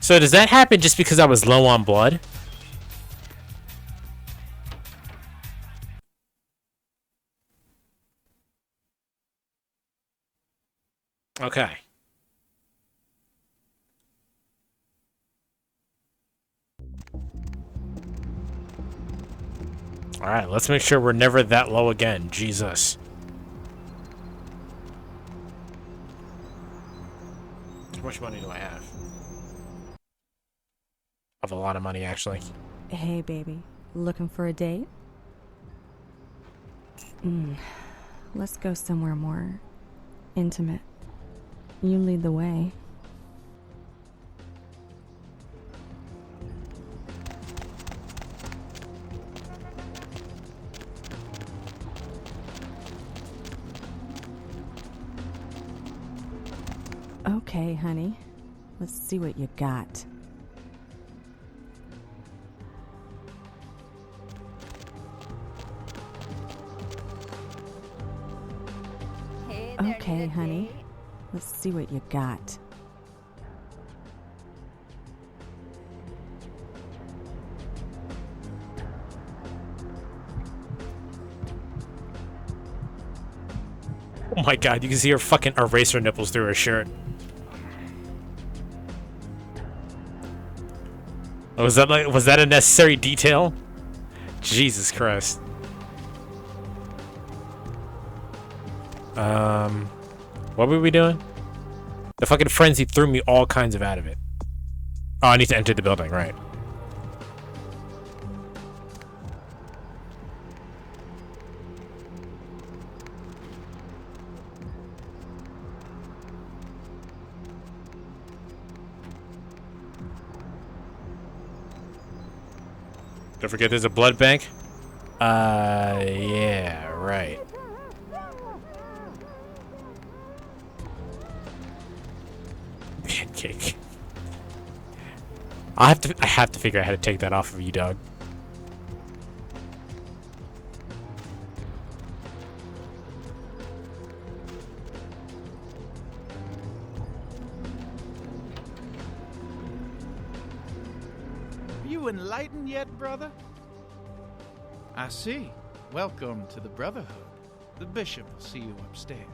S1: So does that happen just because I was low on blood? Okay. Alright, let's make sure we're never that low again. Jesus. How much money do I have? I have a lot of money, actually.
S8: Hey, baby. Looking for a date? Let's go somewhere more intimate. You lead the way. Okay, honey. Let's see what you got.
S3: Hey there,
S8: Okay, honey. Let's see what you got.
S1: Oh my god, you can see her fucking eraser nipples through her shirt. Was that a necessary detail? Jesus Christ. What were we doing? The fucking frenzy threw me all kinds of out of it. Oh, I need to enter the building, right. Don't forget there's a blood bank. Yeah, right. Pancake. I have to figure out how to take that off of you, dog.
S19: Are you enlightened yet, brother? I see. Welcome to the Brotherhood. The bishop will see you upstairs.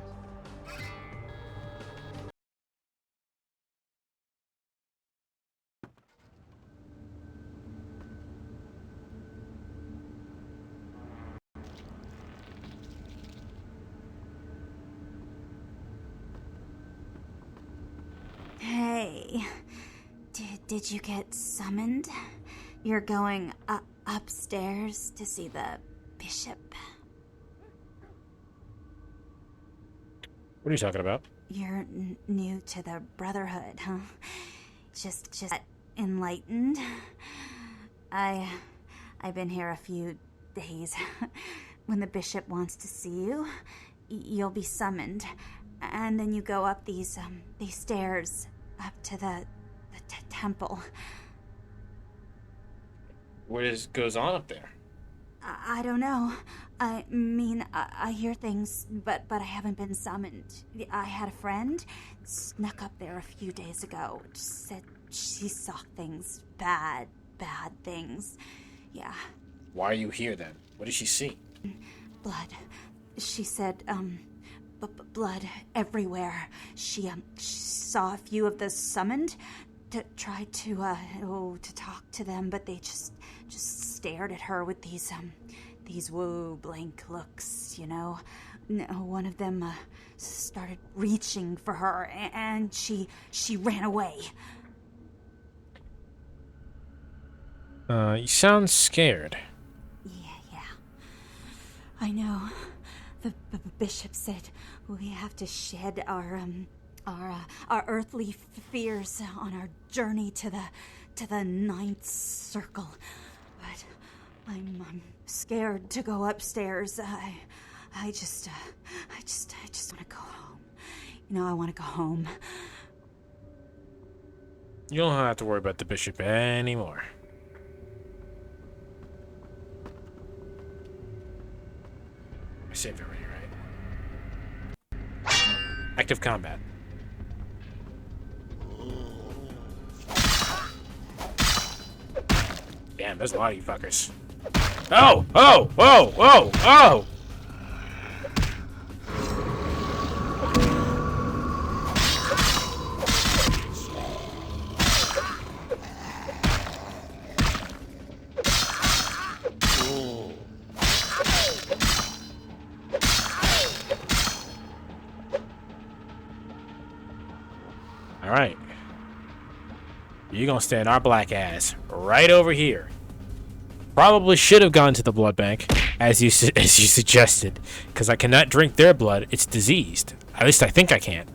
S6: Hey, did you get summoned? You're going upstairs to see the bishop.
S1: What are you talking about?
S6: You're new to the Brotherhood, huh? Just enlightened. I've been here a few days. When the bishop wants to see you, you'll be summoned, and then you go up these stairs up to the temple.
S1: What goes on up there?
S6: I don't know. I mean, I hear things, but I haven't been summoned. I had a friend snuck up there a few days ago. Said she saw things, bad things. Yeah.
S1: Why are you here then? What did she see?
S6: Blood. She said, blood everywhere. She saw a few of the summoned. Tried to talk to them, but they just stared at her with these blank looks, you know. One of them started reaching for her, and she ran away.
S1: You sound scared.
S6: Yeah. I know. The bishop said we have to shed our earthly fears on our journey to the ninth circle, but I'm scared to go upstairs. I just want to go home. You know, I want to go home.
S1: You don't have to worry about the bishop anymore. I saved already, right? Active combat. Damn, there's a lot of you fuckers. Oh! Alright. You're gonna stand our black ass right over here. Probably should have gone to the blood bank, as you suggested, because I cannot drink their blood. It's diseased. At least I think I can't.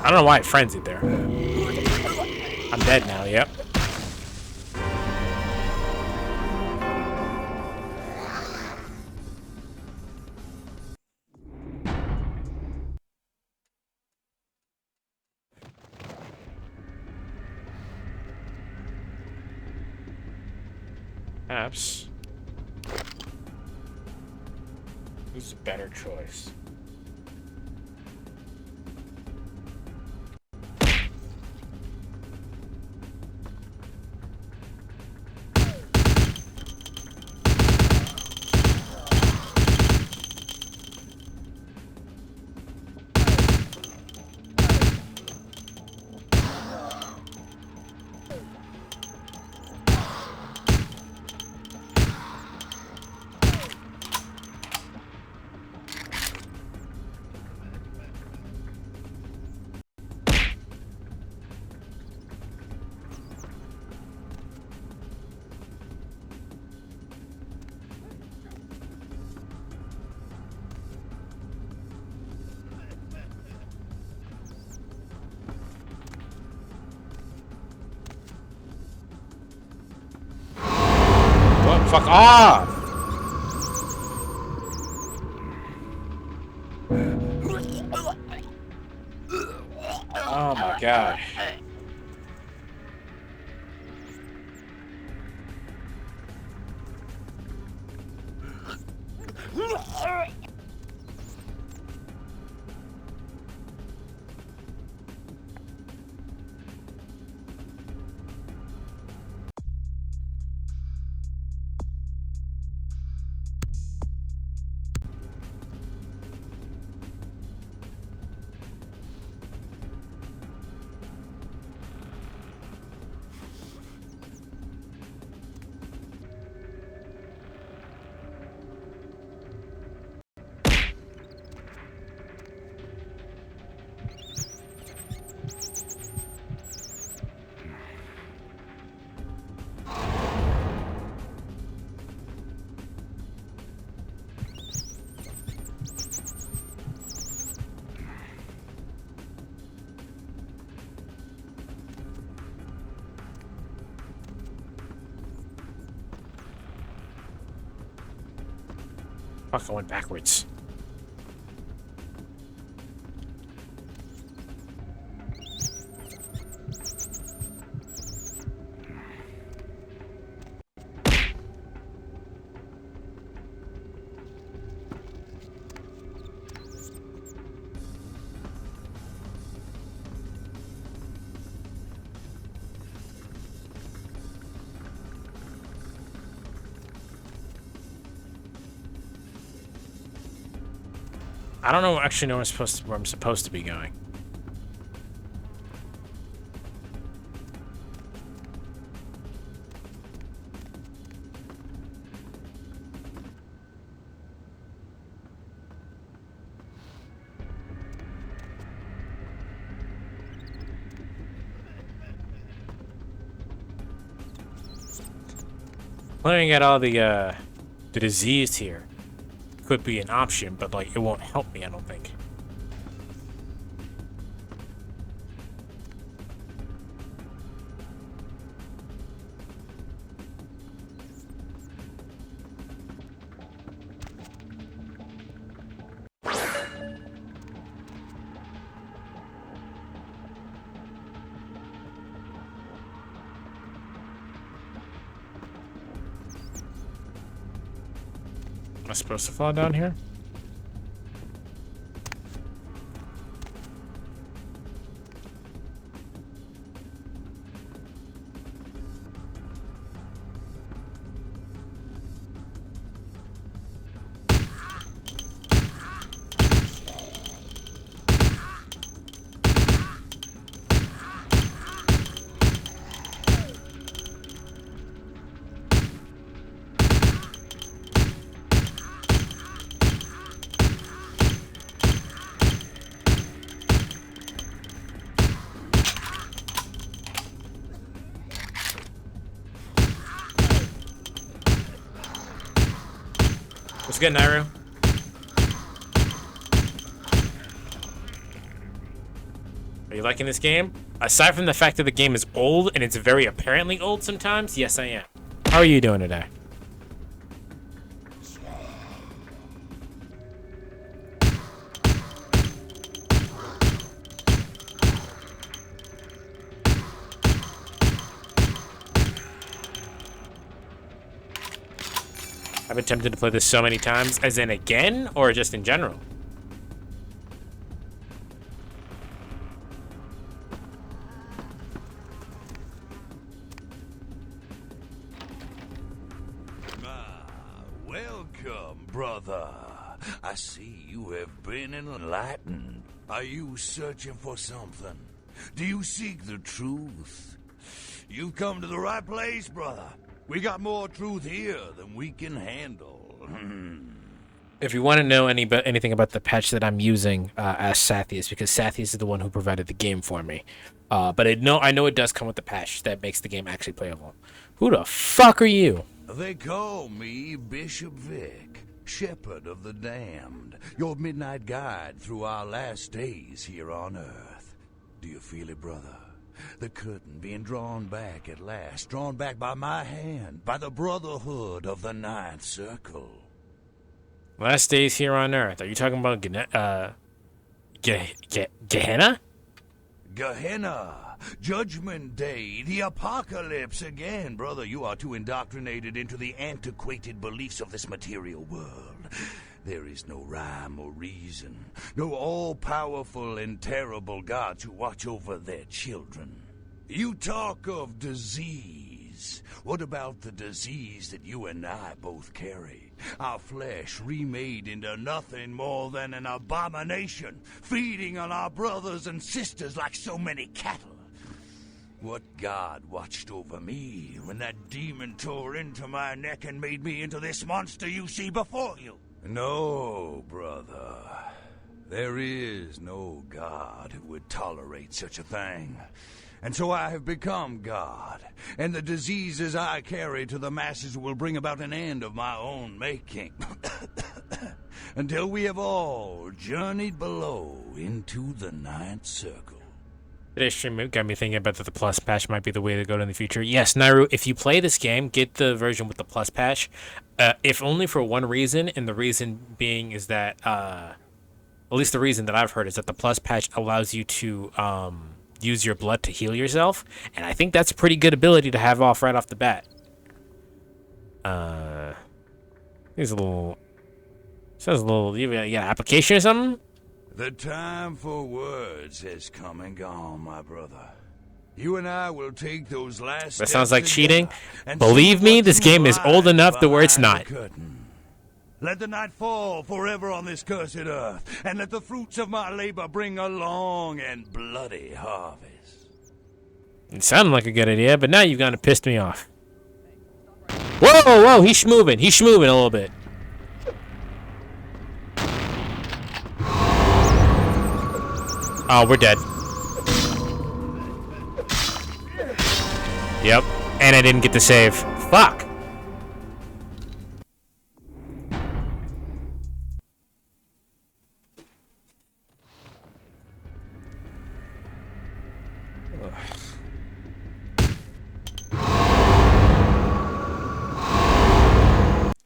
S1: I don't know why it frenzied there. I'm dead now, yep. Perhaps. Who's a better choice? Fuck off! Oh my god. Fuck, I went backwards. I don't know actually know where I'm supposed to be going. Looking at all the disease here could be an option, but like it won't help me, I don't think. Am I supposed to fall down here? What's good, Nairo? Are you liking this game? Aside from the fact that the game is old, and it's very apparently old sometimes, yes I am. How are you doing today? I've been tempted to play this so many times, as in again, or just in general?
S22: Welcome, brother. I see you have been enlightened. Are you searching for something? Do you seek the truth? You've come to the right place, brother. We got more truth here than we can handle.
S1: If you want to know anything about the patch that I'm using, ask Sathius, because Sathius is the one who provided the game for me. But I know it does come with the patch that makes the game actually playable. Who the fuck are you?
S22: They call me Bishop Vic, Shepherd of the Damned, your midnight guide through our last days here on Earth. Do you feel it, brother? The curtain being drawn back at last, drawn back by my hand, by the Brotherhood of the Ninth Circle.
S1: Last days here on Earth. Are you talking about Gehenna?
S22: Gehenna, Judgment Day, the apocalypse again. Brother, you are too indoctrinated into the antiquated beliefs of this material world. There is no rhyme or reason, no all-powerful and terrible God to watch over their children. You talk of disease. What about the disease that you and I both carry? Our flesh remade into nothing more than an abomination, feeding on our brothers and sisters like so many cattle. What God watched over me when that demon tore into my neck and made me into this monster you see before you? No, brother. There is no God who would tolerate such a thing. And so I have become God, and the diseases I carry to the masses will bring about an end of my own making. Until we have all journeyed below into the Ninth Circle.
S1: Today's stream got me thinking about that the plus patch might be the way to go in the future. Yes, Nairo, if you play this game, get the version with the plus patch. If only for one reason, and the reason being is that, at least the reason that I've heard is that the plus patch allows you to use your blood to heal yourself, and I think that's a pretty good ability to have off right off the bat. Here's a little... Says a little... You got an application or something?
S22: The time for words has come and gone, my brother. You and I will take those last
S1: That
S22: steps
S1: sounds like cheating.
S22: and
S1: Believe
S22: see
S1: me,
S22: what
S1: this
S22: you
S1: game is old
S22: find
S1: enough to where it's
S22: behind
S1: not.
S22: the curtain. Let the night fall forever on this cursed earth, and let the fruits of my labor bring a long and bloody harvest.
S1: It sounded like a good idea, but now you've kind of pissed me off. Whoa, whoa, he's schmoving. He's schmoving a little bit. Oh, we're dead. Yep. And I didn't get to save. Fuck.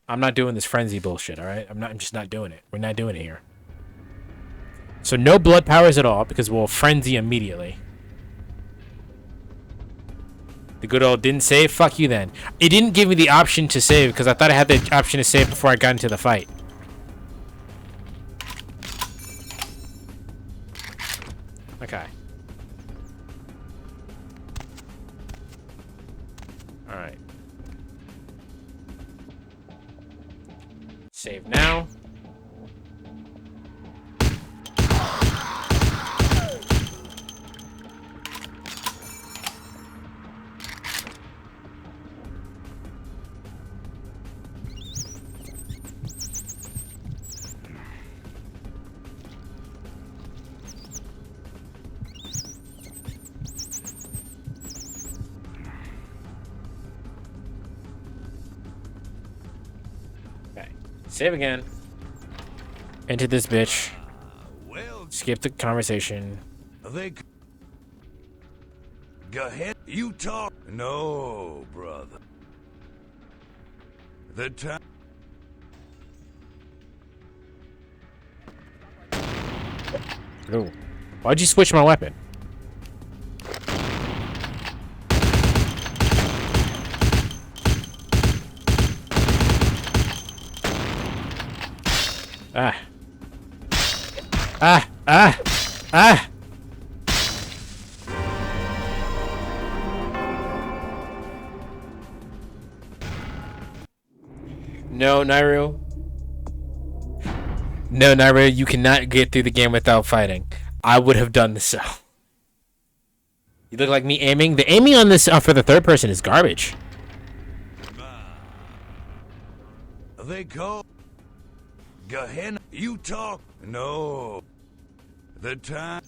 S1: I'm not doing this frenzy bullshit, alright? I'm just not doing it. We're not doing it here. So no blood powers at all, because we'll frenzy immediately. The good old didn't save? Fuck you then. It didn't give me the option to save, because I thought I had the option to save before I got into the fight. Okay. Alright. Save now. Save again. Enter this bitch. Skip the conversation.
S22: Go ahead. You talk. No, brother. The time.
S1: Ooh. Why'd you switch my weapon? Ah. Ah. Ah. Ah. No, Nairu. No, Nairu, you cannot get through the game without fighting. I would have done so. You look like me aiming. The aiming on this for the third person is garbage.
S22: They go. Gehenna, you talk. No. The time.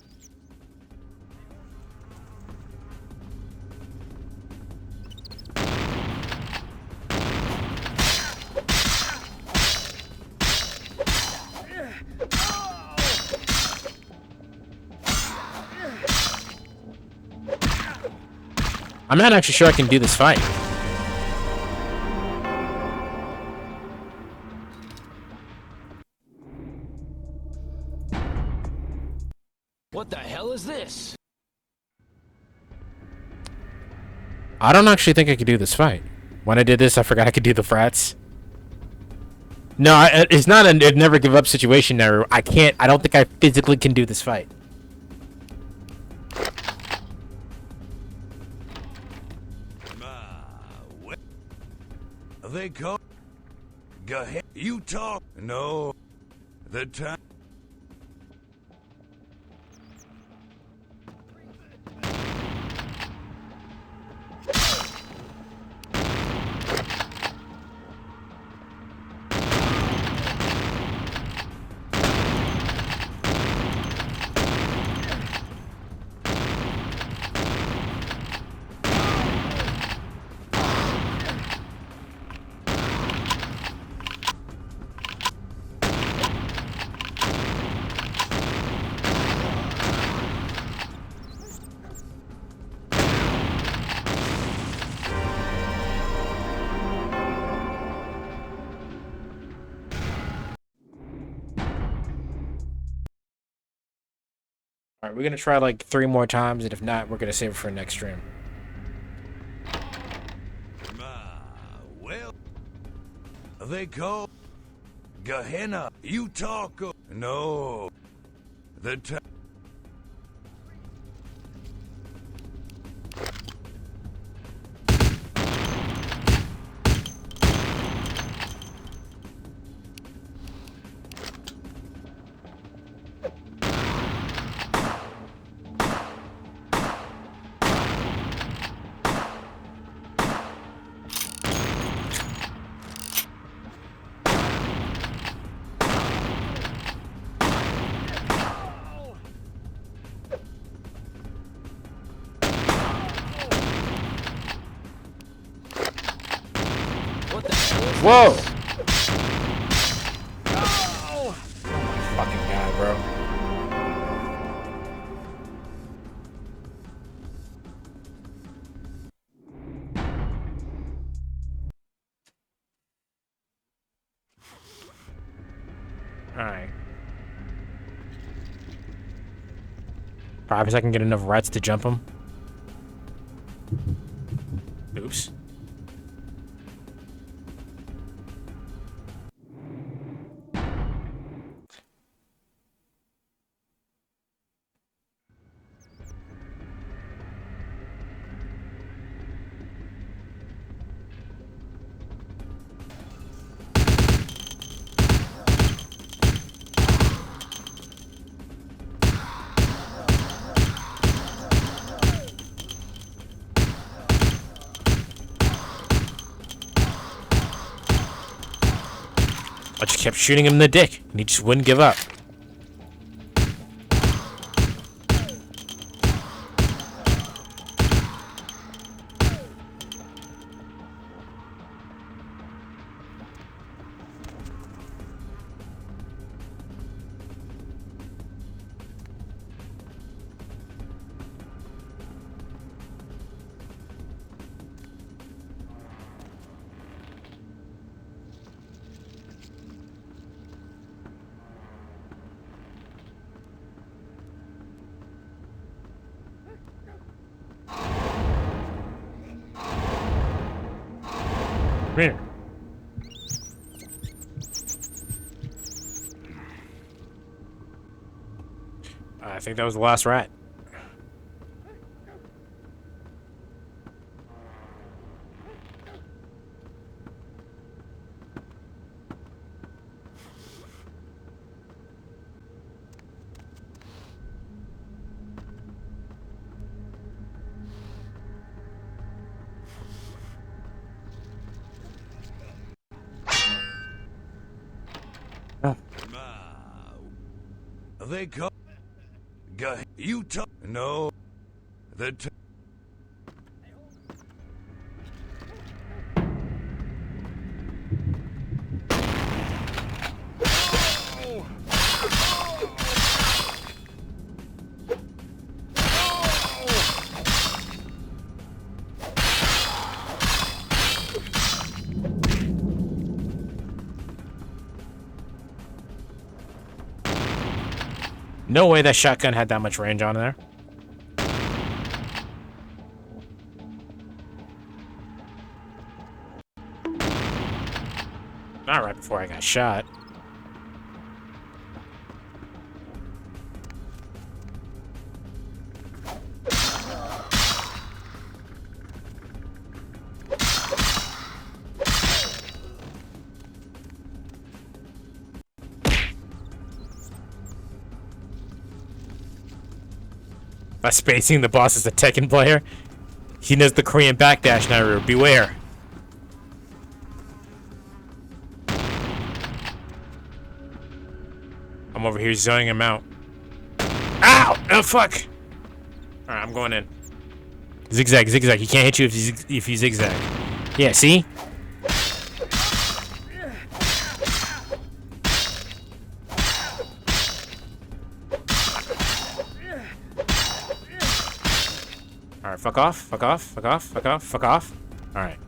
S1: I'm not actually sure I can do this fight.
S10: What the hell is this?
S1: I don't actually think I could do this fight. When I did this, I forgot I could do the frats. No, it's not a never give up situation there. I don't think I physically can do this fight.
S22: They go. Go ahead. You talk. No. The time.
S1: Alright, we're gonna try like 3 more times, and if not, we're gonna save it for next stream.
S22: Well, they go. Gehenna, you talk. No. The time.
S1: Whoa! Fucking guy, bro. Alright. Perhaps I can get enough rats to jump him. Oops. I just kept shooting him in the dick, and he just wouldn't give up. Come here. I think that was the last rat.
S22: They come. You talk. No. The.
S1: No way that shotgun had that much range on there. Not right before I got shot. By spacing, the boss is a Tekken player. He knows the Korean backdash now. Beware. I'm over here zoning him out. Ow! Oh, fuck! Alright, I'm going in. Zigzag, zigzag. He can't hit you if you zigzag. Yeah, see? Alright, fuck off, fuck off, fuck off, fuck off, fuck off. Alright.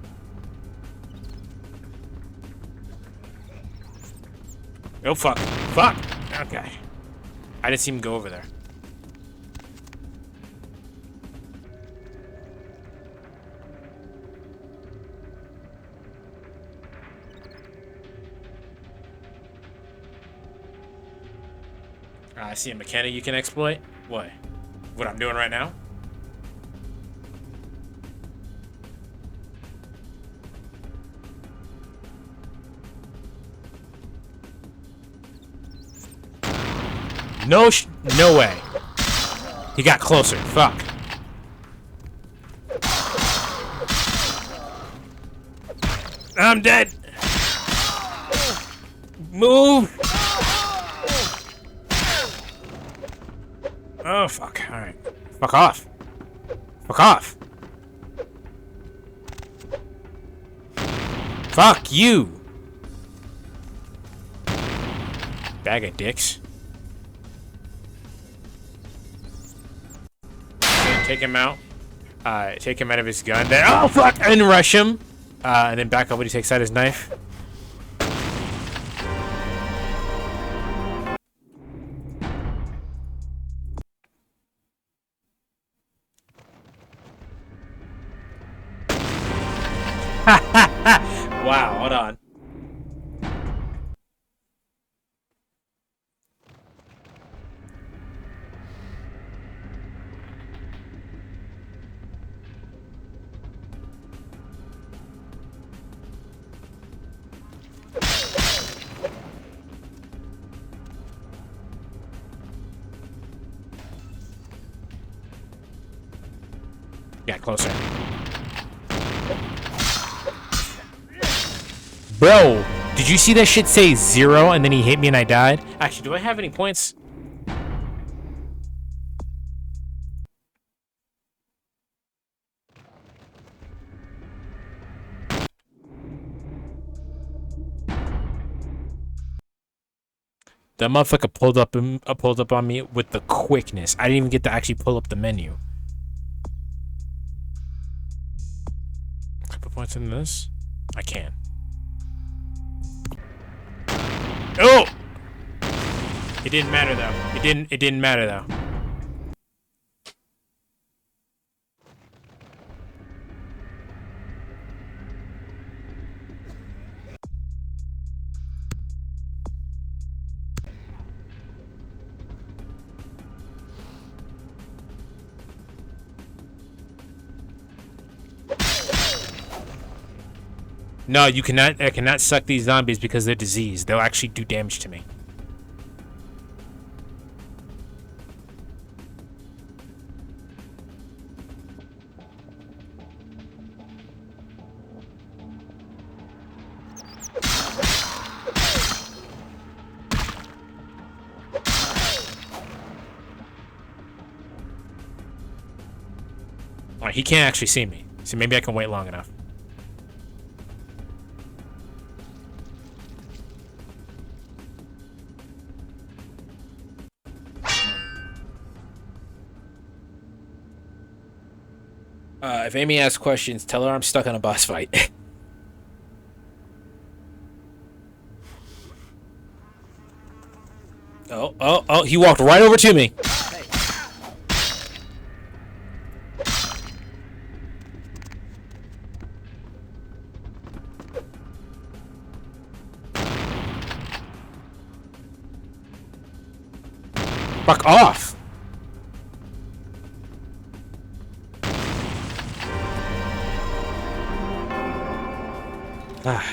S1: Oh, fuck. Fuck! Okay. I didn't see him go over there. I see a mechanic you can exploit. What? What I'm doing right now? No way. He got closer. Fuck. I'm dead. Move. Oh, fuck. Alright. Fuck off. Fuck off. Fuck you. Bag of dicks. Take him out. Take him out of his gun. Then, oh fuck! And rush him. And then back up when he takes out his knife. Wow, hold on. Yeah, closer. Bro, did you see that shit say 0 and then he hit me and I died? Actually, do I have any points? That motherfucker pulled up on me with the quickness. I didn't even get to actually pull up the menu. Couple points in this. I can. Oh! It didn't matter though. It didn't matter though. No, you cannot. I cannot suck these zombies because they're diseased. They'll actually do damage to me. Alright, he can't actually see me. So maybe I can wait long enough. If Amy asks questions, tell her I'm stuck on a boss fight. Oh, he walked right over to me. Fuck off. Ah.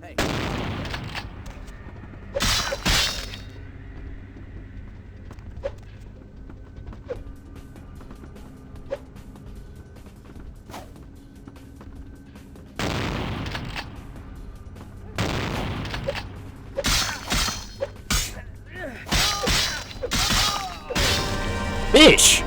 S11: Hey.
S1: Bitch!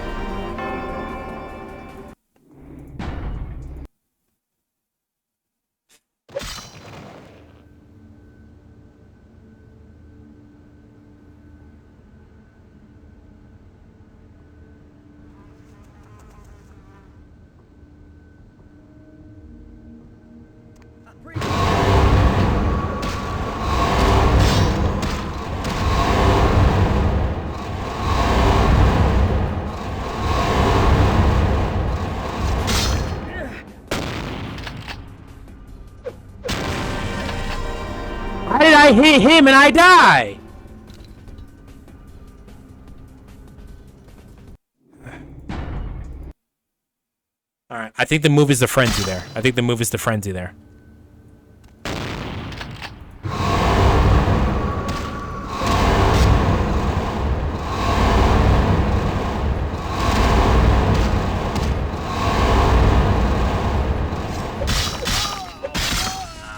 S1: Why did I hit him and I die? Alright, I think the move is the frenzy there.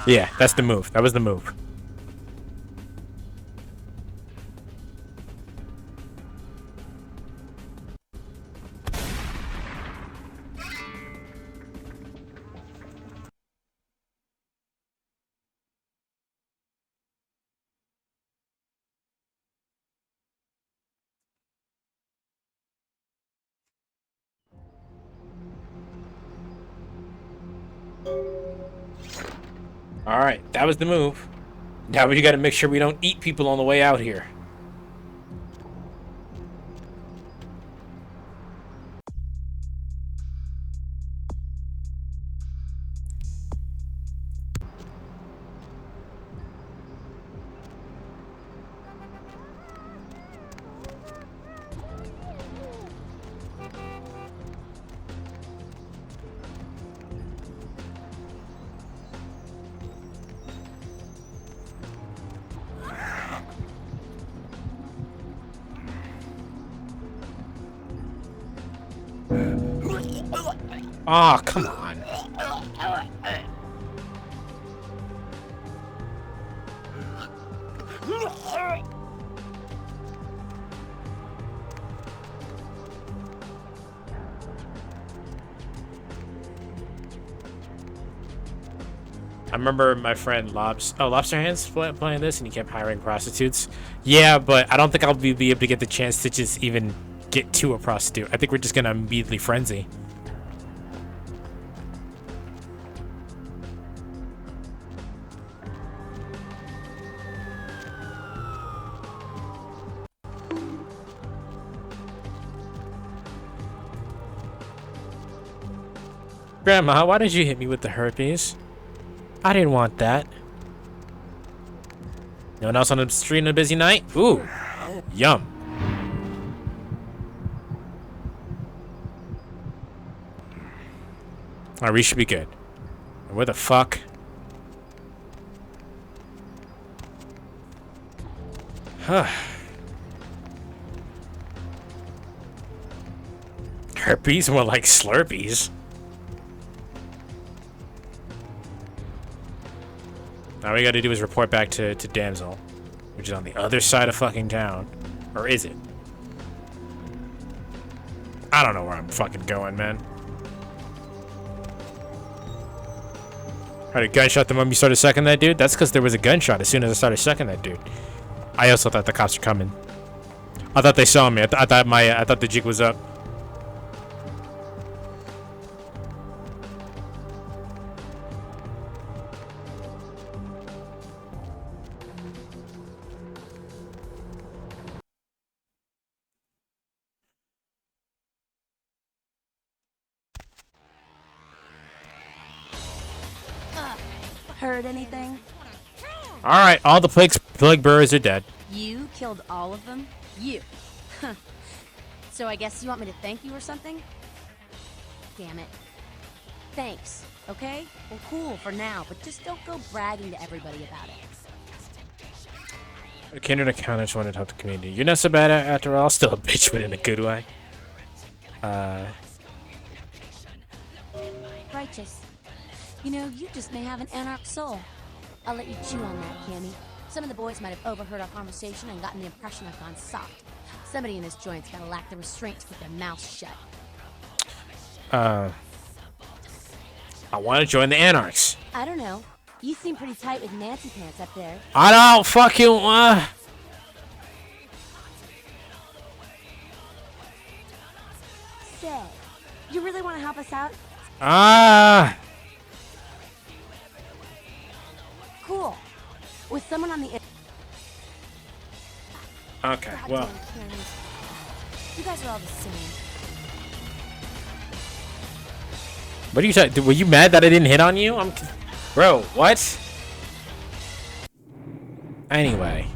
S1: Yeah, that's the move. That was the move. Alright, that was the move. Now we gotta make sure we don't eat people on the way out here. Aw, oh, come on. I remember my friend Lobster Hands playing this, and he kept hiring prostitutes. Yeah, but I don't think I'll be able to get the chance to just even get to a prostitute. I think we're just gonna immediately frenzy. Grandma, why did you hit me with the herpes? I didn't want that. No one else on the street on a busy night? Ooh, yum. Alright, we should be good. Where the fuck? Huh. Herpes? More like Slurpees. All we gotta do is report back to Damsel, which is on the other side of fucking town. Or is it? I don't know where I'm fucking going, man. Heard a gunshot the moment you started sucking that dude? That's because there was a gunshot as soon as I started sucking that dude. I also thought the cops were coming. I thought they saw me. I thought the jig was up.
S7: Heard anything?
S1: Alright, all the plague bearers are dead.
S7: You killed all of them? You. Huh. So I guess you want me to thank you or something? Damn it. Thanks, okay? Well, cool for now, but just don't go bragging to everybody about it.
S1: A kindred accountant just wanted to help the community. You're not so bad after all. Still a bitch, but in a good way.
S7: Righteous. You know, you just may have an anarch soul. I'll let you chew on that, Cammy. Some of the boys might have overheard our conversation and gotten the impression I've gone soft. Somebody in this joint's gotta lack the restraint to keep their mouth shut.
S1: I want to join the Anarchs.
S7: I don't know. You seem pretty tight with Nancy Pants up there.
S1: I don't fucking
S7: Say, you really want to help us out? Cool. With someone on the...
S1: Okay, well.
S7: You guys are all the same.
S1: What are you talking? Were you mad that I didn't hit on you? Bro, what? Anyway.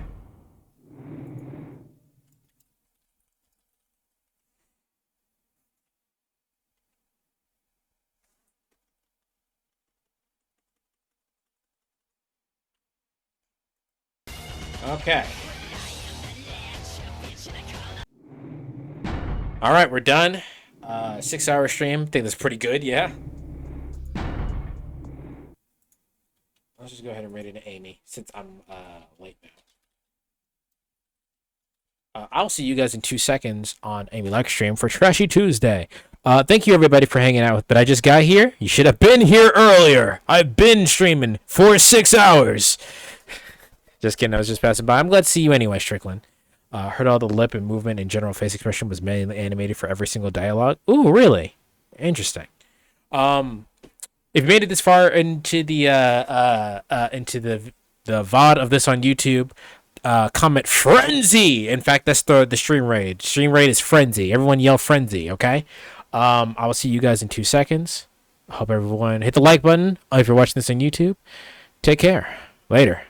S1: Okay. All right, we're done. 6-hour stream. Think that's pretty good, yeah. Let's just go ahead and rate it to Amy since I'm late now. I'll see you guys in 2 seconds on Amy Like Stream for Trashy Tuesday. Thank you everybody for hanging out with. But I just got here. You should have been here earlier. I've been streaming for 6 hours. Just kidding. I was just passing by. I'm glad to see you anyway, Strickland. Heard all the lip and movement and general face expression was mainly animated for every single dialogue. Ooh, really? Interesting. If you made it this far into the VOD of this on YouTube, comment frenzy. In fact, that's the stream raid. Stream raid is frenzy. Everyone yell frenzy, okay? I will see you guys in 2 seconds. I hope everyone hit the like button if you're watching this on YouTube. Take care. Later.